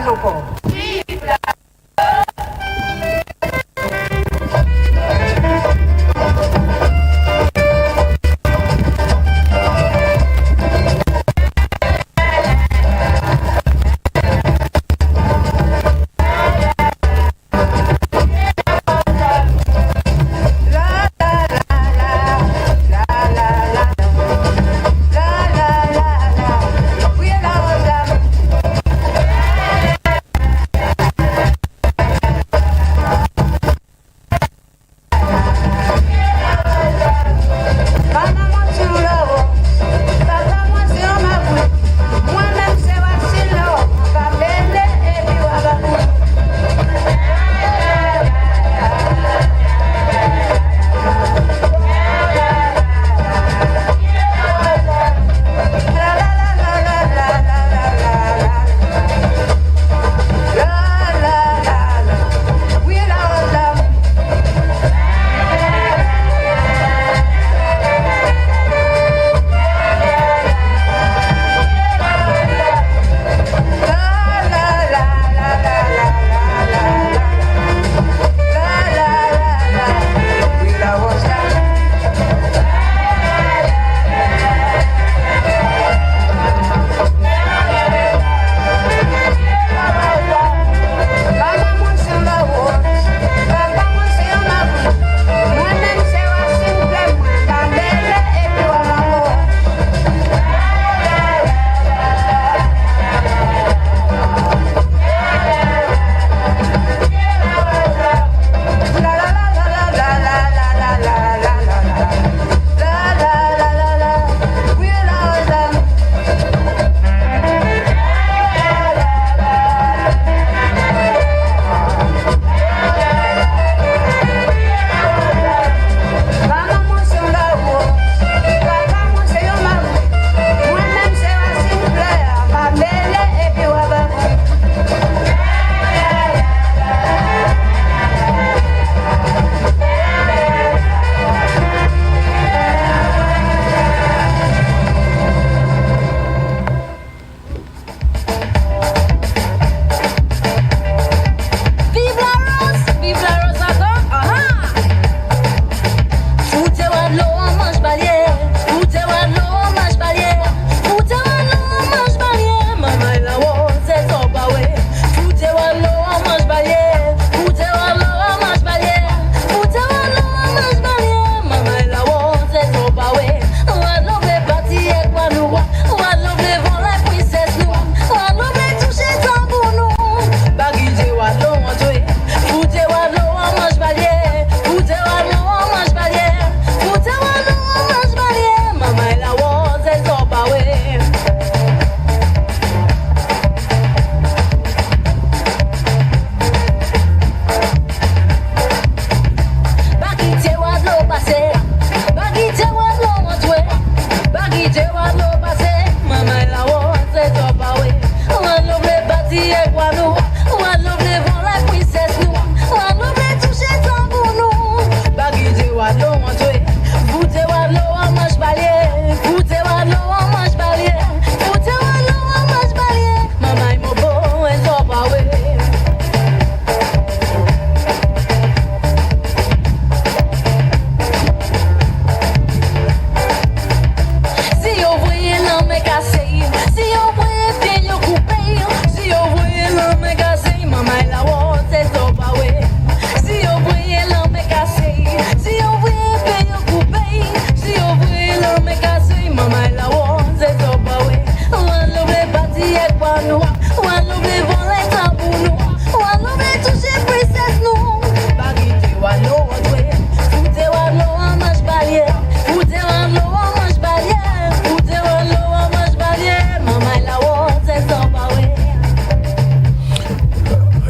encore.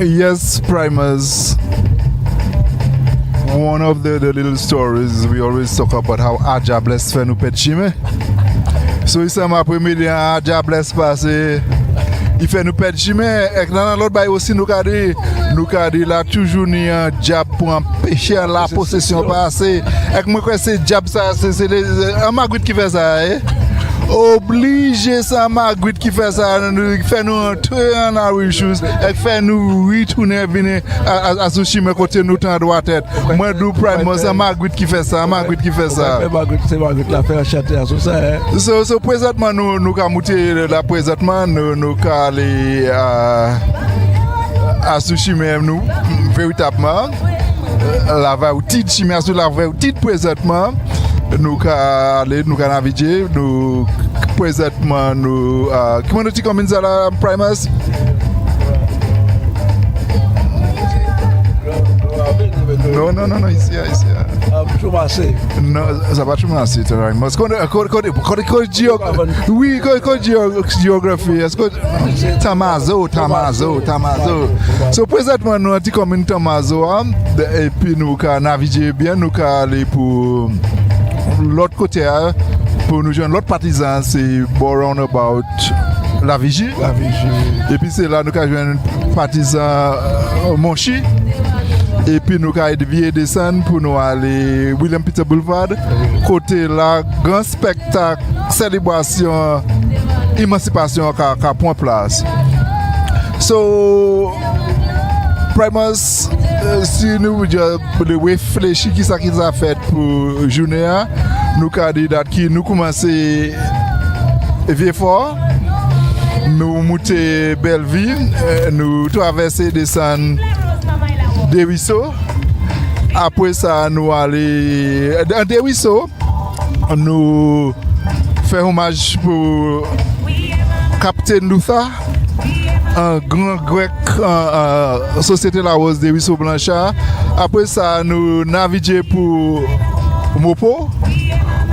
Yes, primers. One of the little stories we always talk about how Aja bless fait nous pet chimé. So il s'en après midi Aja bless passer. Il fait nous pet chimé et dans l'autre bail aussi nous cadre là toujours ni un diab pour empêcher la possession passer. Et moi quoi c'est diab ça c'est un magouit qui fait ça obligé ça Marguerite qui fait ça fait nous entrer en la richesse et fait nous retourner venir à ce chemin côté nous temps droit tête moi du prime c'est Marguerite qui fait ça Marguerite c'est Marguerite la fait chanter à ça so présentement nous ca monter la présentement nous ca aller à ce chemin nous véritablement la va au titre chemin sur la va au titre présentement nous ca aller nous ca naviguer nous présentement nous comment nous dit combien ça la primers non ici Choumassé non ça va Choumassé mais oui géographie est-ce que Tamazo so présentement nous dit comme une Tamazo et puis nous ca naviguer bien nous ca aller pour l'autre côté pour nous joindre l'autre partisan c'est around about la Vigie et puis c'est là nous ca joindre partisan Monchi et puis nous avons dévié descendre pour nous aller William Peter Boulevard côté là grand spectacle célébration émancipation qui point place so Primus si nous réfléchir qui ça qu'ils a fait pour journée nous avons dit que nous commencer vieux fort nous monter Belleville nous traverser descendre des ruisseaux. Après ça, nous aller dans des ruisseaux. Nous faire hommage pour Capitaine Luther, un grand grec société Laros des ruisseaux Blanchard. Après ça, nous naviguer pour Mopo.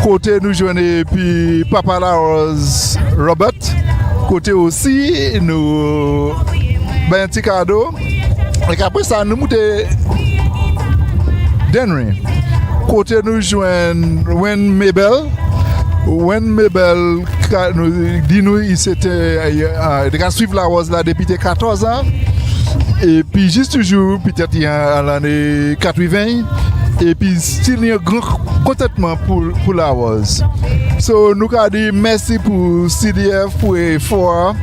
Côté nous joindre puis Papa Laros Robert. Côté aussi nous ben un petit cadeau. Et après ça, nous montons Denry. Côté nous joignons Wen Mabel nous dit nous il s'était de suivre la Rose là depuis 14 ans. Et puis juste toujours peut-être en l'année 80 et puis still il y a un grand contentement pour la Rose. So nous avons dit merci pour CDF pour effort.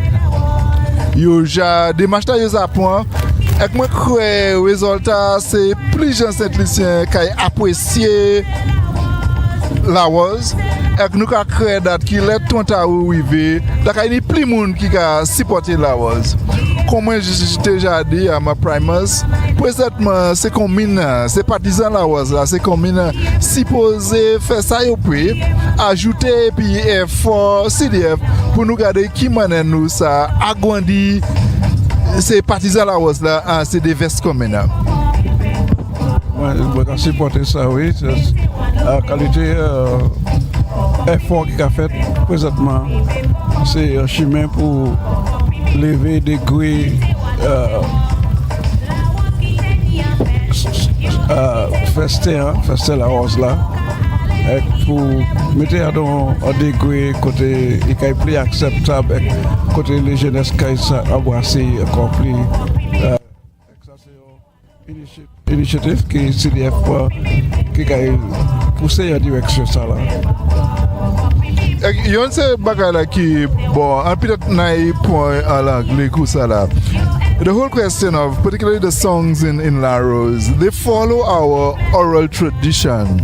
Yo ja démarche ta yo za point. Et moi crois résultat c'est plus gens Saint-Lucien qui apprécié la Rose et nous ca créer date qui let ton ta arriver là il y a plus monde qui a supporter la Rose comme j'ai déjà dit à ma primers présentement c'est commune c'est partisan la Rose là c'est commune supposé faire ça au prix ajouter puis effort CDF pour nous garder qui mène nous ça agrandir c'est partisan la Rose là c'est des vestes communes. Je vais supporter ça, oui. La qualité effort qu'il a fait présentement, c'est un chemin pour lever des grilles fester la Rose là. Et pour mettre dans un degré côté il est plus acceptable côté les jeunesses qui ont embrassé encore plus initiative qui CDF qui a poussé en direction ça là. Il y a un bagage qui bon peut-être naïf point à l'anglais comme ça là. The whole question of particularly the songs in Laros, they follow our oral tradition.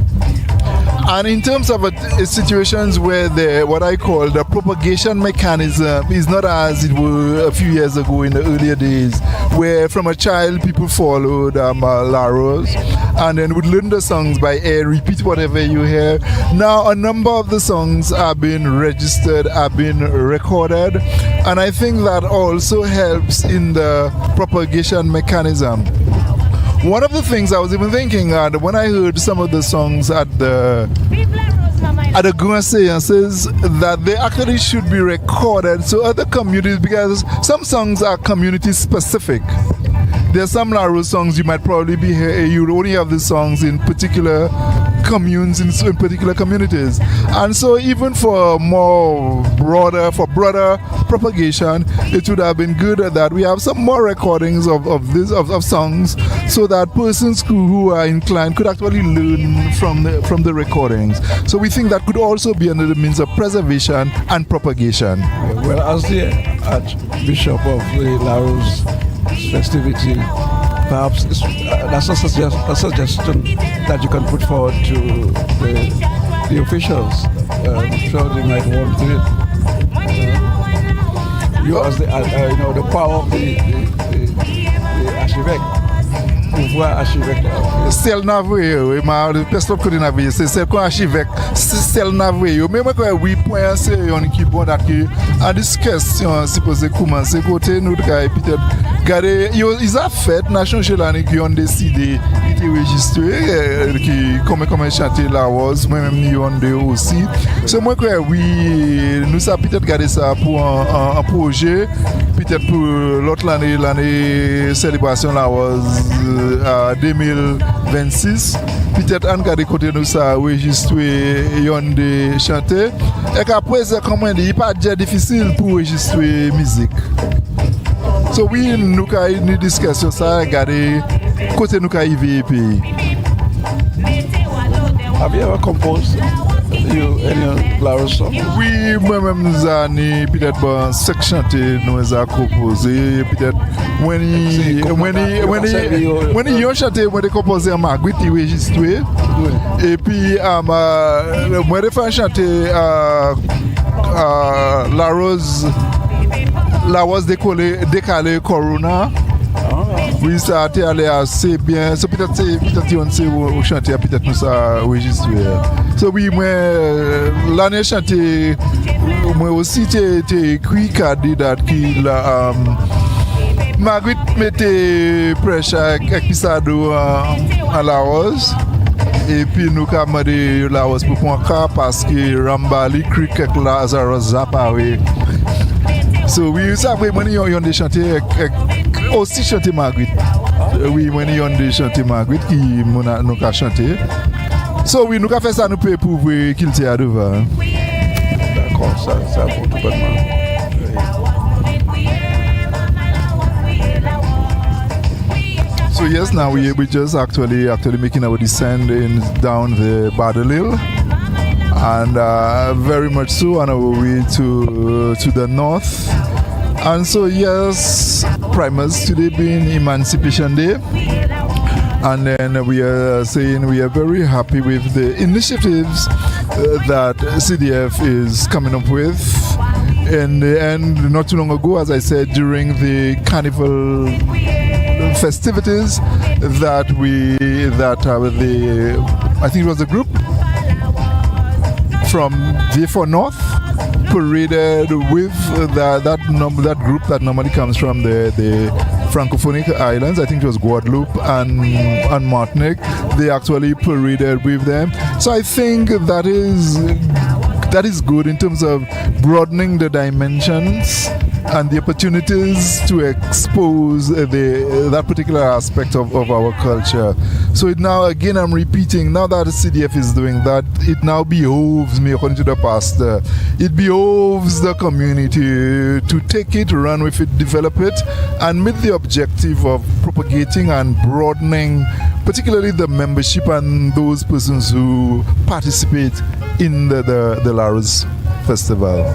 And in terms of situations where what I call the propagation mechanism is not as it was a few years ago in the earlier days, where from a child people followed Laros and then would learn the songs by ear, repeat whatever you hear. Now a number of the songs have been registered, have been recorded, and I think that also helps in the propagation mechanism. One of the things I was even thinking when I heard some of the songs at the grand seances that they actually should be recorded so other communities, because some songs are community specific. There's some Laros songs you might probably be here, you only have the songs in particular communes in particular communities. And so even for broader propagation, it would have been good that we have some more recordings of songs, so that persons who are inclined could actually learn from the recordings. So we think that could also be another means of preservation and propagation. Well, as the Archbishop of the Laros festivity, perhaps that's a suggestion that you can put forward to the officials. I'm sure they might want to it. You as the the power of the archevêque. Pouvoir archevêque. Celle navoué, mais personne ne connaît navoué. C'est celle qu'on archevêque. C'est celle navoué. Mais moi quand oui point c'est on qui bon d'accueil. En discussion supposé commencer côté nous peut-être garder ils ont fait n'a changé l'année qui ont décidé de enregistrer qui comme chanter Laros moi même nous on aussi. C'est moi quoi oui nous ça peut-être garder ça pour un projet peut-être pour l'autre l'année célébration Laros 2026 peut-être on garder côté nous ça enregistrer yon de chanter et qu'après c'est comment il pas déjà difficile pour enregistrer musique. So oui nous avons une discussion ça garder côté nous arriver pays. Have you ever composed any Laros song? Oui, moi-même nous avons peut-être bon cinq chantés nous avons composé peut-être when you chanté moi j'ai composé en Marguerite enregistré et puis moi j'ai fait chanter Laros décalé Corona. Oui, ça a été allé assez bien. So, peut-être on sait au chanter, peut-être nous ça enregistré. So, oui, moi, l'année chanté, moi aussi, j'ai écrit candidat qui la Marguerite mettait pressure avec Pisado à Laros. Et puis nous avons demandé Laros pour prendre cas parce que Rambali cric avec Lazarus Zappawe. So oui, ça après moi on a chanté aussi chanter Marguerite. Oui, moi on a chanté Marguerite qui nous a chanté. So oui, nous avons fait ça nous peut pour voir qu'il était à devant. D'accord, ça pour tout bonnement. So yes, now we just actually making our descent down the Badalil, and very much so on our way to the north. And so yes, primers today being Emancipation Day, and then we are saying we are very happy with the initiatives that CDF is coming up with. In the end, not too long ago, as I said, during the carnival festivities that I think it was the group from V4 North paraded with that group that normally comes from the Francophonic islands. I think it was Guadeloupe and Martinique. They actually paraded with them. So I think that is good in terms of broadening the dimensions and the opportunities to expose that particular aspect of our culture. So it now, again, I'm repeating, now that the CDF is doing that, it now behoves me, according to the pastor, it behoves the community to take it, run with it, develop it, and meet the objective of propagating and broadening, particularly the membership and those persons who participate in the Laros Festival.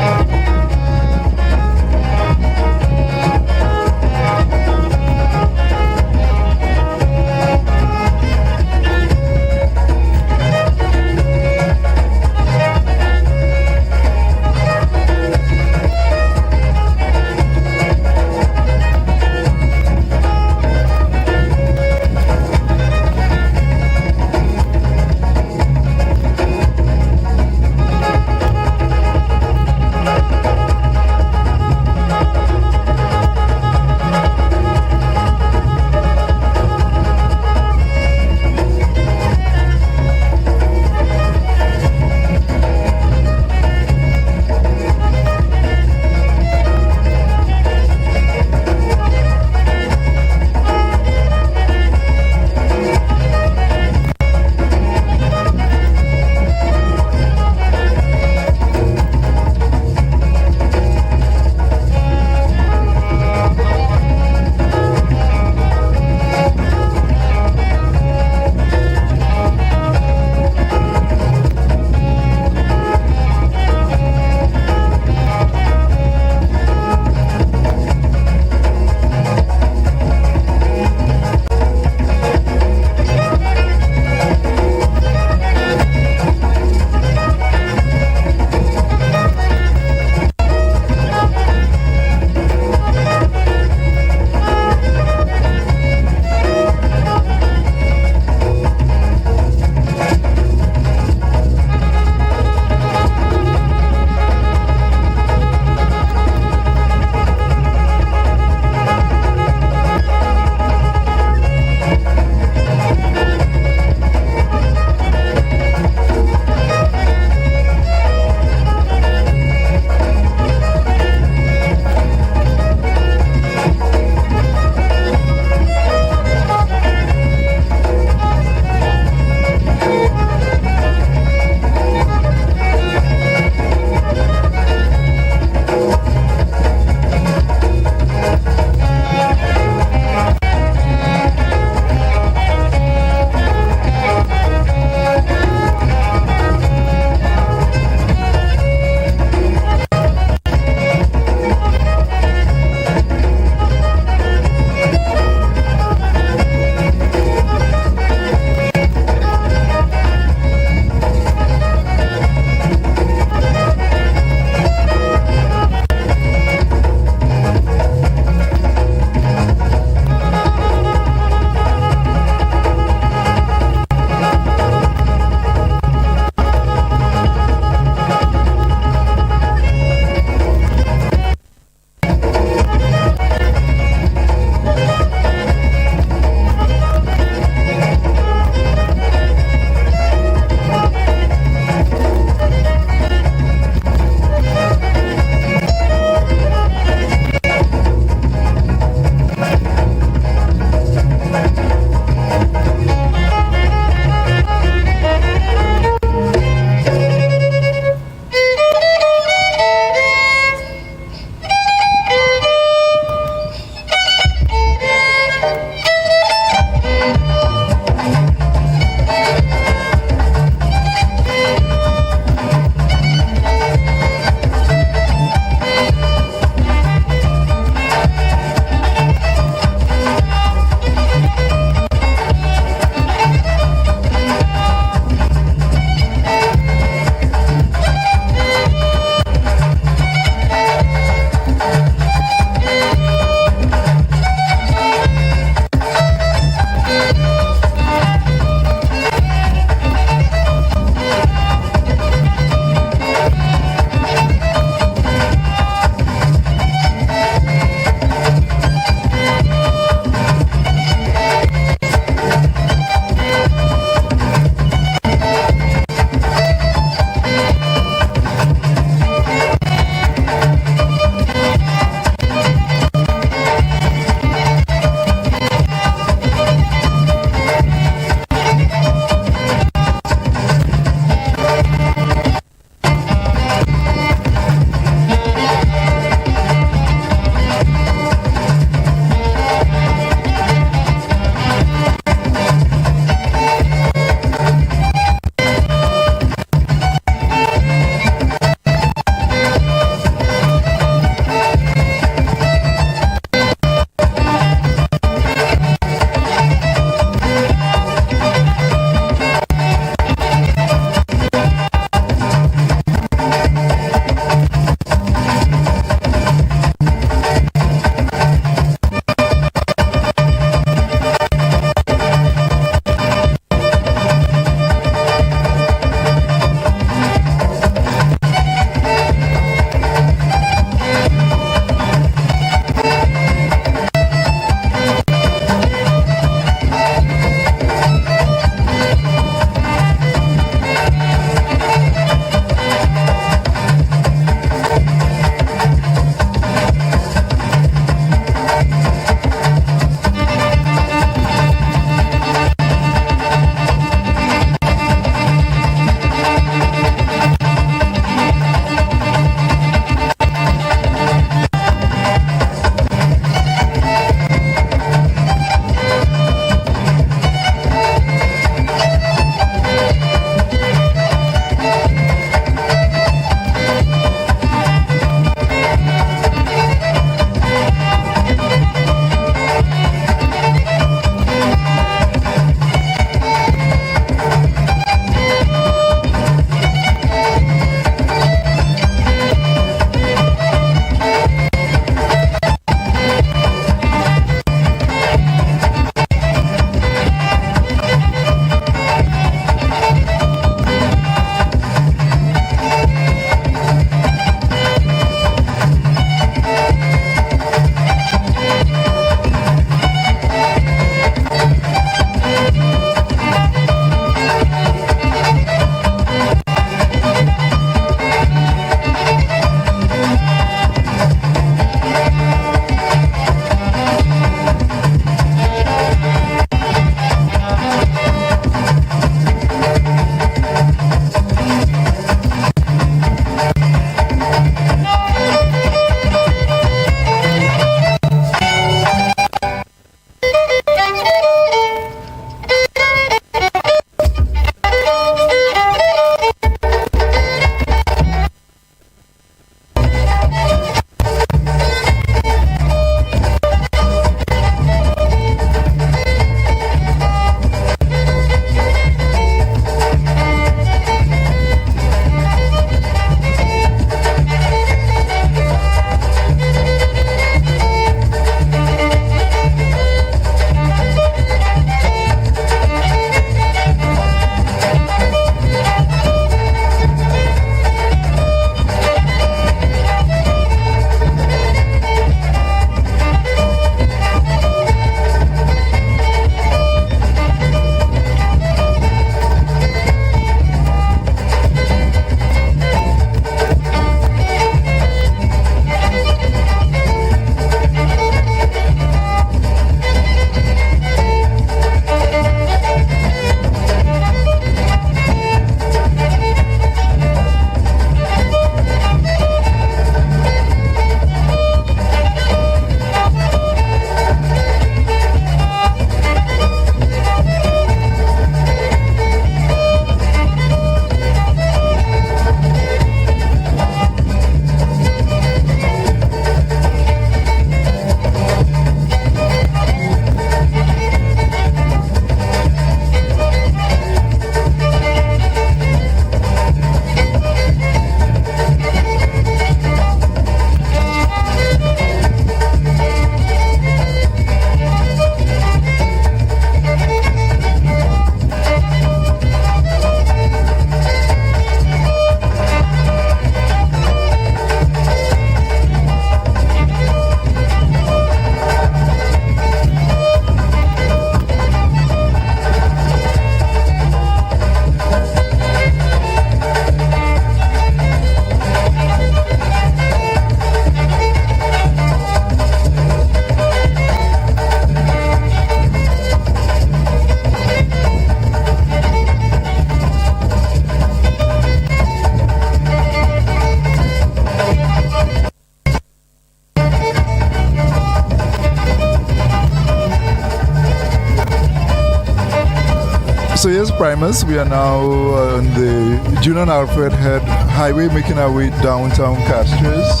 So yes, Primus, we are now on the Julian Alfred Head Highway, making our way downtown Castries.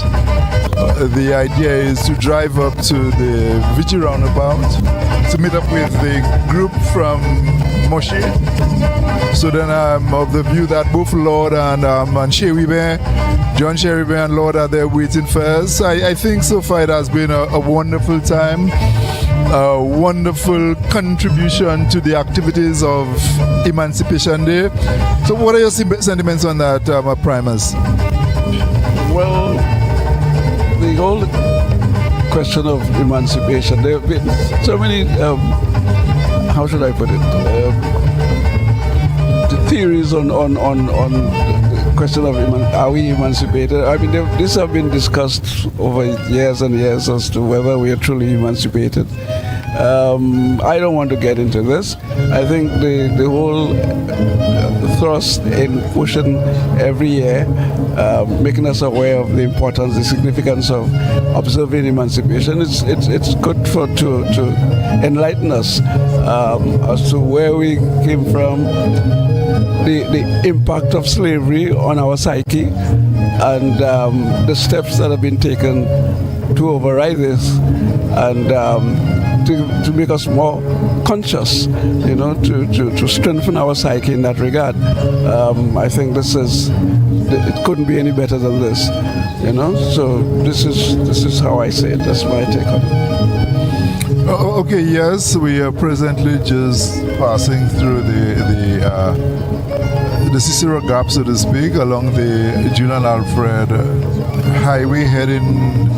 The idea is to drive up to the Vichy roundabout to meet up with the group from Moshi. So then I'm of the view that both Lord and John Sherry and Lord are there waiting for us. I think so far it has been a wonderful time, a wonderful contribution to the activities of Emancipation Day. So what are your sentiments on that, Primus? Well, the whole question of emancipation, there have been so many, how should I put it, the theories on the question of are we emancipated? I mean, these have been discussed over years and years as to whether we are truly emancipated. I don't want to get into this. I think the whole thrust in pushing every year, making us aware of the importance, the significance of observing emancipation, it's good to enlighten us as to where we came from, the impact of slavery on our psyche, and the steps that have been taken to override this, and to make us more conscious, to strengthen our psyche in that regard. I think it couldn't be any better than this, So this is how I say it. That's my take on it. Okay, yes, we are presently just passing through the Cicero Gap, so to speak, along the Julian Alfred Highway, heading,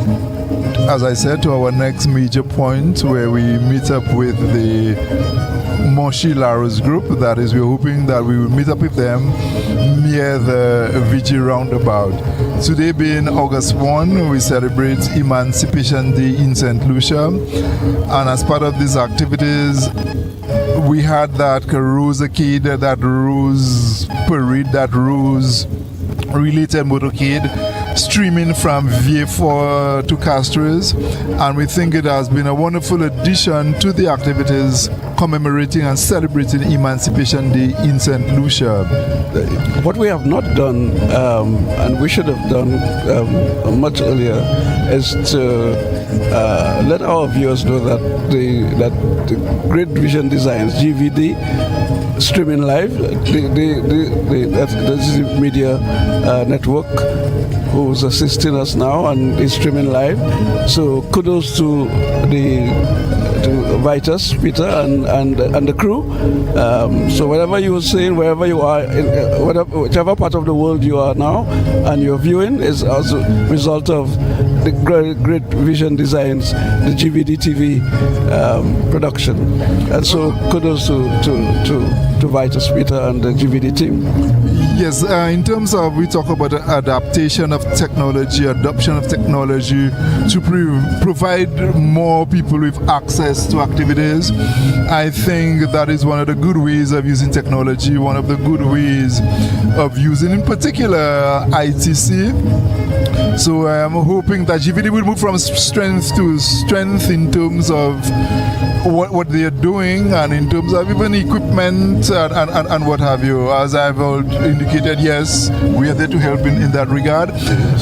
as I said, to our next major point where we meet up with the Moshi Laros group. That is, we're hoping that we will meet up with them near the VG roundabout. Today being August 1, we celebrate Emancipation Day in St. Lucia. And as part of these activities, we had that ROSE-O-Cade, that Rose Parade, that Rose-related motorcade streaming from VA4 to Castries, and we think it has been a wonderful addition to the activities commemorating and celebrating Emancipation Day in St. Lucia. What we have not done, and we should have done much earlier, is to let our viewers know that the Great Vision Designs GVD streaming live, that's the media network who's assisting us now and is streaming live. So kudos to Vitus, Peter, and the crew. So whatever you were saying, wherever you are, whichever part of the world you are now, and you're viewing, is as a result of the Great Vision Designs, the GVD TV production. And so kudos to Vitus, Peter, and the GVD team. Yes, in terms of, we talk about adaptation of technology, adoption of technology to provide more people with access to activities. I think that is one of the good ways of using technology, one of the good ways of using, in particular, ITC. So I am hoping that GVD will move from strength to strength in terms of what they are doing, and in terms of even equipment and what have you. As I've indicated, yes, we are there to help in that regard.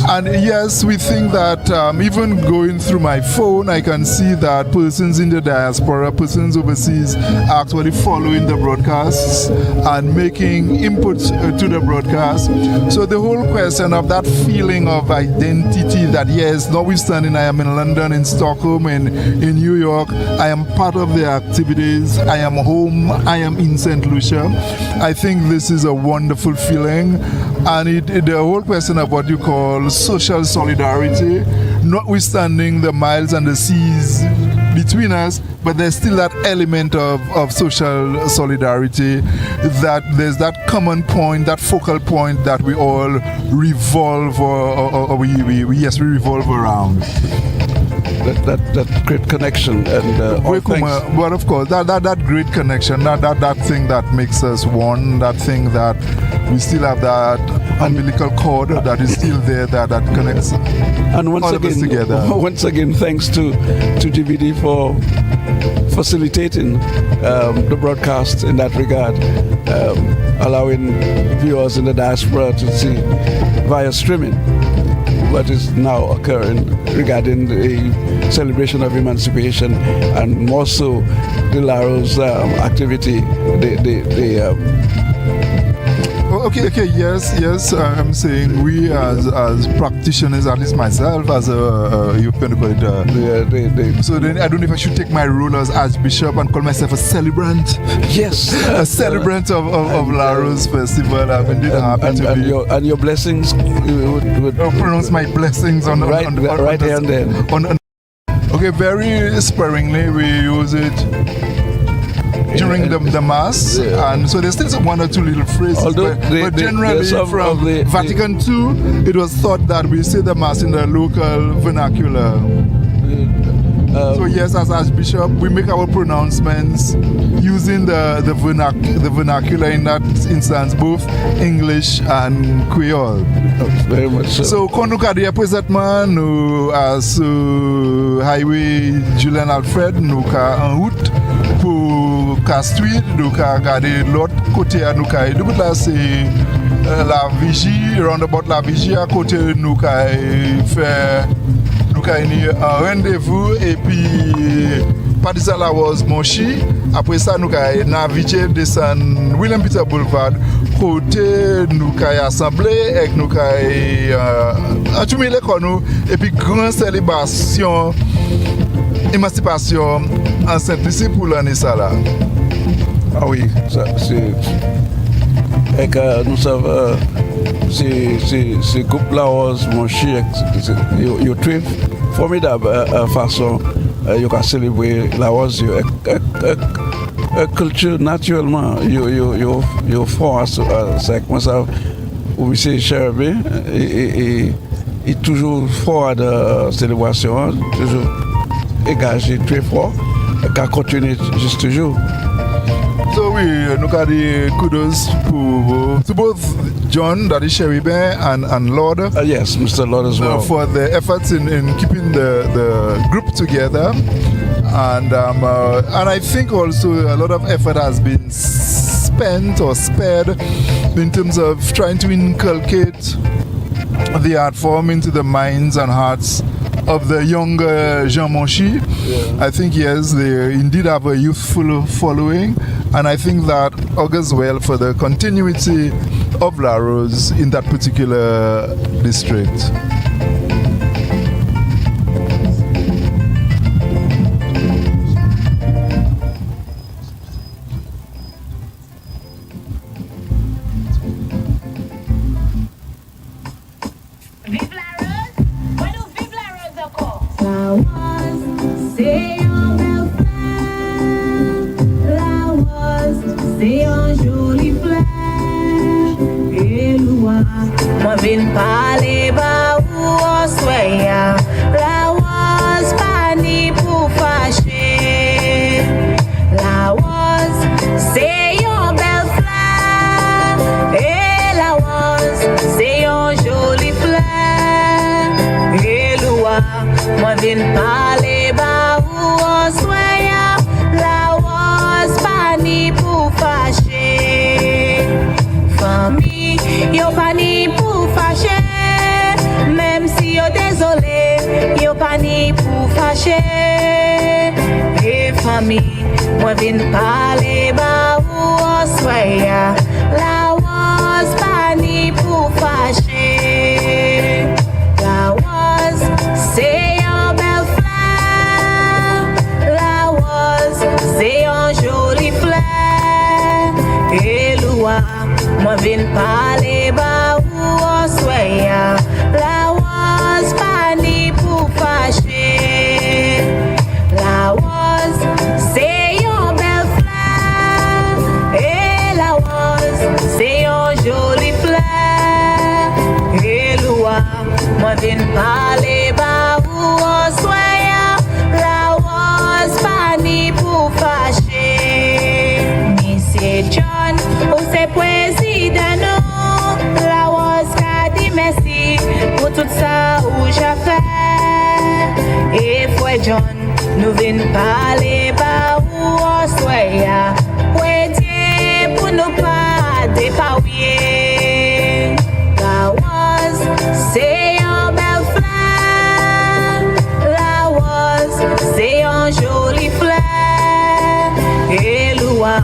And yes, we think that even going through my phone, I can see that persons in the diaspora, persons overseas, are actually following the broadcasts and making inputs to the broadcast. So the whole question of that feeling of identity that, yes, notwithstanding I am in London, in Stockholm, in New York, I am part of the activities, I am home, I am in St. Lucia. I think this is a wonderful feeling, and the whole question of what you call social solidarity, notwithstanding the miles and the seas between us, but there's still that element of social solidarity, that there's that common point, that focal point that we all revolve, or we revolve around. that great connection and all thanks. But of course, that great connection, that thing that makes us one, that thing that we still have that umbilical cord that is still there, that connects and once all again, of us together. Once again, thanks to DVD for facilitating the broadcast in that regard, allowing viewers in the diaspora to see via streaming what is now occurring regarding the celebration of emancipation, and more so the Laros activity. Okay, yes. I'm saying we as practitioners, at least myself, as a you can call it. So then I don't know if I should take my role as Archbishop and call myself a celebrant. Yes, a celebrant of Laros Festival. I'm indeed happy to be. And your blessings. Would pronounce my blessings on right here and then. Okay, very sparingly we use it during the mass, and so there's still one or two little phrases, but generally from Vatican II, it was thought that we say the mass in the local vernacular. So yes, as Archbishop, we make our pronouncements using the vernacular, in that instance, both English and Creole. Very much so. So, quand nous avons présentement, nous sur Highway Julian Alfred, nous sommes en route pour Castries, nous avons regardé l'autre côté, nous avons là c'est la vigie, roundabout la vigie, à côté nous avons fait un rendez-vous et puis partir à la Woz Motorcade. Après ça, nous avons navigué descendre William Peter Boulevard. Côté, nous avons assemblé et nous avons entouré l'école et puis grande célébration, émancipation enceinte ici pour l'année ça là. Ah oui, ça c'est. Et que nous savons, c'est groupe Laros, mon chien, il est très formidable façon de célébrer Laros, une culture naturellement, il est fort, c'est comme ça, où c'est cher, et toujours fort de célébration, toujours engagé très fort, et qu'à continuer juste toujours. So we kudos to both John, that is Sheriben, and Lord. Yes, Mr. Lord as well. For the efforts in keeping the group together. And I think also a lot of effort has been spent or spared in terms of trying to inculcate the art form into the minds and hearts of the younger Jean Monchi. I think, yes, they indeed have a youthful following, and I think that augurs well for the continuity of Laros in that particular district. frère John, nous venons parler par où on soit. Ouétier pour nous pas dépaouiller. Laros, c'est un bel fleur. Laros, c'est un joli fleur. Et loin,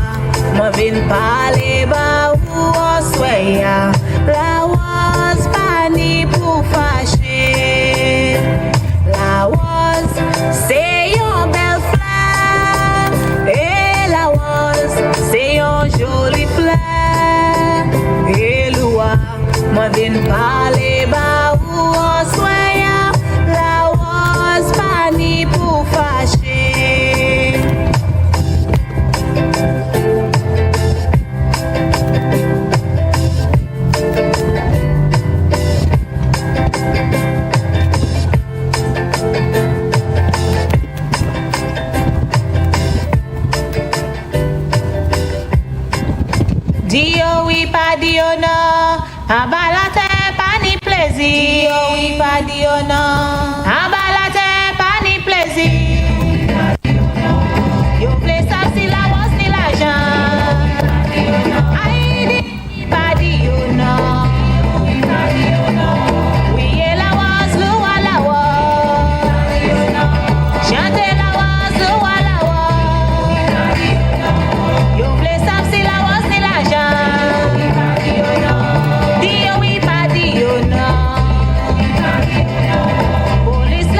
moi viens parler par où on soit. Laros, pas ni pour fâcher. Laros, c'est un bel fleur. Et Laros, c'est un joli fleur. Et loin, moi viens parler bas où on soit. Laros, pas ni pour fâcher. Dio oui pas Dio non, en bas la terre pas ni plaisir. Dio oui pas Dio non, en bas la terre pas ni plaisir. Yo plais ça si la was ni l'argent. Aïe di pas Dio non. Oui et la was loua la was. Chantez la was loua la was. Yo plais ça si la was ni l'argent. Dio oui pas Dio non. Police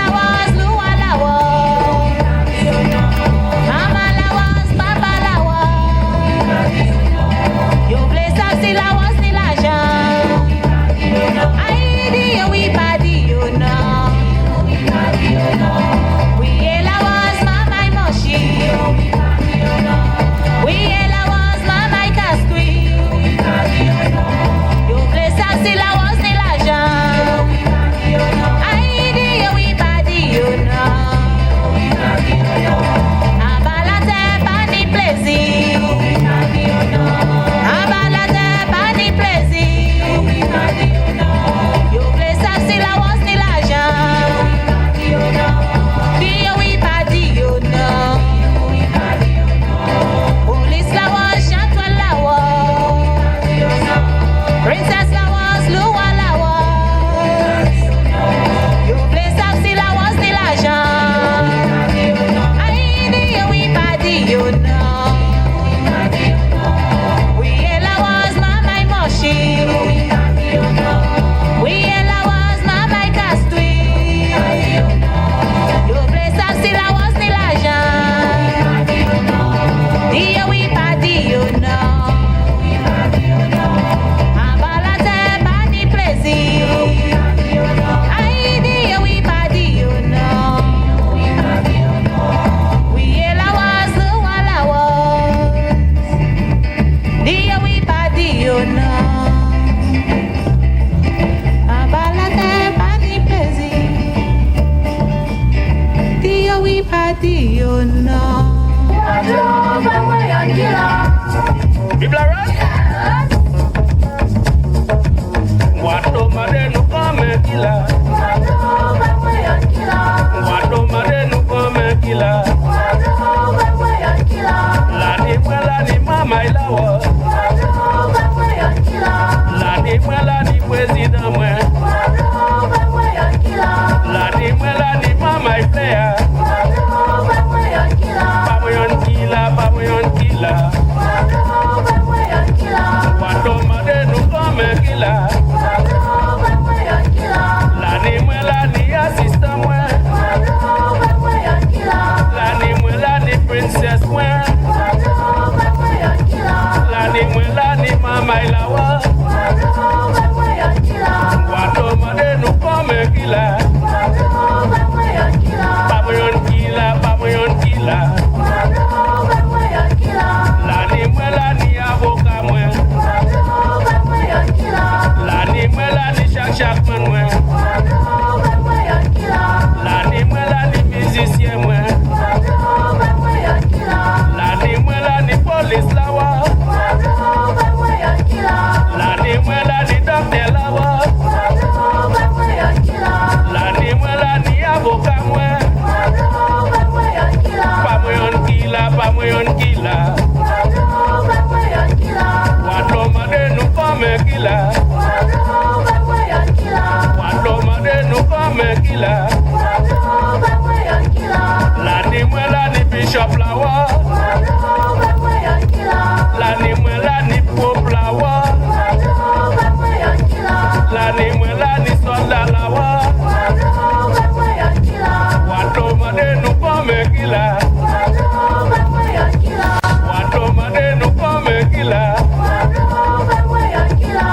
killer. Wado made no come killer. Wado made no come killer. Lani mwela ni Bishop Lawa. Lani mwela ni Pope Lawa. Lani mwela ni Sonda Lawa. Wado made no come killer. Wado made no come killer.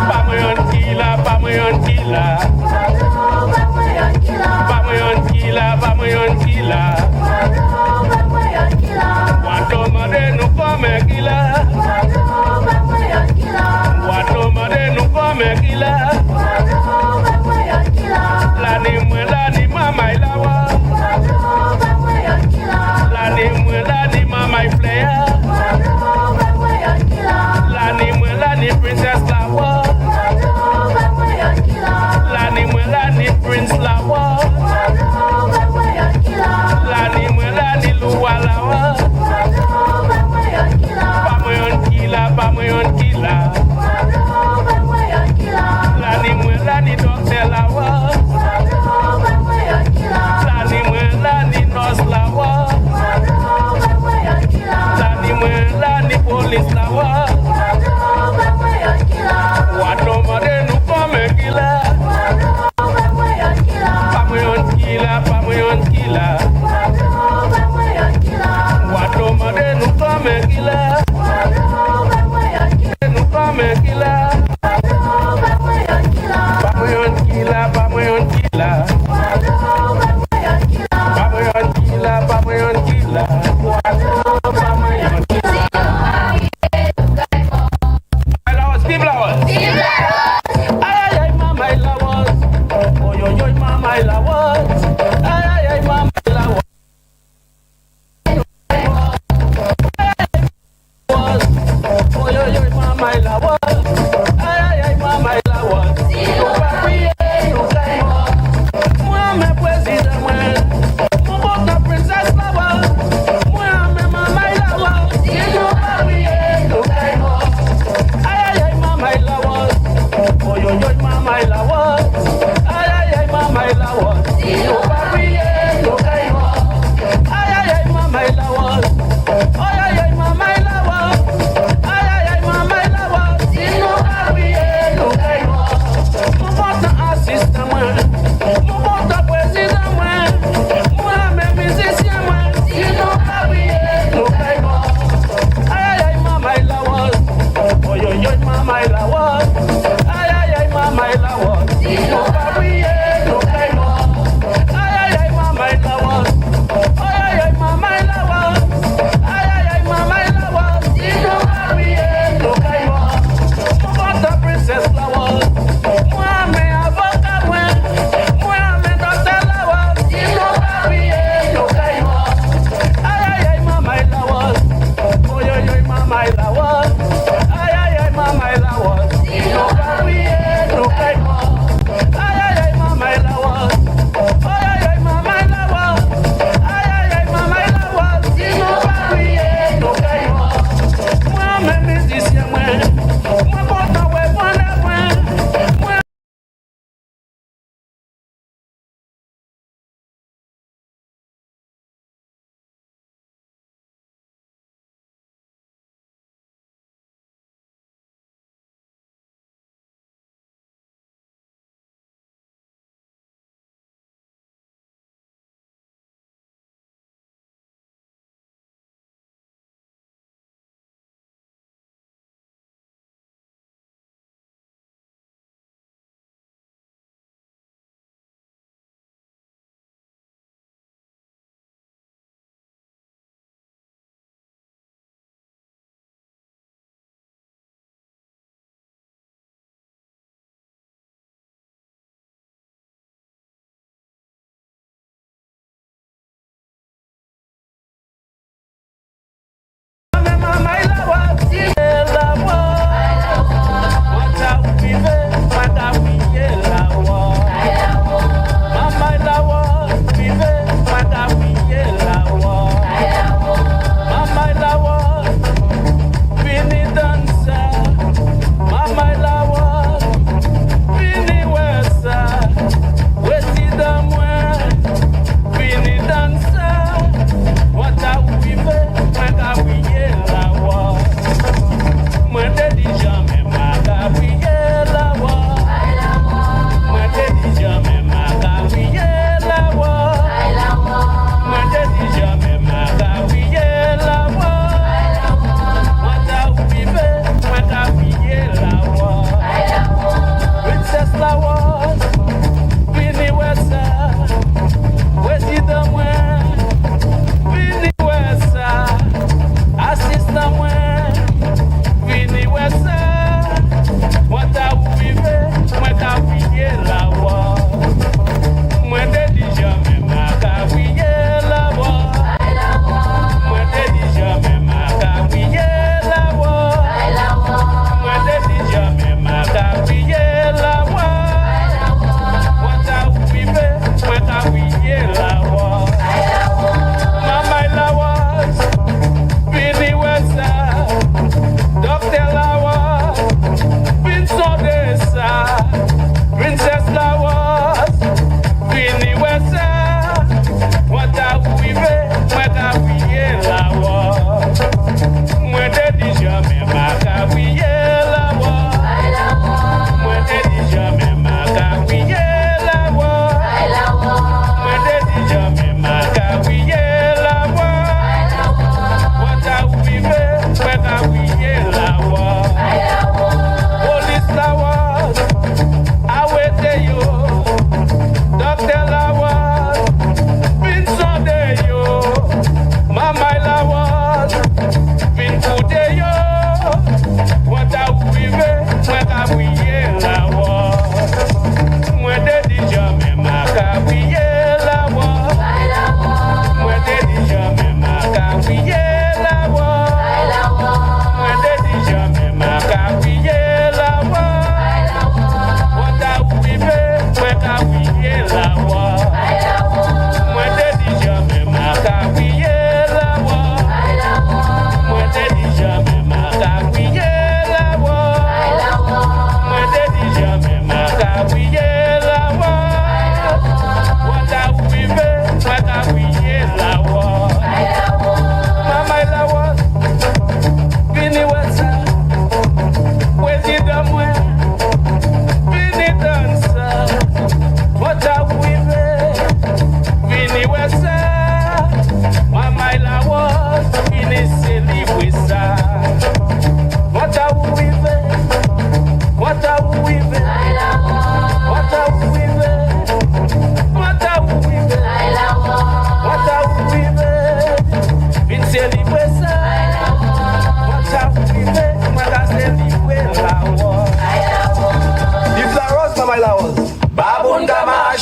Pamayon killer, pamayon killer. Pamayon killer, pamayon killer. Wado made no come killer. Wado made no come killer. Lani mwela ni mama ilawa. Lani mwela ni mama player. Lani mwela ni Princess Lawa. Lani mwela ni Prince Lawa. Lani mwela ni Luwa Lawa. Pamayon killer, pamayon killer. Lani mwela ni Dr. Lawa. Lani mwela ni Nurse Lawa. Lani mwela ni Police Lawa. Wado made no come killer. Pamayon killer, pamayon killer. Wado made no come killer. No come killer. Pamayon killer, pamayon killer. Pamayon killer, pamayon killer. Wado pamayon killer. Laros, Steve Laros. Ay, ay, mama, Laros. Oh, yo, yo, mama, Laros. Ay, ay, mama, Laros. Oh, yo, yo, mama, Laros. Ay, ay, mama, Laros. No papi, no caimo. Moi, me president, moi. Mon boca princess Laros. Moi, me mama, Laros. No papi, no caimo. Ay, ay, ay, mama, Laros. Oh, yo, yo, mama, Laros. Ay, ay, ay, mama, Laros. No papi, no caimo. Ay, ay, ay, mama, Laros. Ay, ay, ay, mama, Laros. Ay, ay, ay, mama, Laros.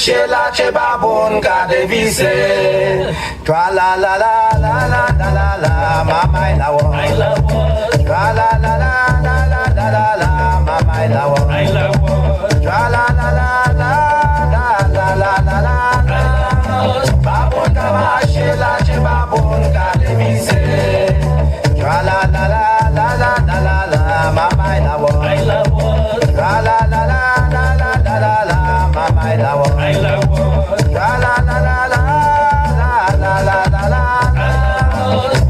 marcher la chebabon ka devise. Tra la la la la la la la la, mama I love. Tra la la la la la la la la, mama I love. Tra la la la la la la la la la. Babon ka marcher la chebabon ka devise. Tra la la la la la la la la, mama I love. Tra la la la la la la la la, mama I love. Tra la la la la la la la la la.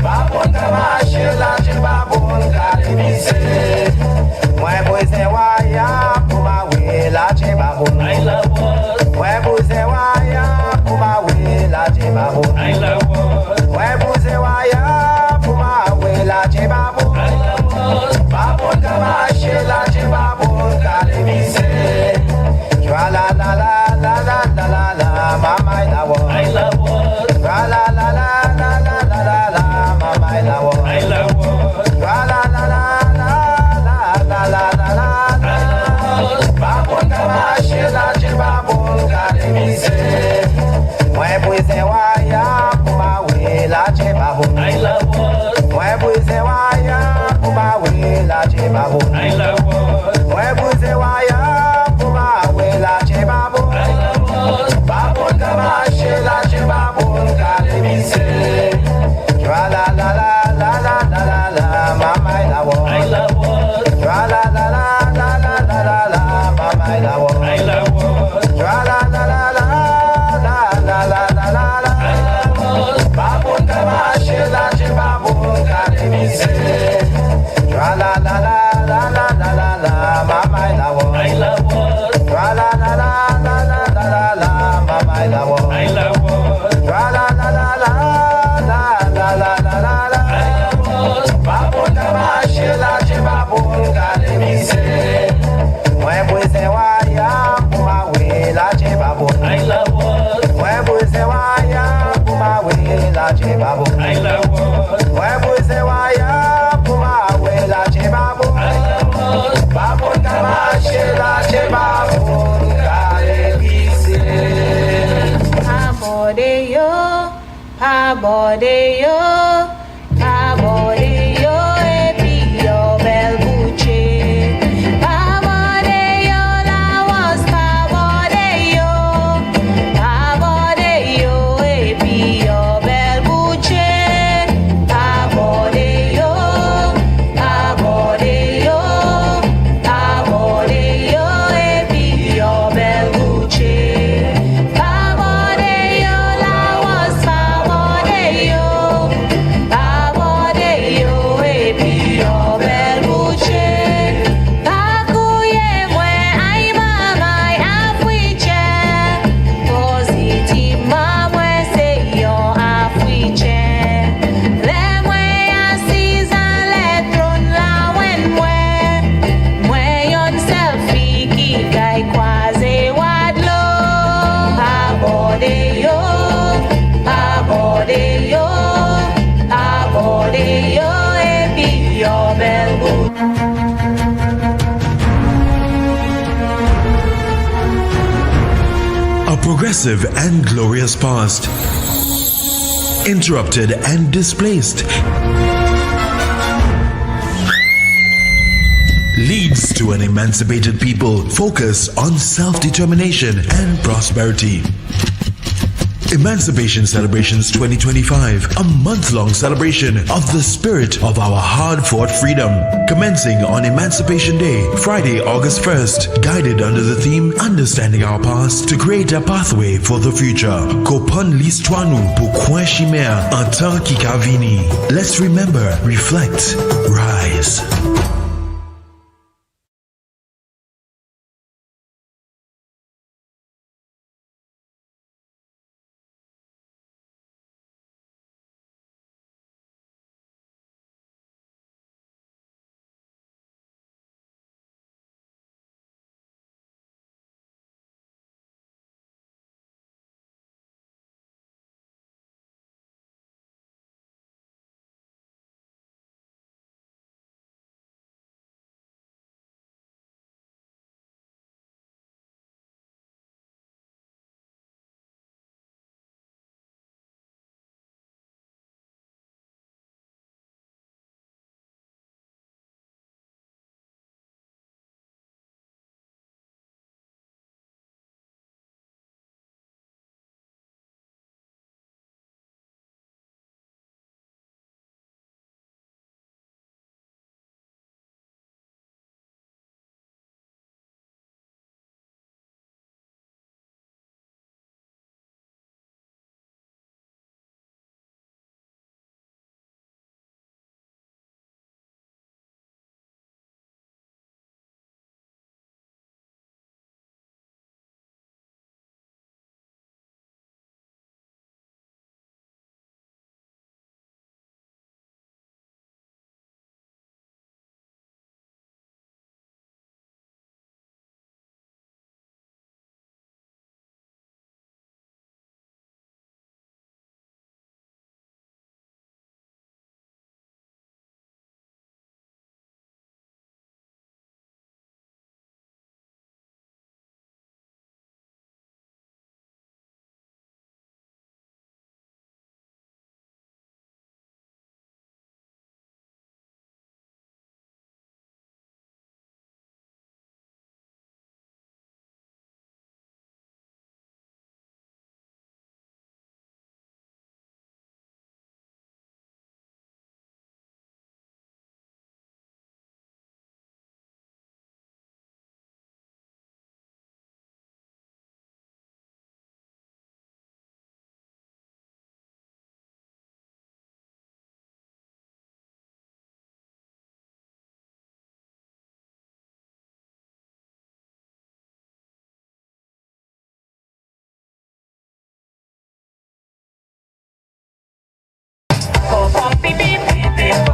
Babon ka marcher la chebabon ka devise. Mwen pose waya pou ma we la chebabon. Mwen pose waya pou ma we la chebabon. Mwen pose waya pou ma we la chebabon. Babon ka marcher la chebabon ka devise. Tra la la la la la la la la, mama I love. Tra la la la la la la la la, mama I love. Tra la la la la la la la la la. Babon ka marcher la chebabon ka devise. Mwen pose waya pou ma we la chebabon. Mwen pose waya pou ma we la chebabon. Mwen pose waya pou ma we la chebabon. Babon ka marcher la chebabon ka devise. Tra la la la la la la la la, mama I love. Tra la la la la la la la la, mama I love. Tra la la la la la la la la la la. Babon ka marcher la chebabon ka devise. Tra la la la la la la la la, mama I love. Tra la la la la la la la la, mama I love. Tra la la la la la la la la la la. Babon ka marcher la chebabon ka devise. Mwen pose waya pou ma we la chebabon. Mwen pose waya pou ma we la chebabon. Mwen pose waya pou ma we la chebabon. Babon ka marcher la chebabon ka devise. Abode yo, abode yo, epi yo bel bouche. Abode yo, Laros, abode yo, epi yo bel bouche. Abode yo, abode yo, abode yo, epi yo bel bouche. Abode yo, Laros, abode yo, epi yo bel bouche. Kakuye mwen ay mamay Africain. Positivement mwen se yon Africain. Le mwen assis an le tron la wen mwen yon selfie ki kay kwaze wadlo. Abode yo, abode yo, abode yo, epi yo bel bouche. A progressive and glorious past, interrupted and displaced, leads to an emancipated people focus on self-determination and prosperity. Emancipation Celebrations 2025, a month-long celebration of the spirit of our hard-fought freedom. Commencing on Emancipation Day, Friday, August 1st, guided under the theme Understanding Our Past to create a pathway for the future. Kopon l'histoire nous pour coin chimère en temps qui kavini. Let's remember, reflect, rise.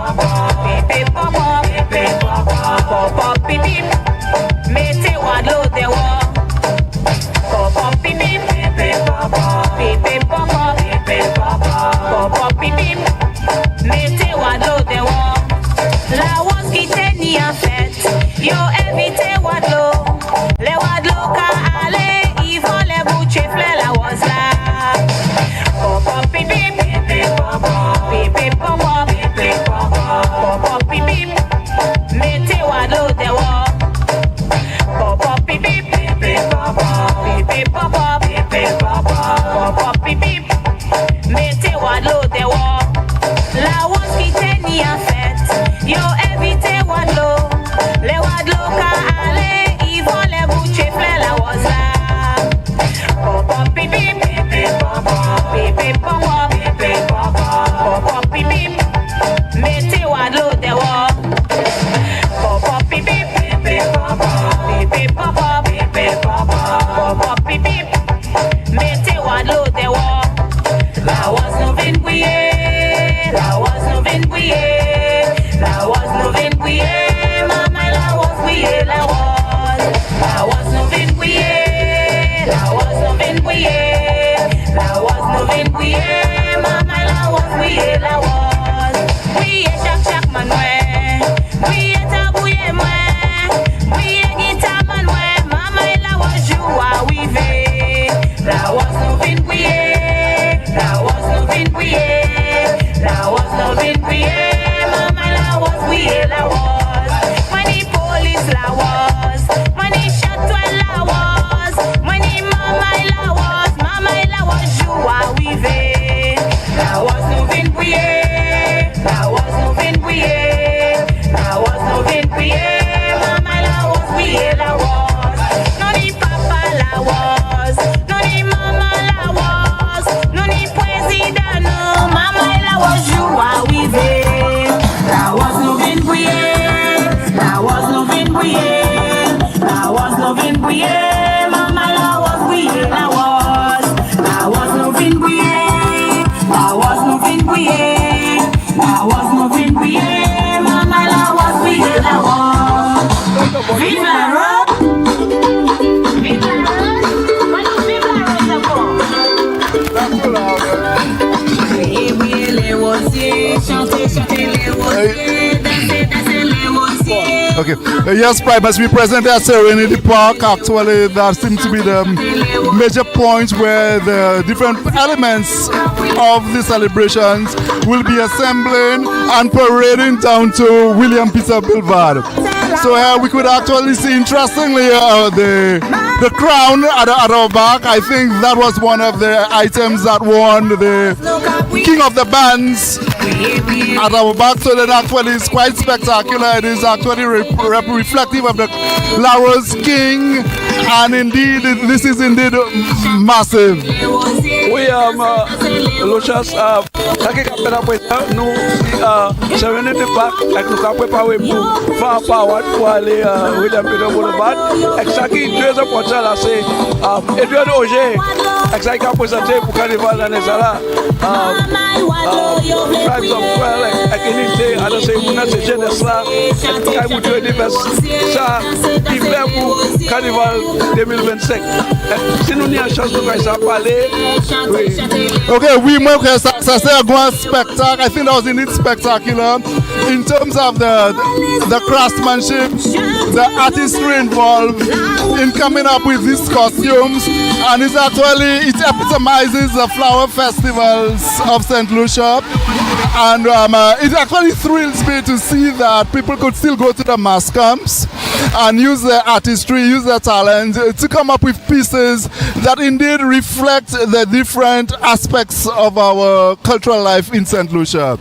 Pepe papa, pepe papa, papa pipi. Mettez wadlo de wa. Papa pipi, pepe papa, pepe papa, pepe papa, papa pipi. Mettez wadlo de wa. La was qui tenait en fait. Yo évitez wadlo. Les wadlo ka aller, ils vont les boucher fleurs la was là. Papa pipi, pepe papa, pepe papa, pepe papa, papa pipi. Mettez wadlo de wa. Papa pipi, pepe papa, pepe papa, pepe papa, papa pipi. Mettez wadlo de wa. La was qui tenait en fait. Yo évitez wadlo. Les wadlo ka aller, ils vont les boucher fleurs la was là. Papa pipi, pepe papa, pepe papa, pepe papa, papa pipi. Mettez wadlo de wa. Papa pipi, pepe papa, pepe papa, pepe papa, papa pipi. Mettez wadlo de wa. La was no vin bouillé, la was no vin bouillé, la was no vin bouillé, mama la was bouillé, la was no vin bouillé, la was no vin bouillé, la was no vin bouillé, mama la was bouillé, la was. Bouillé chaque manoué, bouillé tabouillé moi, bouillé guitare manoué, mama la was joua wivé, la was no vin bouillé, la was no vin bouillé, la was no vin bouillé, mama la was bouillé, la was. Money police la was, money shot la was, money mama la was joua wivé, la was no vin bouillé, la was no vin bouillé, la was no vin bouillé, mama la was bouillé, la was. No ni papa la was, no ni mama la was, no ni president no, mama la was joua wivé, la was no vin bouillé, la was no vin bouillé, la was no vin bouillé, mama la was bouillé, la was. La was no vin bouillé, la was no vin bouillé, la was no vin bouillé, mama la was bouillé, la was. Vive la Rose, vive la Rose, vive la Rose. Criez, brillez les rosiers, chantez, chantez les rosiers, dansez, dansez les rosiers. Okay. Yes, Prime, as we present at Serenity Park, actually that seems to be the major point where the different elements of the celebrations will be assembling and parading down to William Peter Boulevard. So here we could actually see, interestingly, the crown at our back. I think that was one of the items that won the King of the Bands at our back. So that actually is quite spectacular. It is actually reflective of the Laros King, and indeed this is indeed massive. Oui, Lucia's, nous, Serenity Park, et nous avons préparé pour faire power pour aller William Peter Boulevard. Exactement, deux importants là, c'est Edouard Auger, exactement présenté pour Carnival l'année là. Tribes of Well, avec unité, alors c'est une de jeunesse là, qui vous donne ça, qui fait pour Carnival 2025. Si nous avons une chance de faire ça parler, oui. Okay, we make a success grand spectacle. I think that was indeed spectacular in terms of the craftsmanship, the artistry involved in coming up with these costumes, and it epitomizes the flower festivals of St. Lucia. And it actually thrills me to see that people could still go to the mass camps and use their artistry, use their talent to come up with pieces that indeed reflect the different aspects of our cultural life in St. Lucia.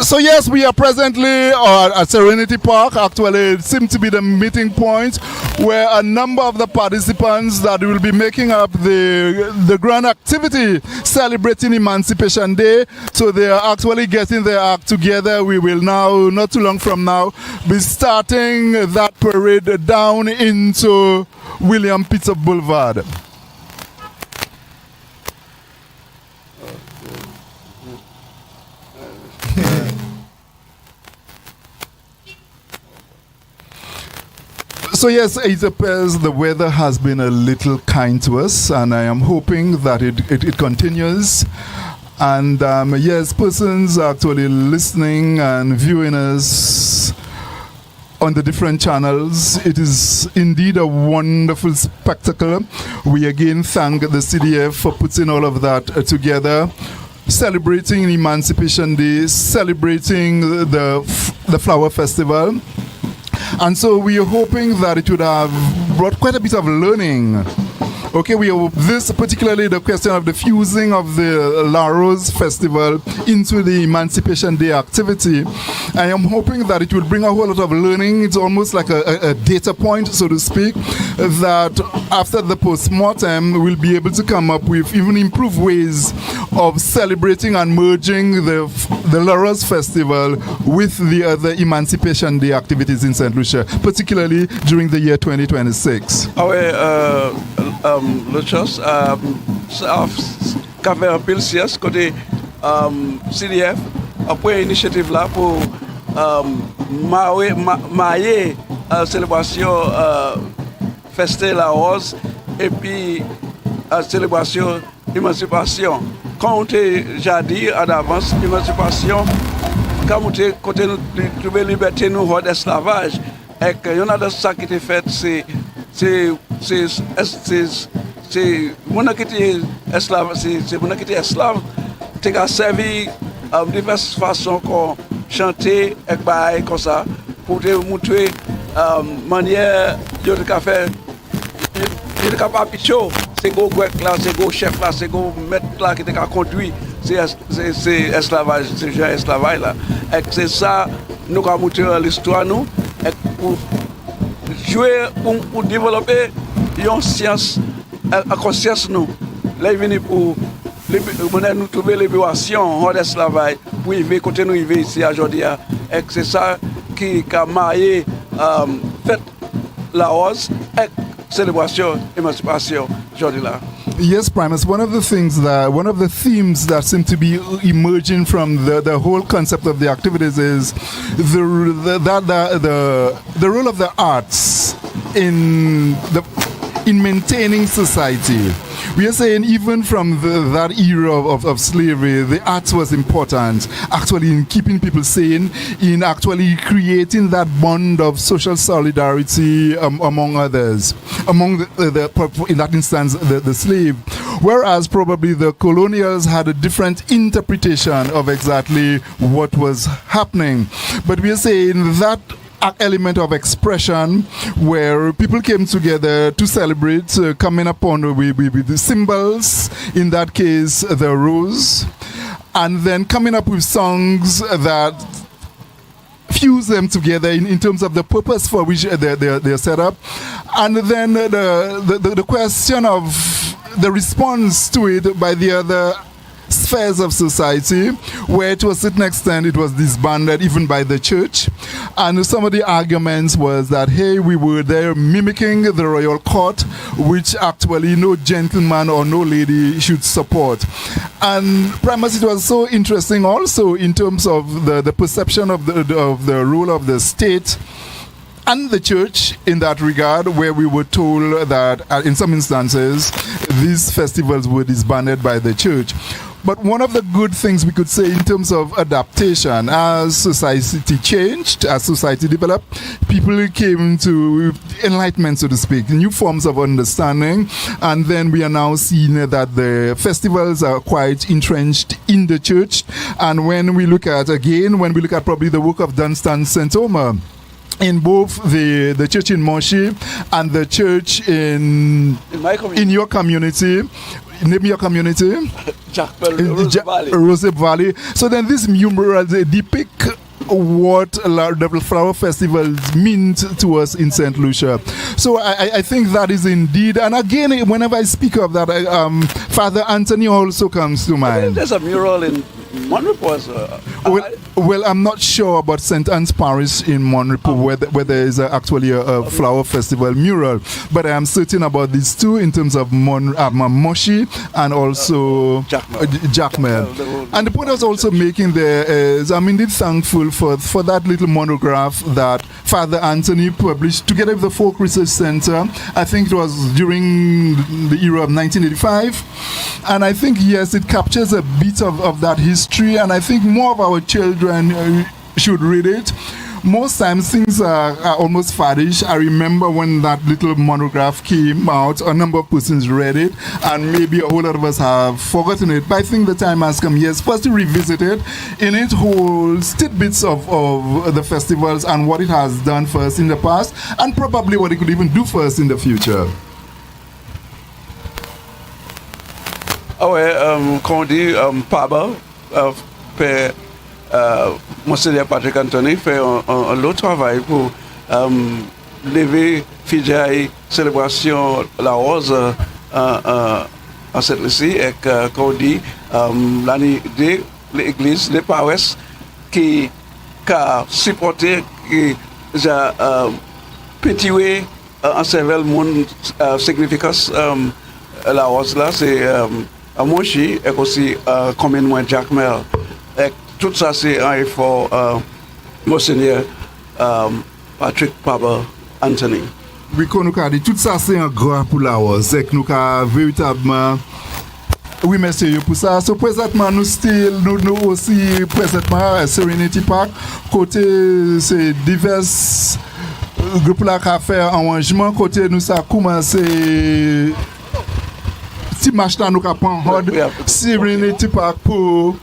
So yes, we are presently at Serenity Park. Actually, it seems to be the meeting point where a number of the participants that will be making up the grand activity celebrating Emancipation Day. So they are actually getting their act together. We will now, not too long from now, be starting that parade down into William Peter Boulevard. So yes, it appears the weather has been a little kind to us, and I am hoping that it continues. And yes, persons are actually listening and viewing us on the different channels. It is indeed a wonderful spectacle. We again thank the CDF for putting all of that together, celebrating Emancipation Day, celebrating the Flower Festival. And so we are hoping that it would have brought quite a bit of learning. Okay, this particularly the question of the fusing of the Laros festival into the Emancipation Day activity. I am hoping that it will bring a whole lot of learning. It's almost like a data point, so to speak, that after the post-mortem we'll be able to come up with even improved ways of celebrating and merging the Laros festival with the other Emancipation Day activities in St. Lucia, particularly during the year 2026. Lucius, qu'avait un peu le CS côté CDF, après initiative là pour marier célébration fête la rose et puis célébration émancipation. Quand on t'a déjà dit en avance, émancipation, quand on t'a côté trouver liberté nous hors d'esclavage, et qu'il y en a de ça qui était fait, c'est mon qui était esclave, c'est mon qui était esclave, qui a servi de diverses façons qu'on chanter et bail comme ça pour te montrer manière de faire. Il est capable de c'est go là, c'est go chef là, c'est go maître là qui t'a conduit, c'est esclavage, c'est genre esclavage là. Et c'est ça nous avons montré l'histoire nous pour jouer pour développer une science, une conscience nous. Là il vient pour nous trouver libération hors d'esclavage pour y vivre côté nous y vivre ici aujourd'hui. Et c'est ça qui a marié fête la rose et célébration émancipation aujourd'hui là. Yes, Primus, one of the themes that seem to be emerging from the whole concept of the activities is the role of the arts in maintaining society. We are saying even from that era of slavery, the arts was important, actually in keeping people sane, in actually creating that bond of social solidarity among others, among in that instance, the slave. Whereas probably the colonials had a different interpretation of exactly what was happening. But we are saying that element of expression where people came together to celebrate, coming upon with the symbols, in that case the rose, and then coming up with songs that fuse them together in terms of the purpose for which they're set up, and then the question of the response to it by the other spheres of society, where to a certain extent it was disbanded even by the church. And some of the arguments was that, hey, we were there mimicking the royal court, which actually no gentleman or no lady should support. And perhaps it was so interesting also in terms of the perception of the role of the state and the church in that regard, where we were told that in some instances these festivals were disbanded by the church. But one of the good things we could say in terms of adaptation, as society changed, as society developed, people came to enlightenment, so to speak, new forms of understanding, and then we are now seeing that the festivals are quite entrenched in the church. And when we look at probably the work of Dunstan St. Omer, in both the church in Moshi and the church in your community, name your community, Rose Valley. So then these murals depict what the flower festivals mean to us in St. Lucia. So I think that is indeed, and again, whenever I speak of that, Father Anthony also comes to mind. There's a mural in Mon Repos. Well, I'm not sure about St. Anne's Parish in Mon Repos where there is actually a flower festival mural, but I am certain about these two in terms of Moshi and also Jackmel. And the point I was also making there is I'm indeed thankful for that little monograph that Father Anthony published together with the Folk Research Center. I think it was during the era of 1985. And I think, yes, it captures a bit of that history, and I think more of our children should read it. Most times things are almost faddish. I remember when that little monograph came out, a number of persons read it, and maybe a whole lot of us have forgotten it. But I think the time has come, yes, first to revisit it. In it holds tidbits of the festivals and what it has done for us in the past, and probably what it could even do for us in the future. Quand on dit Paba, Monseigneur Patrick Anthony fait un long travail pour lever fidèle célébration la rose en cette ici, et quand on dit l'année de l'église, les paroisses qui a supporté, qui a pétié en cerveau le monde significance la rose là, c'est à Moshi et aussi communément Jackmel. Et tout ça c'est un effort Monseigneur Patrick Paba Anthony. Oui, qu'on nous a dit, tout ça c'est un grand pour la rose. C'est que nous avons véritablement. Oui, merci pour ça. So, présentement, nous aussi, présentement, Serenity Park, côté, c'est divers groupes là qui ont fait un arrangement. Côté, nous, ça a commencé. Si machin nous a prend hard Serenity Park pour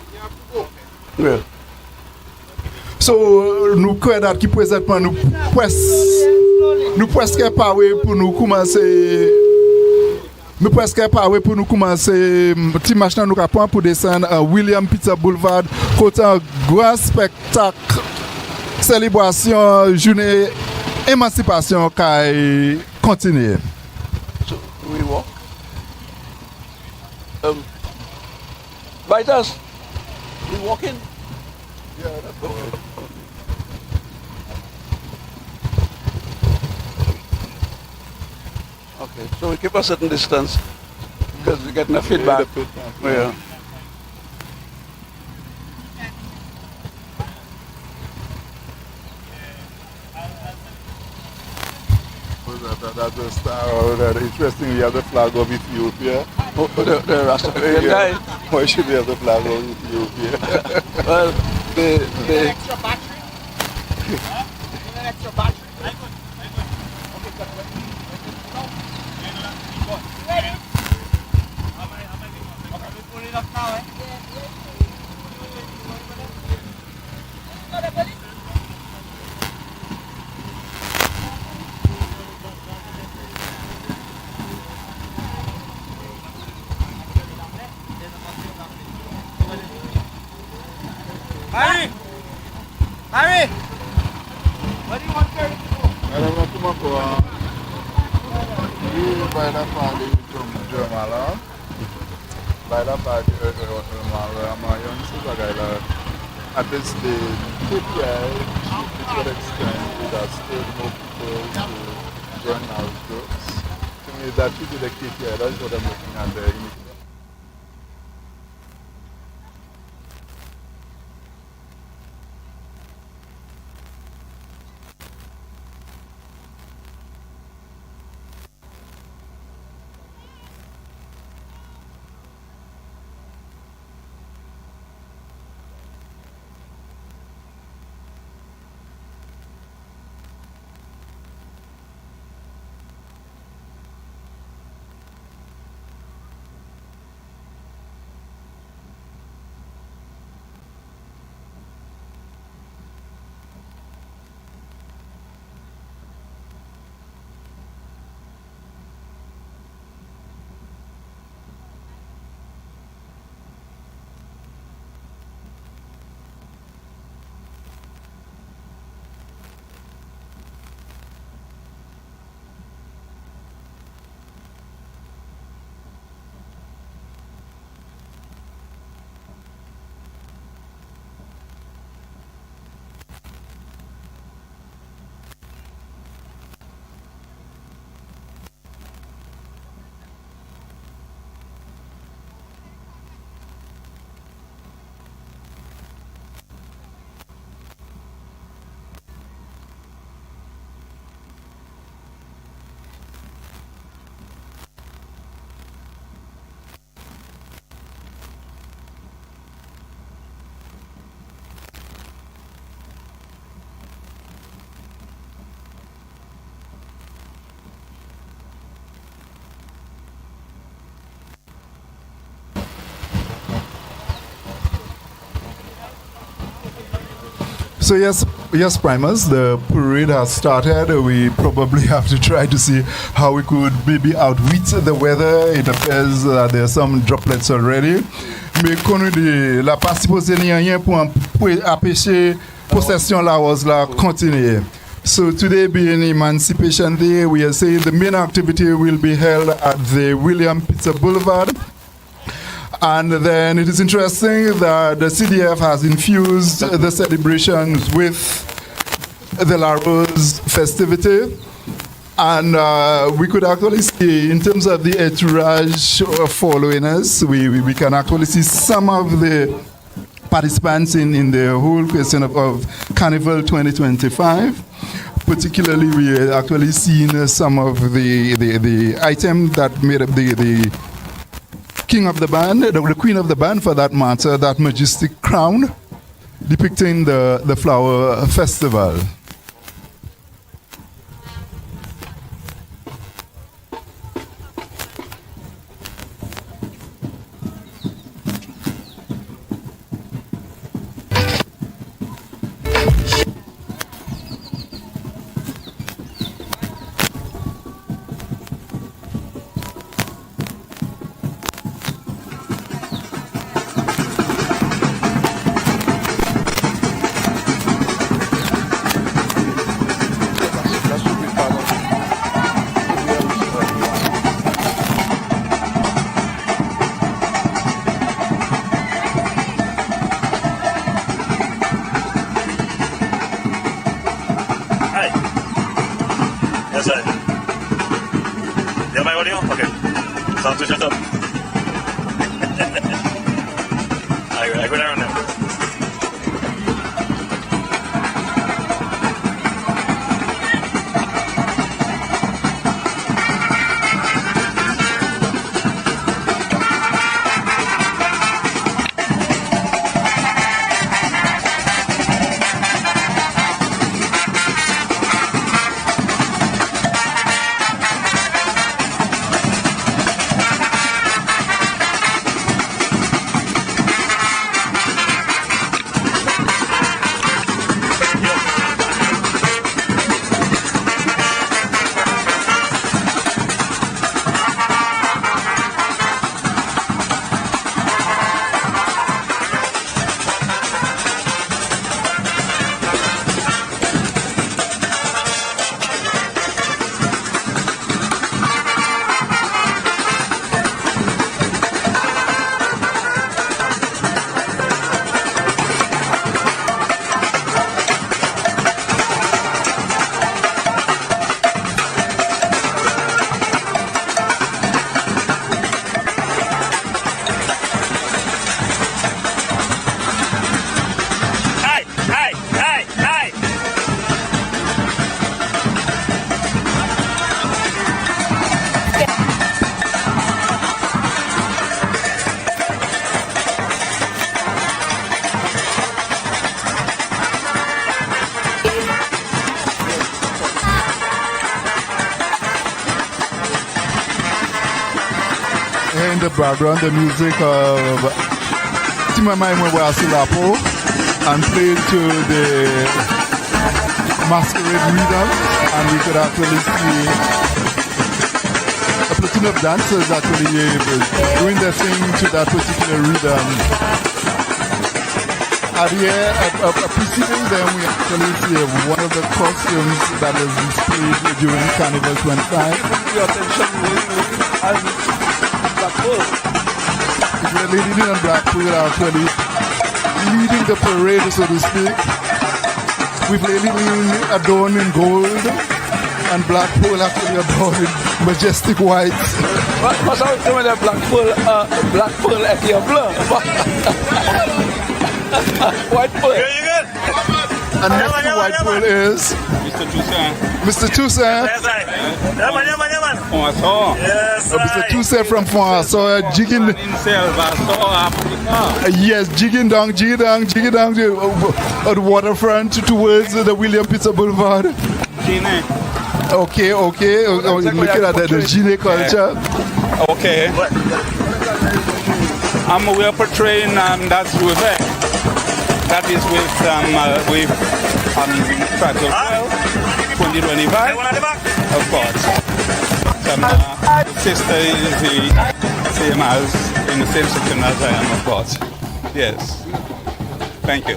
so nous croyons qui présentement nous presque pas pour nous commencer petit machin nous a prend pour descendre à William Peter Boulevard côté un grand spectacle célébration journée émancipation qui continue. So we walk. Biters, we walk in. Yeah, that's okay. Okay, so we keep a certain distance because we're getting a feedback. Yeah. That's the star. That interesting. We have the flag of Ethiopia. Oh, the Rastafarian guy. Why should we have the flag of Ethiopia? Well, the extra battery? An extra battery? Ready? Okay, we pull it up now, eh? Harry! What do you want Terry to do? I don't want to go by the party from Germala. By the party I'm a young super at this stage, KPI, to what extent it has still more people to join our groups. To me, that should be the KPI. That's what I'm looking at there. So yes, Primus, the parade has started. We probably have to try to see how we could maybe outwit the weather. It appears that there are some droplets already. Mais qu'on dit la partie posée rien pour empêcher procession Laros la continuer. So today being Emancipation Day, we are saying the main activity will be held at the William Pitzer Boulevard. And then it is interesting that the CDF has infused the celebrations with the Laros festivity. And we could actually see, in terms of the entourage following us, we can actually see some of the participants in the whole question of Carnival 2025. Particularly, we actually seen some of the items that made up the king of the band, the queen of the band for that matter, that majestic crown depicting the flower festival. The background, the music of Timama Imwe and played to the masquerade rhythm, and we could actually see a platoon of dancers actually doing their thing to that particular rhythm. At the end of preceding them, we actually see one of the costumes that was displayed during Carnival 25. Your attention the lady in Blackpool actually leading the parade, so to speak, with Lady adorned in gold and Blackpool actually adorned in majestic white. What's up with the Blackpool at your blur? White pearl. You good? And next to white pearl is Mr. Toussaint. Yes, Mr. Toussaint from Fonso, jigging. Yes, jigging down the waterfront towards the William Pitzer Boulevard. Okay. Looking at the Gine culture. Okay. We are portraying that's Rose. That is with Tribal Well 2025, of course. Sister is the same as, in the same section as I am, of course. Yes. Thank you.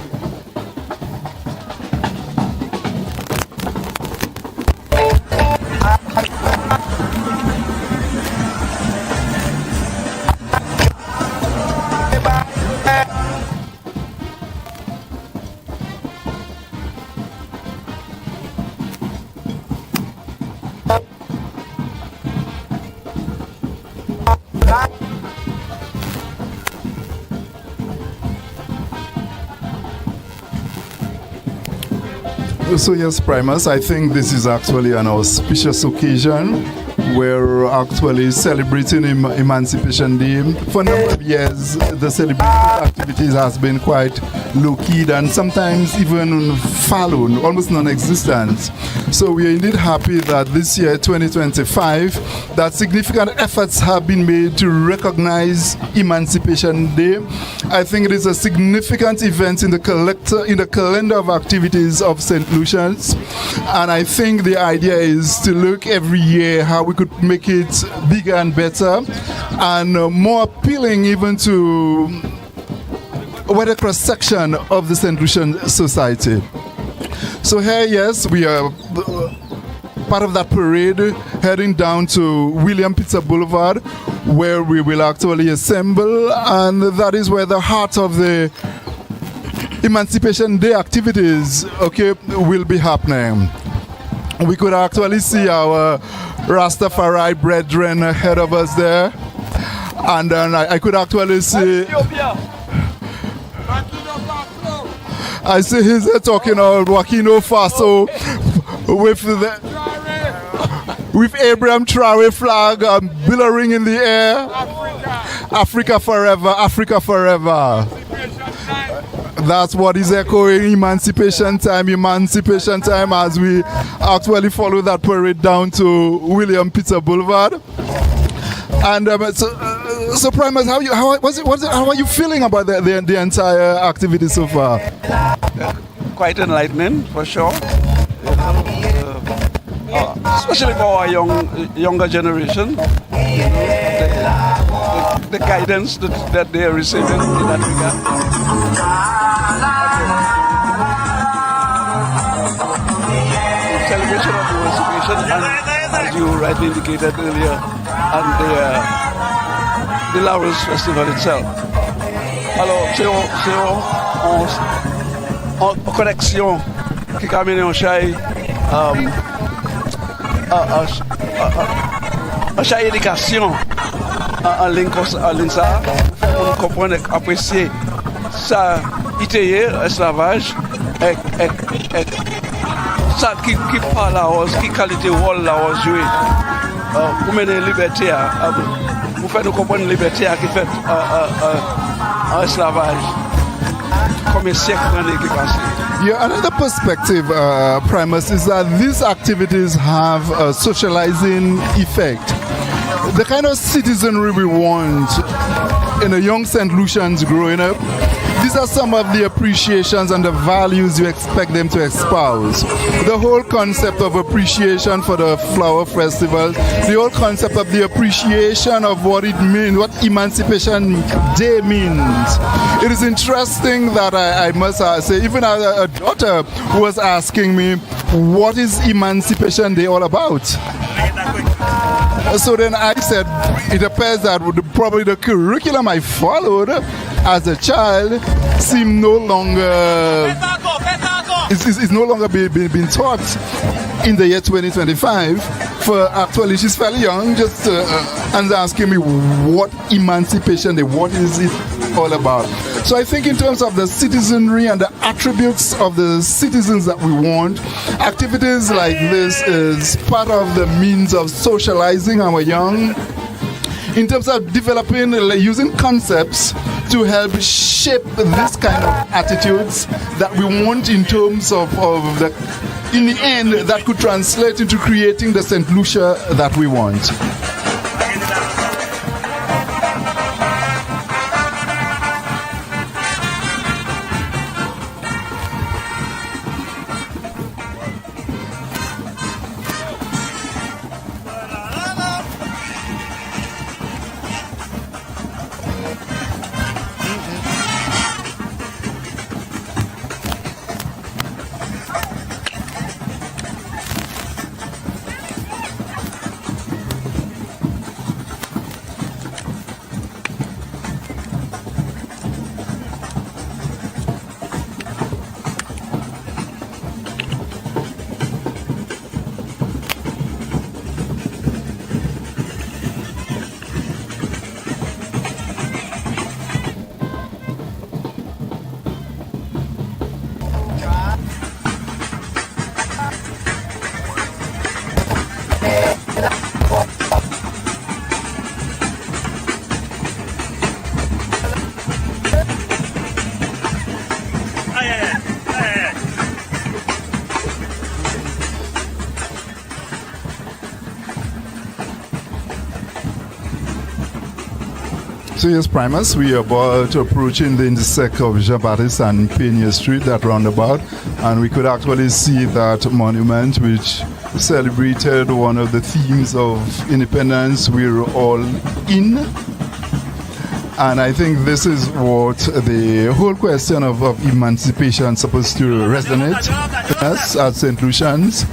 So yes, Primus, I think this is actually an auspicious occasion. We're actually celebrating Emancipation Day. For a number of years, the celebration activities has been quite low-key and sometimes even fallow, almost non-existent. So we are indeed happy that this year, 2025, that significant efforts have been made to recognize Emancipation Day. I think it is a significant event in the calendar of activities of St. Lucians. And I think the idea is to look every year how we could make it bigger and better and more appealing even to a wider cross-section of the St. Lucian society. So here, yes, we are part of that parade heading down to William Pitzer Boulevard, where we will actually assemble, and that is where the heart of the Emancipation Day activities, okay, will be happening. We could actually see our Rastafari brethren ahead of us there, and then I could actually see. I see he's talking about Wakino Faso with Abraham Traore flag billowing in the air. Africa forever, Africa forever. That's what is echoing Emancipation time as we actually follow that parade down to William Pitzer Boulevard. And so Primus, how are you feeling about the entire activity so far? Quite enlightening, for sure. Especially for our younger generation. The guidance that they are receiving in that regard. Celebration of Emancipation, and as you rightly indicated earlier, and the Laros Festival itself. Alors, c'est en connexion qui camine en chai, en chai éducation en ligne ça, on comprend et apprécier ça, iteye, esclavage, et ça qui parle la rose, qui qualité rôle la rose jouer, pour mener liberté, pour faire nous comprendre liberté qui fait en esclavage, comme un siècle qui passe. Yeah, another perspective, Primus, is that these activities have a socializing effect. The kind of citizenry we want in a young St. Lucians growing up, these are some of the appreciations and the values you expect them to espouse. The whole concept of appreciation for the flower festival, the whole concept of the appreciation of what it means, what Emancipation Day means. It is interesting that I must say, even a daughter who was asking me, what is Emancipation Day all about? So then I said, it appears that probably the curriculum I followed as a child seemed no longer is no longer being taught in the year 2025. For actually, she's fairly young, just and asking me what Emancipation Day, what is it all about? So I think in terms of the citizenry and the attributes of the citizens that we want, activities like this is part of the means of socializing our young, in terms of developing, using concepts to help shape this kind of attitudes that we want in terms of the, in the end, that could translate into creating the St. Lucia that we want. So yes, Primus, we are about approaching the intersect of Jean-Baptiste and Pena Street, that roundabout, and we could actually see that monument which celebrated one of the themes of independence, we're all in. And I think this is what the whole question of emancipation is supposed to resonate with us at St. Lucians,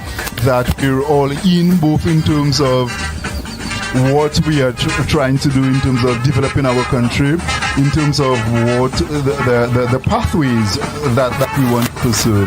that we're all in, both in terms of what we are trying to do in terms of developing our country, in terms of what the pathways that we want to pursue.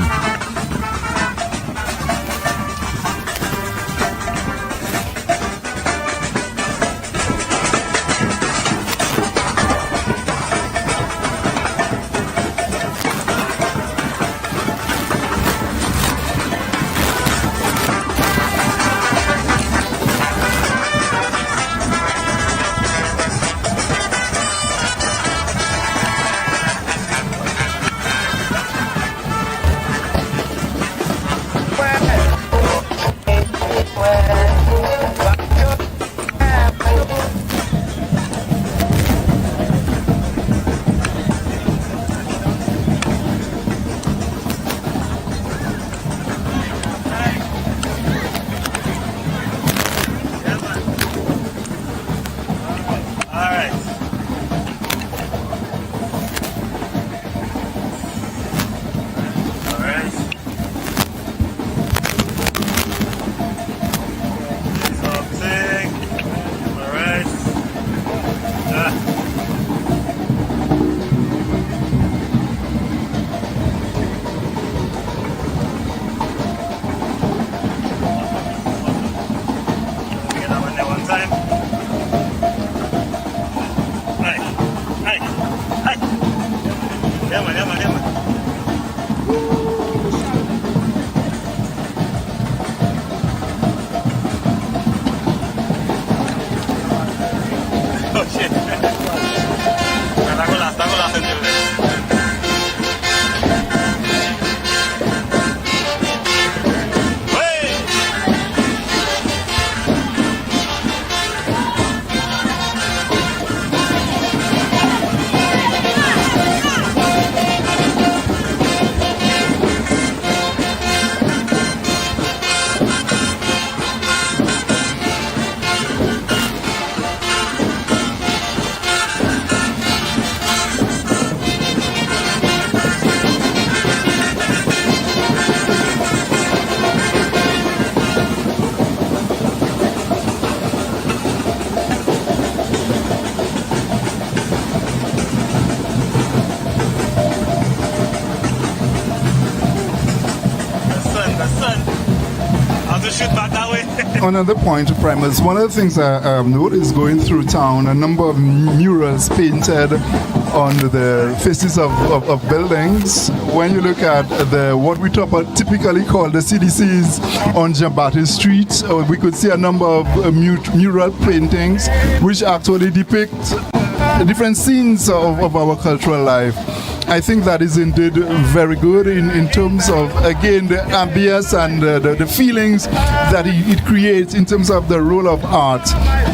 Another point, Primus, one of the things I noticed going through town, a number of murals painted on the faces of buildings. When you look at what we typically call the CDCs on Jean-Baptiste Street, we could see a number of mural paintings which actually depict different scenes of our cultural life. I think that is indeed very good in terms of, again, the ambience and the feelings that it creates in terms of the role of art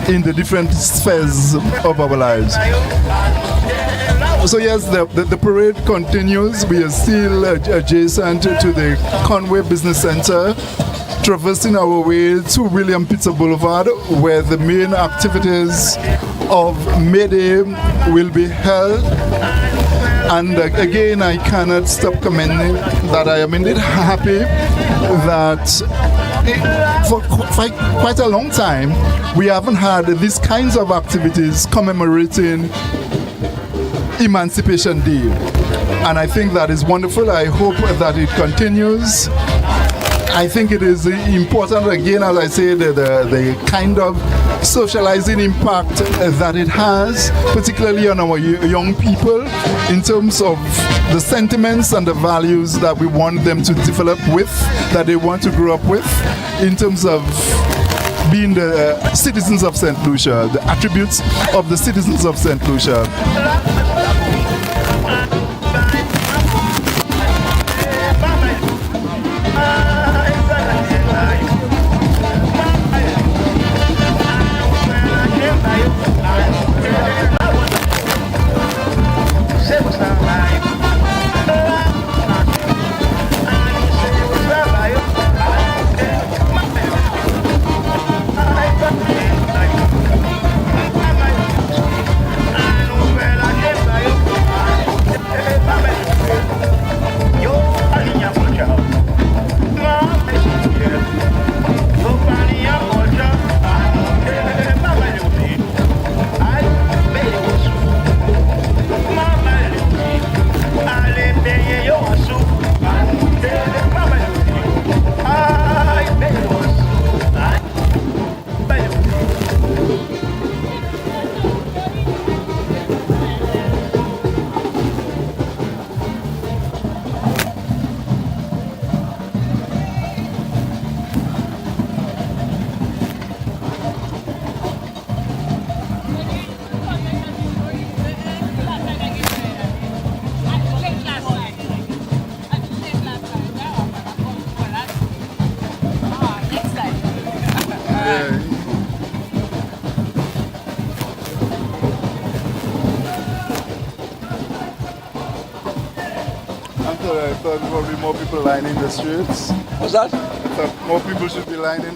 in the different spheres of our lives. So yes, the parade continues. We are still adjacent to the Conway Business Center, traversing our way to William Pitzer Boulevard, where the main activities of May Day will be held. And again, I cannot stop commenting that I am indeed happy that for quite a long time we haven't had these kinds of activities commemorating Emancipation Day. And I think that is wonderful. I hope that it continues. I think it is important, again, as I say, the kind of socializing impact that it has, particularly on our young people, in terms of the sentiments and the values that we want them to develop with, that they want to grow up with, in terms of being the citizens of St. Lucia, the attributes of the citizens of St. Lucia. I thought there would be more people lining the streets. What's that? I thought more people should be lining.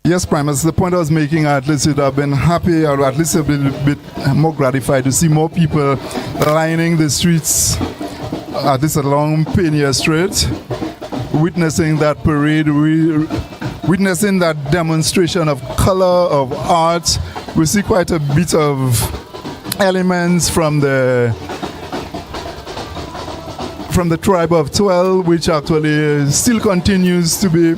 Yes, Primus, the point I was making, at least you'd have been happy or at least a bit more gratified to see more people lining the streets, at least along Pioneer Street, witnessing that parade, witnessing that demonstration of color, of art. We see quite a bit of elements from the tribe of 12, which actually still continues to be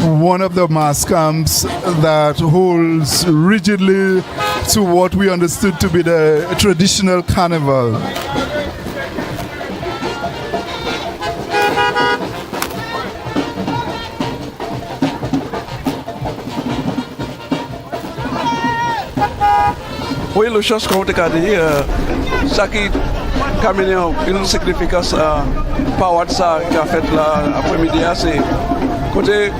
one of the mass camps that holds rigidly to what we understood to be the traditional carnival. Oui, le chose qu'on a dit, ça qui a une significance par ça qui a fait l'après-midi, c'est côté.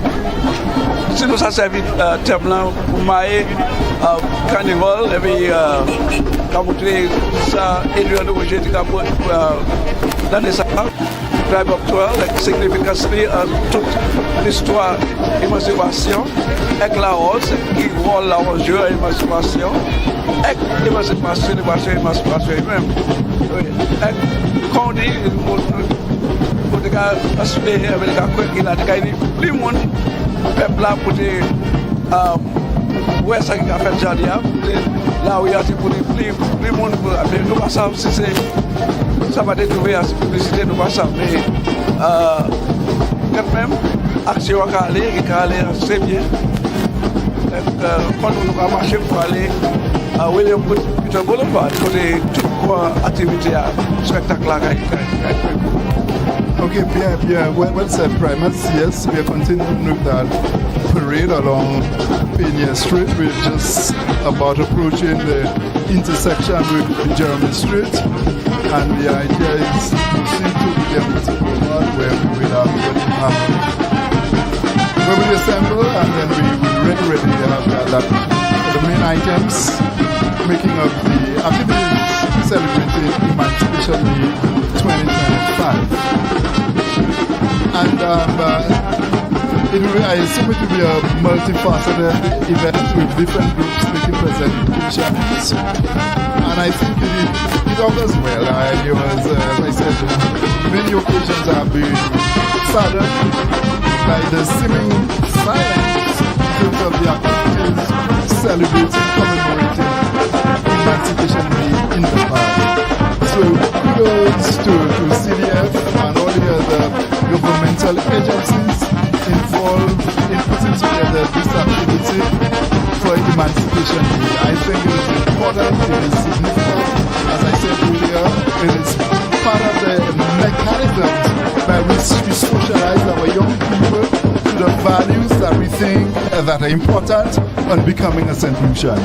Si nous avons servi thème là pour mailler carnival, et puis quand vous trouvez ça, Edouard de Roger, dans les salles, Tribe of 12, la significance toute l'histoire d'émancipation, avec Laros, qui voit Laros jouer à l'émancipation, avec l'émancipation même. Quand on dit, pour les gars, assurer avec les gars, il a dit, plus de monde. Peuple là pour dire ouais ça qui a fait Jardia là où il y a pour plus le monde nous pas ça si c'est ça va détruire la publicité nous pas ça mais quand même action à aller c'est bien quand on va marcher pour aller à William Peter Boulevard pour les toute activité spectacle là. Okay, yeah, well said, Primus. Yes, we are continuing with that parade along Pioneer Street. We're just about approaching the intersection with Jeremy Street, and the idea is to proceed to the Boulevard where we will where we assemble, and then we will ready to have the main items making up the activities celebrating Emancipation Day 2025. And I assume it will be a multifaceted event with different groups making presentations. And I think it augurs well. There was, as I said, many occasions have been saddened by the seeming silence in terms of the activities celebrating, commemorating Emancipation Day in the past. So kudos to CDF and all the other governmental agencies involved in putting together this activity for Emancipation Day. I think it is important, it is significant. As I said earlier, it is part of the mechanisms by which we socialize our young people to the values that we think that are important on becoming a St. Lucian.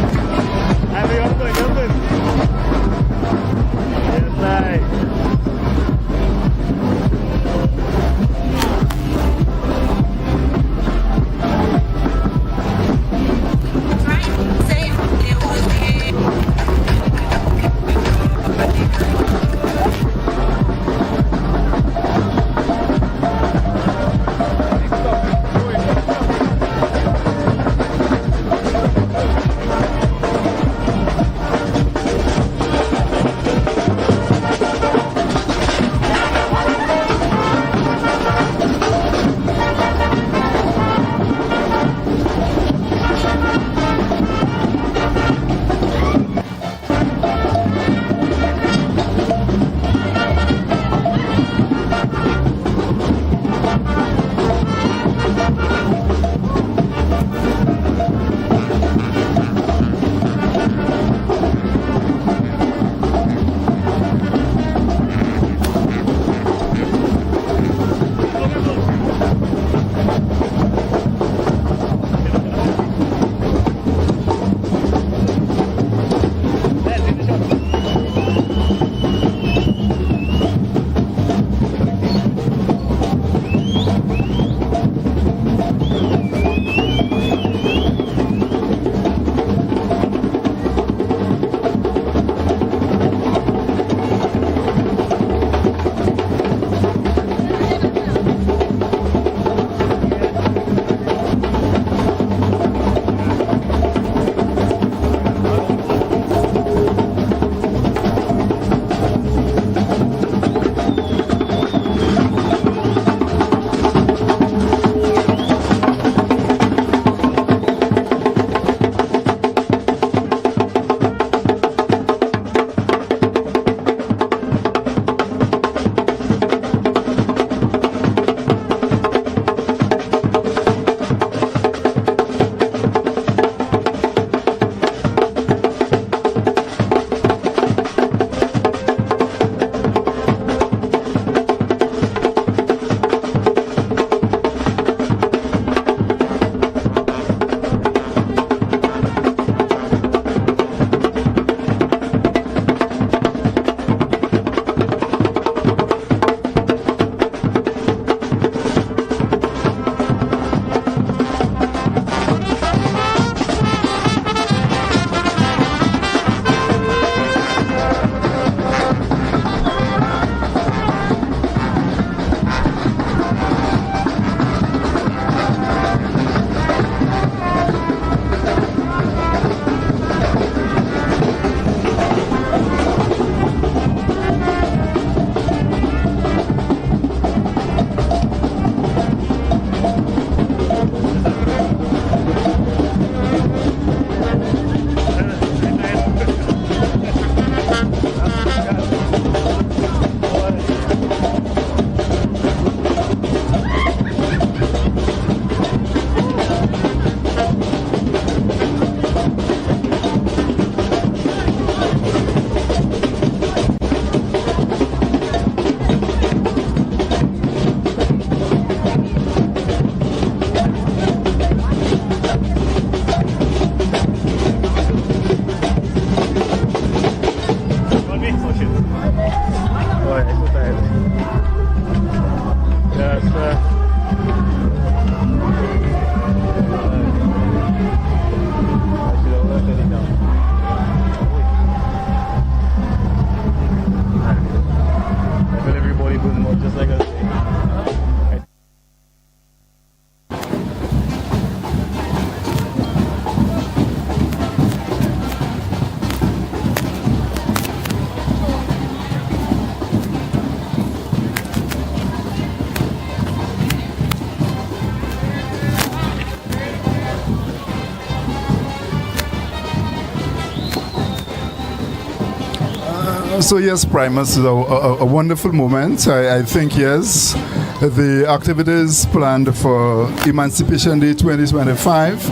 So yes, Primus is a wonderful moment. I think yes, the activities planned for Emancipation Day 2025,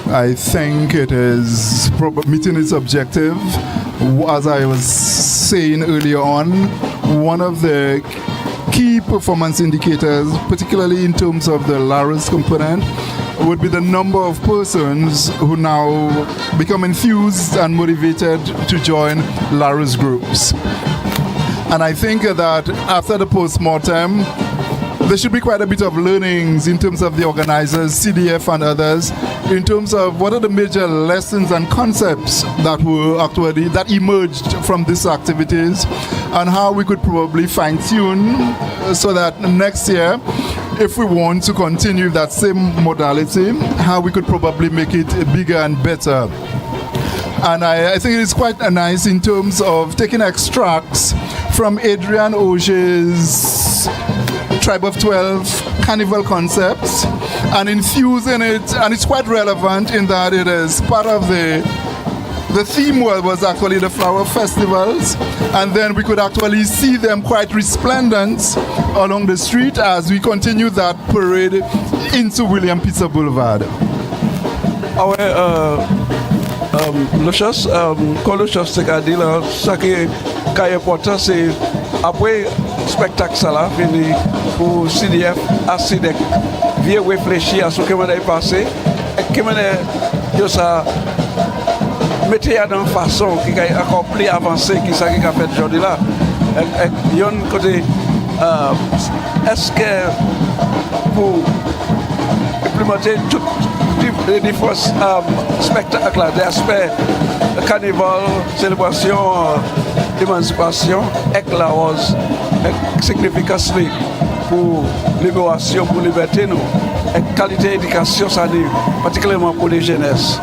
I think it is meeting its objective. As I was saying earlier on, one of the key performance indicators, particularly in terms of the Laros component, would be the number of persons who now become enthused and motivated to join Laros groups. And I think that after the post-mortem, there should be quite a bit of learnings in terms of the organizers, CDF and others, in terms of what are the major lessons and concepts that emerged from these activities, and how we could probably fine-tune so that next year, if we want to continue that same modality, how we could probably make it bigger and better. And I think it is quite nice in terms of taking extracts from Adrian Auger's Tribe of 12 carnival concepts and infusing it, and it's quite relevant in that it is part of the theme was actually the flower festivals, and then we could actually see them quite resplendent along the street as we continue that parade into William Peter Boulevard. Lucius, Lucius Secadilla, Saki Kayapota, c'est après spectacle ça là, fini pour CDF, ACDEC, vient réfléchir à ce que on a passé, et que on ça mettez dans façon qui est encore plus avancée qui ça qui a fait aujourd'hui là. Il y a un côté, est-ce que pour implémenter tout les différents spectacles, des aspects carnival, célébration, d'émancipation, avec la rose, signification pour libération, pour liberté, nous, et qualité d'éducation, ça dit, particulièrement pour les jeunesses.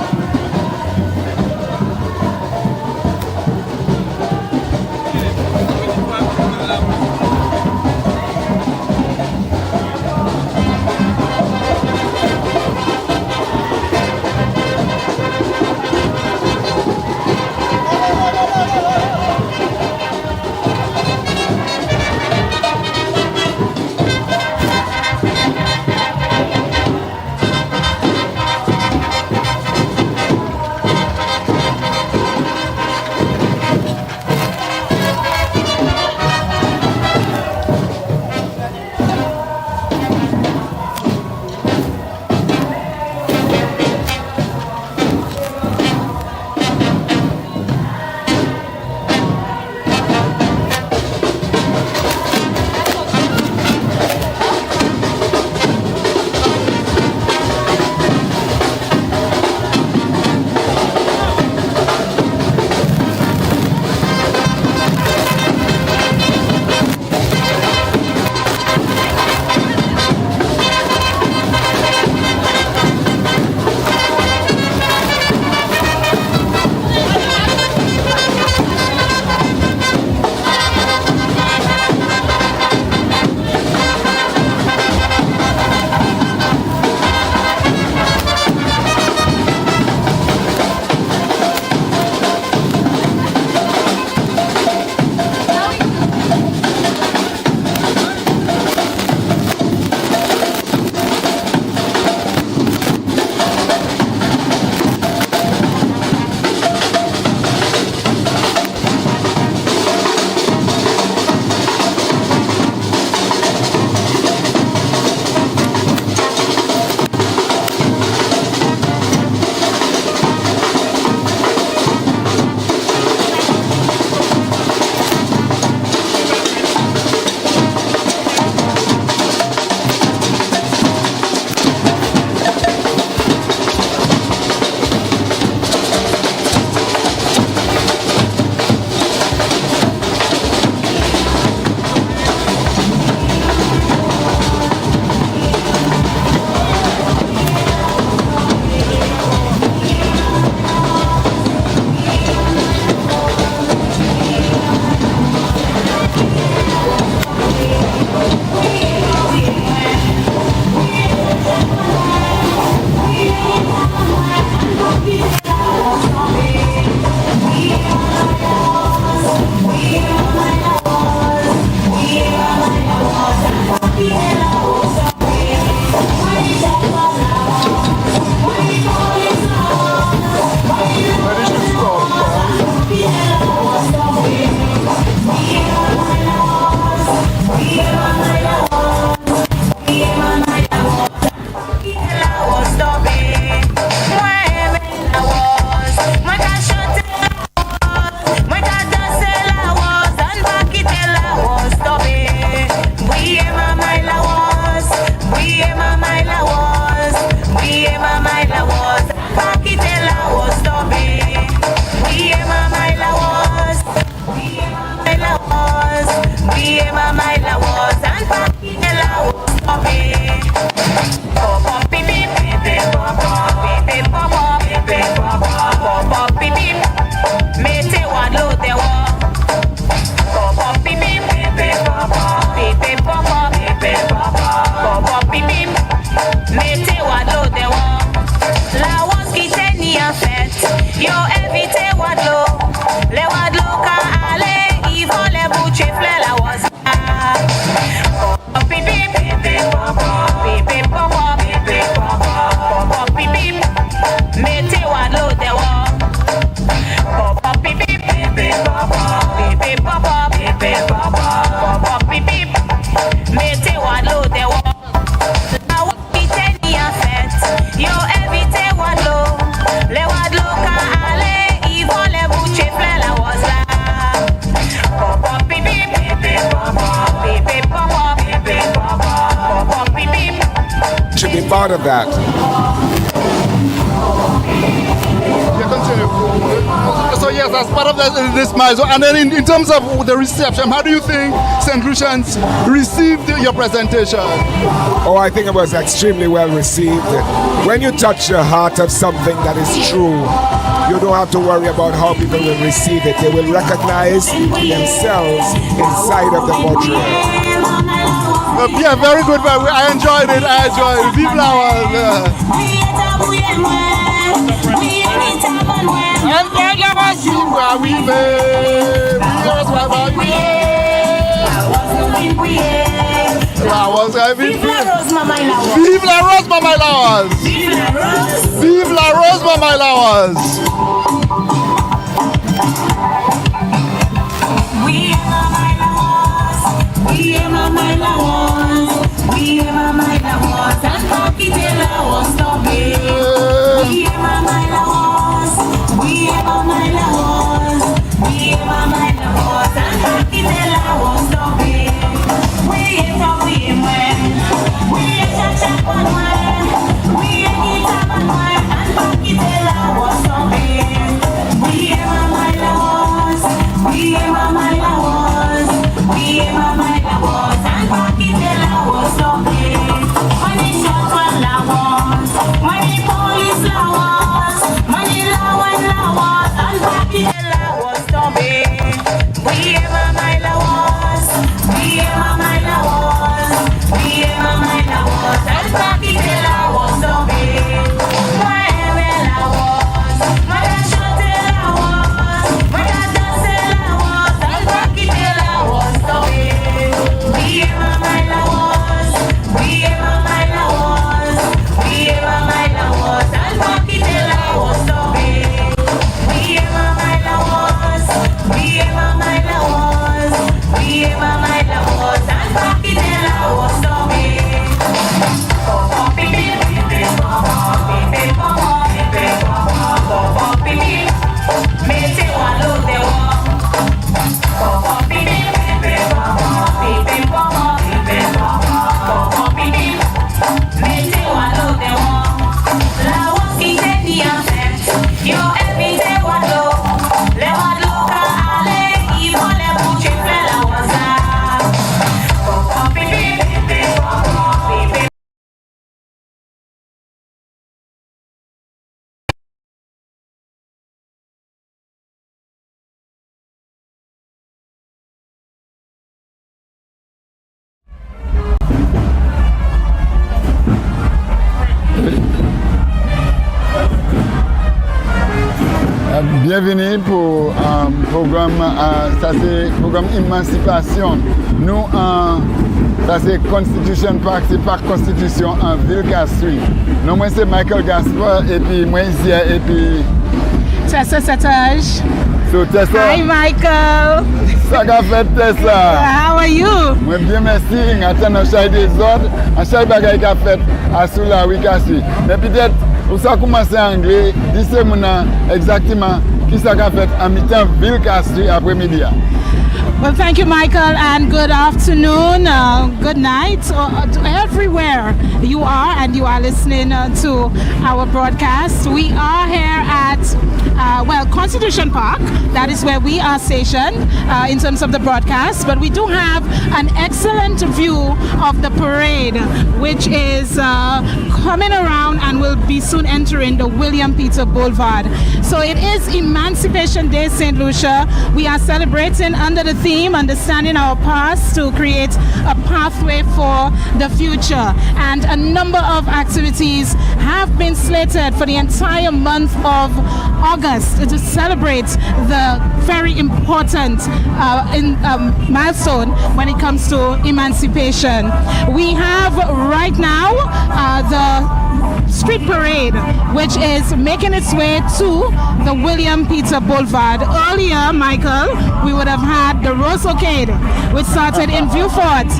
part of that. Yeah, continue. So yes, as part of this milestone, and then in terms of the reception, how do you think St. Lucians received your presentation? Oh, I think it was extremely well received. When you touch the heart of something that is true, you don't have to worry about how people will receive it. They will recognize themselves inside of the portrait. Yeah, very good. I enjoyed it. Vive Laros. Vive Laros, Mama Laros. Vive Laros, Mama Laros. Bienvenue pour programme, ça c'est programme Emancipation. Nous, ça c'est Constitution Park, c'est Parc Constitution en ville Castries. Non, moi c'est Michael Gaspar et puis moi ici et puis Tessa Satage. So Tessa. Hi Michael. Ça qu'a fait Tessa. How are you? Moi bien merci. Attends, on chaque des autres, à chaque bagaille qu'a fait à sous la oui Castries. Mais peut-être pour ça commencer en anglais, dis-moi exactement qui ça qu'a fait en mi-temps ville Castries après-midi. Well, thank you, Michael, and good afternoon, good night, to everywhere you are and you are listening to our broadcast. We are here at, Constitution Park. That is where we are stationed in terms of the broadcast, but we do have an excellent view of the parade, which is coming around and will be soon entering the William Peter Boulevard. So it is Emancipation Day, St. Lucia. We are celebrating under the theme, understanding our past to create a pathway for the future. And a number of activities have been slated for the entire month of August to celebrate the very important milestone when it comes to emancipation. We have right now the street parade, which is making its way to the William Peter Boulevard. Earlier, Michael, we would have had the ROSE-O-Cade, which started in Viewfort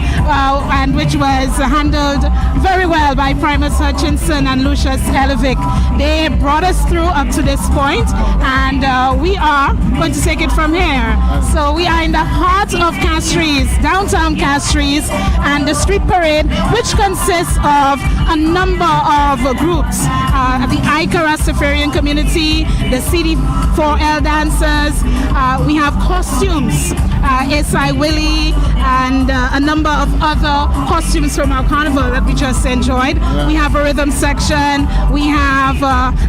and which was handled very well by Primus Hutchinson and Lucia Elevic. They brought us through up to this point, and we are going to take it from here. So we are in the heart of Castries, downtown Castries, and the street parade, which consists of a number of groups. The Ica Rastafarian community, the CD4L dancers, we have costumes, S.I. Willie, and a number of other costumes from our carnival that we just enjoyed. Yeah. We have a rhythm section, we have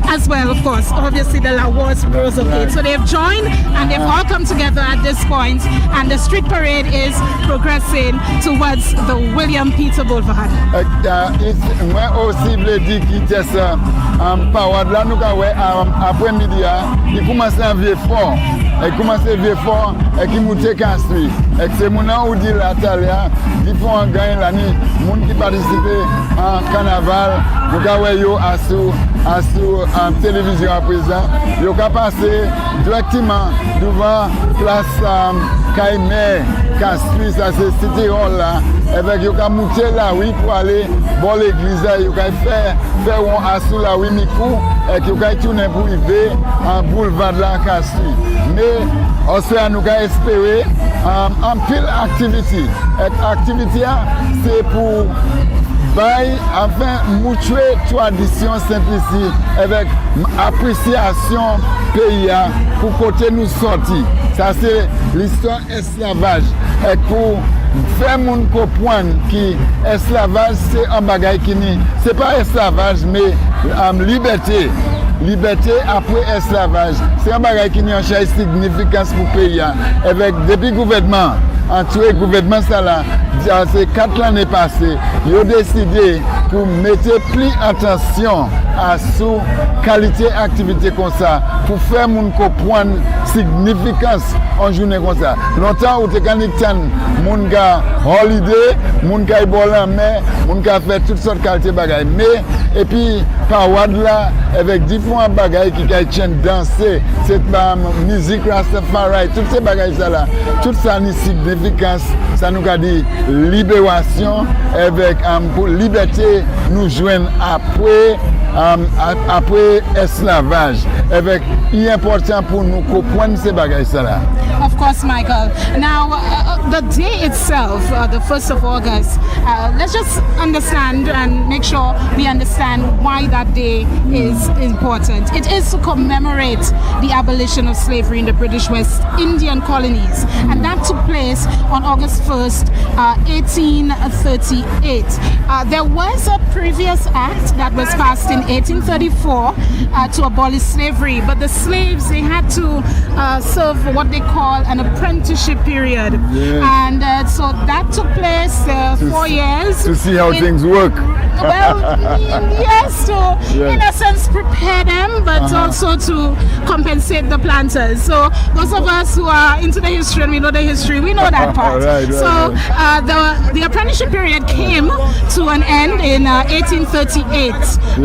as well, of course, obviously the Laros ROSE-O-Cade. So they've joined and they've all come together at this point, and the street parade is progressing towards the William Peter Boulevard. Moi aussi voulais dire qu'il était ça power là nous après midi il commence à vieux fort et qui monte Castries et c'est mon nom où dit la talia ils font un gain l'année monde qui participe en carnaval nous yo à télévision à présent yo ka passer directement devant place Caïmé Castries ça c'est City Hall là avec yo ka monter là oui pour aller bon l'église yo ka faire on assis là oui micro et yo ka tourner pour arriver en boulevard là Castries mais aussi nous ka espérer en pile activité c'est pour enfin mutuer tradition simplicité avec appréciation pays pour côté nous sortir. Ça c'est l'histoire esclavage et pour faire mon comprendre que esclavage c'est un bagage qui n'est c'est pas esclavage mais liberté après esclavage c'est un bagage qui n'a pas de significance pour le pays avec depuis gouvernement en tout le gouvernement ça là c'est 4 années passées ils ont décidé pour mettre plus attention à sous qualité activité comme ça pour faire mon comprendre significance en journée comme ça longtemps où tu can mon gars holiday mon gars bolan mais mon gars fait toutes sortes de qualité bagaille mais et puis par là avec différents bagailles qui tiennent danser cette musique Rastafarian toutes ces bagailles ça là tout ça ni significance ça nous a dit libération avec pour liberté nous joindre après esclavage avec important pour nous comprendre ces bagailles ça là. Of course, Michael. Now, the day itself, the 1st of August, let's just understand and make sure we understand why that day is important. It is to commemorate the abolition of slavery in the British West Indian colonies, and that took place on August 1st, 1838. There was a previous act that was passed in 1834 to abolish slavery, but the slaves, they had to serve what they call an apprenticeship period. Yes. And so that took place 4 years. To see how things work. Well, yes, to in a sense prepare them, but also to compensate the planters. So those of us who are into the history and we know the history, we know that part. The apprenticeship period came to an end in 1838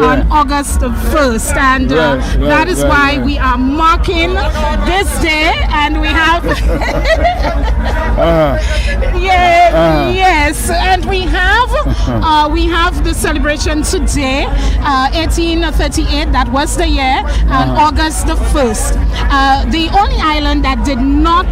on August 1st, and that is why we are marking this day, and we have yes, and we have the celebration today, 1838. That was the year, and August 1st. The only island that did not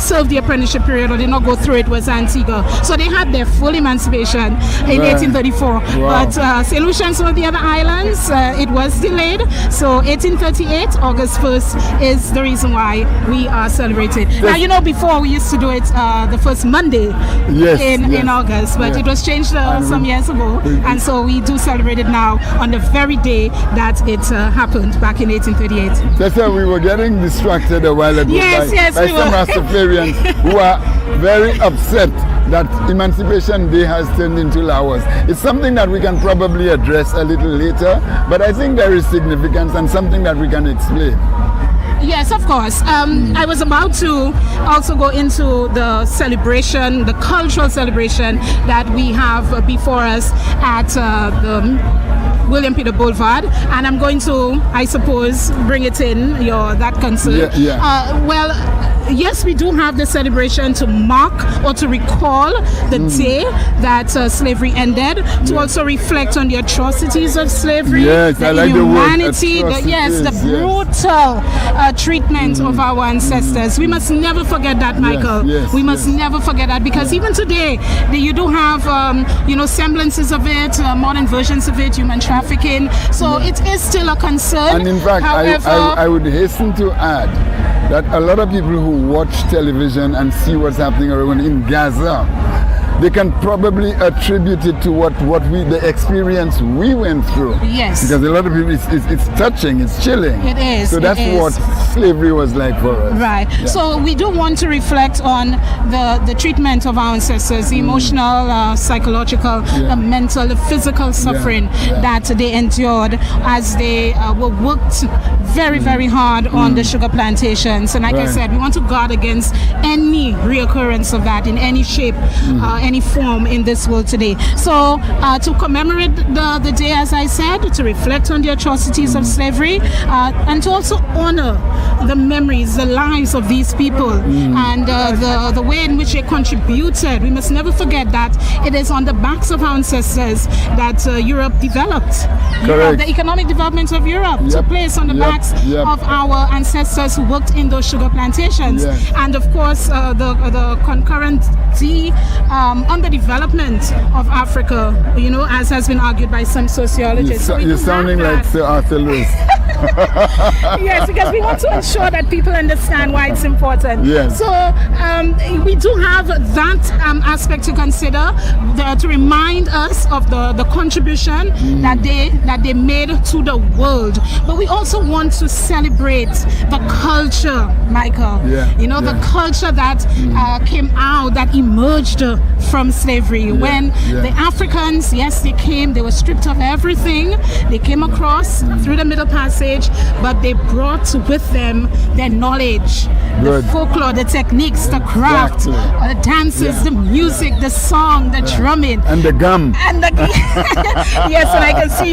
serve the apprenticeship period or did not go through it was Antigua. So they had their full emancipation in 1834. Wow. But St. Lucia and some of the other islands, it was delayed. So 1838, August 1st is the reason why we are celebrating. Now, you know, before we used to do it the first Monday in August, but it was changed some years ago, and so we do celebrate it now on the very day that it happened back in 1838. That's why we were getting distracted a while ago by some Rastafarians who are very upset that Emancipation Day has turned into Laros. It's something that we can probably address a little later, but I think there is significance and something that we can explain. Yes, of course. I was about to also go into the celebration, the cultural celebration that we have before us at the William Peter Boulevard, and I'm going to, I suppose, bring it in that concern. Well, yes, we do have the celebration to mark or to recall the day that slavery ended, to also reflect on the atrocities of slavery, Yes, the I like the word inhumanity, the atrocities, brutal treatment of our ancestors. We must never forget that, Michael. We must never forget that, because even today, you do have, semblances of it, modern versions of it, human trafficking. So it is still a concern. And in fact, however, I would hasten to add that a lot of people who watch television and see what's happening around in Gaza, they can probably attribute it to the experience we went through. Yes. Because a lot of people, it's touching, it's chilling. It is. So that's what slavery was like for us. Right. Yeah. So we do want to reflect on the treatment of our ancestors, the emotional, psychological, the mental, the physical suffering that they endured as they were worked very, very hard on the sugar plantations. And like I said, we want to guard against any reoccurrence of that in any shape, any form in this world today. So to commemorate the day, as I said, to reflect on the atrocities of slavery, and to also honor the memories, the lives of these people, and the way in which they contributed. We must never forget that it is on the backs of our ancestors that Europe developed. The economic development of Europe took place on the backs of our ancestors who worked in those sugar plantations. And of course, the concurrent on the development of Africa, as has been argued by some sociologists. You're sounding like Sir Arthur Lewis. Yes, because we want to ensure that people understand why it's important. Yes. So we do have that aspect to consider, to remind us of the contribution that they made to the world. But we also want to celebrate the culture, Michael. The culture that came out, that emerged from slavery. When the Africans, they were stripped of everything. They came across through the Middle Passage, but they brought with them their knowledge, the folklore, the techniques, the craft, the dances, the music, the song, the drumming, and the gum. And the yes, and I can see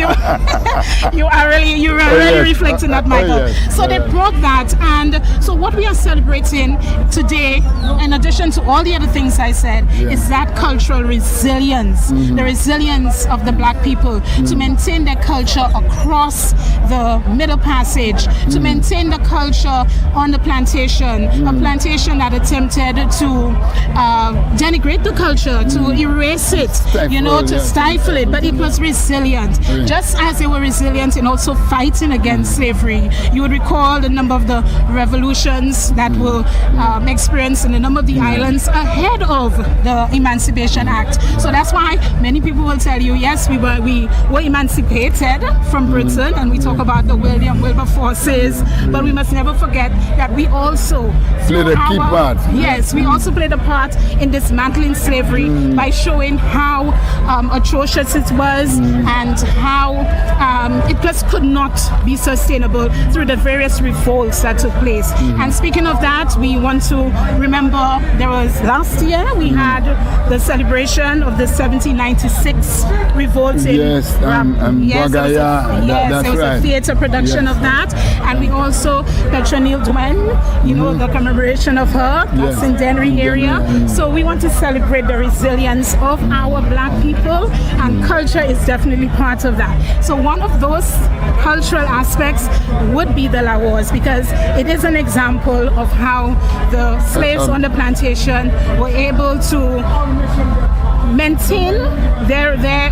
you are really reflecting that, Michael. So they brought that, and so what we are celebrating today, in addition to all the other things I said, is that cultural resilience, the resilience of the black people to maintain their culture across the Middle Passage, to maintain the culture on the plantation, a plantation that attempted to denigrate the culture, to erase it, to stifle it, but it was resilient, just as they were resilient in also fighting against slavery. You would recall the number of the revolutions that were experienced in a number of the islands ahead of the Emancipation Act. So that's why many people will tell you, yes, we were emancipated from Britain, and we talk about the Wilberforces, but we must never forget that we also played a key part. Yes, we also played a part in dismantling slavery by showing how atrocious it was and how it just could not be sustainable through the various revolts that took place. And speaking of that, we want to remember there was last year we had the celebration of the 1796 revolt in there was a theatre production of that, and we also Petronille Duen, the commemoration of her, that's in Denry area. So we want to celebrate the resilience of our black people, and culture is definitely part of that. So one of those cultural aspects would be the Laros, because it is an example of how the slaves on the plantation were able to maintain their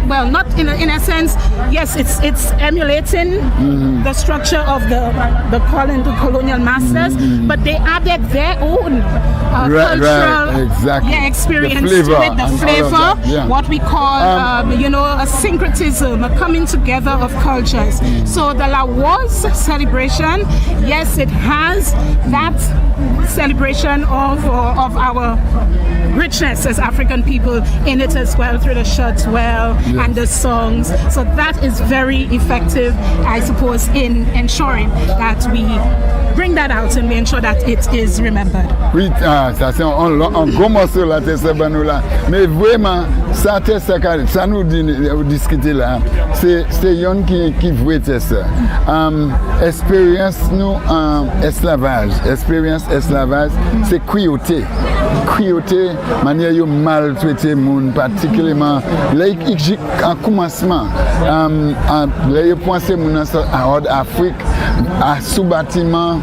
well, not in a sense, yes, it's emulating the structure of the colonial masters, but they added their own cultural experience to it, the flavor, what we call a syncretism, a coming together of cultures. So the Laros celebration, yes, it has that celebration of our richness as African people in it as well through the shots and the songs. So that is very effective, I suppose, in ensuring that we bring that out and we ensure that it is remembered. Oui, ça c'est un gros morceau là, mais vraiment, ça nous discuter là, c'est yon qui veut ça. Expérience nous en esclavage, c'est cruauté, manière yo maltraiter moun, particulièrement là en commencement, là yo pensé moun en Afrique, à sous bâtiment,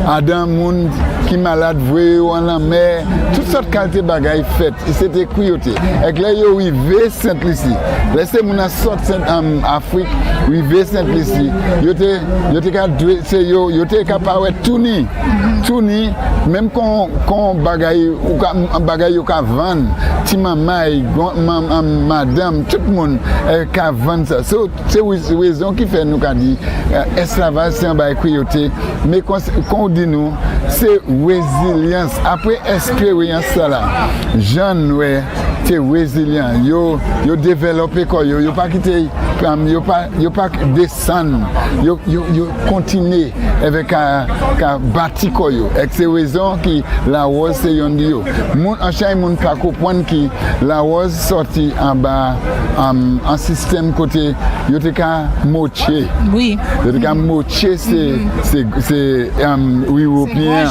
Adam moun qui malade voyé en la mer, toutes sortes de qualités bagaille faites, c'était cruauté. Et là yo arrivé Saint-Lucie, laissez moun sortir en Afrique, arrivé Saint-Lucie, yo te capable tout ni, même quand bagaille yo ka vendre, ti mamay, madame, tout le monde ka vendre ça. So c'est raison qui fait nous ka dit esclavage c'est un bail cruauté, mais quand on dit nous c'est résilience. Après expérience ça là, jeune ouais, t'es résilient, yo développé quoi, yo pas quitter yo pas descendre, yo continuer avec un bâti quoi yo. Et c'est raison qui la Rose c'est yon yo. Mon ancien monde pas comprendre qui la Rose sorti en bas un système côté yo te ka moché. Oui. Yo te ka moché c'est européen.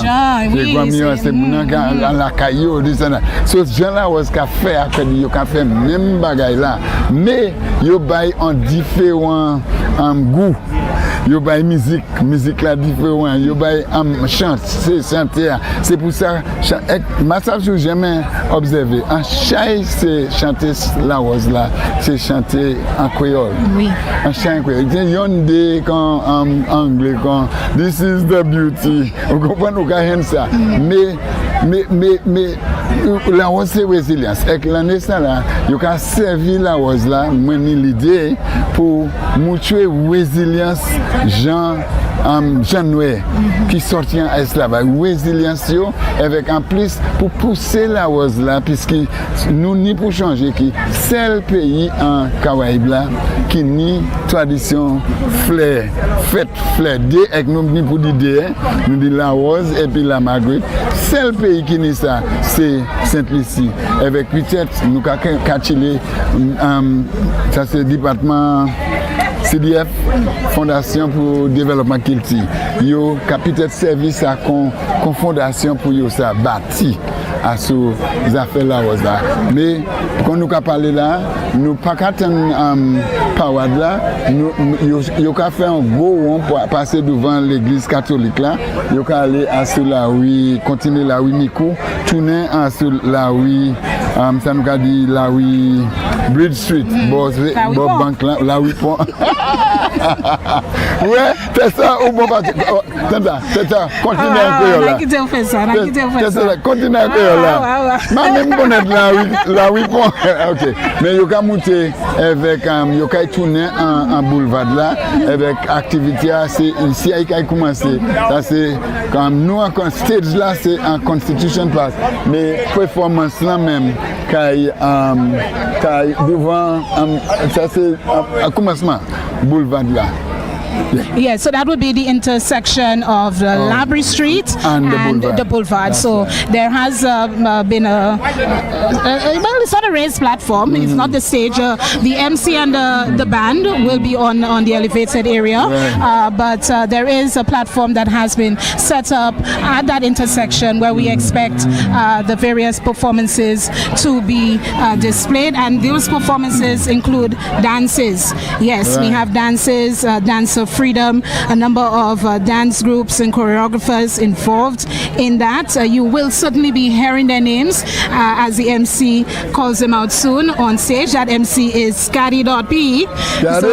C'est comme c'est mon la caillou de ça. So gens là Rose ka fait après yo ka fait même bagaille là. Mais yo bail en différents goût. Yo bay musique là différent, yo bay chant, c'est chanter. C'est pour ça massage que jamais observé. En chai c'est chanter la rose là, c'est chanter en créole. Oui. En chai créole. Il y a des quand en anglais quand this is the beauty. Vous comprenez ou quand ça. Mais la rose c'est résilience. Et l'année ça là, yo ka servi la rose là, moi l'idée pour montrer résilience Jean Noé qui sortit en esclavage, résilience avec en plus pour pousser la rose là, puisque nous ni pour changer qui seul pays en Caraïbes là qui ni tradition flair, fête flair, avec nous ni pour dire nous dit la rose et puis la Marguerite, seul pays qui ni ça c'est Sainte-Lucie avec peut-être nous catchiller ça c'est département CDF, Fondation pour Développement Culture. Yo capitaine service à con fondation pour yo ça bâti à sous affaires la rose là. Mais quand nous ka parler là, nous pas qu'attendre power là, nous yo ka faire un gros rond pour passer devant l'église catholique là, yo ka aller à sur la rue, continuer la rue Mikou, tourner à sur la rue ça nous a dit la rue Bridge Street, Bob Bank là, la rue Pont. Ouais, c'est ça au bon parti. C'est ça, continue un peu là. Continue un peu là. Même connaître la rue Pont. OK. Mais yo ka monter avec yo ka tourner en boulevard là avec activité c'est ici qui a commencé. Ça c'est comme nous en stage là c'est en Constitution Place. Mais performance là même qui devant ça c'est à commencement boulevard là. Yeah, so that would be the intersection of the Labrie Street and the Boulevard. So there has been well, it's not a raised platform. It's not the stage. The MC and the band will be on the elevated area, but there is a platform that has been set up at that intersection where we expect the various performances to be displayed, and those performances include dances. Yes, we have dances, Dance of Freedom, a number of dance groups and choreographers involved in that. You will certainly be hearing their names as the MC calls them out soon on stage. That MC is Scotty.P. Yes,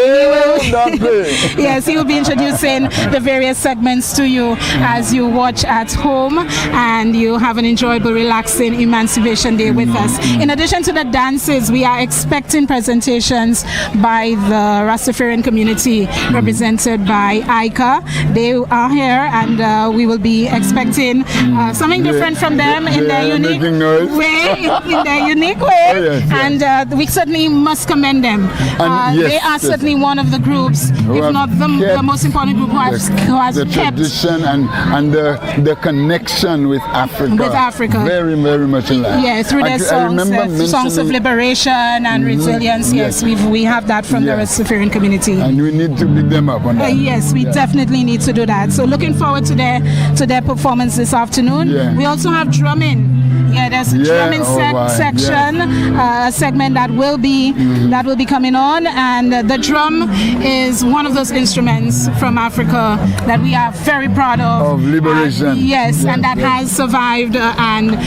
he will be introducing the various segments to you as you watch at home and you have an enjoyable, relaxing Emancipation Day with us. In addition to the dances, we are expecting presentations by the Rastafarian community represented sponsored by ICA. They are here, and we will be expecting something different from them in their unique way. In their unique way, and we certainly must commend them. They are certainly one of the groups, if not the most important group, who has the kept tradition and the connection with Africa. With Africa. Very, very much alive. Yeah, through their songs of liberation and resilience. Yes, we have that from the Rastafarian community. And we need to pick them up on that. Yes, we definitely need to do that. So looking forward to their performance this afternoon. We also have drumming. Yeah, there's a drumming section, a segment that will be coming on, and the drum is one of those instruments from Africa that we are very proud of. Of liberation. And that has survived, and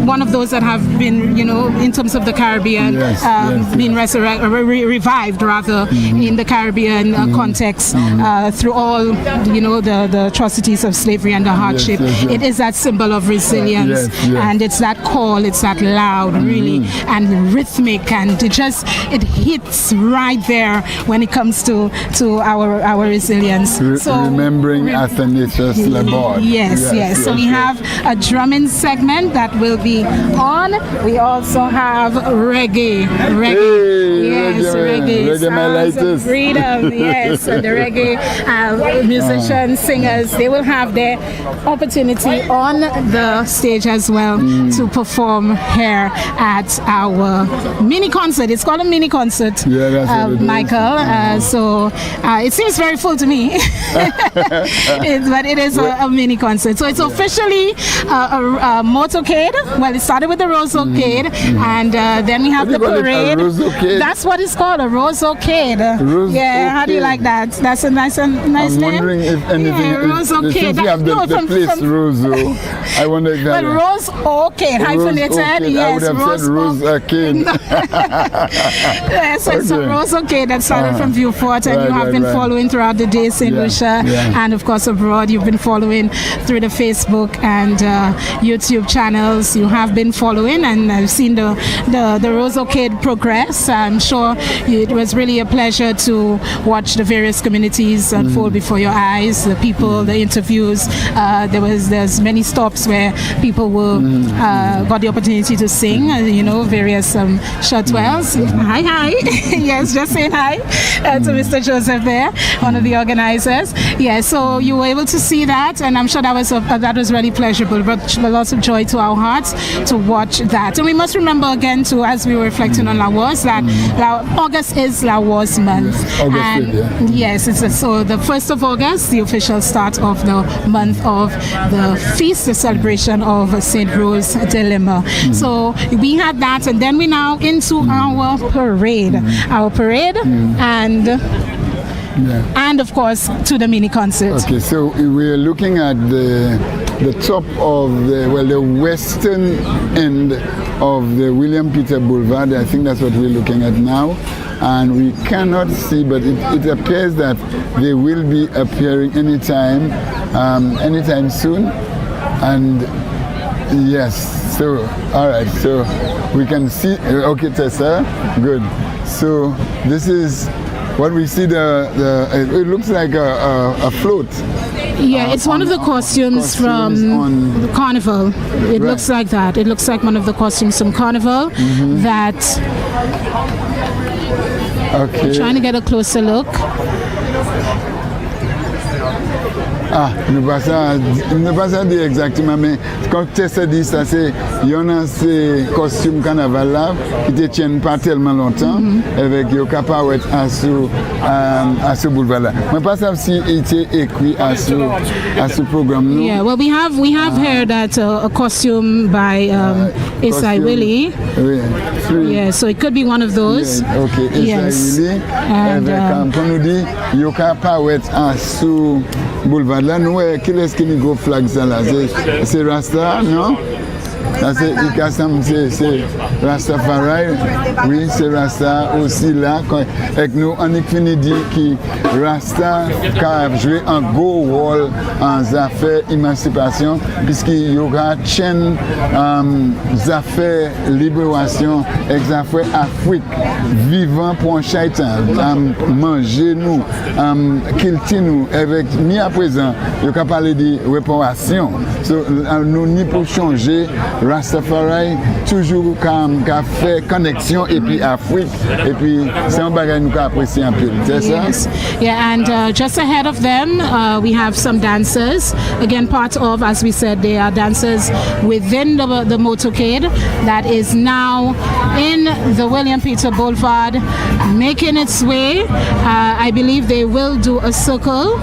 one of those that have been, in terms of the Caribbean, been revived rather in the Caribbean context through all, the atrocities of slavery and the hardship. It is that symbol of resilience, and it's that call, it's that loud, really, and rhythmic, and it hits right there when it comes to our resilience. Remembering Athanasius Laborde. Yes. So we have a drumming segment that will be on. We also have reggae. Reggae. My lightest. Freedom, yes. And the reggae musicians, singers, they will have their opportunity on the stage as well to perform here at our mini concert. It's called a mini concert, Michael. So it seems very full to me, but it is a mini concert. So it's officially a motorcade. Well, it started with the ROSE-O-Cade, and then we have the parade. That's what it's called, a ROSE-O-Cade. How do you like that? That's a nice name. I'm wondering if anything. ROSE-O-Cade. Since you have the place Rose-O, I wonder if that. But ROSE-O-Cade, hyphenated. I would have said ROSE-O-Cade. So it's a ROSE-O-Cade that started from Viewport, and you have been following throughout the day, St. Lucia, and of course abroad. You've been following through the Facebook and YouTube channels. You have been following, and I've seen the ROSE-O-Cade progress. I'm sure it was really a pleasure to watch the various communities unfold before your eyes. The people, the interviews. There's many stops where people will got the opportunity to sing. Various shotwells. Hi. Yes, just saying hi to Mr. Joseph there, one of the organizers. So you were able to see that, and I'm sure that was really pleasurable. Brought lots of joy to our hearts to watch that. And we must remember again too, as we were reflecting on Laros, that August is Laros month. Yes, so the 1st of August, the official start of the month of the feast, the celebration of St. Rose de Lima. So we had that, and then we now into our parade. And of course to the mini concert. Okay, so we're looking at the top of the western end of the William Peter Boulevard. I think that's what we're looking at now, and we cannot see, but it appears that they will be appearing anytime soon. And yes, so all right, so we can see. Okay, Tessa, good. So this is what we see. It looks like a float. It's one of the costumes from the Carnival. It looks like that. It looks like one of the costumes from Carnival. That. Okay. I'm trying to get a closer look. Nous passons dire exactement, mais quand tu as dit ça, c'est il y en a ces costumes carnaval là qui ne tiennent pas tellement longtemps, avec le capable à ce boulevard là. Mais pas ça si il était écrit à ce programme. Yeah, well we have here that a costume by Isai Willie. Yeah, so it could be one of those. Yeah, okay, Isai Willie. Avec on nous dit il capable à ce boulevard là, nous, quel est-ce qui nous go flag ça là? C'est Rasta, non? Ça c'est Rastafarian. Oui, c'est Rasta aussi là. Avec nous, on a dit que Rasta a joué un gros rôle en affaires émancipation, puisqu'il y aura chaîne affaires libération, affaires Afrique, vivant pour un chaitan, manger nous, kilti nous, avec mis à présent, il y a parlé de réparation. Nous n'y pour changer, Rastafari toujours qu'a fait connexion et puis Afrique, et puis c'est un bagage nous apprécier un peu, c'est ça? Yes. Yeah, and just ahead of them, we have some dancers. Again, part of, as we said, they are dancers within the motorcade that is now in the William Peter Boulevard, making its way. I believe they will do a circle.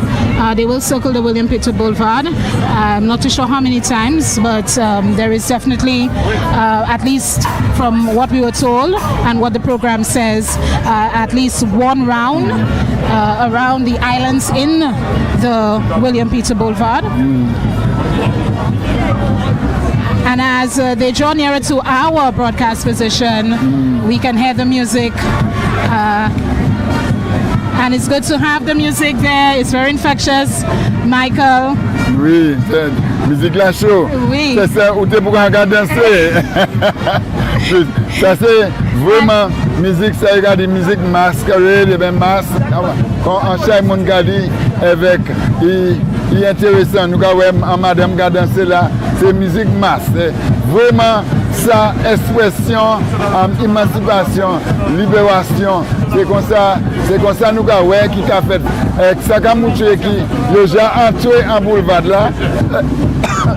They will circle the William Peter Boulevard. I'm not too sure how many times, but there is definitely, at least from what we were told and what the program says, at least one round around the islands in the William Peter Boulevard. And as they draw nearer to our broadcast position, we can hear the music. And it's good to have the music there. It's very infectious. Michael. Oui, c'est musique la show. Oui. C'est ça où tu peux regarder danser. Ça c'est vraiment musique, ça regarde musique masquerade, ben masque. Quand on chaque monde regarde avec il est intéressant. Nous avons madame qui danser là, c'est musique masse. Vraiment sa expression, émancipation, libération. C'est comme ça nous avons qui a fait ça a montré qui déjà entré en boulevard là.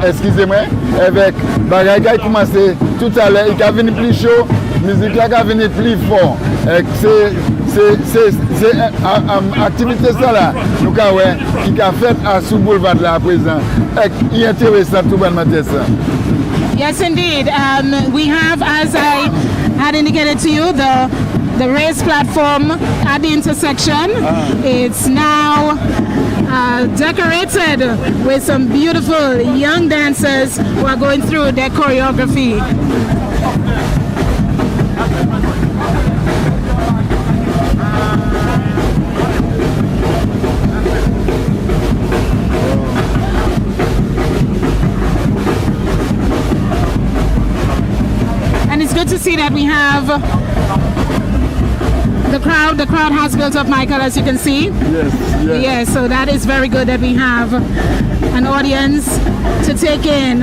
Excusez-moi, avec bagaille qui a commencé tout à l'heure, il a venu plus chaud, musique là qui a venu plus fort. C'est activité ça là, nous avons qui a fait à sous boulevard là à présent. Il est intéressant tout le monde ça. Yes, indeed. We have, as I had indicated to you, the raised platform at the intersection. It's now decorated with some beautiful young dancers who are going through their choreography. Good to see that we have the crowd. The crowd has built up, Michael, as you can see. Yes. Yes, so that is very good that we have an audience to take in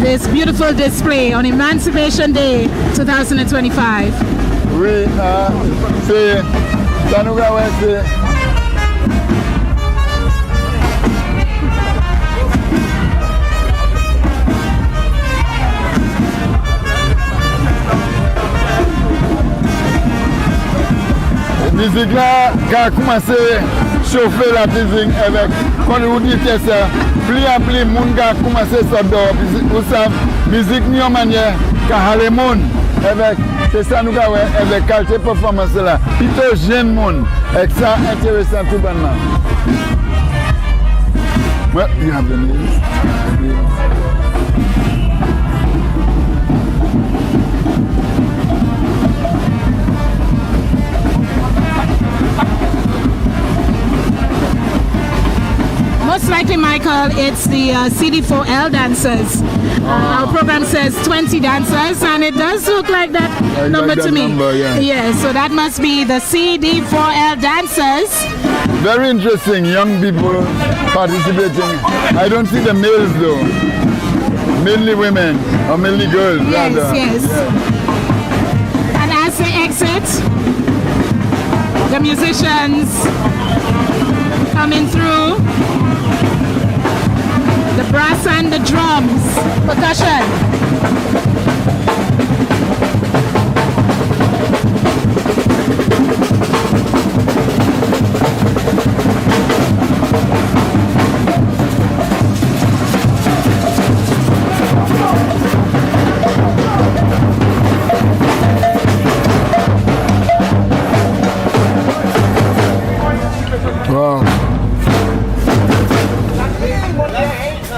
this beautiful display on Emancipation Day 2025. Oui, c'est ça nous c'est musique là qui a commencé à chauffer la musique avec, quand vous dites ça, plus en plus de monde qui a commencé à sortir. Vous savez, musique n'est pas manière qu'à les monde avec, c'est ça nous avons avec qualité performance là. Plutôt jeune monde, avec ça intéressant tout bonnement. Ouais, bienvenue. Most likely, Michael, it's the CD4L dancers. Our program says 20 dancers, and it does look like that number to me. Yeah, so that must be the CD4L dancers. Very interesting, young people participating. I don't see the males though. Mainly women or mainly girls. Yes, rather. yes. And as they exit, the musicians coming through. The brass and the drums, percussion.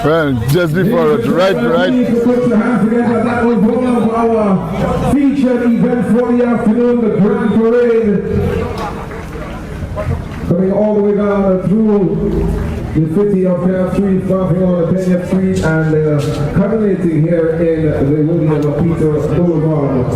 Well, just before it, right. Put your hands together. That was one of our featured events for the afternoon, the Grand Parade. Coming all the way down through the city of Castries, starting on the 10th Street and culminating here in the William Peter Boulevard.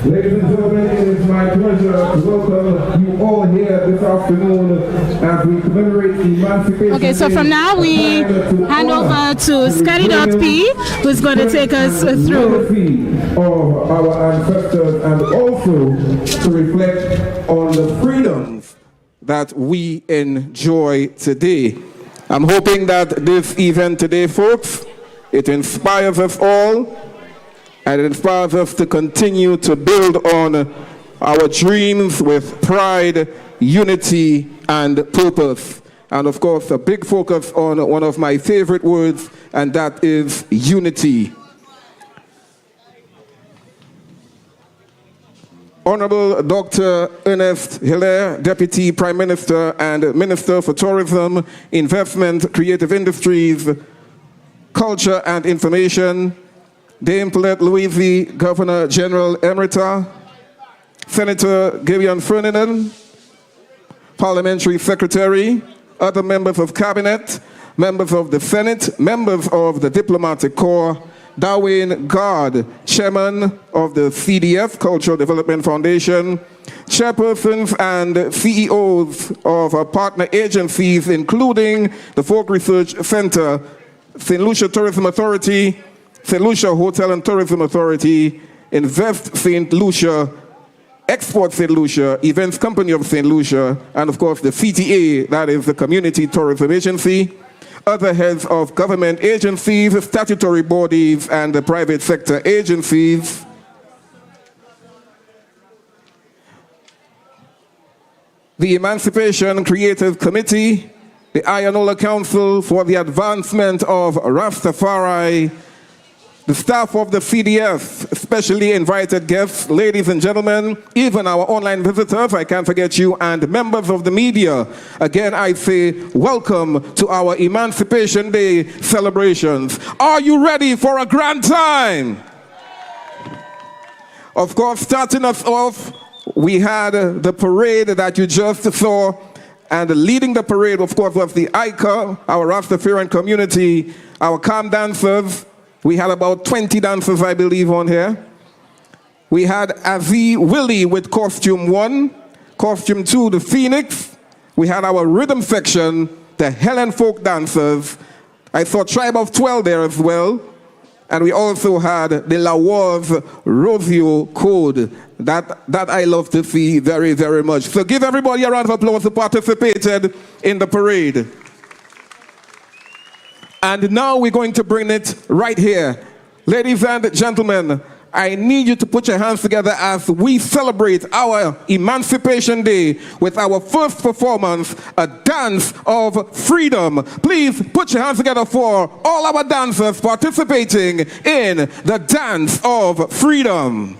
Ladies and gentlemen, it is my pleasure to welcome you all here this afternoon as we commemorate Emancipation. Okay, so from now we hand over to Scotty.P, who's going to take us through of our ancestors and also to reflect on the freedoms that we enjoy today. I'm hoping that this event today, folks, it inspires us all and it inspires us to continue to build on our dreams with pride, unity, and purpose. And of course, a big focus on one of my favorite words, and that is unity. Honorable Dr. Ernest Hilaire, Deputy Prime Minister and Minister for Tourism, Investment, Creative Industries, Culture and Information, Dame Paulette Louise, Governor General Emerita, Senator Gideon Ferdinand, Parliamentary Secretary, other members of Cabinet, members of the Senate, members of the Diplomatic Corps, Darwin Gard, Chairman of the CDF, Cultural Development Foundation, chairpersons and CEOs of our partner agencies, including the Folk Research Center, St. Lucia Tourism Authority, St. Lucia Hotel and Tourism Authority, Invest St. Lucia, Export St. Lucia, Events Company of St. Lucia, and of course the CTA, that is the Community Tourism Agency, other heads of government agencies, statutory bodies, and the private sector agencies. The Emancipation Creative Committee, the Ayanola Council for the Advancement of Rastafari, the staff of the CDF, especially invited guests, ladies and gentlemen, even our online visitors, I can't forget you, and members of the media. Again, I say welcome to our Emancipation Day celebrations. Are you ready for a grand time? Of course, starting us off, we had the parade that you just saw, and leading the parade, of course, was the ICA, our Rastafarian community, our calm dancers. We had about 20 dancers, I believe, on here. We had Azi Willie with costume 1, costume 2, the Phoenix. We had our rhythm section, the Helen Folk dancers. I saw Tribe of 12 there as well. And we also had the Laros ROSE-O-Cade. That I love to see very, very much. So give everybody a round of applause who participated in the parade. And now we're going to bring it right here. Ladies and gentlemen, I need you to put your hands together as we celebrate our Emancipation Day with our first performance, a dance of freedom. Please put your hands together for all our dancers participating in the dance of freedom.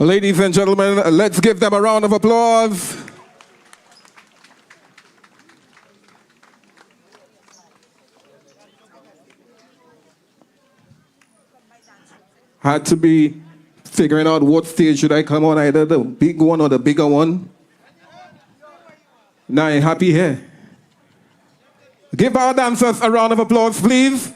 Ladies and gentlemen, let's give them a round of applause. Had to be figuring out what stage should I come on, either the big one or the bigger one. Now you're happy here. Give our dancers a round of applause, please.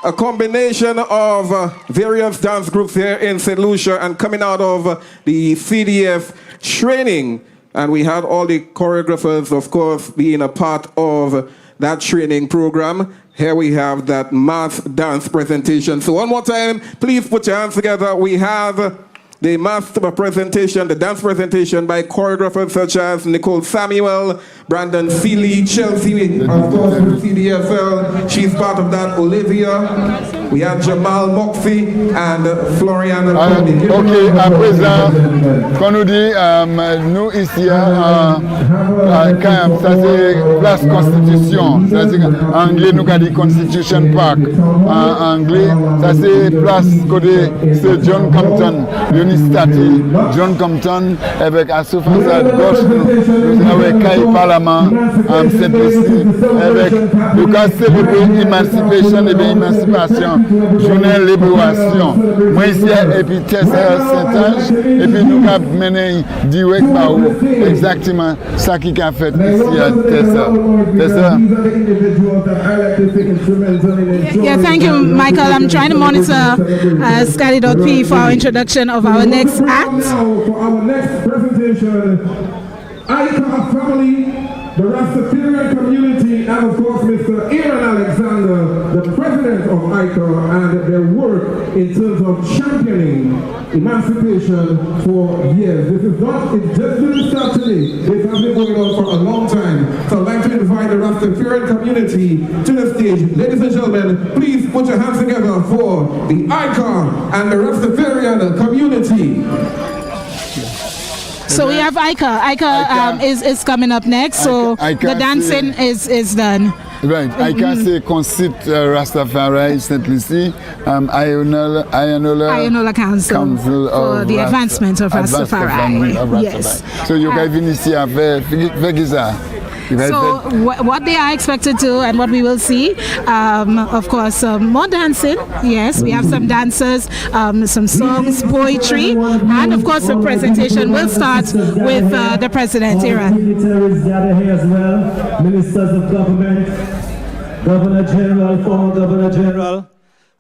A combination of various dance groups here in St. Lucia and coming out of the CDF training. And we had all the choreographers, of course, being a part of that training program. Here we have that mass dance presentation. So one more time, please put your hands together. We have the mass presentation, the dance presentation by choreographers such as Nicole Samuel, Brandon Seeley, Chelsea, of course, from CDFL. She's part of that. Olivia. We have Jamal Moxie and Florian. Ok, à présent, qu'on nous dit, nous ici, ça c'est place Constitution. C'est-à-dire, en anglais, nous avons dit Constitution Park. En anglais, ça c'est place côté Sir John Compton, l'Unistati, John Compton, avec à sa façade gauche, nous avons Caille Parlement, Saint-Lucie, avec nous avons célébré Emancipation et bien Emancipation. Journée libération. Moi ici, et puis Tessa Saint-Ange, et puis nous avons mené direct par où exactement ça qui a fait ici à Tessa. Tessa. Yeah, thank you, Michael. I'm trying to monitor Scotty.p for our introduction of our next act. For our next presentation, Icon Family, the Rastafarian community, and of course Mr. Aaron Alexander, the president of ICA, and their work in terms of championing emancipation for years. This is not, it just didn't start today. This has been going on for a long time. So I'd like to invite the Rastafarian community to the stage. Ladies and gentlemen, please put your hands together for the ICA and the Rastafarian community. So we have Ika. Ika is coming up next. So the dancing is done. Right. Ika c'est concite Rastafari St. Lucie, Ionola Council for the advancement of Rastafari. Yes. So you guys venir ici avec ça. So what they are expected to and what we will see, of course, more dancing. Yes, we have some dancers, some songs, poetry, and of course the presentation will start with the president, Aaron. Dignitaries gather here as well, ministers of government, Governor General, former Governor General.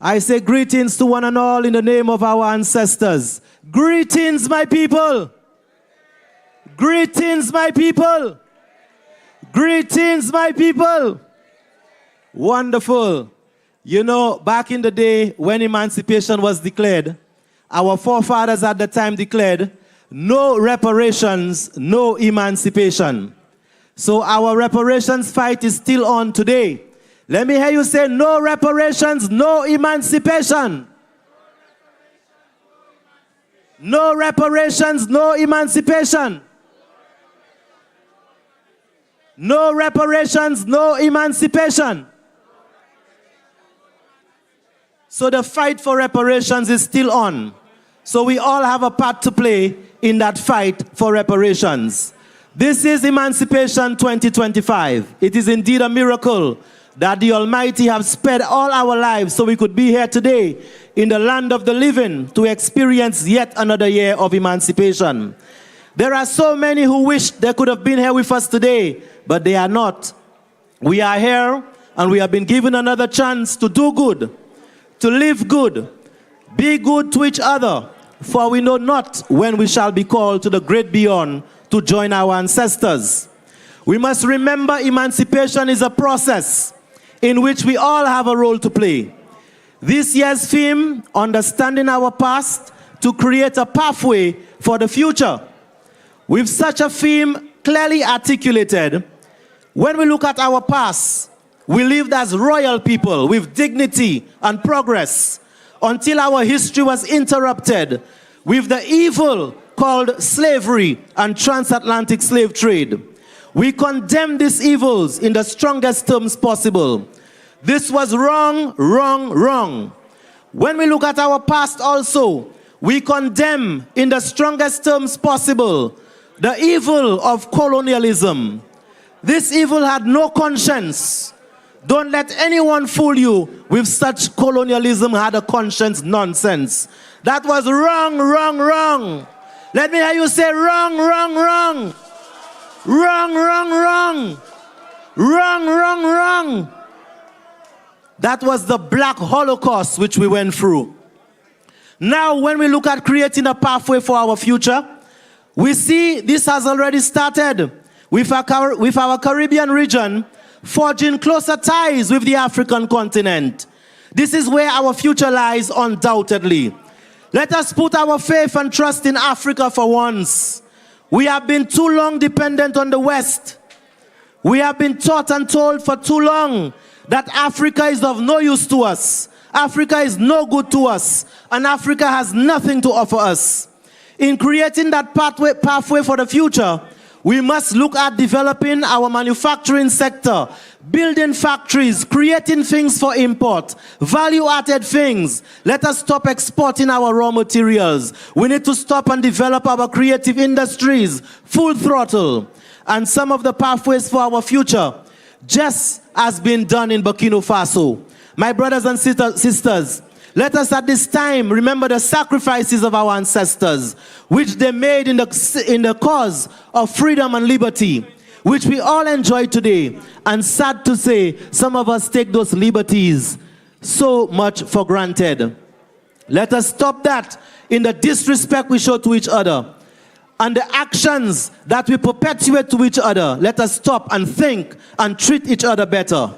I say greetings to one and all in the name of our ancestors. Greetings, my people. Greetings, my people. Greetings, my people. Wonderful. You know, back in the day when emancipation was declared, our forefathers at the time declared, no reparations, no emancipation. So our reparations fight is still on today. Let me hear you say, no reparations, no emancipation. No reparations, no emancipation. No reparations, no emancipation. So the fight for reparations is still on. So we all have a part to play in that fight for reparations. This is Emancipation 2025. It is indeed a miracle that the Almighty have spared all our lives so we could be here today in the land of the living to experience yet another year of emancipation. There are so many who wish they could have been here with us today, but they are not. We are here, and we have been given another chance to do good, to live good, be good to each other, for we know not when we shall be called to the great beyond to join our ancestors. We must remember emancipation is a process in which we all have a role to play. This year's theme, understanding our past to create a pathway for the future. With such a theme clearly articulated, when we look at our past, we lived as royal people with dignity and progress until our history was interrupted with the evil called slavery and transatlantic slave trade. We condemn these evils in the strongest terms possible. This was wrong, wrong, wrong. When we look at our past also, we condemn in the strongest terms possible the evil of colonialism. This evil had no conscience. Don't let anyone fool you with such colonialism had a conscience nonsense. That was wrong, wrong, wrong. Let me hear you say wrong, wrong, wrong. Wrong, wrong, wrong. Wrong, wrong, wrong. That was the Black Holocaust which we went through. Now, when we look at creating a pathway for our future, we see this has already started with our Caribbean region forging closer ties with the African continent. This is where our future lies undoubtedly. Let us put our faith and trust in Africa for once. We have been too long dependent on the West. We have been taught and told for too long that Africa is of no use to us. Africa is no good to us. And Africa has nothing to offer us. In creating that pathway for the future, we must look at developing our manufacturing sector, building factories, creating things for import, value-added things. Let us stop exporting our raw materials. We need to stop and develop our creative industries, full throttle. And some of the pathways for our future just has been done in Burkina Faso. My brothers and sisters, let us at this time remember the sacrifices of our ancestors, which they made in the cause of freedom and liberty, which we all enjoy today. And sad to say, some of us take those liberties so much for granted. Let us stop that in the disrespect we show to each other and the actions that we perpetuate to each other. Let us stop and think and treat each other better.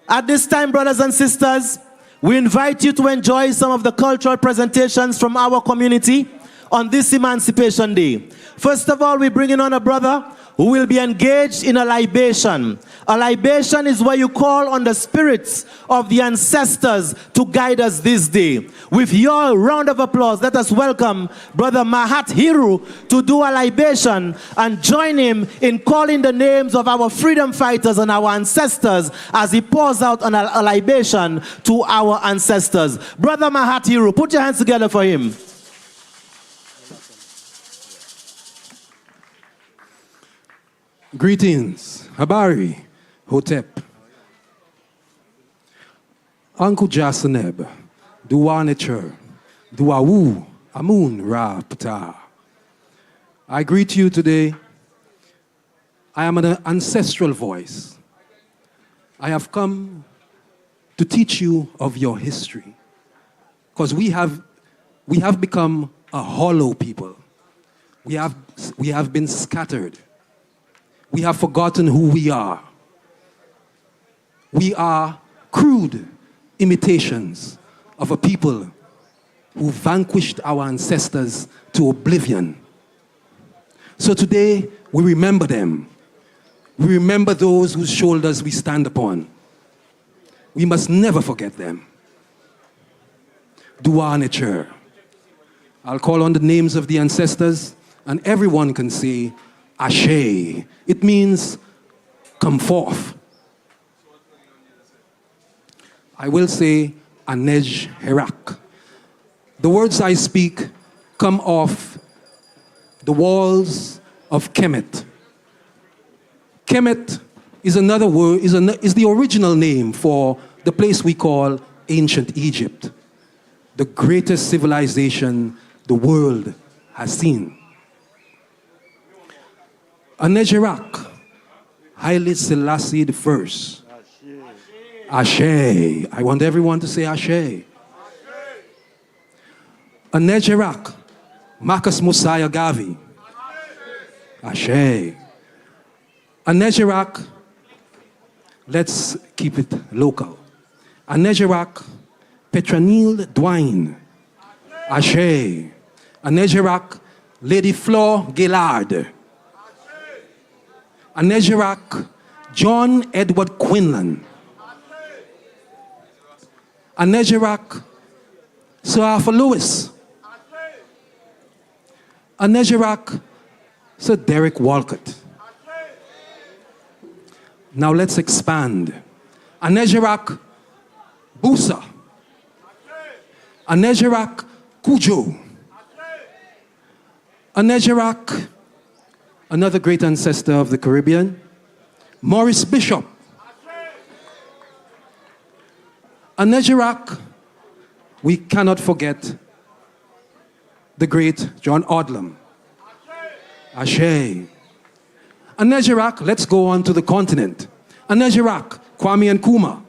At this time, brothers and sisters, we invite you to enjoy some of the cultural presentations from our community on this Emancipation Day. First of all, we bring in on a brother who will be engaged in a libation. A libation is where you call on the spirits of the ancestors to guide us this day. With your round of applause, let us welcome Brother Mahat Hiru to do a libation and join him in calling the names of our freedom fighters and our ancestors as he pours out on a libation to our ancestors. Brother Mahat Hiru, put your hands together for him. Greetings, Habari, Hotep, Uncle Jasaneb, Dua Nature, Duawu, Amun Ra Pta. I greet you today. I am an ancestral voice. I have come to teach you of your history, because we have become a hollow people. We have been scattered. We have forgotten who we are. We are crude imitations of a people who vanquished our ancestors to oblivion. So today, we remember them. We remember those whose shoulders we stand upon. We must never forget them. Dua Nature. I'll call on the names of the ancestors, and everyone can say, Ashe. It means come forth. I will say Anej Herak. The words I speak come off the walls of Kemet. Kemet is another word, is the original name for the place we call ancient Egypt, the greatest civilization the world has seen. Anejerak, Haile Selassie I. Ashe. I want everyone to say Ashe. Anejerak, Marcus Mosiah Gavi. Ashe. Anejerak, let's keep it local. Anejerak, Petronile Dwayne. Ashe. Anejerak, Lady Flor Gillard. Anejerak, John Edward Quinlan. Anejerak, Sir Arthur Lewis. Anejerak, Sir Derek Walcott. Now let's expand. Anejerak, Busa. Anejerak, Kujo. Anejerak, another great ancestor of the Caribbean. Maurice Bishop. Anejerak, we cannot forget the great John Odlum. Ashe. Anejerak, let's go on to the continent. Anejerak, Kwame Nkrumah.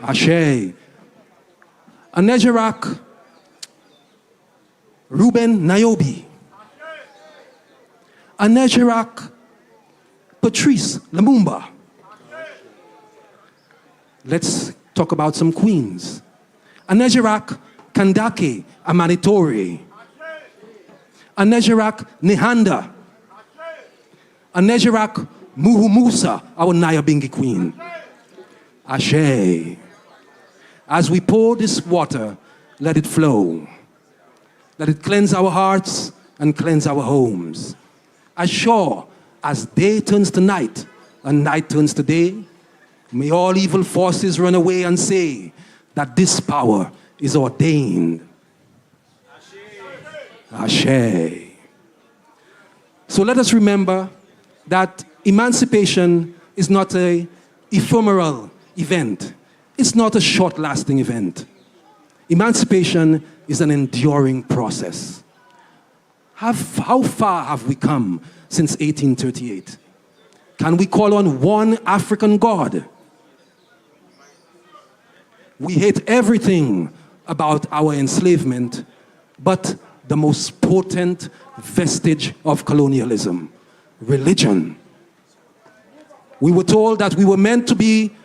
Ashe. Anejerak, Ruben Niobe. Anejerak, Patrice Lumumba. Let's talk about some queens. Anejerak, Kandake Amanitore. Anejerak, Nehanda. Anejerak, Muhumusa, our Nabinga queen. Ashe. As we pour this water, let it flow. Let it cleanse our hearts and cleanse our homes. As sure as day turns to night and night turns to day, may all evil forces run away and say that this power is ordained. Ashe. So let us remember that emancipation is not an ephemeral event. It's not a short-lasting event. Emancipation is an enduring process. How far have we come since 1838? Can we call on one African God? We hate everything about our enslavement, but the most potent vestige of colonialism, religion. We were told that we were meant to be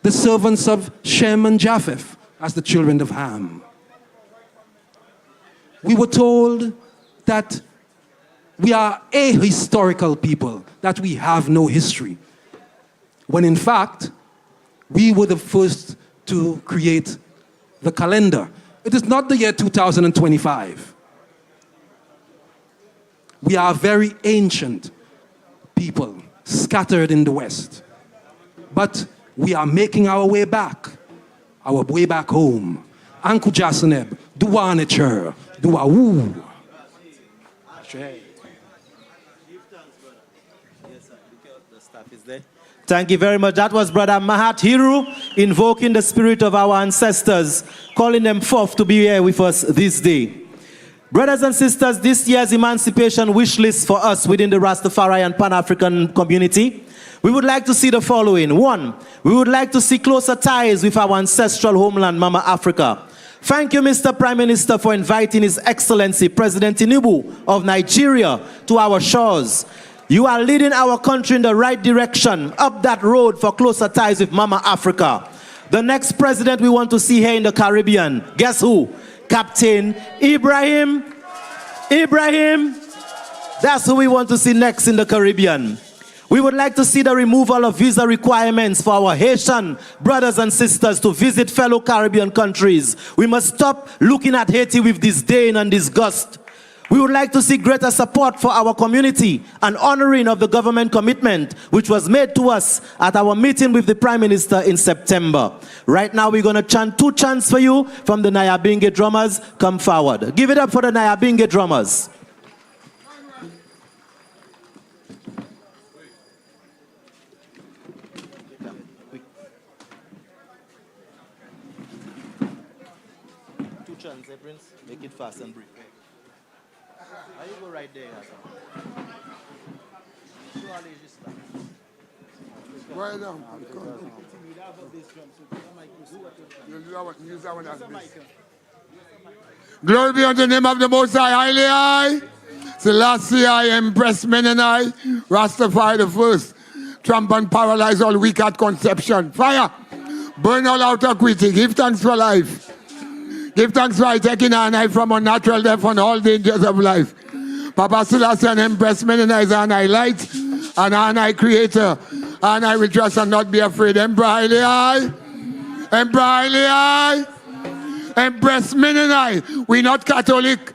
the servants of Shem and Japheth as the children of Ham. We were told that we are ahistorical people, that we have no history, when in fact, we were the first to create the calendar. It is not the year 2025. We are very ancient people scattered in the West. But we are making our way back home. Anku Jasaneb, Duwa Nature, Duwa Woo. Thank you very much. That was Brother Mahat Hiru invoking the spirit of our ancestors, calling them forth to be here with us this day. Brothers and sisters, this year's emancipation wish list for us within the Rastafarian Pan-African community, we would like to see the following. 1, we would like to see closer ties with our ancestral homeland, Mama Africa. Thank you, Mr. Prime Minister, for inviting His Excellency President Tinubu of Nigeria to our shores. You are leading our country in the right direction, up that road for closer ties with Mama Africa. The next president we want to see here in the Caribbean, guess who? Captain Ibrahim. That's who we want to see next in the Caribbean. We would like to see the removal of visa requirements for our Haitian brothers and sisters to visit fellow Caribbean countries. We must stop looking at Haiti with disdain and disgust. We would like to see greater support for our community and honoring of the government commitment which was made to us at our meeting with the Prime Minister in September. Right now we're going to chant 2 chants for you from the Nabinga drummers. Come forward. Give it up for the Nabinga drummers. Two chants, Prince. Make it fast and brief. Are you go right there, Right down. Glory be unto the name of the Most High, highly high. Selassie, I impress men and I, Rastafari the first. Tramp and paralyze all weak at conception. Fire! Burn all out equity. Give thanks for life. Give thanks for taking an eye from unnatural death and all dangers of life. Papa Selassie and Empress Menena is an eye light, and an eye creator, and I will trust and not be afraid. Emperor Haile I, Emperor Haile I, Empress Menena. We not Catholic,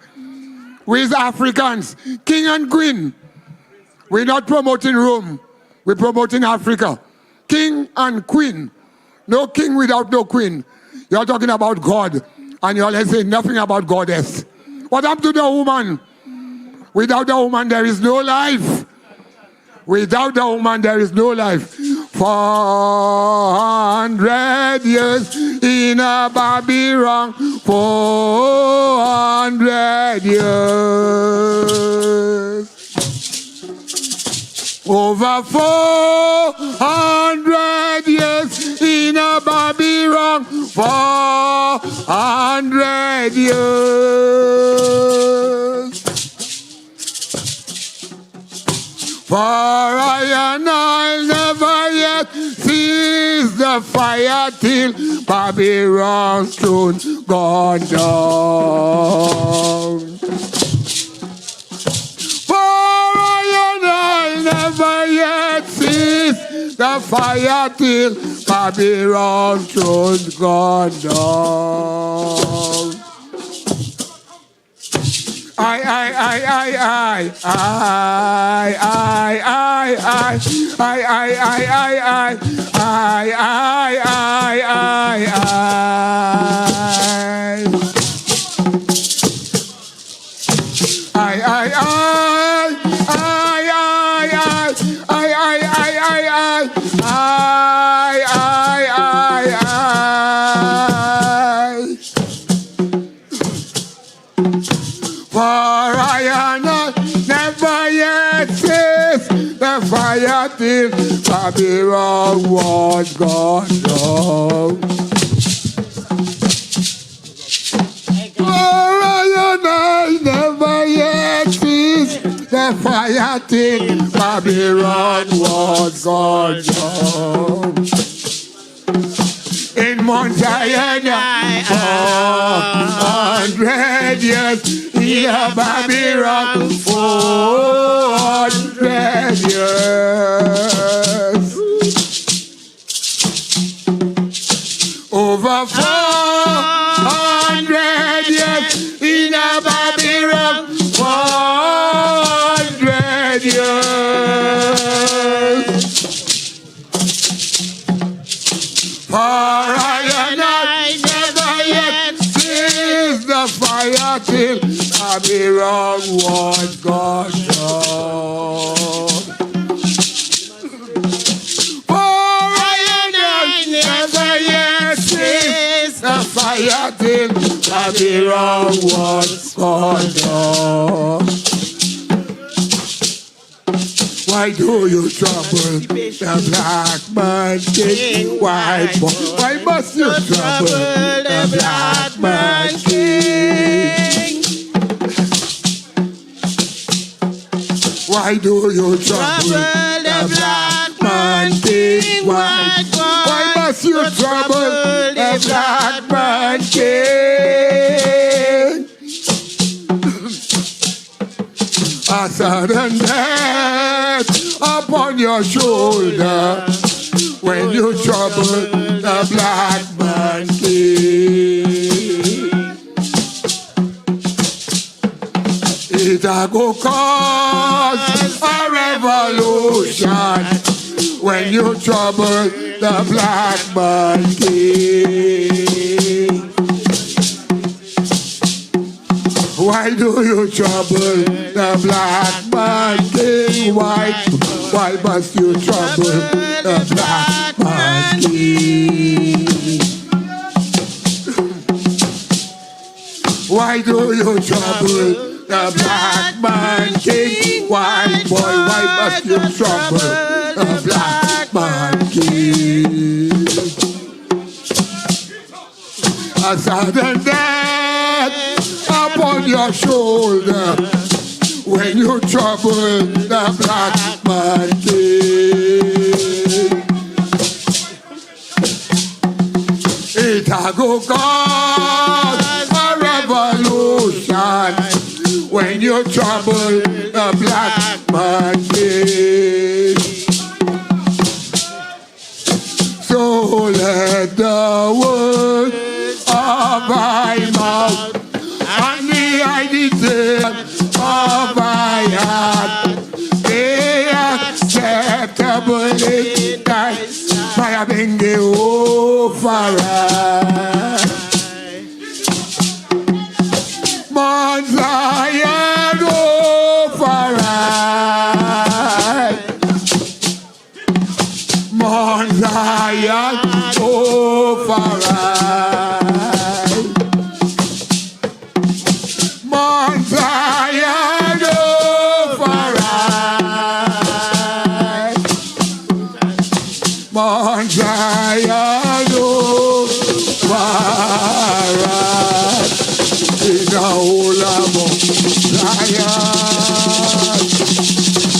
we is Africans, king and queen. We not promoting Rome, we promoting Africa. King and queen, no king without no queen. You're talking about God, and you're saying nothing about goddess. What happened to the woman? Without the woman, there is no life. Without the woman, there is no life. 400 years in a Babylon. 400 years. Over 400 years in a Babylon. 400 years. For I and I'll never yet cease the fire till Babylon's throne gone down. For I and I'll never yet cease the fire till Babylon's throne gone down. Fire till Babylon was gone down. For I and I never yet cease the fire till Babylon was gone down. In Mount Zion, 400 years in a Babylon, 400 years. Over 400 years in a Babylon, 400 years. For I and I never yet cease the fire till Babylon was gone down. For I and I never yet cease the fire till Babylon was gone down. Why do you trouble the black man king? White boy? Why must you trouble the black man king? Why do you trouble the black man king? White boy? Why must you trouble the black man king? A sudden death upon your shoulder when you trouble the black man king. It a go cause a revolution when you trouble the black man king. Why do you trouble the black man king? Why must you trouble the black man king? Why do you trouble the black man king? White boy, why must you trouble the black man king? A sudden death upon your shoulder when you trouble the black man king. It a go cause a revolution when you trouble the black man king. So let the words of my mouth and the ideas of my heart be acceptable in thy fire being the offering. Mon Zion, oh Zion, over Mount Zion, over Mount Zion, over in the whole of Zion,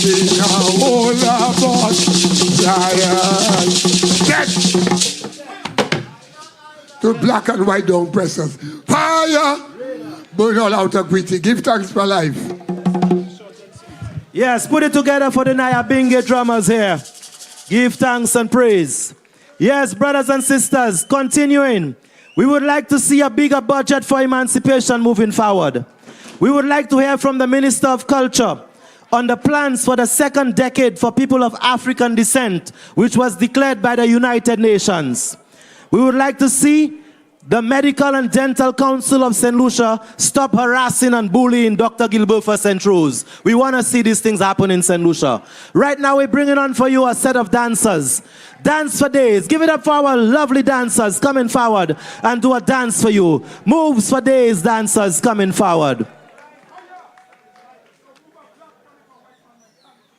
in the whole of Zion. Get to black and white down pressers. Fire! Burn all out of greeting. Give thanks for life. Yes, put it together for the Nabinga drummers here. Give thanks and praise. Yes, brothers and sisters, continuing. We would like to see a bigger budget for emancipation moving forward. We would like to hear from the Minister of Culture on the plans for the second decade for people of African descent, which was declared by the United Nations. We would like to see the Medical and Dental Council of St. Lucia stop harassing and bullying Dr. Gilbert for St. Rose. We want to see these things happen in St. Lucia. Right now, we're bringing on for you a set of dancers. Dance for days. Give it up for our lovely dancers coming forward and do a dance for you. Moves for days, dancers coming forward.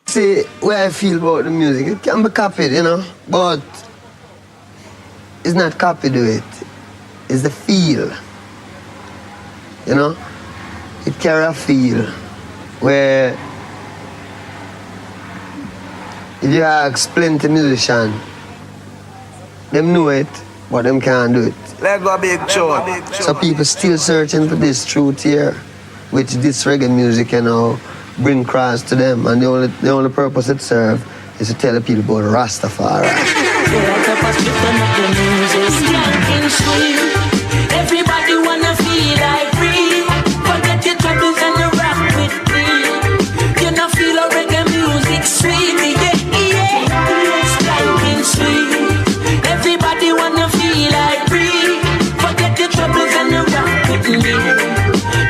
See, where I feel about the music, it can be copied, you know, but it's not copied to it. It's the feel, you know? It carries a feel where if you ask plenty musicians, them know it, but them can't do it. Let's go big show. So people still searching for this truth here, which this reggae music, you know, bring across to them, and the only purpose it serves is to tell the people about Rastafarian. Everybody wanna feel like free. Forget your troubles and you rock with me. You know feel a reggae music sweet, yeah. Spanking sweet. Everybody wanna feel like free. Forget your troubles and you rock with me.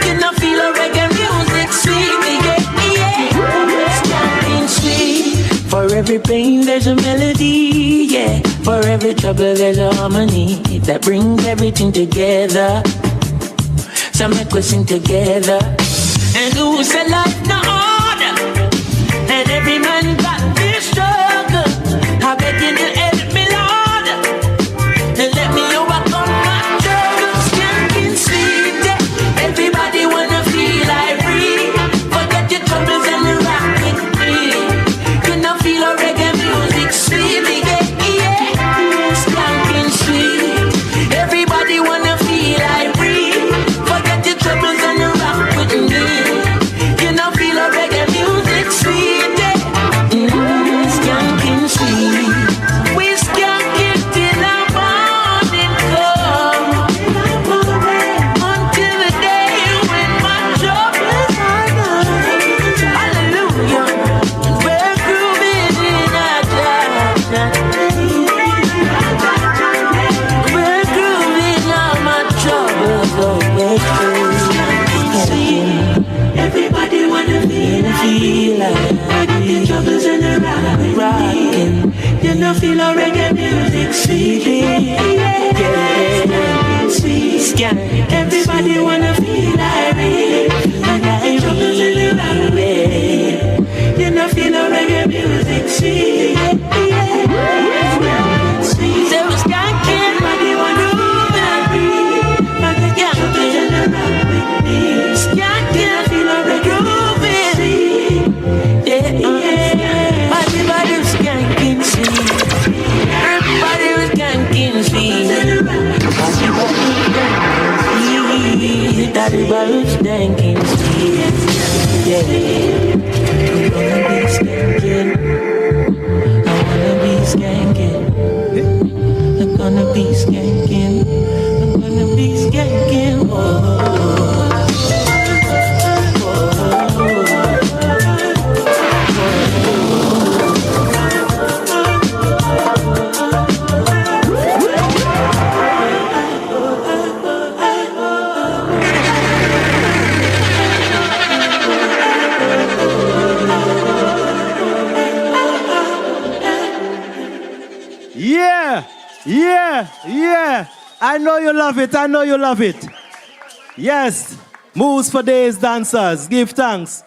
You know feel a reggae music sweet, yeah. Spanking sweet. For every pain there's a melody, yeah. For every trouble there's a harmony that brings everything together. So make we sing together. And who said life no order? And every man got this struggle. I beg you to help me, Lord, and let me overcome my struggles. Skanking sweet, yeah. Everybody wanna feel like free. Forget your troubles and rock with me. You know feel a reggae music sweet, yeah. Skanking sweet. Everybody wanna feel like free. Forget your troubles and rock with me. You know feel a reggae music sweet, yeah. Skanking sweet. We skank it till the morning come. Until the day when my troubles are gone. Hallelujah. We're grooving in our jazz. We're grooving all my troubles away. Everybody wanna feel like the troubles and the rockin'. You know feel a reggae music sweet, yeah. Sweet scan. Everybody wanna feel like it. And the troubles and the rockin'. You know feel a reggae music sweet, yeah. Sweet. So it's skanking. Everybody wanna feel like it. But the troubles and the rockin'. Skanking. Feel a reggae moving. Yeah. Everybody was skanking sweet. Everybody was skanking sweet. Yeah, yeah, yeah. I know you love it. I know you love it. Yes. Moves for days, dancers. Give thanks.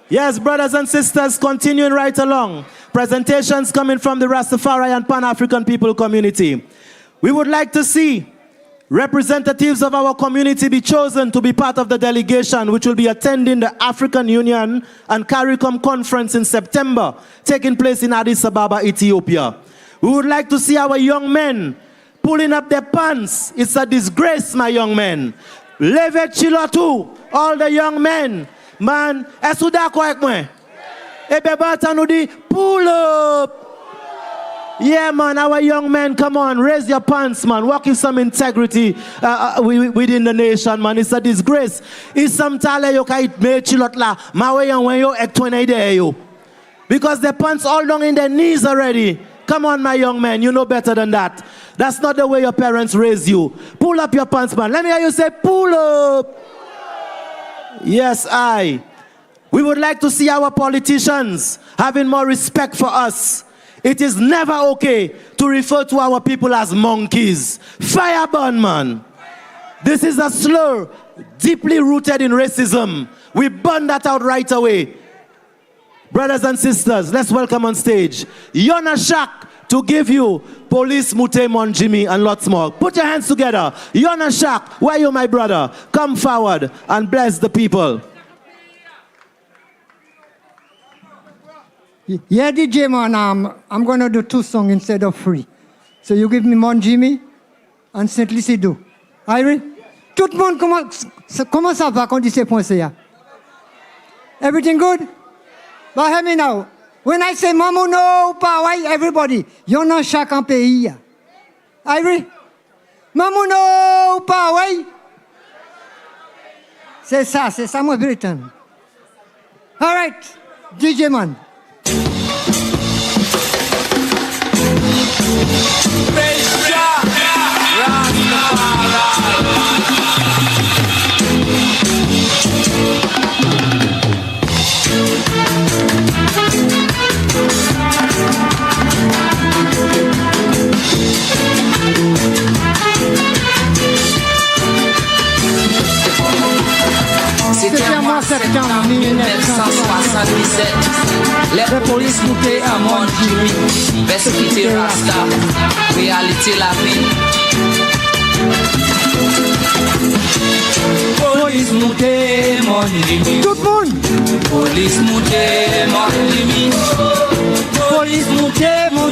Yes, brothers and sisters, continuing right along. Presentations coming from the Rastafarian Pan-African people community. We would like to see representatives of our community be chosen to be part of the delegation which will be attending the African Union and CARICOM conference in September, taking place in Addis Ababa, Ethiopia. We would like to see our young men pulling up their pants. It's a disgrace, my young men. Leve Chilotu, all the young men. Man, esuda ko ek mwen. Ebe batanudi, pull up. Yeah, man, our young men, come on, raise your pants, man. Walk in some integrity within the nation, man. It's a disgrace. It's some tale yo ka it me chilot la. Mawe yon wen yo ek 20 day yo. Because the pants all down in their knees already. Come on, my young man, you know better than that. That's not the way your parents raised you. Pull up your pants, man. Let me hear you say, pull up. Yes, we would like to see our politicians having more respect for us. It is never okay to refer to our people as monkeys. Fireburn, man. This is a slur deeply rooted in racism. We burn that out right away. Brothers and sisters, let's welcome on stage Yona Shak to give you Police Mute Mon Jimmy and lots more. Put your hands together. Yona Shak, where are you, my brother? Come forward and bless the people. Yeah, DJ man, I'm going to do 2 songs instead of 3. So you give me Mon Jimmy and Saint Lucidou. Irie? Tout le monde, comment ça va quand dit ces points là? Everything good? But hear me now. When I say Mamuno, Pawai, everybody, you're not chaque pays. Irie? Mamuno, Pawai. C'est ça, moi, Britain. All right, DJ man. C'était un mois septembre 1977. Les polices moutaient à Mon Jimmy. Persécuté Rasta, réalité la vie. Police moutaient Mon Jimmy. Tout le monde. Police moutaient Mon Jimmy. Police moutaient Mon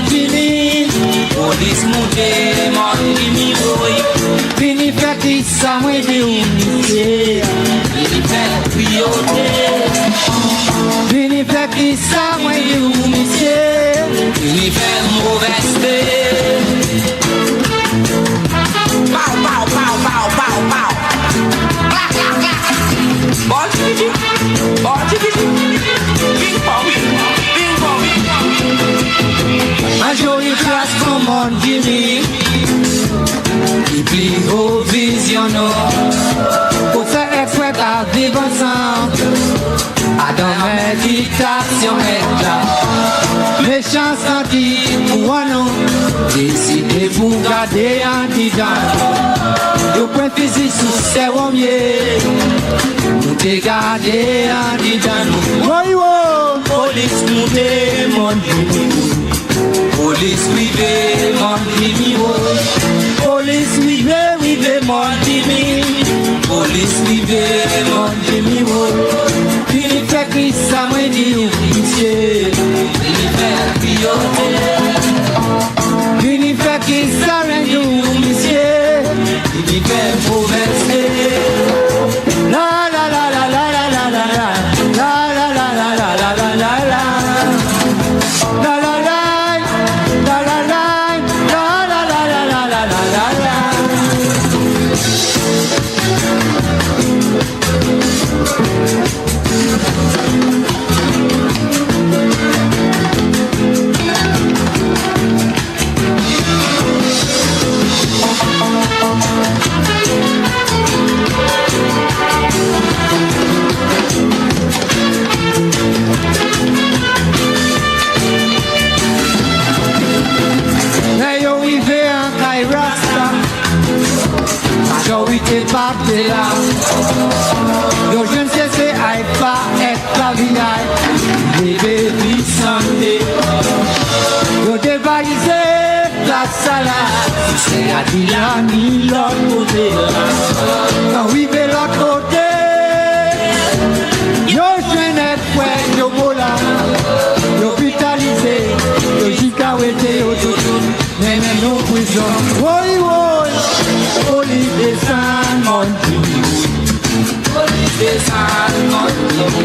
Jimmy. Police moutaient Mon Jimmy. Vini fait qui ça m'a dit unité. Vini fait priorité. Vini fait qui ça m'a dit unité. Vini fait mauvaise. Pow, pow, pow, pow, pow, pow. Clap, clap, clap. Ball chicky, ball chicky. Bing pong, bing pong, bing pong. Majorité classe comme Mon Jimmy. Qui plie au visionnaire. Pour faire exprès à vivre ensemble. À dans méditation est là. Méchants sentis pour nous. Décidez pour garder un divan. Yo point physique sous ses romiers. Nous te garder un divan. Police montez Mon Jimmy. Police vive Mon Jimmy. Police vive Mon Jimmy. Police vive Mon Jimmy. Vini fait qui ça m'a dit unité. Vini fait priorité. Vini fait qui ça m'a dit unité. Vini fait mauvaise. La la la la la la la la la la la la la la la la la la. La la la la la la la la la la la la la. de là. Yo je ne sais c'est aïe pas être la vie aïe. Bébé Bissandé. Yo dévalisé la salade. C'est à dire ni l'autre côté. Quand oui mais l'autre côté. Yo je n'ai point yo bola. Yo hospitalisé. Yo jikawete yo tout. Mais nos prisons. Oui oui. Police des San Montini. Police des San Montini.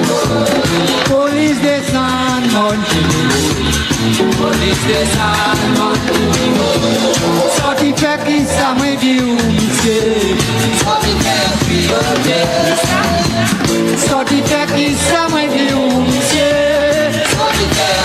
Police des San Montini. Police des San Montini. Sorti fait qui ça me dit où monsieur. Sorti fait qui Sorti fait qui ça me dit où monsieur. Sorti fait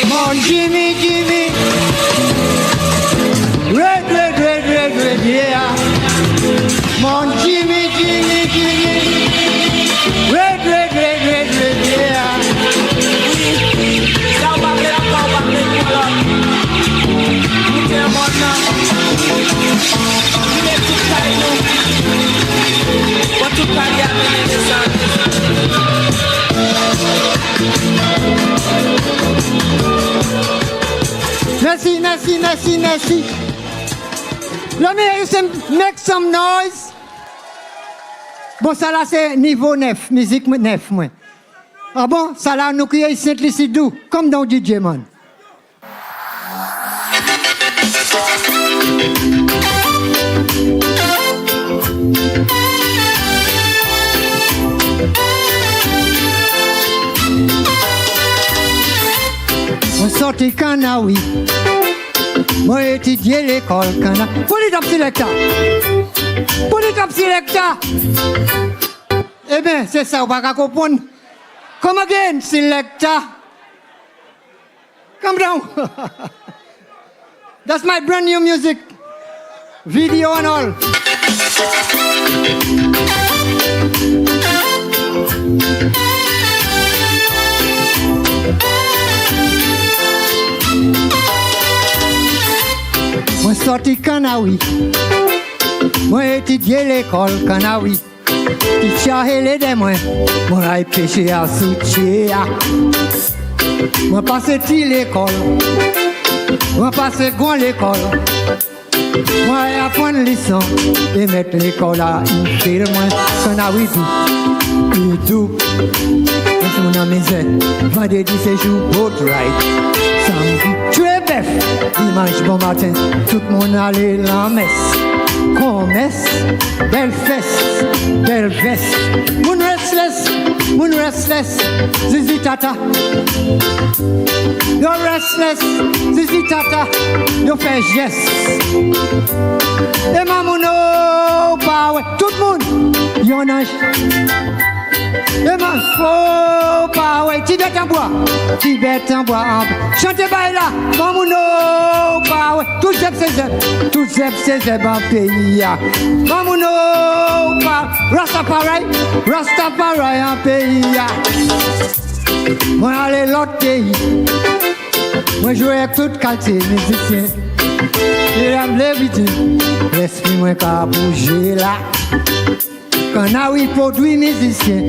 Mon Jimmy, Jimmy, red, red, red, red, red, yeah. Mon Jimmy, Jimmy, Jimmy, red, red, red, red, red, yeah. Merci, merci, merci, merci. Let me hear you make some noise. Bon, ça là, c'est niveau 9, musique 9, moi. Ah bon, ça là, nous crions Saint-Lucie doux, comme dans DJ Man. On sortit Canaoui. Moi étudié l'école Cana. Put it up selecta. Put it up selecta. Eh bien, c'est ça, on va pas comprendre. Come again, selecta. Come down. That's my brand new music. Video and all. Moi sorti Canaoui. Moi étudié l'école Canaoui. Teacher helé de moi. Moi aïe pêché à soucier. Moi passé ti l'école. Moi passé grand l'école. Moi apprendre leçon et mettre l'école à une fille. Moi Canaoui tout. C'est mon ami c'est vendredi c'est jour boat ride. Samedi très bœuf. Dimanche bon matin tout le monde allait la messe. Commerce, belle fesse, belle veste. Mon restless, zizi tata. Yo restless, zizi tata. Yo fait geste. Et mamouno, bah ouais, tout le monde, y'en a. Et ma faux, bah ouais, Tibet en bois, chantez bail là, mamouno, bah ouais, tout c'est zeb en pays. Mamouno, bah, Rastafari en pays. Moi aller l'autre pays, moi jouer avec toute qualité musicien. J'aime les vidéos, l'esprit moi qu'à bouger là. Quand on a produit musicien,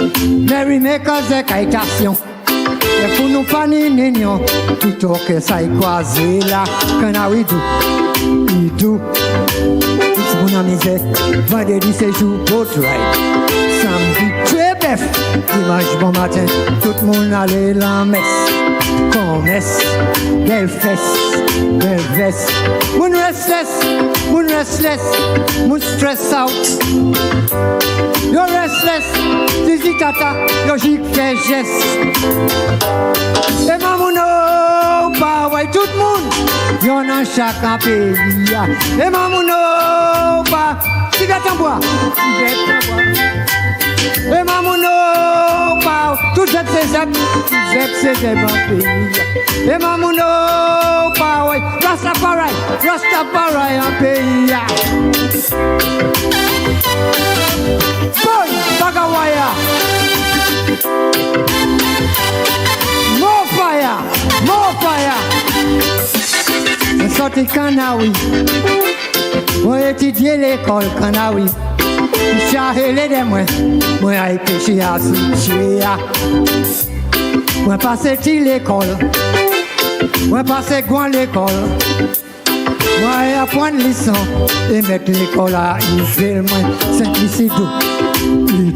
les remakers et caïtations. Et pour nous pas ni tout au que ça est croisé là. Quand on a tout. C'est bon à misère, vendredi c'est jour boat ride. Samedi très bœuf, dimanche bon matin, tout le monde allait la messe. Commerce, belle fesse, belle veste. Mon restless, mon stress out. Yo restless, zizi tata, yo j'y fais geste. Et mamouno, bah ouais tout le monde, y'en a chaque pays. Et mamouno, bah, cigare en bois, Et Mamouno, Pao, tout zep, c'est zep en pays. Et Mamouno, Pao, Rastafari en pays. Boy, Bagawaya. More fire. Je sorti Canawi. Moi étudié l'école Canawi. Je suis de moi a péché à Lucia. Moi passé l'école. Moi passé grand l'école. Moi apprendre leçon et mettre l'école à iser moi simplicité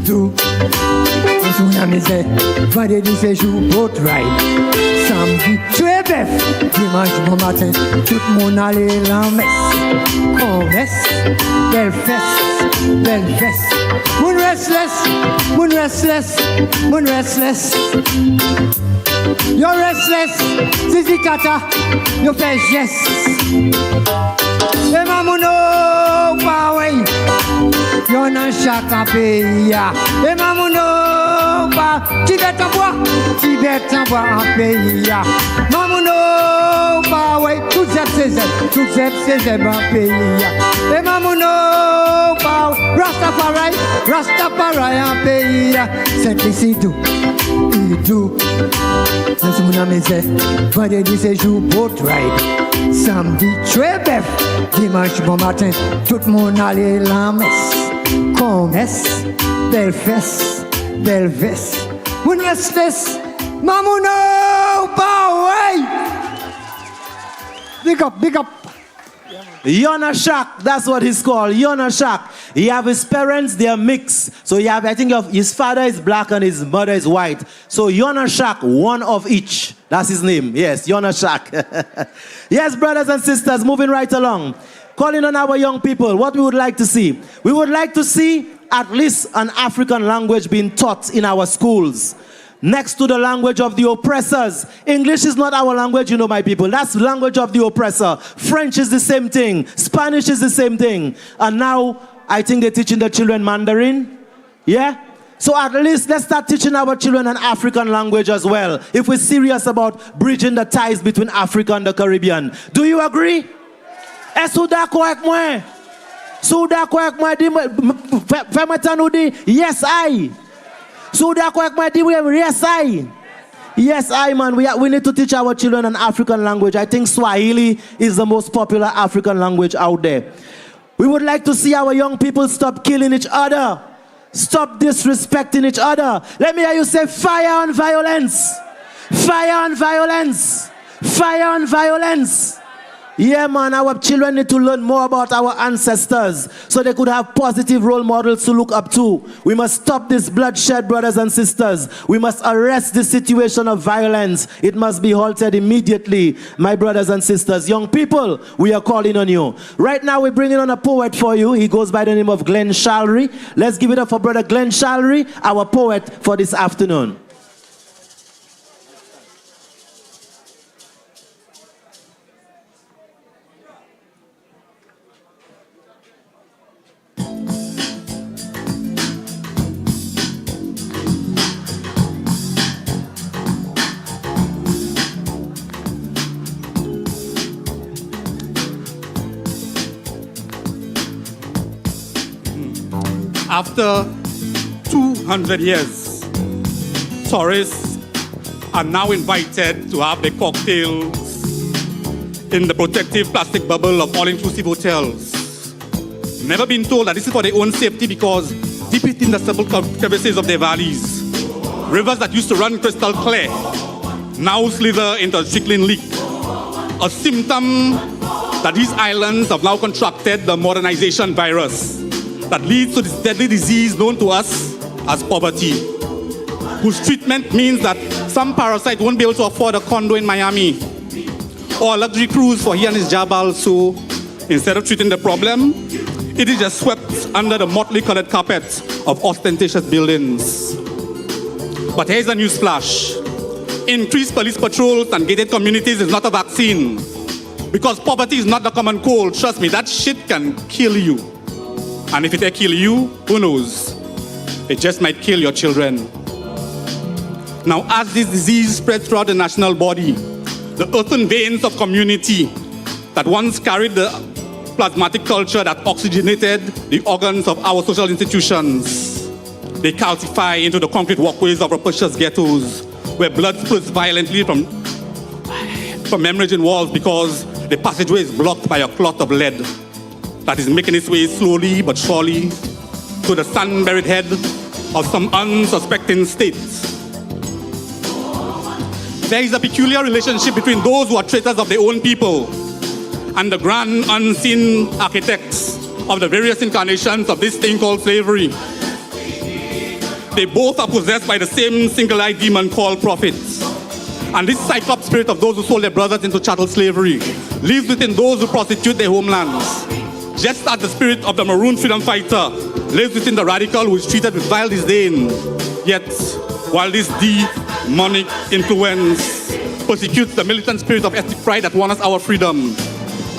tout. Sous la misère, vendredi c'est jour boat ride. Samedi, très bœuf. Dimanche bon matin, tout le monde allait en messe. Commerce, belle fesse. Moon restless. You're restless, Zizi Tata, you fais geste. Et Mamouno, Paway, y'en a chaque pays. Et Mamouno, Tibet en bois en pays. Mamouno, Paway, tout c'est zeb en pays. Et Mamouno, Rastafari en pays. Simplicité tout. C'est mon ami, c'est vendredi c'est jour boat ride. Samedi très bœuf. Dimanche bon matin, tout le monde allait la messe. Commerce, belle fesse. Mon restless, Mamouno, Power. Big up. Yona Shak, that's what he's called. Yona Shak. He have his parents, they are mixed. So you have, I think his father is black and his mother is white. So Yona Shak, one of each. That's his name. Yes, Yona Shak. Yes, brothers and sisters, moving right along. Calling on our young people, what we would like to see. We would like to see at least an African language being taught in our schools. Next to the language of the oppressors. English is not our language, you know, my people. That's the language of the oppressor. French is the same thing. Spanish is the same thing. And now, I think they're teaching the children Mandarin. Yeah? So at least let's start teaching our children an African language as well, if we're serious about bridging the ties between Africa and the Caribbean. Do you agree? Yes, I. Yes, I, man. We need to teach our children an African language. I think Swahili is the most popular African language out there. We would like to see our young people stop killing each other. Stop disrespecting each other. Let me hear you say fire on violence. Fire on violence. Fire on violence. Yeah, man, our children need to learn more about our ancestors so they could have positive role models to look up to. We must stop this bloodshed, brothers and sisters. We must arrest this situation of violence. It must be halted immediately, my brothers and sisters. Young people, we are calling on you. Right now, we're bringing on a poet for you. He goes by the name of Glenn Shalry. Let's give it up for Brother Glenn Shalry, our poet for this afternoon. After 200 years, tourists are now invited to have their cocktails in the protective plastic bubble of all-inclusive hotels. Never been told that this is for their own safety because deep in the stubble crevices of their valleys, rivers that used to run crystal clear now slither into a trickling leak. A symptom that these islands have now contracted the modernization virus that leads to this deadly disease known to us as poverty, whose treatment means that some parasite won't be able to afford a condo in Miami or a luxury cruise for he and his jabal. So instead of treating the problem, it is just swept under the motley colored carpet of ostentatious buildings. But here's a news flash. Increased police patrols and gated communities is not a vaccine, because poverty is not the common cold. Trust me, that shit can kill you. And if it kill you, who knows? It just might kill your children. Now, as this disease spreads throughout the national body, the earthen veins of community that once carried the plasmatic culture that oxygenated the organs of our social institutions, they calcify into the concrete walkways of rapacious ghettos, where blood spurts violently from hemorrhaging walls because the passageway is blocked by a clot of lead that is making its way slowly but surely to the sun-buried head of some unsuspecting state. There is a peculiar relationship between those who are traitors of their own people and the grand unseen architects of the various incarnations of this thing called slavery. They both are possessed by the same single-eyed demon called prophets. And this cyclops spirit of those who sold their brothers into chattel slavery lives within those who prostitute their homelands. Just as the spirit of the maroon freedom fighter lives within the radical who is treated with vile disdain. Yet, while this demonic influence persecutes the militant spirit of ethnic pride that won us our freedom,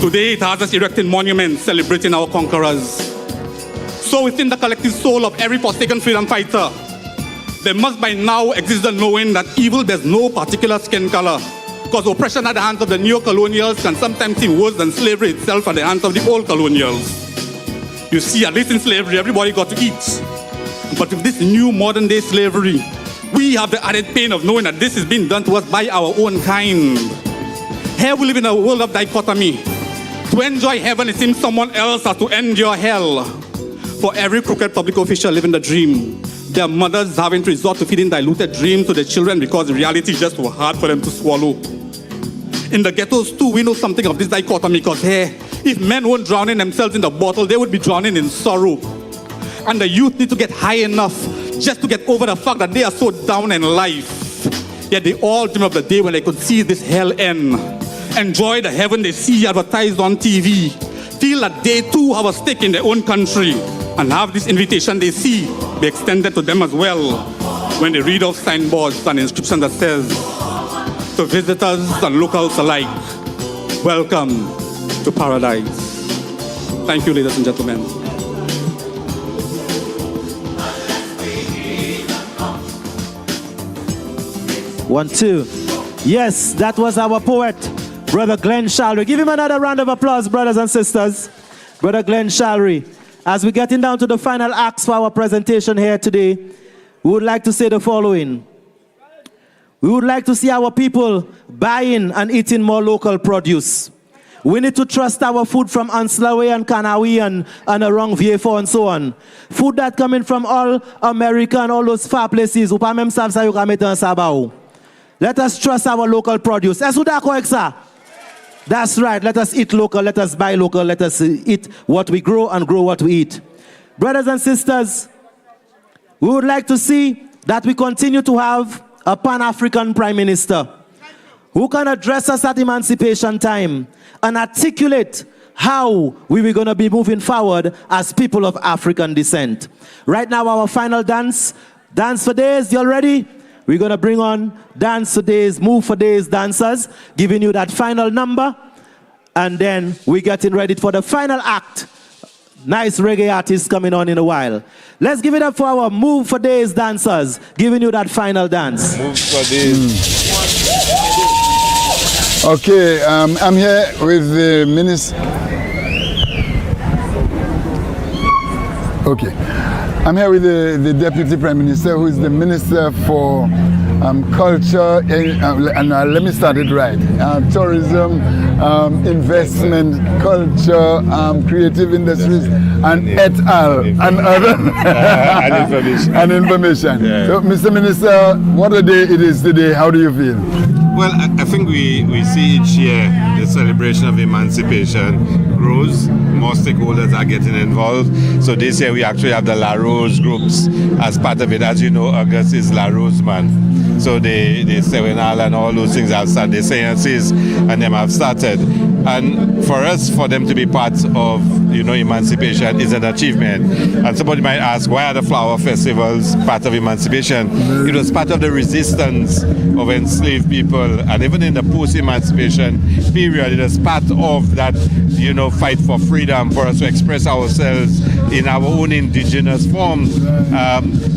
today it has us erecting monuments celebrating our conquerors. So within the collective soul of every forsaken freedom fighter, there must by now exist the knowing that evil bears no particular skin color, because oppression at the hands of the neo-colonials can sometimes seem worse than slavery itself at the hands of the old colonials. You see, at least in slavery, everybody got to eat. But with this new modern-day slavery, we have the added pain of knowing that this is being done to us by our own kind. Here we live in a world of dichotomy. To enjoy heaven, it seems someone else has to endure hell. For every crooked public official living the dream, their mothers having to resort to feeding diluted dreams to their children because the reality is just too hard for them to swallow. In the ghettos too, we know something of this dichotomy, because here, if men weren't drowning themselves in the bottle, they would be drowning in sorrow. And the youth need to get high enough just to get over the fact that they are so down in life. Yet they all dream of the day when they could see this hell end, enjoy the heaven they see advertised on TV, feel that they too have a stake in their own country, and have this invitation they see be extended to them as well when they read off signboards and inscription that says, to visitors and locals alike, welcome to paradise. Thank you, ladies and gentlemen. One, two. Yes, that was our poet, Brother Glenn Shalry. Give him another round of applause, brothers and sisters. Brother Glenn Shalry. As we're getting down to the final acts for our presentation here today, we would like to say the following. We would like to see our people buying and eating more local produce. We need to trust our food from Anslawe and Kanawi and around VA4 and so on. Food that coming from all America and all those far places. Let us trust our local produce. That's right. Let us eat local. Let us buy local. Let us eat what we grow and grow what we eat. Brothers and sisters, we would like to see that we continue to have a Pan-African Prime Minister who can address us at emancipation time and articulate how we were going to be moving forward as people of African descent. Right now, our final dance. Dance for Days, you all ready? We're going to bring on Dance for Days, Move for Days dancers, giving you that final number. And then we're getting ready for the final act. Nice reggae artists coming on in a while. Let's give it up for our Move for Days dancers, giving you that final dance. Move for Days. Okay, I'm here with the minister. Okay, I'm here with the Deputy Prime Minister, who is the Minister for Culture, and let me start it right. Tourism, investment, culture, creative industries, and et al. And other and information. And information. Yeah. So, Mr. Minister, what a day it is today. How do you feel? Well, I think we see each year the celebration of emancipation grows. More stakeholders are getting involved. So this year we actually have the Laros groups as part of it. As you know, August is Laros month. So the serenade and all those things have started, the seances and them have started. And for us, for them to be part of, emancipation is an achievement. And somebody might ask, why are the flower festivals part of emancipation? It was part of the resistance of enslaved people, and even in the post-emancipation period, it was part of that, fight for freedom, for us to express ourselves in our own indigenous form.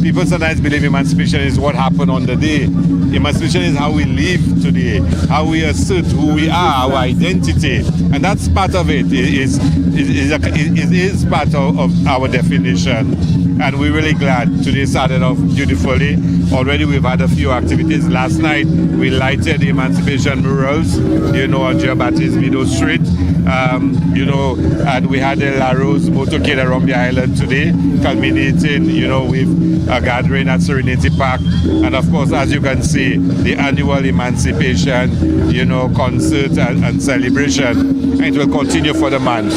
People sometimes believe emancipation is what happened on the day. Emancipation is how we live today, how we assert who we are, our identity, and that's part of it. It is part of our definition, and we're really glad today started off beautifully. Already we've had a few activities. Last night we lighted the Emancipation murals, on Jean-Baptiste Mido Street, and we had the Laros Motorcade around the island today, culminating, with a gathering at Serenity Park, and of course, as you can see, the annual Emancipation, concert and celebration. It will continue for the month.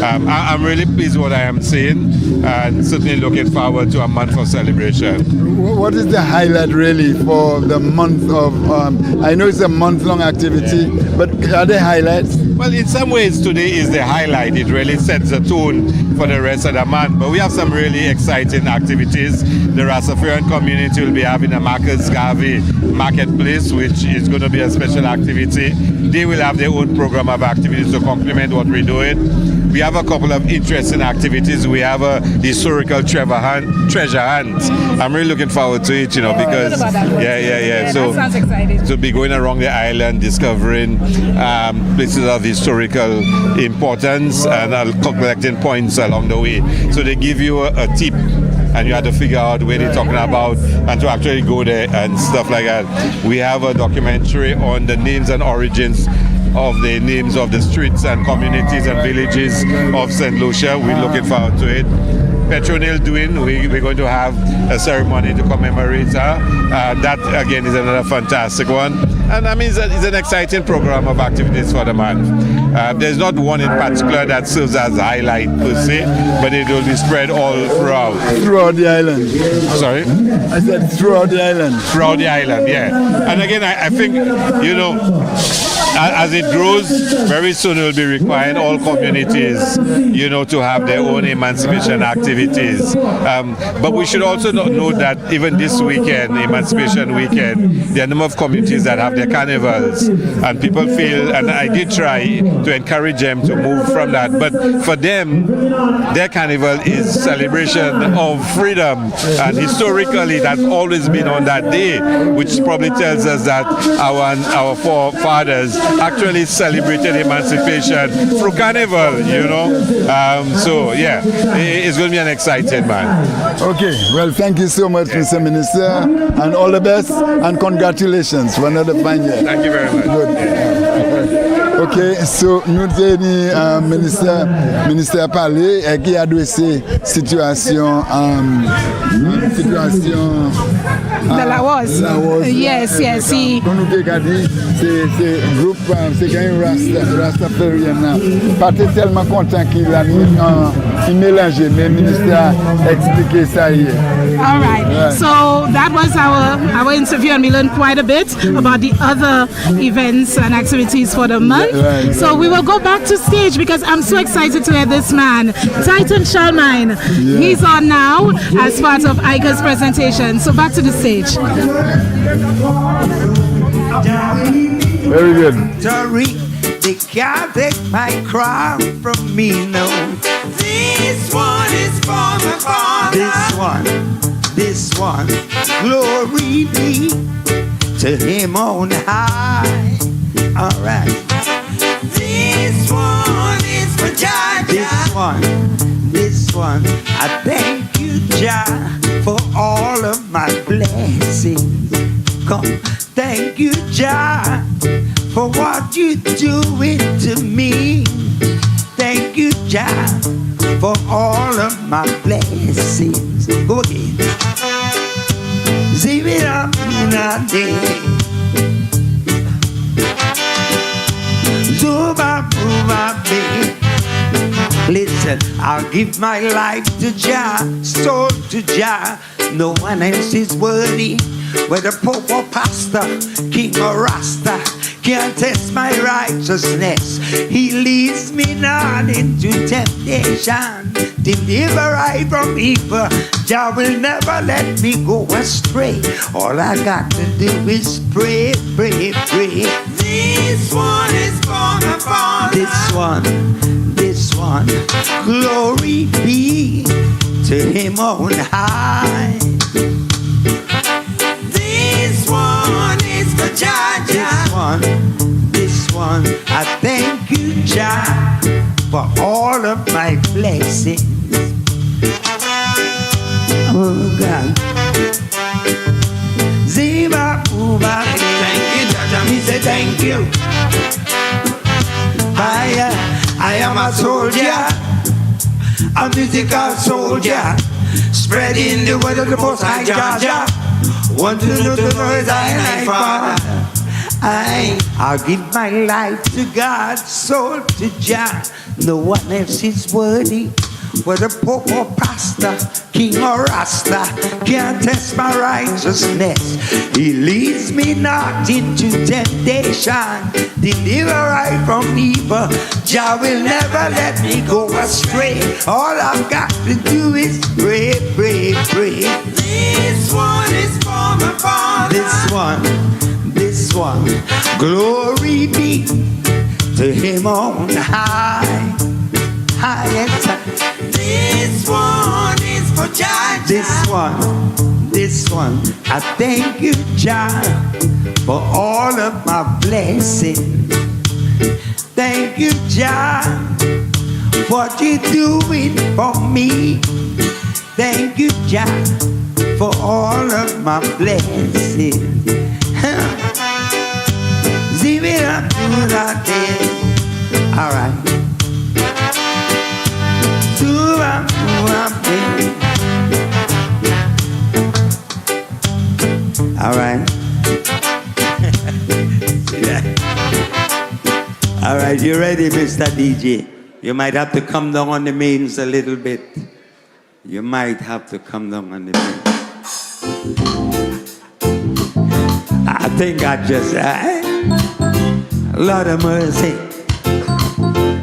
I'm really pleased with what I am seeing, and certainly looking forward to a month of celebration. What is the highlight really for the month of, I know it's a month-long activity, but are there highlights? Well, in some ways today is the highlight. It really sets the tone for the rest of the month. But we have some really exciting activities. The Rastafarian community will be having a Marcus Garvey marketplace, which is going to be a special activity. They will have their own program of activities to complement what we're doing. We have a couple of interesting activities. We have a historical treasure hunt. I'm really looking forward to it, because yeah. So that sounds exciting. To be going around the island, discovering places of historical importance and collecting points along the way. So they give you a tip, and you have to figure out where they're talking about and to actually go there and stuff like that. We have a documentary on the names and origins of the names of the streets and communities and villages of St. Lucia. We're looking forward to it. Petronil doing, we're going to have a ceremony to commemorate her. That again is another fantastic one. And I mean, it's an exciting program of activities for the month. There's not one in particular that serves as a highlight per se, but it will be spread all throughout. Throughout the island. Sorry? I said throughout the island. Throughout the island, yeah. And again, I think, as it grows, very soon it will be requiring all communities, to have their own emancipation activities. But we should also note that even this weekend, Emancipation Weekend, there are a number of communities that have their carnivals, and people feel, and I did try to encourage them to move from that, but for them, their carnival is celebration of freedom, and historically that's always been on that day, which probably tells us that our forefathers actually celebrated emancipation through carnival, so yeah, it's going to be an exciting man. Okay, well, thank you so much, Mr. Minister, and all the best, and congratulations for another fine year. Thank you very much. Good. Ok, so nous avons ministère a parlé et qui a adressé situation de Laros. Yes. Comme nous avons dit, c'est groupe, c'est quand même Rastafarian. Pas tellement content qu'il a mélangé, mais le ministère a expliqué ça hier. All right. So that was our interview, and we learned quite a bit about the other events and activities for the month. So we will go back to stage because I'm so excited to hear this man, Titan Shalmine. Yeah. He's on now as part of Ica's presentation. So back to the stage. Very good. Sorry, they can't take my crown from me, no. This one is for my father. This one, glory be to him on high. All right. This one is for Jah. This one, I thank you, Jah, for all of my blessings. Come, thank you, Jah, for what you're doing to me. Thank you, Jah, for all of my blessings. Go again. Zip it up in a day. Listen, I'll give my life to Jah, soul to Jah. No one else is worthy, whether Pope or Pastor, King or Rasta, can't test my righteousness. He leads me not into temptation. Deliver I from evil. Jah will never let me go astray. All I got to do is pray, pray, pray. This one is for my father. This one, glory be to him on high. This one is for Jah. This one, I thank you, Jah, for all of my blessings. Oh God. Ziba, Uba, thank you, Jah. Me say thank you. I am a soldier, a musical soldier, spreading the word of the Most High Jah. Want to know the noise I Father. I'll give my life to God, soul to Jah. No one else is worthy. Whether Pope or Pastor, King or Rasta, can't test my righteousness. He leads me not into temptation. Deliver I from evil. Jah will never let me go astray. All I've got to do is pray, pray, pray. This one is for my father. This one, glory be to him on high. Highest. This one is for Jah. This one, I thank you, Jah, for all of my blessings. Thank you, Jah, for what you're doing for me. Thank you, Jah, for all of my blessings. Zip it up to that day. All right. All right. All right, you ready, Mr. DJ? You might have to come down on the mains a little bit. You might have to come down on the mains. I think I just, Lord of mercy.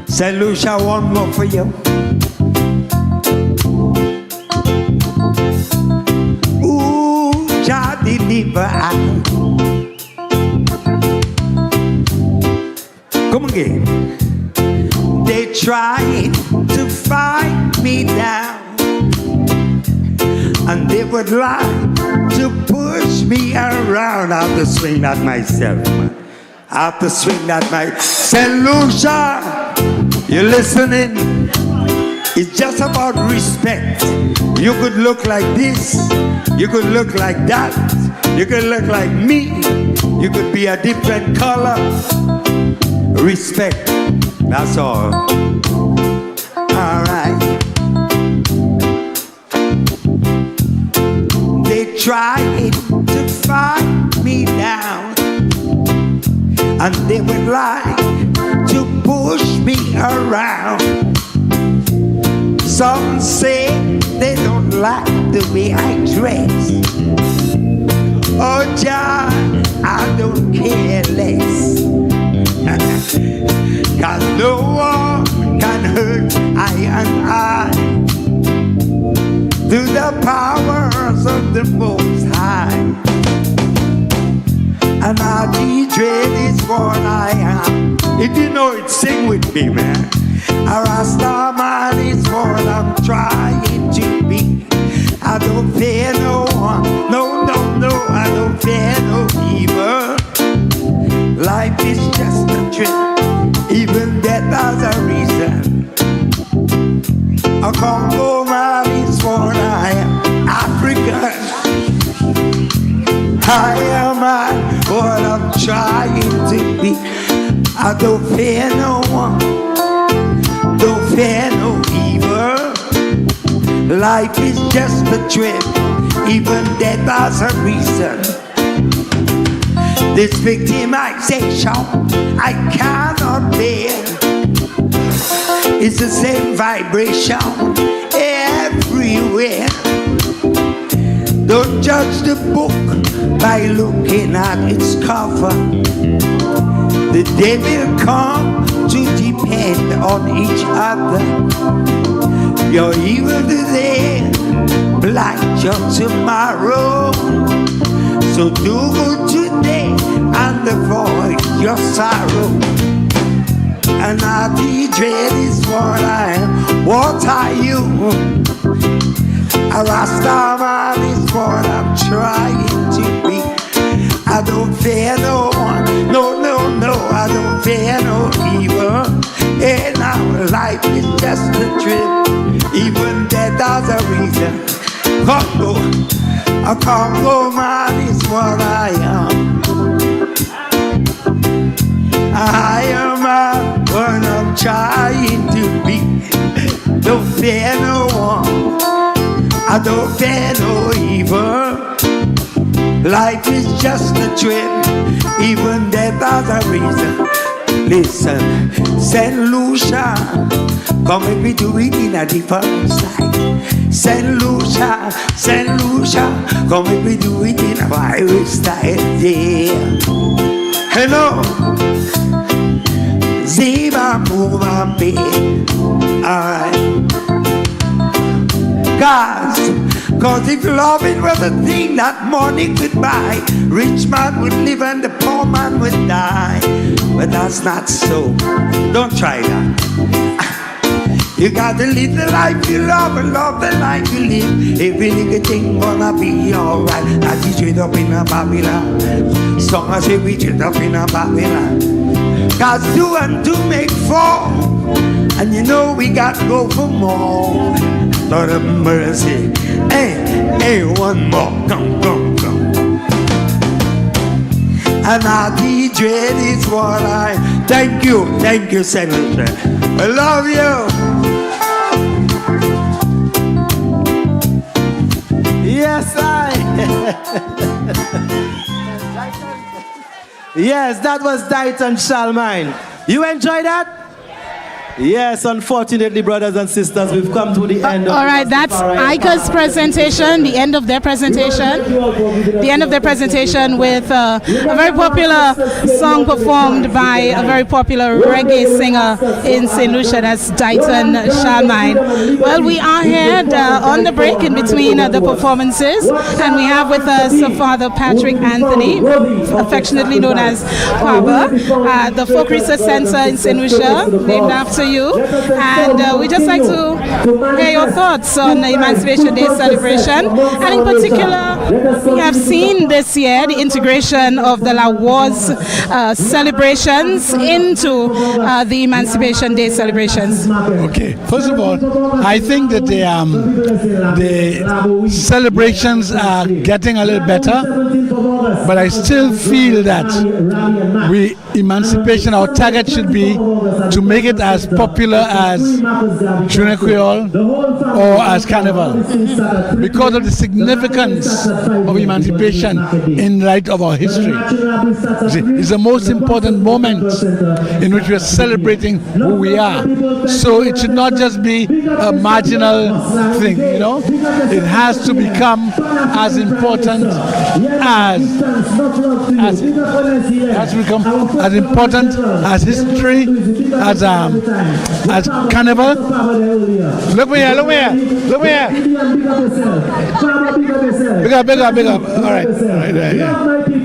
Say, Lucia, one more for you. Jah deliver I. Come again. They tried to fight me down, and they would like to push me around. I have to swing that myself, man. I have to swing that myself. Say, Lucia, you listening? It's just about respect. You could look like this. You could look like that. You could look like me. You could be a different color. Respect. That's all. All right. They tried to fight me down, and they would like to push me around. Some say they don't like the way I dress. Oh, Jah, I don't care less. 'Cause no one can hurt I and I through the powers of the Most High. And I dread is what I am. If you know it, sing with me, man. A Rasta man is what I'm trying to be. I don't fear no one, no, no, no, I don't fear no evil. Life is just a trip, even death has a reason. A Congo man is what I am, African. I am what I'm trying to be. I don't fear no one, don't fear no evil. Life is just a trip, even death has a reason. This victimization I cannot bear. It's the same vibration everywhere. Don't judge the book by looking at its cover. The day will come to depend on each other. Your evil today, blight your tomorrow. So do good today and avoid your sorrow. And I dread is what I am. What are you? A Rastaman is what I'm trying to be. I don't fear no one. No, no, no, I don't fear no evil. And our life is just a trip. Even death has a reason. Congo, a Congo man is what I am. I am what I'm trying to be. Don't fear no one. I don't fear no evil. Life is just a trip. Even death has a reason. Listen, Saint Lucia, come and we do it in a different style. Saint Lucia, come and we do it in a virus style. Yeah. Hello. Ziba Muma Be. Alright. Cause if loving was a thing that money could buy, rich man would live and the poor man would die. But that's not so. Don't try that. You gotta live the life you love and love the life you live. Every little thing gonna be alright. As we trade up in a Babylon. Song I say we trade up in a Babylon. Cause 2 and 2 make 4. And you know we got to go for more. Lord of mercy. Hey, hey, one more. Come. And I dread is what I. Thank you, Senator. I love you. Yes, yes, that was Dighton Shalmine. You enjoy that? Yes, unfortunately, brothers and sisters, we've come to the end of all right, that's ICA's presentation, the end of their presentation. The end of their presentation with a very popular song performed by a very popular reggae singer in St. Lucia, that's Dighton Shalmine. Well, we are here on the break in between the performances, and we have with us Father Patrick Anthony, affectionately known as Papa, the Folk Research Center in St. Lucia, named after you, and we just like to hear your thoughts on the Emancipation Day celebration, and in particular we have seen this year the integration of the Laros celebrations into the Emancipation Day celebrations. Okay, first of all, I think that the celebrations are getting a little better, but I still feel that emancipation, our target should be to make it as popular as Junior Creole or as Carnival, because of the significance of emancipation in light of our history. It's the most important moment in which we are celebrating who we are. So it should not just be a marginal thing, you know. It has to become as important as history, as Carnival. Look me here. Big up. All right.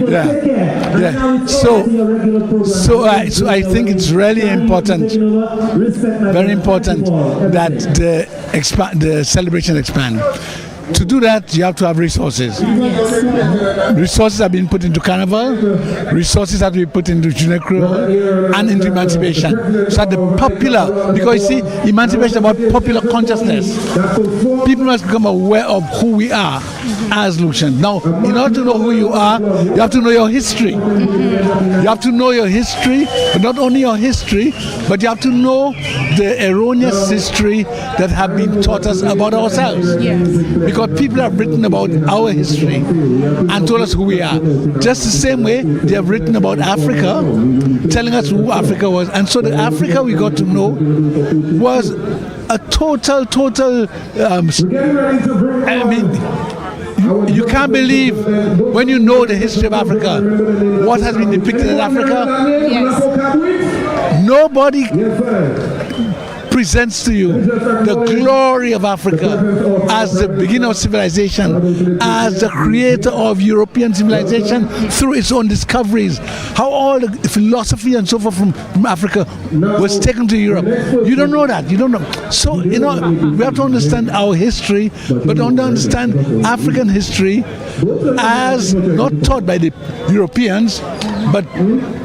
Yeah. So I think it's really important, very important that the celebration expand. To do that, you have to have resources. Yes. Resources have been put into Carnival, resources have been put into Junior Creole and into Emancipation. So that the popular, because you see, Emancipation is about popular consciousness. People must become aware of who we are as Lucians. Now, in order to know who you are, you have to know your history. You have to know your history, but not only your history, but you have to know the erroneous history that have been taught us about ourselves. Yes. Because people have written about our history and told us who we are. Just the same way they have written about Africa, telling us who Africa was. And so the Africa we got to know was a total, You can't believe when you know the history of Africa, what has been depicted in Africa. Nobody presents to you the glory of Africa as the beginner of civilization, as the creator of European civilization through its own discoveries, how all the philosophy and so forth from Africa was taken to Europe. You don't know that. You don't know. So, we have to understand our history, but understand African history as not taught by the Europeans, but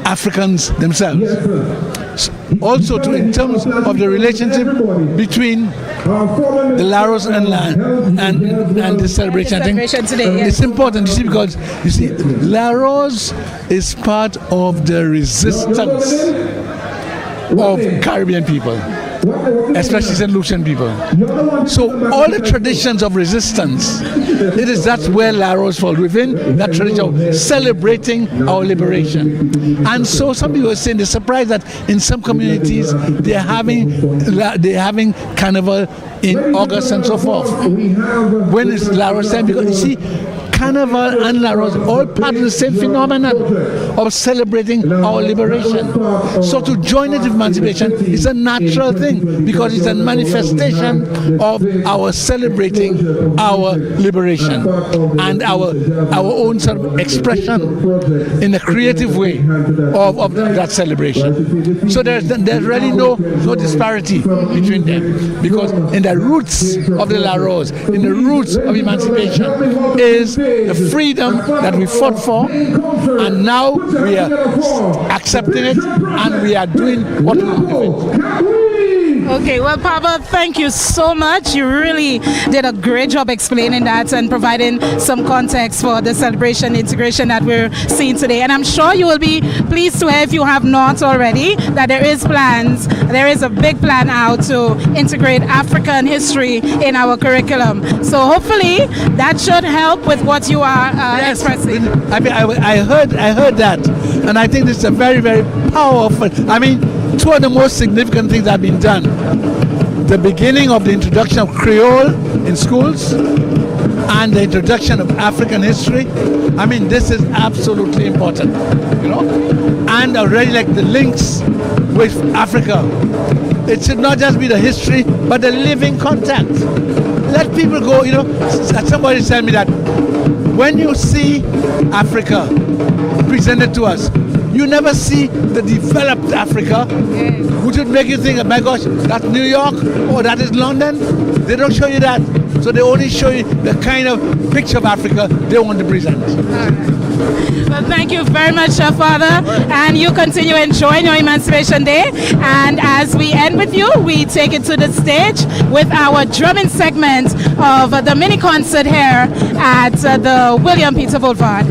Africans themselves. Also, in terms of the relationship between the Laros and the celebration, I think it's important, you see, because you see, Laros is part of the resistance of Caribbean people, especially St. Lucian people. So all the traditions of resistance, that's where Laros falls, within that tradition of celebrating our liberation. And so some people are saying they're surprised that in some communities they're having carnival in August and so forth. When is Laros time? Because you see, Carnival and Laros all part of the same phenomenon of celebrating our liberation. So to join it with Emancipation is a natural thing because it's a manifestation of our celebrating our liberation and our own sort of expression in a creative way of that celebration. So there's really no disparity between them, because in the roots of the Laros, in the roots of Emancipation is the freedom that we fought for, and now we are accepting it and we are doing what we want with it. Okay, well, Papa, thank you so much. You really did a great job explaining that and providing some context for the celebration integration that we're seeing today. And I'm sure you will be pleased to hear, if you have not already, that there is a big plan out to integrate African history in our curriculum. So hopefully that should help with what you are expressing. I mean, I heard that, and I think this is a very, very powerful. I mean, two of the most significant things that have been done: the beginning of the introduction of Creole in schools and the introduction of African history. I mean, this is absolutely important, and already like the links with Africa. It should not just be the history, but the living contact. Let people go, somebody tell me that when you see Africa presented to us, you never see the developed Africa, which would make you think, oh my gosh, that's New York or that is London. They don't show you that. So they only show you the kind of picture of Africa they want to present. Well, thank you very much, Father. And you continue enjoying your Emancipation Day. And as we end with you, we take it to the stage with our drumming segment of the mini concert here at the William Peter Boulevard.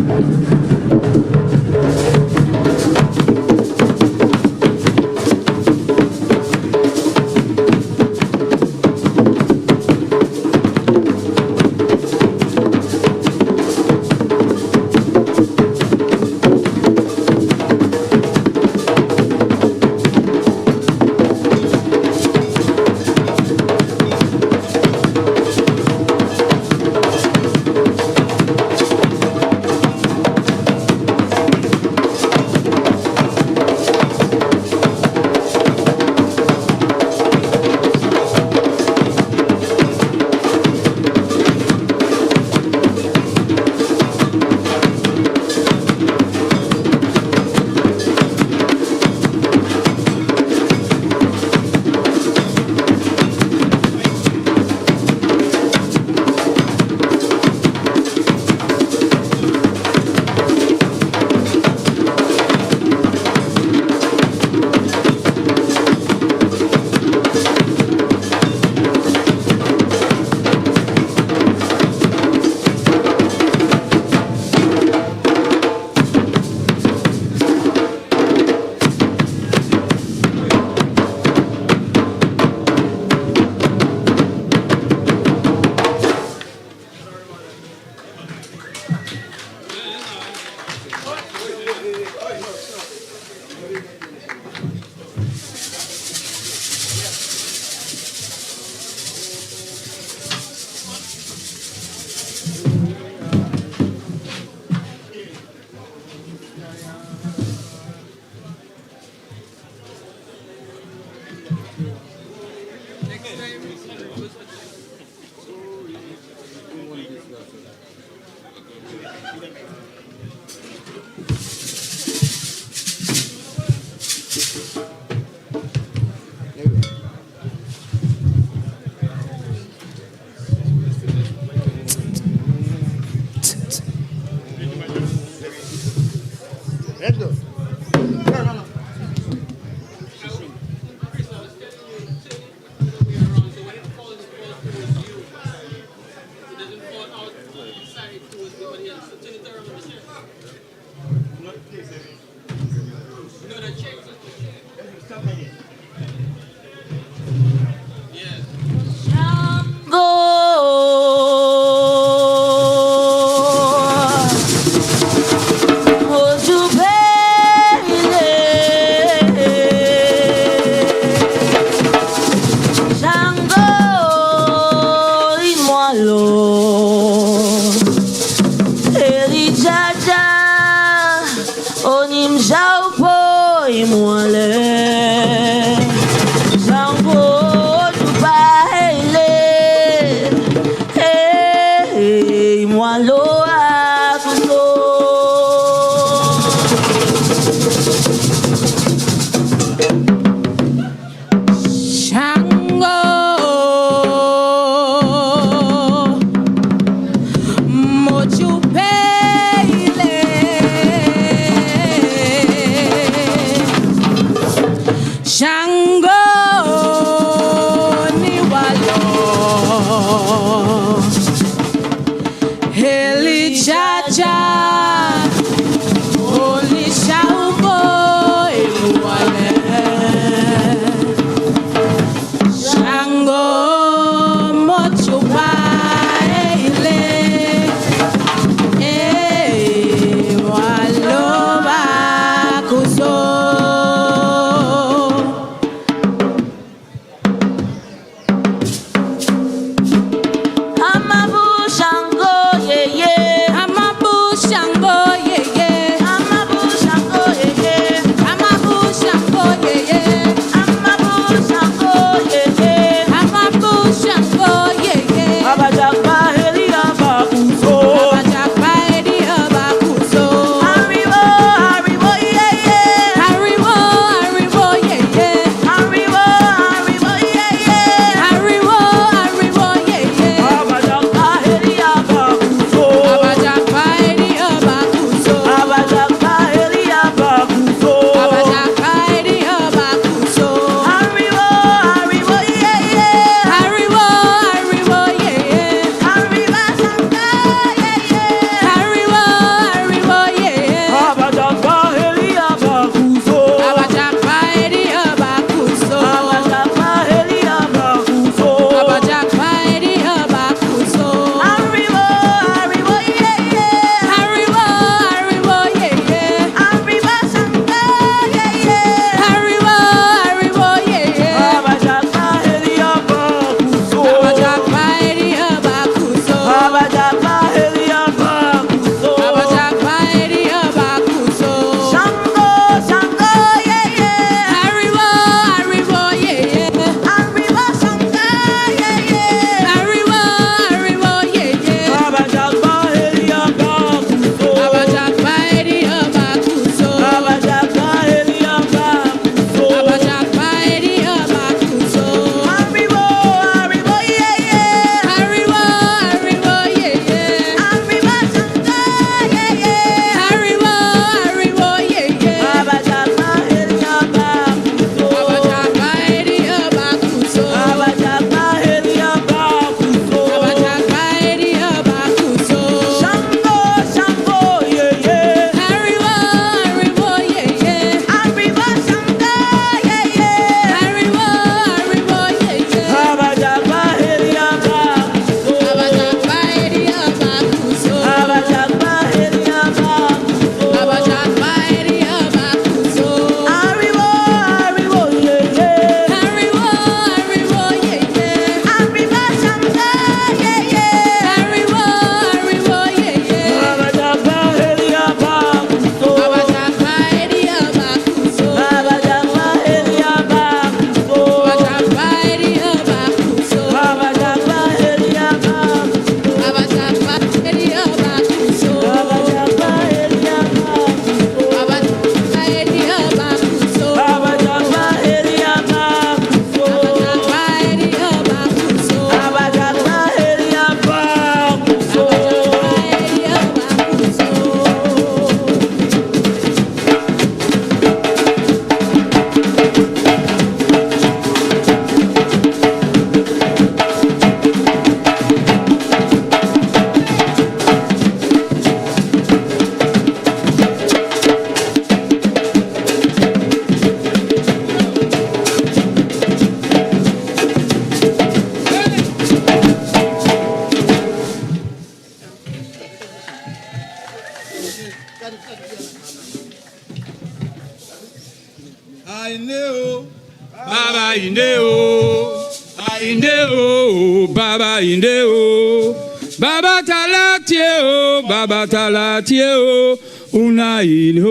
o, Baba inde o, Baba talatie o, Baba talatie o, una ine o.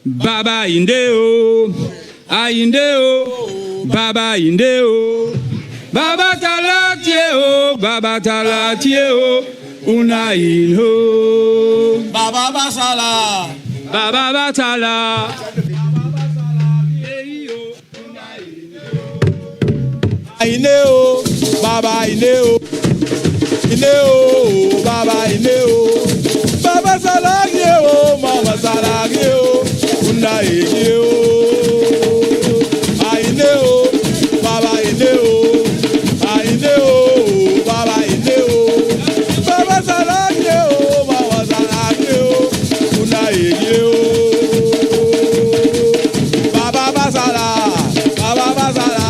Baba inde o, ainde o, Baba inde o, Baba talatie o, Baba talatie o, una ine o. Baba basala, Baba batala. Ineo, Baba Ineo, Ineo, Baba Ineo, Baba Salagio, Mama Salagio, Una Ineo, Ineo, Baba Ineo, Ineo, Baba Ineo, Baba Salagio, Mama Salagio, Una Ineo, Baba Basala, Baba Basala.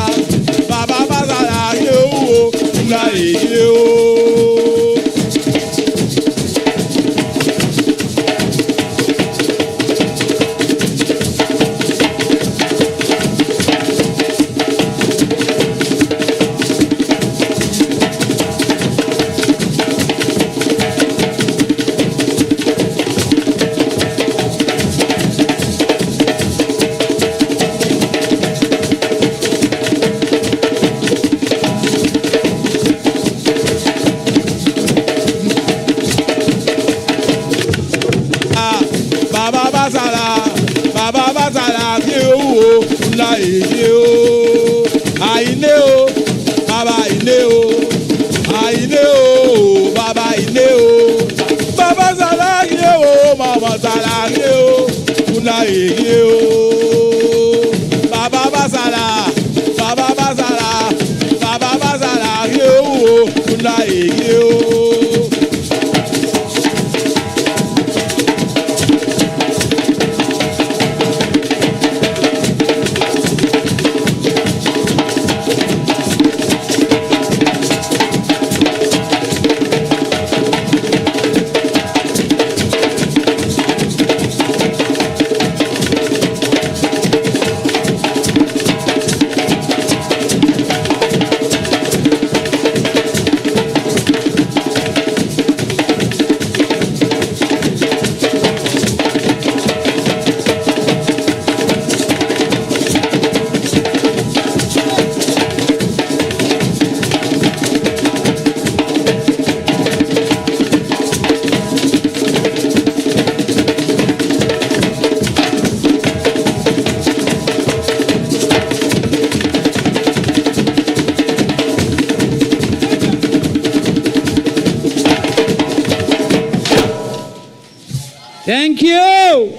Thank you.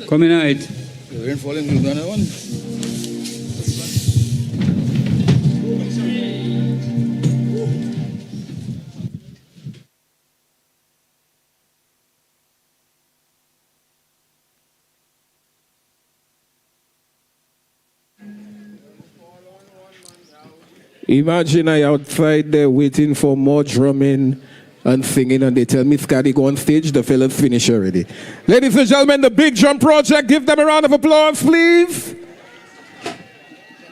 Coming out. Rain falling in the one. Imagine I outside there waiting for more drumming and singing, and they tell me, Scotty, go on stage, the fellas finish already. Ladies and gentlemen, the Big Drum Project, give them a round of applause, please.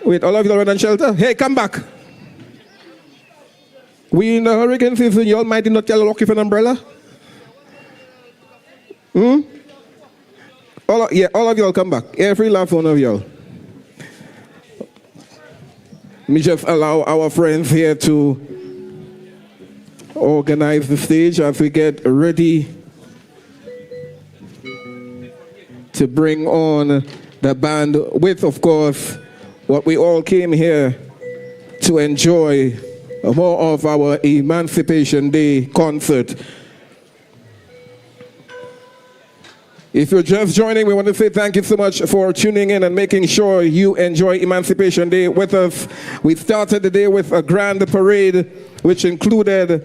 Wait, all of you are on shelter? Hey, come back. We in the hurricane season, y'all might not tell lucky for an umbrella? All of y'all come back. Every last one of y'all. Let me just allow our friends here to organize the stage as we get ready to bring on the band with, of course, what we all came here to enjoy, more of our Emancipation Day concert. If you're just joining, we want to say thank you so much for tuning in and making sure you enjoy Emancipation Day with us. We started the day with a grand parade, which included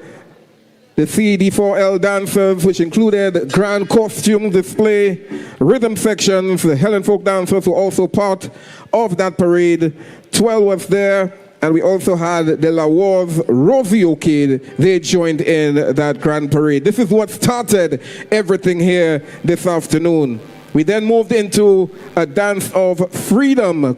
the CD4L dancers, which included grand costume display, rhythm sections. The Helen folk dancers were also part of that parade. 12 was there. And we also had the Laros ROSE-O-Cade. They joined in that grand parade. This is what started everything here this afternoon. We then moved into a dance of freedom.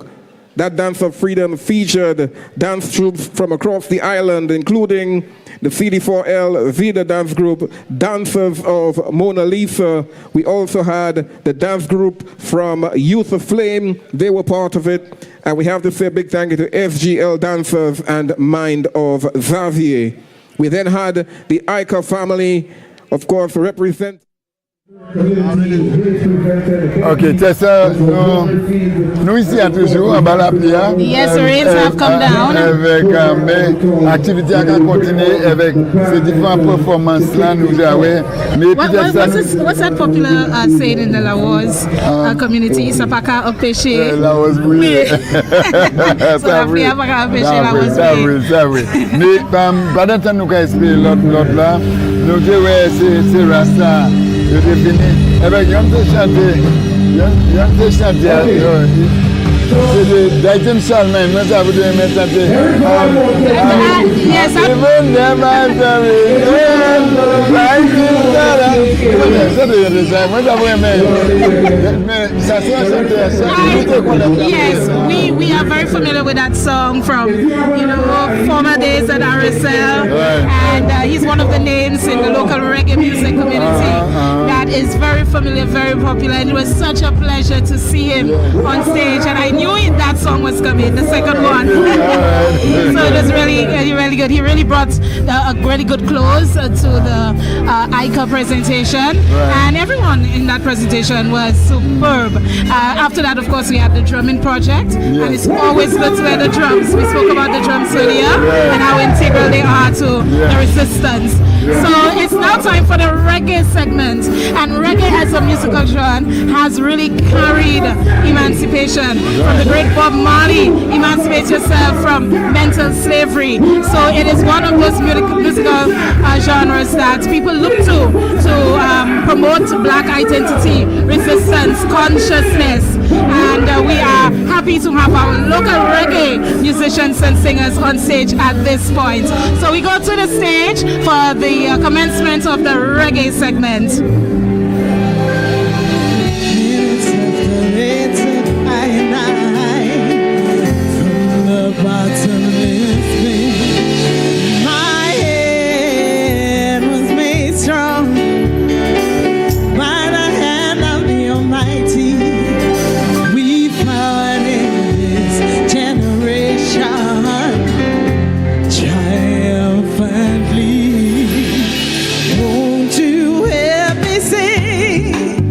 That dance of freedom featured dance troops from across the island, including the CD4L Vida dance group, dancers of Mona Lisa. We also had the dance group from Youth of Flame. They were part of it. And we have to say a big thank you to SGL dancers and Mind of Xavier. We then had the Ica family, of course, represent. Ok, c'est ça. Nous ici à toujours en Balapia. Yes, the rains have come down. Avec mais l'activité a continué avec ces différentes performances là nous avons. Mais What's that popular saying in the Laos community? Sapaka opéché. Laos brûlé. Ça vrai. Ça vrai. Mais pendant que nous expliquer l'autre là, nous disons c'est Rasta. Je suis venu avec un peu chanter, c'est le Dayton Salman, mais ça vous devez mettre chanter. Yes, we are very familiar with that song from former days at RSL, and he's one of the names in the local reggae music community that is very familiar, very popular, and it was such a pleasure to see him on stage, and I knew that song was coming, the second one. So it was really good. He really brought a really good close to the Ica presentation, and everyone in that presentation was superb. After that, of course, we had the drumming project, and it's always good to hear the drums. We spoke about the drums earlier and how integral they are to the resistance. So it's now time for the reggae segment, and reggae as a musical genre has really carried emancipation from the great Bob Marley, emancipate yourself from mental slavery. So it is one of those musical genres that people look to promote black identity, resistance, consciousness, and we are happy to have our local reggae musicians and singers on stage at this point. So we go to the stage for the commencement of the reggae segment. My head was made strong by the hand of the Almighty. We found in this generation triumphantly. Won't you help me sing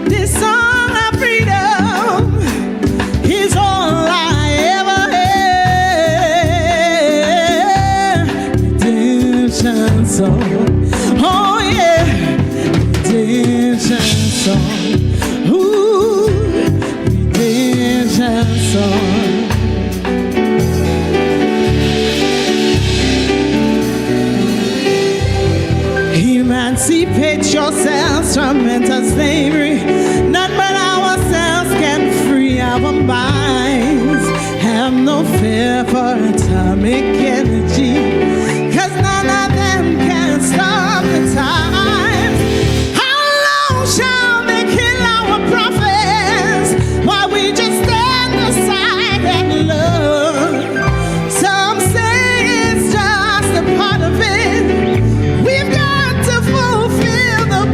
this song of freedom? Is all I ever had. Redemption song, oh yeah, redemption song, ooh, redemption song. Emancipate yourselves from mental slavery. None but ourselves can free our minds. Have no fear for atomic energy, 'cause none of them can stop the time. How long shall they kill our prophets while we just stand aside and look? Some say it's just a part of it. We've got to fulfill the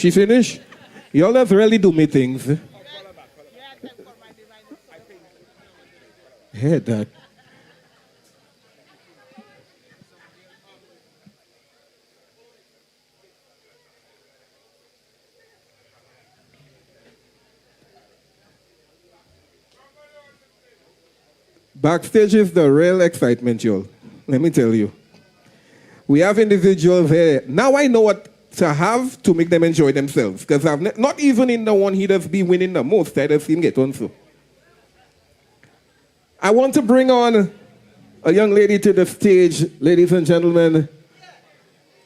She finished? Y'all just really do me things. Hey, that. Backstage is the real excitement, y'all. Let me tell you. We have individuals here. Now I know what to have to make them enjoy themselves. Because I've not even in the one he does be winning the most, I just see him get on so. I want to bring on a young lady to the stage, ladies and gentlemen.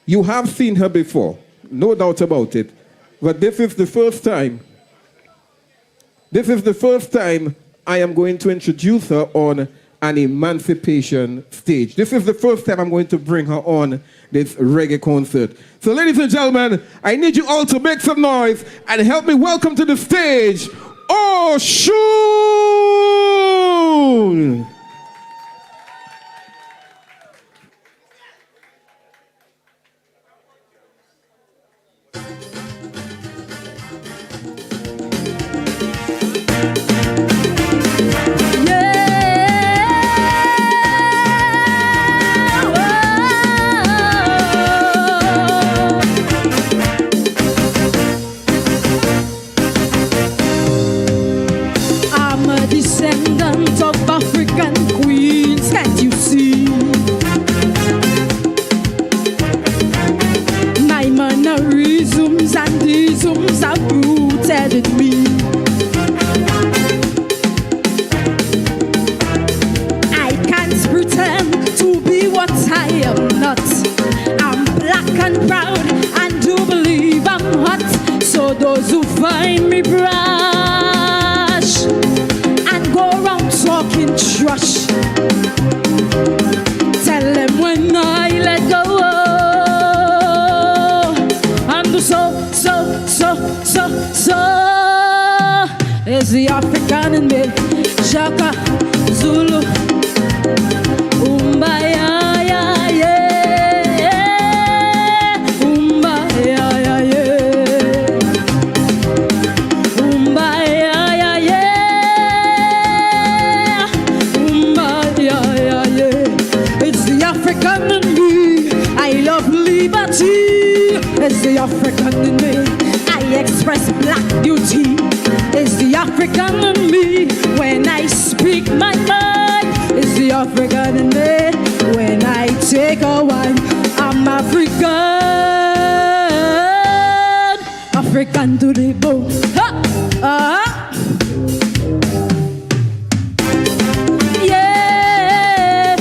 You have seen her before, no doubt about it. But this is the first time. This is the first time I am going to introduce her on an Emancipation stage. This is the first time I'm going to bring her on this reggae concert. So ladies and gentlemen, I need you all to make some noise and help me welcome to the stage, Oshun! It's the African in me, Shaka, Zulu, Umbaya, yeah, yeah, Umbaya, yeah, yeah, Umbaya, yeah, yeah, Umbaya, yeah, yeah. It's the African in me, I love liberty. It's the African in me, I express black beauty. It's the African in me when I speak my mind. It's the African in me when I take a wine. I'm African, African to the bone. Yeah,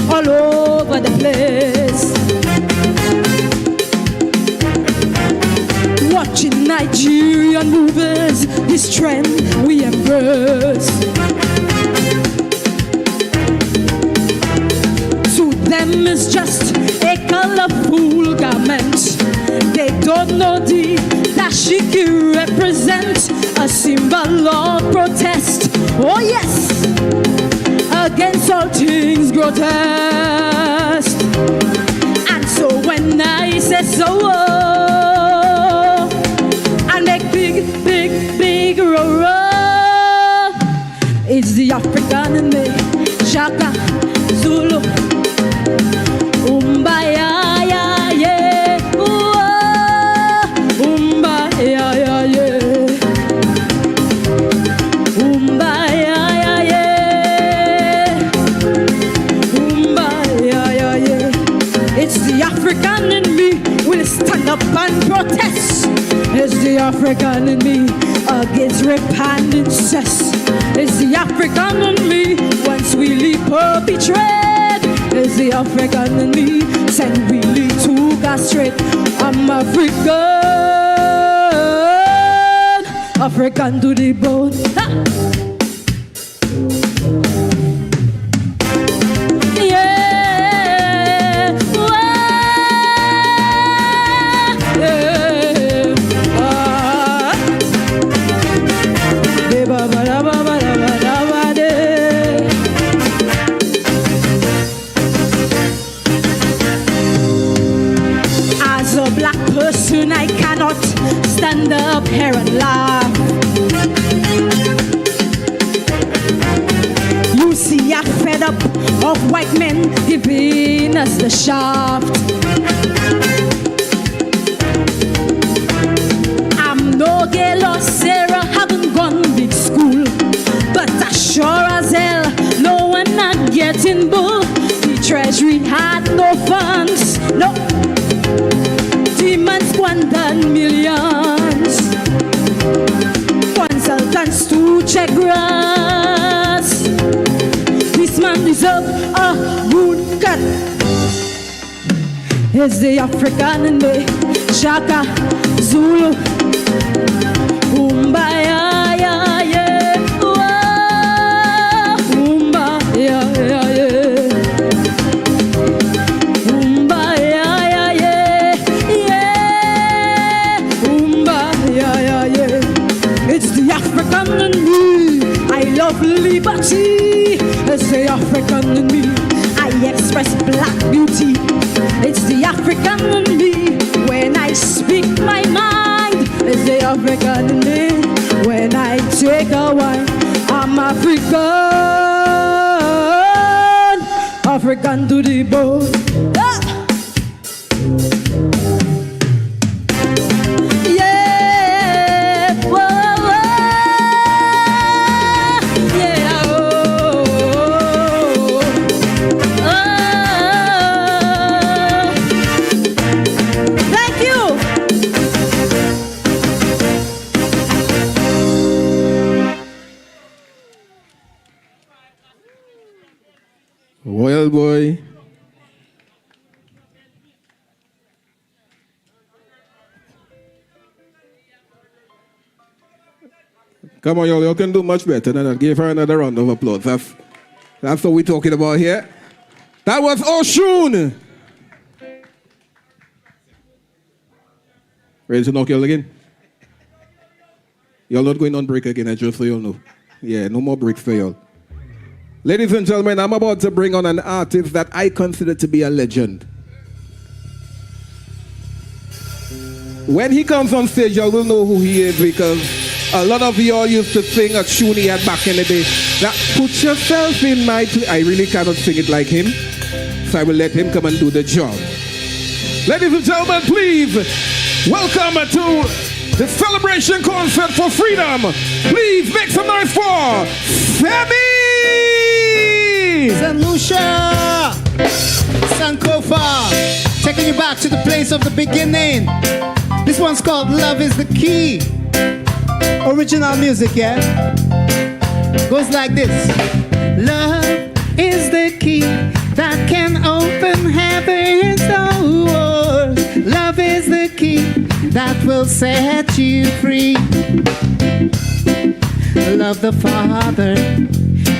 all over the place, watching Nigerian movies, this trend we embrace. To them it's just a colorful garment. They don't know the dashiki represents a symbol of protest. Oh yes, against all things grotesque. And so when I say so, I make big, big, big roar. It's the African in me, Shaka, Zulu, Umbaya, yeah, yeah, Umbaya, yeah, yeah. African in me will stand up and protest. It's the African in me against rape and incest. It's the African in me once we leave perpetrate. It's the African in me send Willie to castrate. I'm African, African to the bone. Ha! Yeah, stand up here and laugh. You see, I'm fed up of white men giving us the shaft. I'm no girl or Sarah, haven't gone big school, but as sure as hell, no one not getting bull. The treasury had no funds, no. Demons squandered millions. Consultants to check grass. This man deserves a good cut. It's the African in me, Shaka, Zulu, Umbaya, yeah, yeah, whoa, Umbaya, yeah, yeah, Umbaya, yeah, yeah, Umbaya, yeah, yeah. It's the African in me. I love liberty. It's the African in me. I express black beauty. It's the African in me. When I speak my mind, it's the African in me. When I take a wine, I'm African. African to the bone. Ah! Yeah, whoa, whoa. Yeah, oh, oh. Thank you. Well, boy. Come on, y'all can do much better than that. Give her another round of applause. That's what we're talking about here. That was Oshun. Ready to knock y'all again? Y'all not going on break again, just so y'all know. Yeah, no more breaks for y'all. Ladies and gentlemen, I'm about to bring on an artist that I consider to be a legend. When he comes on stage, y'all will know who he is because a lot of y'all used to sing a tune he had back in the day. That put yourself in my place. I really cannot sing it like him, so I will let him come and do the job. Ladies and gentlemen, please welcome to the celebration concert for freedom. Please make some noise for Sammy! St. Lucia, Sankofa, taking you back to the place of the beginning. This one's called Love is the Key. Original music, yeah? Goes like this. Love is the key that can open heaven's doors. Love is the key that will set you free. Love the Father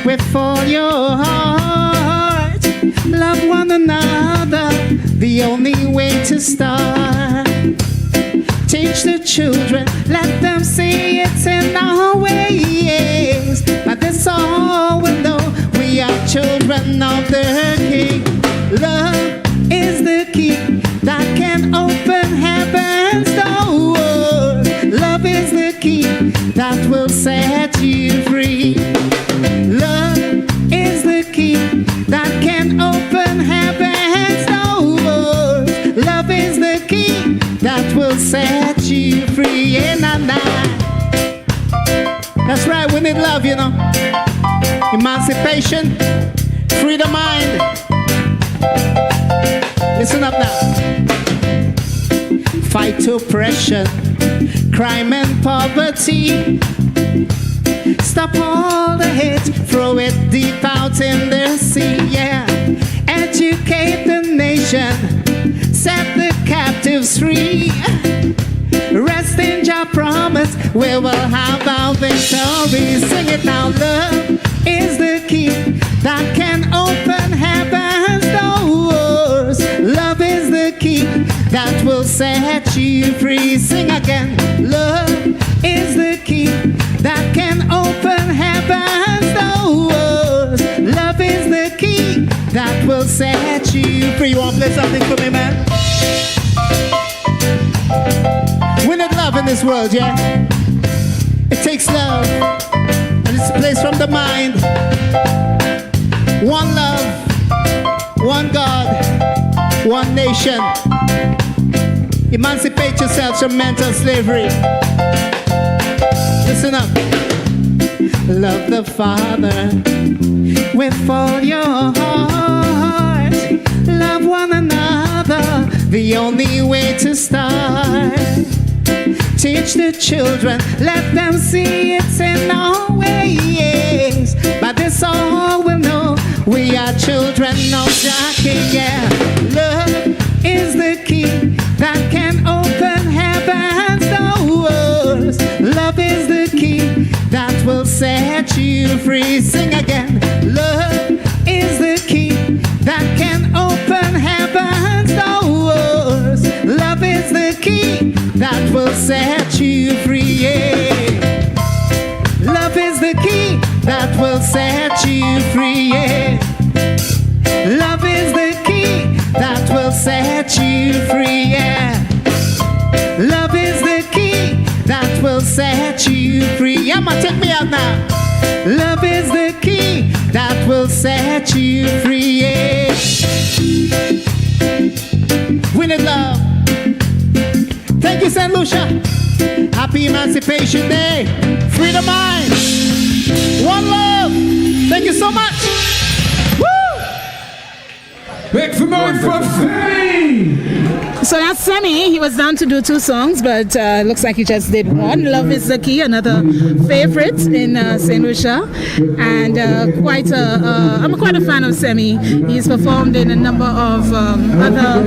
with all your heart. Love one another, the only way to start. Teach the children, let them see it's in our ways. But that's all we know, we are children of the King. Love is the key that can open heaven's doors. Love is the key that will set you free. Love is the key that can open heaven's doors. Love is the key that will set you free. Yeah, nah, nah. That's right, we need love, you know. Emancipation, free the mind. Listen up now. Fight oppression, crime and poverty. Stop all the hate, throw it deep out in the sea, yeah. Educate the nation, set the captives free. Rest in your promise, we will have our victory. Sing it now. Love is the key that can open heaven's doors. Love is the key that will set you free. Sing again. Love is the key that can open heaven's doors. Love is the key that will set you free. You want to play something for me, man? We need love, you in this world, yeah? It takes love, and it's placed from the mind. One love, one God, one nation. Emancipate yourselves from mental slavery. Listen up. Love the Father with all your heart. Love one another, the only way to start. Teach the children, let them see it's in our ways. By this all will know we are children of Jah King, yeah. Love is the key that can open heaven's doors. Love is the key that will set you free. Sing again. Love is the key that can open heaven's doors. Love is the key that will set you free. Yeah. Love is the key that will set you free. Yeah. Love is the key that will set you free. Yeah. Love is the key that will set you free. I'ma take me out now. Love is the key that will set you free. Yeah. We need love. Thank you, St. Lucia. Happy Emancipation Day. Free the mind. One love. Thank you so much. Woo! Make some noise for Semi. So that's Semi. He was down to do 2 songs, but looks like he just did one. Love is the Key, another favorite in St. Lucia. And I'm quite a fan of Semi. He's performed in a number of other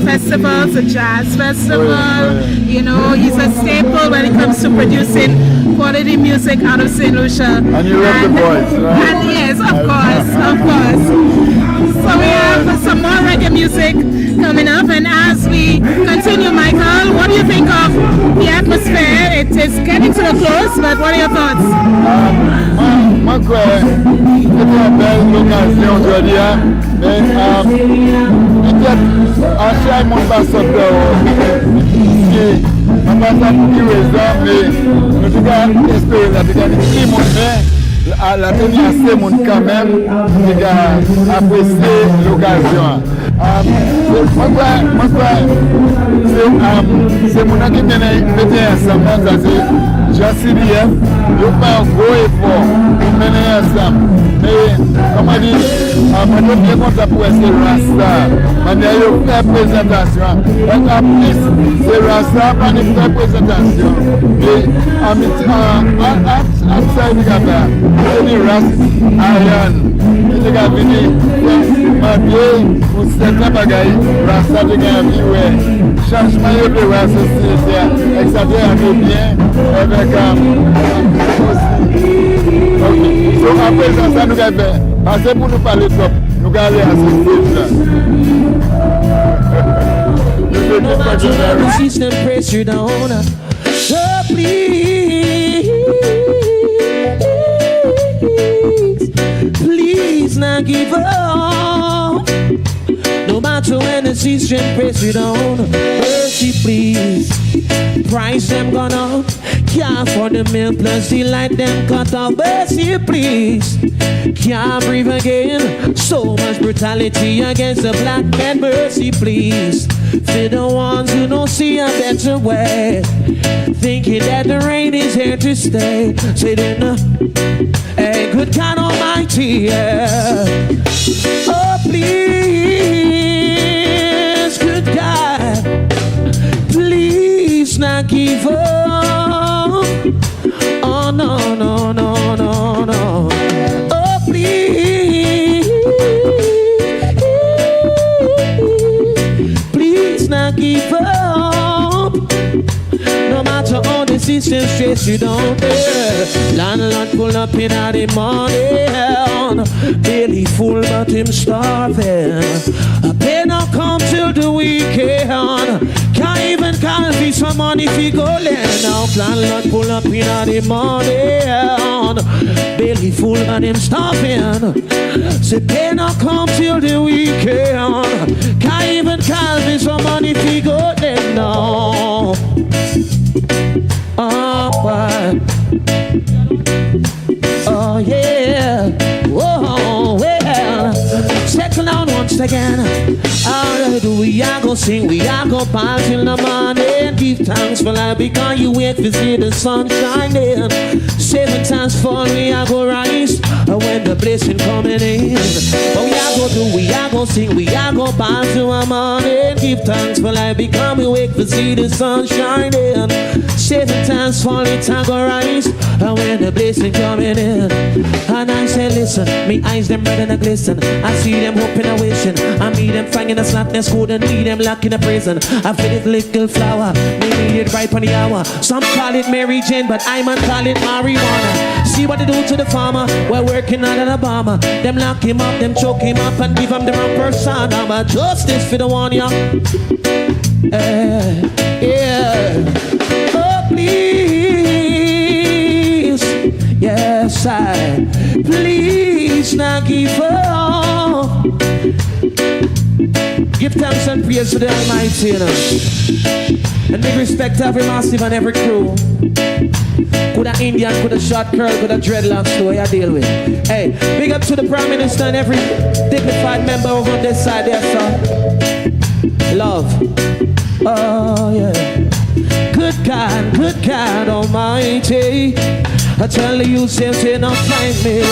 festivals, a jazz festival. You know, he's a staple when it comes to producing quality music out of St. Lucia. And you love the voice, right? And yes, of course. So we have some more reggae music coming up, and as we continue, Michael, what do you think of the atmosphere? It is getting to the close, but what are your thoughts? Moi, c'était une belle occasion aujourd'hui, mais peut-être à chaque monde va sortir. On va pas pour raison, mais en tout cas, espérer la qui à la tenir assez monde quand même, qui a apprécié l'occasion. C'est mon qui vient ensemble, Jean-Sylvien, il fait un gros effort pour mener ensemble. Mais, comme on dit, maintenant, bien content pour essayer Rasta. Maintenant, il fait une présentation. Donc, en plus, c'est Rasta, pas une vraie présentation. Et outside the Gaba, any Rasta, Iron, il est venu, Madier, pour certains bagailles, Rasta, il est venu, changement de Rasta, c'est exagéré bien, avec aussi. Donc après ça, nous allons faire. Parce que pour nous parler top, nous allons aller à ce Please not give up. No matter when the system press you down, mercy please. Price them gone up. Can't afford the milk plus the light them cut off. Mercy please. Can't breathe again. So much brutality against the black man. Mercy please. For the ones who don't see a better way, thinking that the rain is here to stay. Say then, hey, good God Almighty, yeah. Oh please, good God, please not give up. Oh no, no, no, no, no. Oh please, please not give up. No matter all the system stress you don't dare. Landlord pull up in at the morning, belly full but him starving. A pen not come till the weekend. Can't even call me some money if you go land. Now plan lot pull up in the morning. Belly full and him stopping. Say pay not come till the weekend. Can't even call me some money if you go land now. Oh yeah. Whoa, well. Second on once again. All do we are go sing, we are go party till the morning. Give thanks for life because you wait to see the sun shining. 7 times fall, we are go rise when the blessing coming in. But we are go do, we are go sing, we are go party till the morning. Give thanks for life because we wait to see the sun shining. 7 times fall, it's a go rise when the blessing coming in. And I say listen, me eyes them red and a glisten. I see them hoping and wishing. I meet them finding a slackness code and need them locked in a prison. I feel it little flower, they need it right on the hour. Some call it Mary Jane, but I man call it marijuana. See what they do to the farmer, we're working on Alabama. Them lock him up, them choke him up and give him the wrong person. I'm a justice for the one, yeah. Oh please, yes I please not give up. Give thanks and praise to the Almighty, you know. And big respect to every massive and every crew. Could a Indian, could a short curl, could a dreadlocks, the way I deal with. Hey, big up to the Prime Minister and every dignified member over on this side there, son. Love. Oh yeah. Good God Almighty. I tell you, say not find me.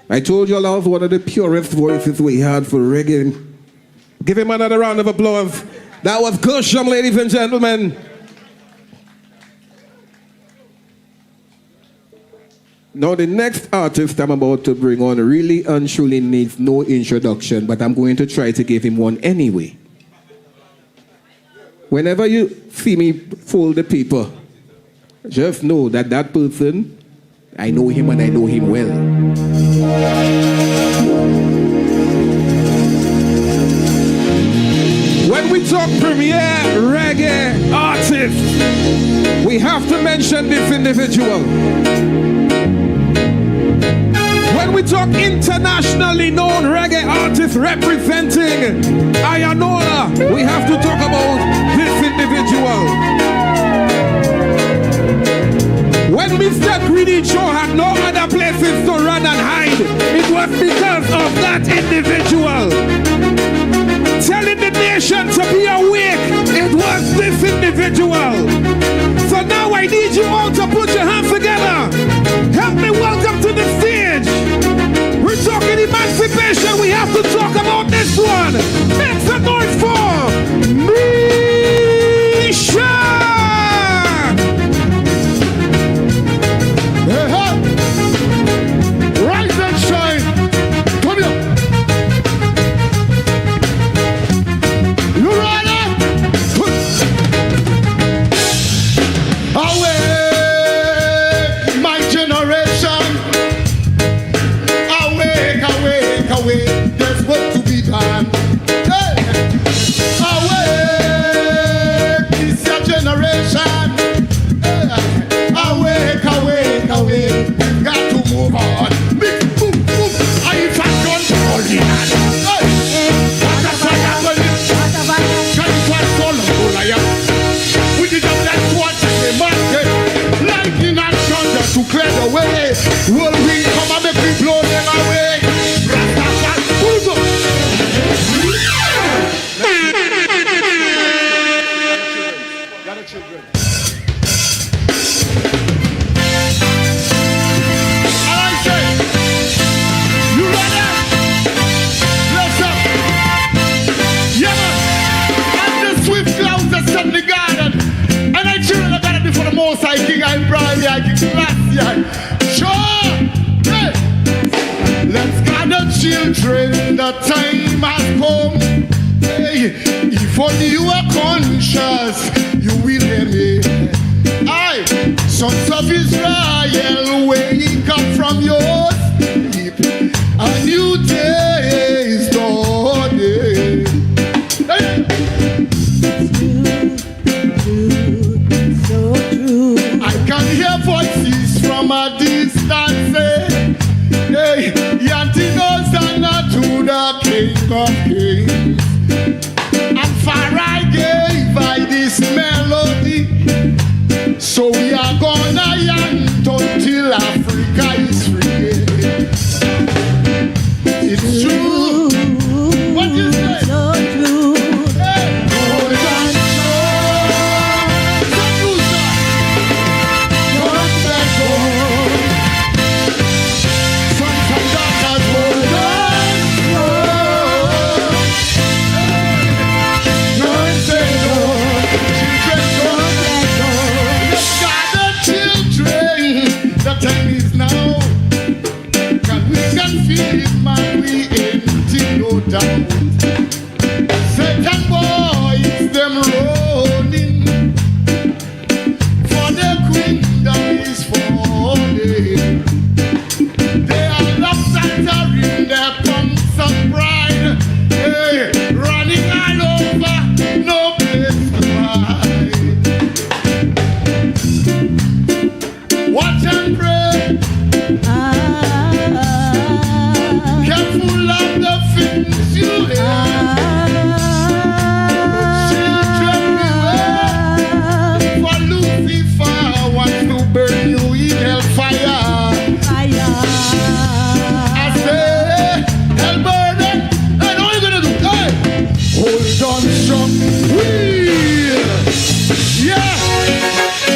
I told you I love one of the purest voices we had for reggae. Give him another round of applause. That was Gusham, ladies and gentlemen. Now the next artist I'm about to bring on really and truly needs no introduction, but I'm going to try to give him one anyway. Whenever you see me fold the paper, just know that that person, I know him and I know him well. When we talk premier reggae artist, we have to mention this individual. When we talk internationally known reggae artist representing Ayanola, we have to talk about this individual. When Mr. Greedy Joe had no other places to run and hide, it was because of that individual. Telling the nation to be awake, it was this individual. So now I need you all to put your hands together. Help me welcome to the stage. We're talking emancipation, we have to talk about this one. Make some noise for Mishak. Rise and shine. Come here. You ready? Awake, my generation. Awake, awake, awake. There's work to be done. Hey. Awake, it's your generation. Hey. Awake, awake, awake. We've got to move on. Big boom, boom. I can't control it. We did not let what the market. Lightning and thunder to clear the way. Will we come and make me blow them away? Rastafarian, move up. Got it, children. I think I'm proud, I think last year. Sure! Hey! Let's gather children, the time has come. Hey, if only you are conscious, you will hear me. I Sons of Israel, wake up from your sleep. A new day is dawning. Hey. I can hear voices from a distance. Hey, Yantinos are not to the King of Kings. And far I gave I this melody. So we are gonna yant until Africa is free. It's true. What you say? So true. Hey, hold on. Don't let go. Sons and daughters, hold on. Don't say no. Children, don't let go. Let's gather children. The time is now. We can feel it, man, we ain't in no doubt. Satan boys, them rolling, for the kingdom is falling. They are lost and are in their pumps of pride. Hey, running all over, no place to hide. Watch and pray. Careful of the things you hear. Children beware, for Lucifer wants to burn you in hellfire. I say, hell burning, and all you're gonna do, hey, hold on strong. Yeah.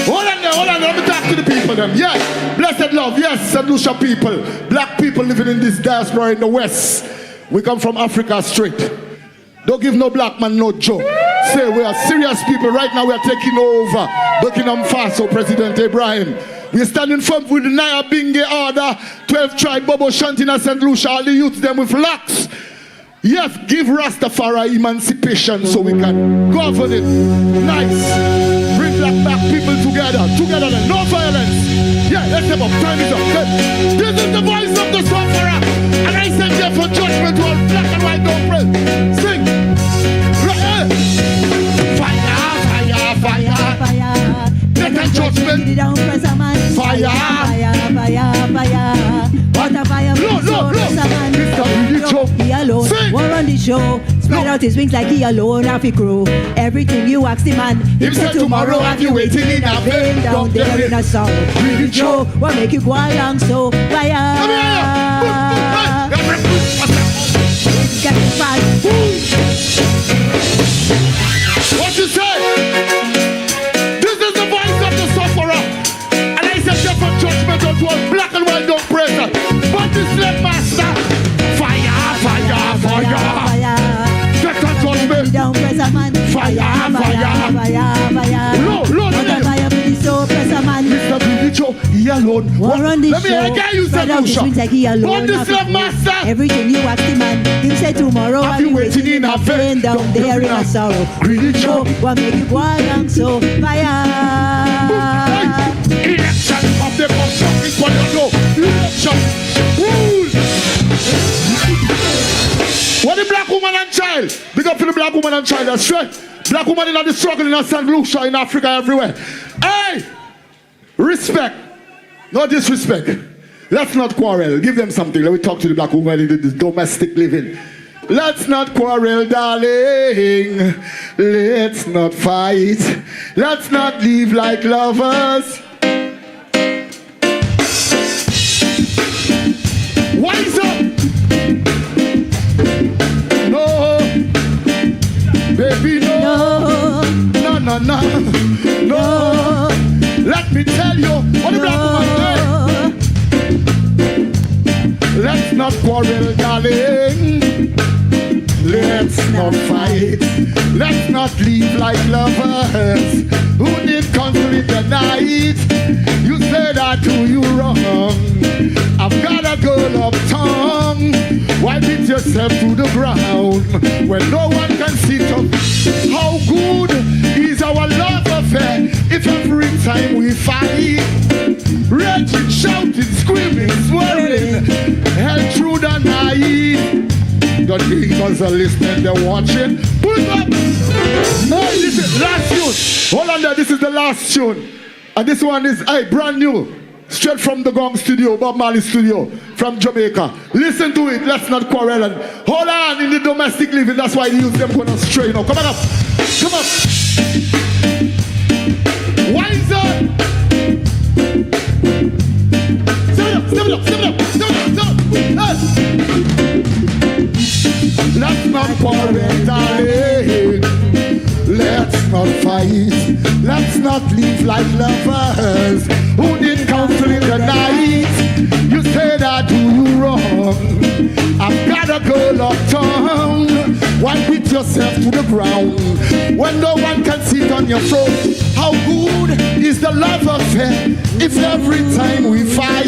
Hold on there, let me talk to the people them. Yeah, blessed love, yes, St. Lucia people. Black people living in this diaspora in the West. We come from Africa straight. Don't give no black man no joke. Say we are serious people. Right now we are taking over Burkina Faso, President Ibrahim. We are standing firm with the Nabinga order, 12 tribe, Bobo chanting at St. Lucia, all the youths them with locks. Yes, give Rastafari emancipation so we can govern it. Nice. Bring black people together. Together, no violence. Yeah, let's have up. Time is up. Okay. This is the voice of the sufferer. And I send here for judgment to all black and white don't pray. Sing. Fire, fire, fire. Let the judgment. Fire. What a fire. Look. He alone, war on the show. Spread out his wings like he alone have to grow. Everything you ask the man, he said tomorrow have you waiting in a vein down there in a sound. Really Joe, what make you go along so fire? Get fast. What you say? This is the voice of the sufferer. And I said just from judgment unto all black and white don't praise that. But this slave master. Fire. Get that judgment. Fire. Lord, fire for the soul, press a man. Mr. Billy Joe, he alone. Let me hear you say, Lucia. What this slave master? Everything you ask the man, him say tomorrow I'll be waiting in a vein down there in a sorrow. Really Joe, what make you go along so fire? Election of the construction for the law. Election. What the black woman and child? Big up to the black woman and child, that's right. Black woman in the struggle in St. Lucia, in Africa, everywhere. Hey! Respect. No disrespect. Let's not quarrel. Give them something. Let me talk to the black woman in the domestic living. Let's not quarrel, darling. Let's not fight. Let's not live like lovers. Wise up! No, baby, no. Let me tell you what the black woman said. Let's not quarrel, darling. Let's not fight. Let's not live like lovers who did conquer in the night. You said I do you wrong. I I've got a girl uptown. Why beat yourself to the ground when no one can sit up? How good is our love affair if every time we fight, raging, shouting, screaming, swearing, hell through the night? The neighbors are listening, they're watching. Pull it up! Hey, listen, last tune. Hold on there, this is the last tune. And this one is, brand new. Straight from the Gong studio, Bob Marley studio, from Jamaica. Listen to it, let's not quarrel. And hold on in the domestic living, that's why they use them going astray now. Come on up, come on. Wiser. Step it up, step it up, step it up, step it up, step it up. Let's not quarrel, darling. Let's not fight. Let's not live like lovers who didn't counsel in the night. You said I do you wrong. I've got a girl uptown. Why beat yourself to the ground when no one can sit on your throne? How good is the love affair if every time we fight,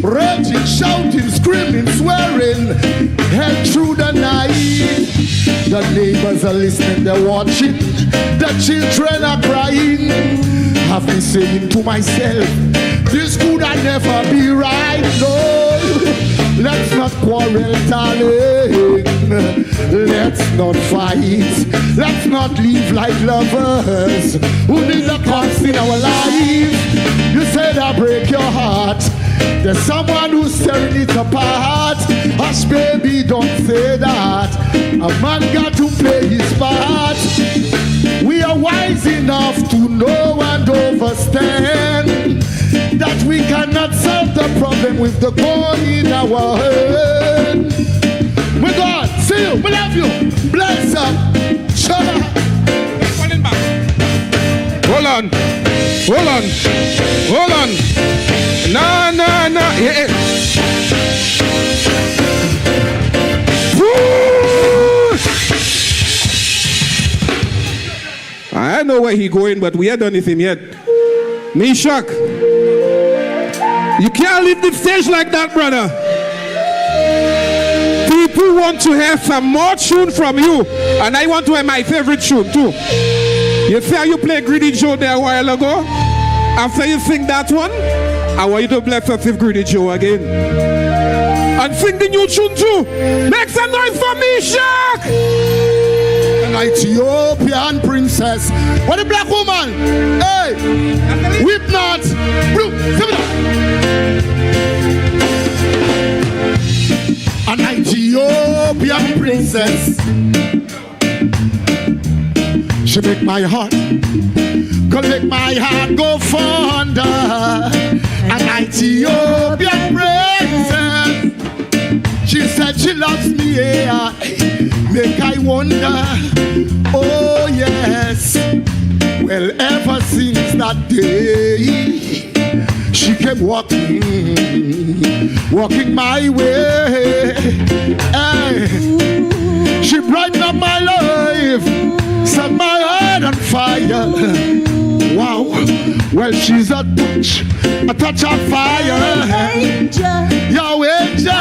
raging, shouting, screaming, swearing, hell through the night? The neighbors are listening, they're watching, the children are crying. I've been saying to myself, this could I never be right, no. Let's not quarrel, darling. Let's not fight. Let's not live like lovers who need a cause in our life. You said I break your heart. There's someone who's tearing it apart. Hush, baby, don't say that. A man got to play his part. We are wise enough to know and understand that we cannot solve the problem with the gun in our hand. My God, see you, we love you. Bless up. Shut up. Hold on. Hold on. Hold on. No, no, no. Yeah. I know where he going, but we ain't done anything yet. Mishak, you can't leave the stage like that, brother. People want to hear some more tune from you, and I want to hear my favorite tune too. You see how you play Greedy Joe there a while ago? After you sing that one, I want you to bless us with Greedy Joe again. And sing the new tune too. Make some noise for Mishak! An Ethiopian princess. What a black woman! Hey! Whip not! Blue! An Ethiopian princess. She make my heart go fonder. An Ethiopian princess. She said she loves me, yeah. Make I wonder. Oh yes. Well, ever since that day, she kept walking my way. Hey. She brightened up my life, set my heart on fire. Wow, well she's a touch of fire. Your angel,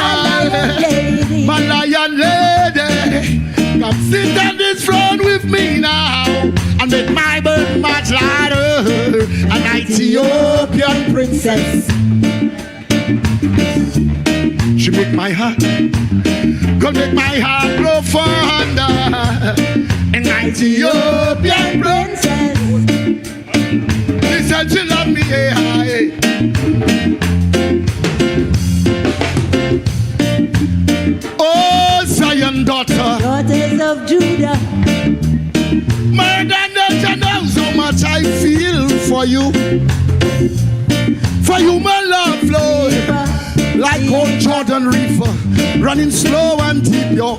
my lion lady, come sit on this throne with me now and make my burn much lighter. An Ethiopian princess. She make my heart, gonna make my heart grow fonder. An Ethiopian princess. She said she love me, hey. Oh, Zion daughter, daughters of Judah. More than that, you know so much I feel for you. For you, my love flows like old Jordan River, running slow and deep, your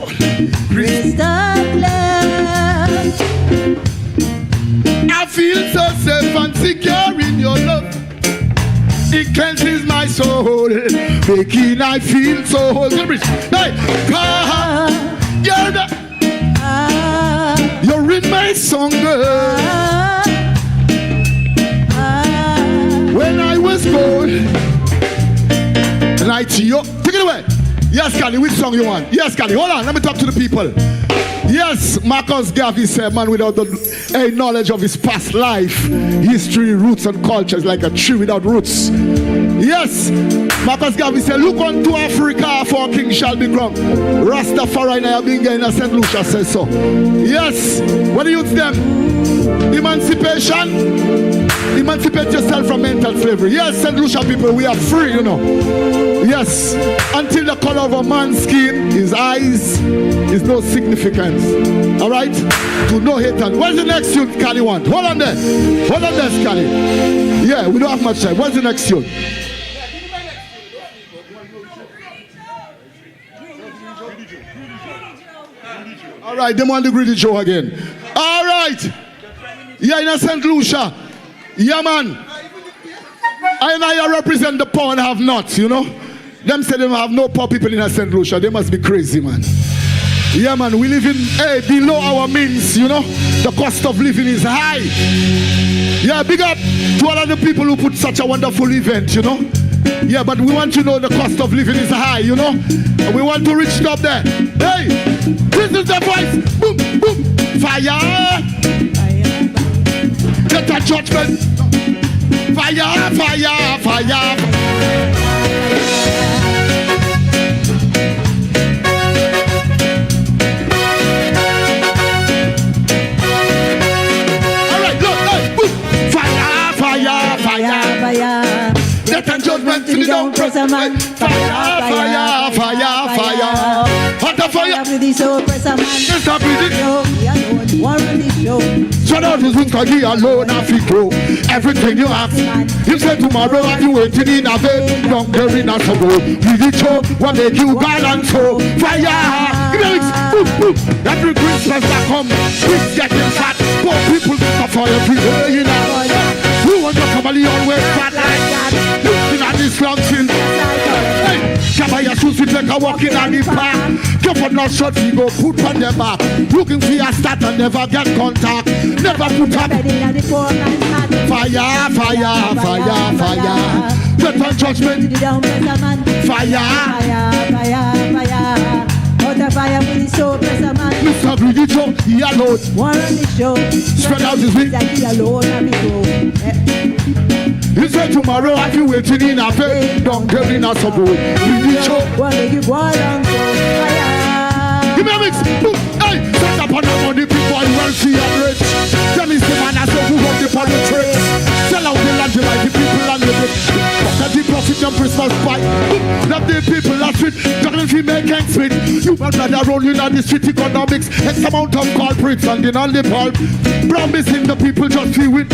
crystal love. I feel so safe and secure in your love. It cleanses my soul, making I feel so whole. Hey, God, you're in my song, girl. When I was born, and mighty. Yo, take it away. Yes, Cali, which song you want? Yes, Cali, hold on, let me talk to the people. Yes, Marcus Garvey said, man without the knowledge of his past life, history, roots, and culture is like a tree without roots. Yes, Marcus Garvey said, look unto Africa, for king shall be crowned. Rastafarian Nabinga in St. Lucia says so. Yes, what do you use them? Emancipation. Emancipate yourself from mental slavery. Yes, St. Lucia people, we are free, you know. Yes, until the color of a man's skin, his eyes, is no significance. All right? To no hatred. What's the next tune Scally want? Hold on there. Hold on there, Scally. Yeah, we don't have much time. What's the next tune? All right, them want the Greedy Joe again. All right. Yeah, in St. Lucia. Yeah, man. I represent the poor and have not, you know. Them say they have no poor people in St. Lucia. They must be crazy, man. Yeah, man, we live in below our means, you know. The cost of living is high. Yeah, big up to all of the people who put such a wonderful event, you know. Yeah, but we want to know the cost of living is high, you know. And we want to reach up there. Hey, this is the voice. Boom, boom. Fire. Get a judgment. Fire, fire, fire. Death and judgment to the down presser man. Fire, fire, fire, fire. Hot fire. Stop breathing. Shut out his wings, cause he alone have to grow. Everything you have. You say tomorrow and you waiting in a bed. Don't carry not to go. Really choke, what make you balance so. Fire. Give me a mix. Every Christmas that come, it's getting fat. Poor people suffer every day, you know. Who want your family always fat like that? Looking at this mountain. Hey, Shabba your shoes, we take a walk in on the park. Come on, not short, we go put on the back. Looking for your start and never get contact. Never put up. Fire, fire, fire, fire. Death and judgment. Fire. The fire with his soul, presser man. Mr. Brigitte, he alone. One on the show. Spread out his wings. He alone, and he said tomorrow, have you waiting in a bed? Don't get in a support. Brigitte. One make you go along, so fire. Give me a mix. Hey, set up on the money before you will see and rich. Tell me the man has to move up the politics. Sell out the land, like the people and the rich. That the profit and Christmas fight. Love the people last week. Juggling fi make ends meet. You man brother rolling on the street economics. X amount of culprits and in on the pulp. Promising the people just feel with.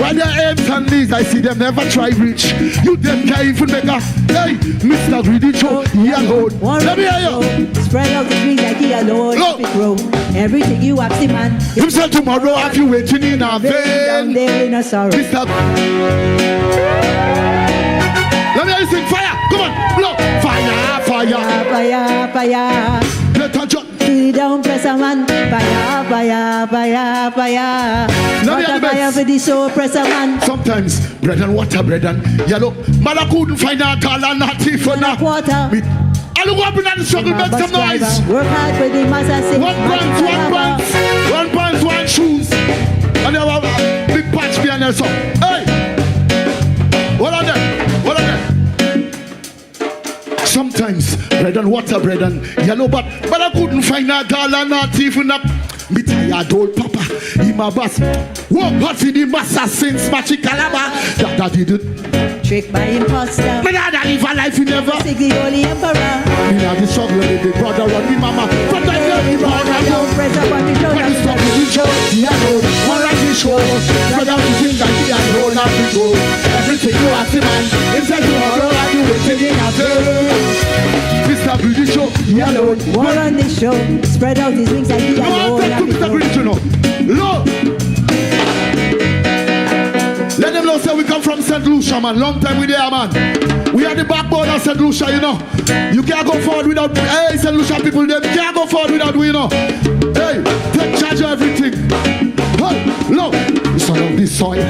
When their aims and needs, I see them never try reach. You them can't even make a. Hey, Mr. Greedy Joe, he alone. Let me hear you. Spread out the wings like he alone. Grow. Everything you ask the man. Himself tomorrow, have you waiting in a vein? Down there in a sorrow. Mr. Let me hear you sing fire. Come on, blow. Fire, fire, fire, fire. Let her jump. Down presser man. Fire, fire, fire, fire. Water fire for the soul presser man. Sometimes bread and water, bread and yellow. Man, I couldn't find a color, not even a water. I look up in the struggle, make some noise. Work hard for the masses. One pants, one shoes. And they have a big patch behind there, so. Hey! What are they? What are they? Sometimes bread and water, bread and yellow, but I couldn't find a dollar, not even a. Me tired old papa, he my boss. Work hard for the massa since Machi Calaba. That did it. Tricked by imposter. Me not live a life you never. Sick the holy emperor. Me not the struggle with the brother and the mama. But I love you all I know. Press up on the shoulder. When you stop with the show, he alone. One like the show. Spread out the thing that he alone have to go. Everything you ask the man. Inside tomorrow and you waiting in a day. Mr. Brady Show, he alone. One on the show. Spread out his wings like he alone. No, Mr. Brady Show, no. Look. Let them know say we come from St. Lucia, man. Long time we there, man. We are the backbone of St. Lucia, you know. You can't go forward without, hey, St. Lucia people, they can't go forward without we, you know. Hey, take charge of everything. Hey, look. It's a of the soil,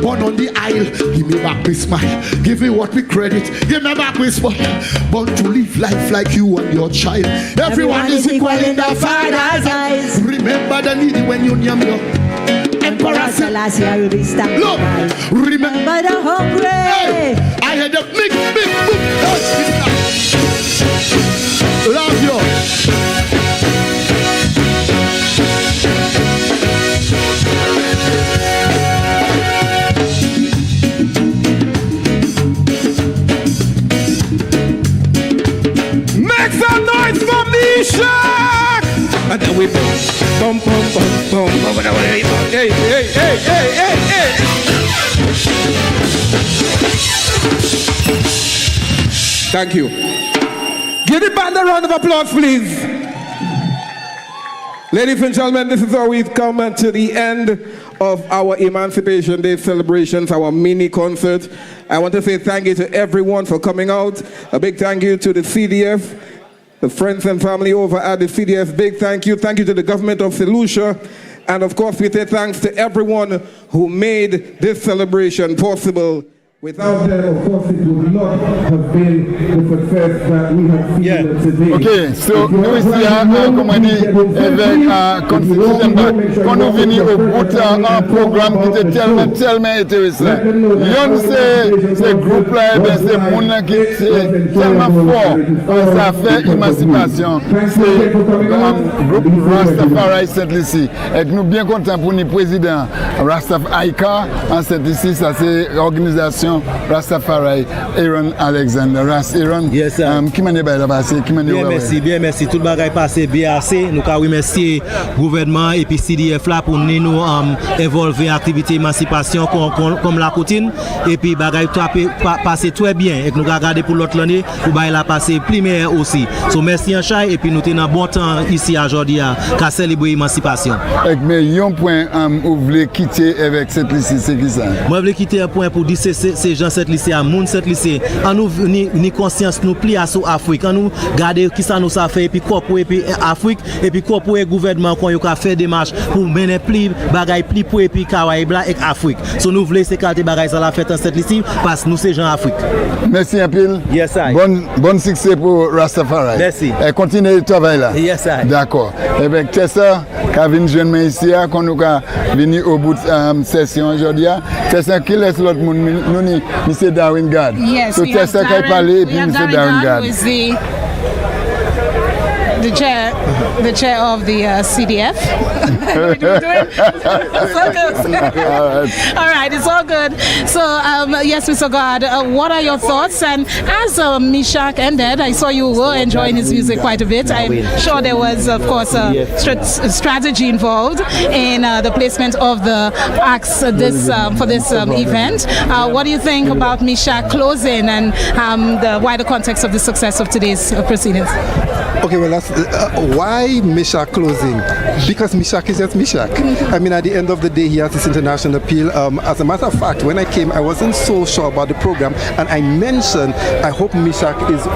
born on the isle. Give me back my smile, give me what we credit, give me back my smile. Born to live life like you and your child. Everyone is equal in the Father's eyes. Remember the needy when you name your Emperor Selassie will be stamped. Look, remember the hungry. Hey, I had a big book. Love you. Make some noise for Mishak! And then we boom, boom, boom, boom, boom. Hey, hey, hey, hey, hey, hey. Thank you. Give the band a round of applause, please. Ladies and gentlemen, this is how we've come to the end of our Emancipation Day celebrations, our mini concert. I want to say thank you to everyone for coming out. A big thank you to the CDF, the friends and family over at the CDF. Big thank you. Thank you to the government of St. Lucia. And of course, we say thanks to everyone who made this celebration possible. Without them, of course, it would not have been the success that we have seen today. Ok, so nous ici à Commandie avec Constitution Back. Quand nous venons au bout d'un programme qui était tellement intéressant. Yon ces groupes-là, c'est mon qui est tellement fort. Ça fait émancipation. C'est le groupe Rastafarian Saint-Lucie. Et nous bien contents pour le président Rastafarian en Saint-Lucie. Ça c'est l'organisation Rastafari, Aaron Alexander, Ras Aaron. Yes, sir. Qui m'a dit bien merci, bien merci. Tout le bagage passé bien assez. Nous avons remercié le gouvernement et puis CDF là pour nous évoluer activité émancipation comme la routine. Et puis bagage passé très bien. Et nous avons regardé pour l'autre année pour bagage la passer plus meilleur aussi. So merci en chat et puis nous tenons bon temps ici aujourd'hui à célébrer l'émancipation. Mais un point où vous voulez quitter avec cette lycée, c'est qui ça? Moi je voulais quitter un point pour dire ces gens cette lycée à moun cette lycée en nous ni conscience nous pli à sous Afrique en nous garder qui ça nous a fait et puis quoi pour et puis Afrique et puis quoi pour gouvernement qu'on a fait des marches pour mener pli bagaille pli pour et puis Kawaii blanc et Afrique so nous voulons ces qualité bagaille ça la fait en cette lycée parce que nous c'est gens Afrique. Merci un peu. Yes sir. Bon succès pour Rastafari. Merci. Et continuez le travail là. Yes sir. D'accord. Et bien c'est ça Kevin jeune ici quand nous venir au bout de session aujourd'hui c'est ça qui laisse l'autre monde nous Mr. Darwin God. Yes, so we have Darwin God who is the chair of the CDF. How we doing? So good. All right, it's all good. So, yes, Mr. God, what are your thoughts? And as Mishak ended, I saw you were enjoying his music quite a bit. I'm sure there was, of course, a strategy involved in the placement of the acts for this event. What do you think about Mishak closing and the wider context of the success of today's proceedings? Okay, well, that's why Mishak closing? Because Mishak is just Mishak. I mean, at the end of the day, he has this international appeal. As a matter of fact, when I came, I wasn't so sure about the program, and I mentioned I hope Mishak is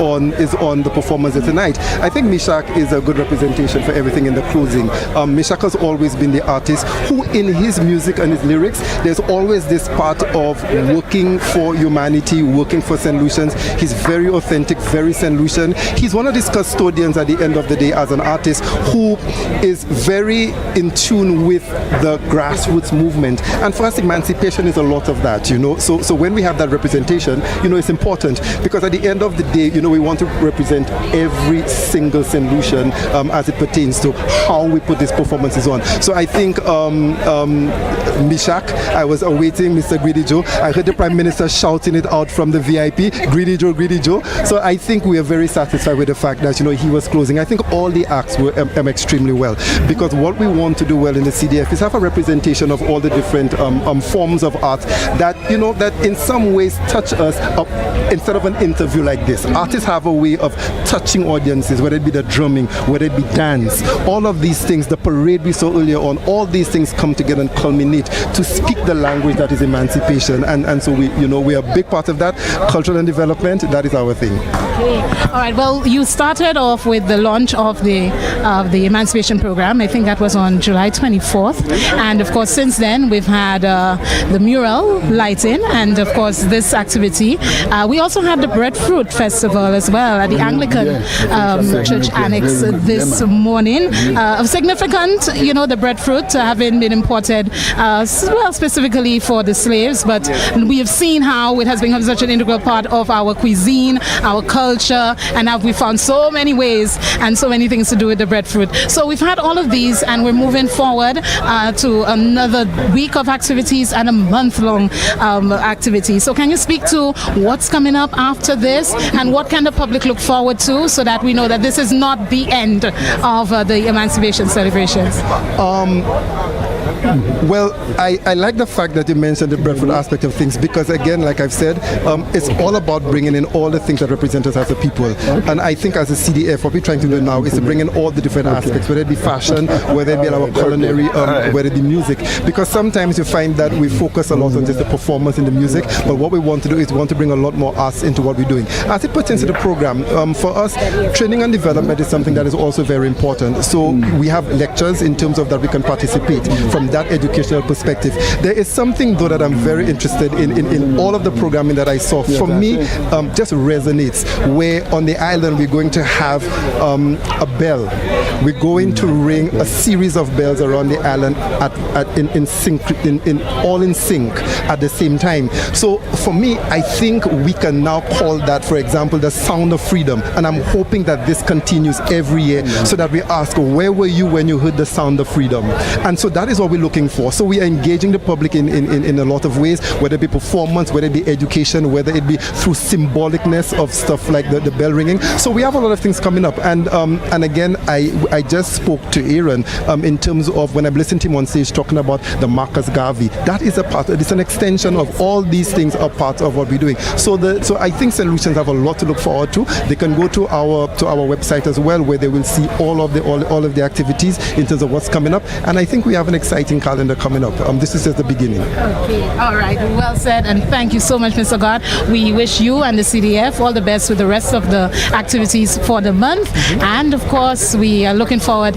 on the performance tonight. I think Mishak is a good representation for everything in the closing. Mishak has always been the artist who, in his music and his lyrics, there's always this part of working for humanity, working for St. Lucians. He's very authentic, very St. Lucian. He's one of these custodians at the end of the day as an artist who is very in tune with the grassroots movement. And for us, emancipation is a lot of that, you know. So when we have that representation, you know, it's important because at the end of the day, you know, we want to represent every single St. Lucian as it pertains to how we put these performances on. So I think Mishak, I was awaiting Mr. Greedy Joe. I heard the Prime Minister shouting it out from the VIP, Greedy Joe, Greedy Joe. So I think we are very satisfied with the fact that, you know, he was closing. I think all the acts were extremely well because what we want to do well in the CDF is have a representation of all the different forms of art that, you know, that in some ways touch us instead of an interview like this. Artists have a way of touching audiences, whether it be the drumming, whether it be dance, all of these things, the parade we saw earlier on, all these things come together and culminate to speak the language that is emancipation. And so we are a big part of that. Cultural and development, that is our thing. Okay. All right. Well, you started off with the launch of the Emancipation program. I think that was on July 24th, and of course, since then we've had the mural lighting, and of course this activity. We also had the Breadfruit Festival as well at the Anglican Church Annex this morning. Of significant, the breadfruit having been imported, specifically for the slaves, but we have seen how it has become such an integral part of our cuisine, our culture, and have we found so many ways and so many things to do with the breadfruit. So we've had all of these, and we're moving forward to another week of activities and a month-long activity. So can you speak to what's coming up after this, and what can the public look forward to, so that we know that this is not the end of the Emancipation celebrations? Well, I like the fact that you mentioned the breadfruit aspect of things, because again, like I've said, it's all about bringing in all the things that represent us as a people. And I think as a CDF, what we're trying to do now is to bring in all the different aspects, whether it be fashion, whether it be our culinary, whether it be music. Because sometimes you find that we focus a lot on just the performance in the music, but what we want to do is we want to bring a lot more us into what we're doing. As it pertains to the program, for us, training and development is something that is also very important. So we have lectures in terms of that we can participate from that educational perspective. There is something though that I'm very interested in all of the programming that I saw. For me, just resonates, where on the island we're going to have a bell. We're going to ring a series of bells around the island in sync, all in sync at the same time. So for me, I think we can now call that, for example, the sound of freedom. And I'm hoping that this continues every year, so that we ask, where were you when you heard the sound of freedom? And so that is what we're looking for. So we are engaging the public in a lot of ways, whether it be performance, whether it be education, whether it be through symbolicness of stuff like the bell ringing. So we have a lot of things coming up. And again, I just spoke to Aaron in terms of when I'm listening to him on stage talking about the Marcus Garvey. That is a part, it's an extension of all these things are part of what we're doing. So I think St. Lucians have a lot to look forward to. They can go to our website as well, where they will see all of the activities in terms of what's coming up. And I think we have an exciting calendar coming up. This is just the beginning. Okay, all right, well said, and thank you so much, Mr. God. We wish you and the CDF all the best with the rest of the activities for the month, and of course we are looking forward,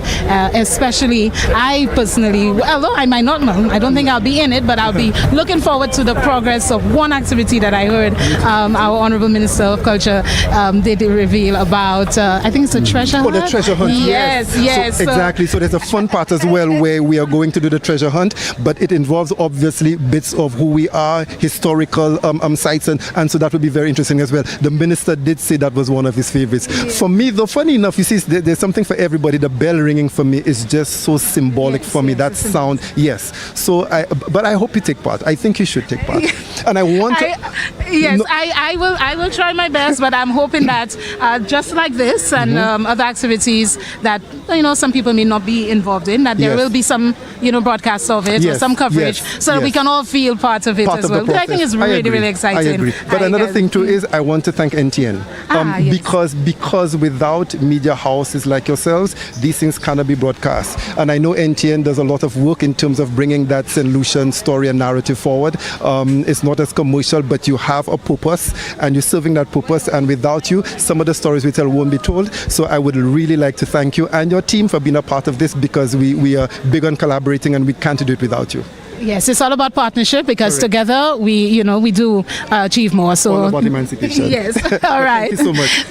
especially I personally, although I might not know, I don't think I'll be in it, but I'll be looking forward to the progress of one activity that I heard our Honorable Minister of Culture did reveal about, I think it's a treasure hunt? Oh, the treasure hunt, yes. So, exactly, so there's a fun part as well where we are going to do the treasure hunt, but it involves obviously bits of who we are, historical sites, and so that would be very interesting as well. The minister did say that was one of his favorites. Yeah. For me, though, funny enough, you see, there's something for everybody. The bell ringing for me is just so symbolic for me. That sound, yes. So, but I hope you take part. I think you should take part. And I want to... Yes, I will try my best, but I'm hoping that just like this and other activities that, some people may not be involved in, that there will be some, broadcast of it or some coverage, so that we can all feel part of it as well. I think it's really exciting. I agree. But another thing too is I want to thank NTN because without media houses like yourselves, these things cannot be broadcast. And I know NTN does a lot of work in terms of bringing that St. Lucian story and narrative forward. It's not as commercial, but you have a purpose and you're serving that purpose. And without you, some of the stories we tell won't be told. So I would really like to thank you and your team for being a part of this, because we are big on collaborating and we can't do it without you. Yes, it's all about partnership, because together we do achieve more. So all about emancipation. Yes. All right. Thank you so much.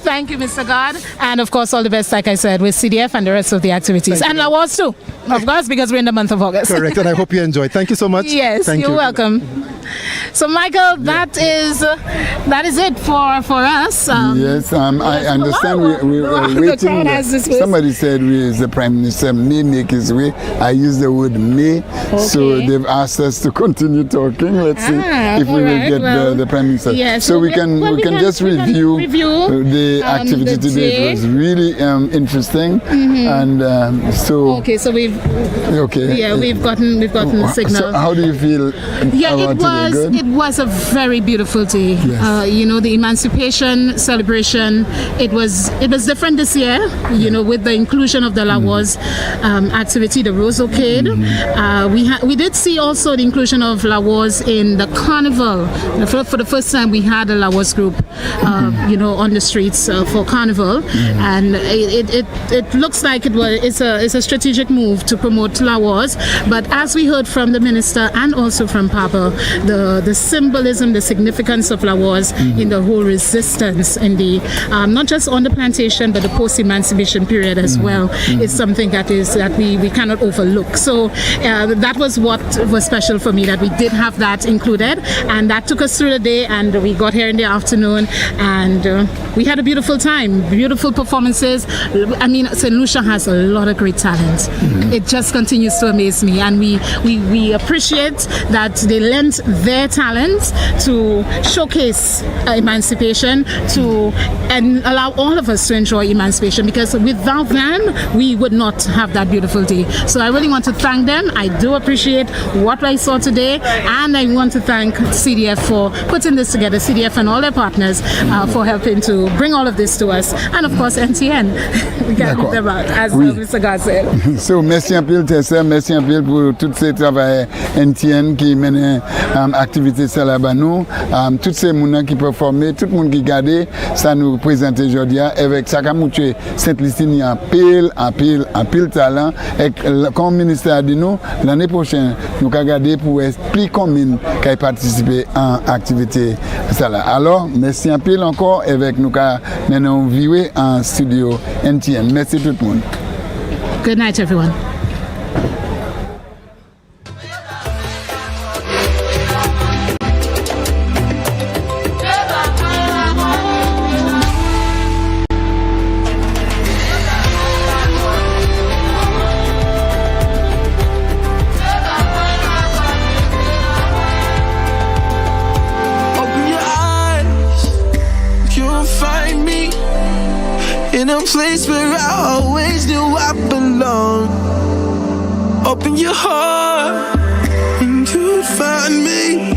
Thank you, Mr. God, and of course all the best, like I said, with CDF and the rest of the activities, and Laros too, of course, because we're in the month of August. Correct, and I hope you enjoy. Thank you so much. Yes, you're welcome. So, Michael, that is it for us. Yes, I understand. We were waiting. Somebody said the Prime Minister may make his way. I use the word may. Okay. So they've asked us to continue talking. Let's see if we will get the Prime Minister. Yes, so we can just review the activity today. It was really interesting, and so. Okay, so we've gotten the signal. So how do you feel about it was was a very beautiful day. Yes. You know, the Emancipation celebration. It was different this year. You know, with the inclusion of the Laros activity, the ROSE-O-Cade. We did see also the inclusion of Laros in the carnival. For the first time, we had a Laros group, you know, on the streets for carnival, and it looks like it's a strategic move to promote Laros. But as we heard from the minister and also from Papa, the symbolism, the significance of Laros in the whole resistance in the not just on the plantation but the post-emancipation period as well is something that we cannot overlook. So that was what was special for me, that we did have that included, and that took us through the day, and we got here in the afternoon, and we had a beautiful time, beautiful performances. I mean, St. Lucia has a lot of great talent. It just continues to amaze me, and we appreciate that they lent their talent to showcase emancipation and allow all of us to enjoy emancipation, because without them we would not have that beautiful day. So I really want to thank them. I do appreciate what I saw today, and I want to thank CDF for putting this together, CDF and all their partners for helping to bring all of this to us, and of course NTN. We can't leave them out, as Mr. God said. So merci un peu Tessa, merci un peu pour tous ces travailleurs NTN qui mènent activité ça là-bas nous, tous ces gens qui performent, tout le monde qui garde ça nous présente aujourd'hui avec ça comme Sainte-Lucie en pile talent, et comme ministère dit nous l'année prochaine nous allons garder pour plus commune qui participer en activité ça là. Alors merci un peu encore avec nous maintenant vivre en studio NTN. Merci tout le monde. Good night everyone. In a place where I always knew I belong. Open your heart and you'll find me.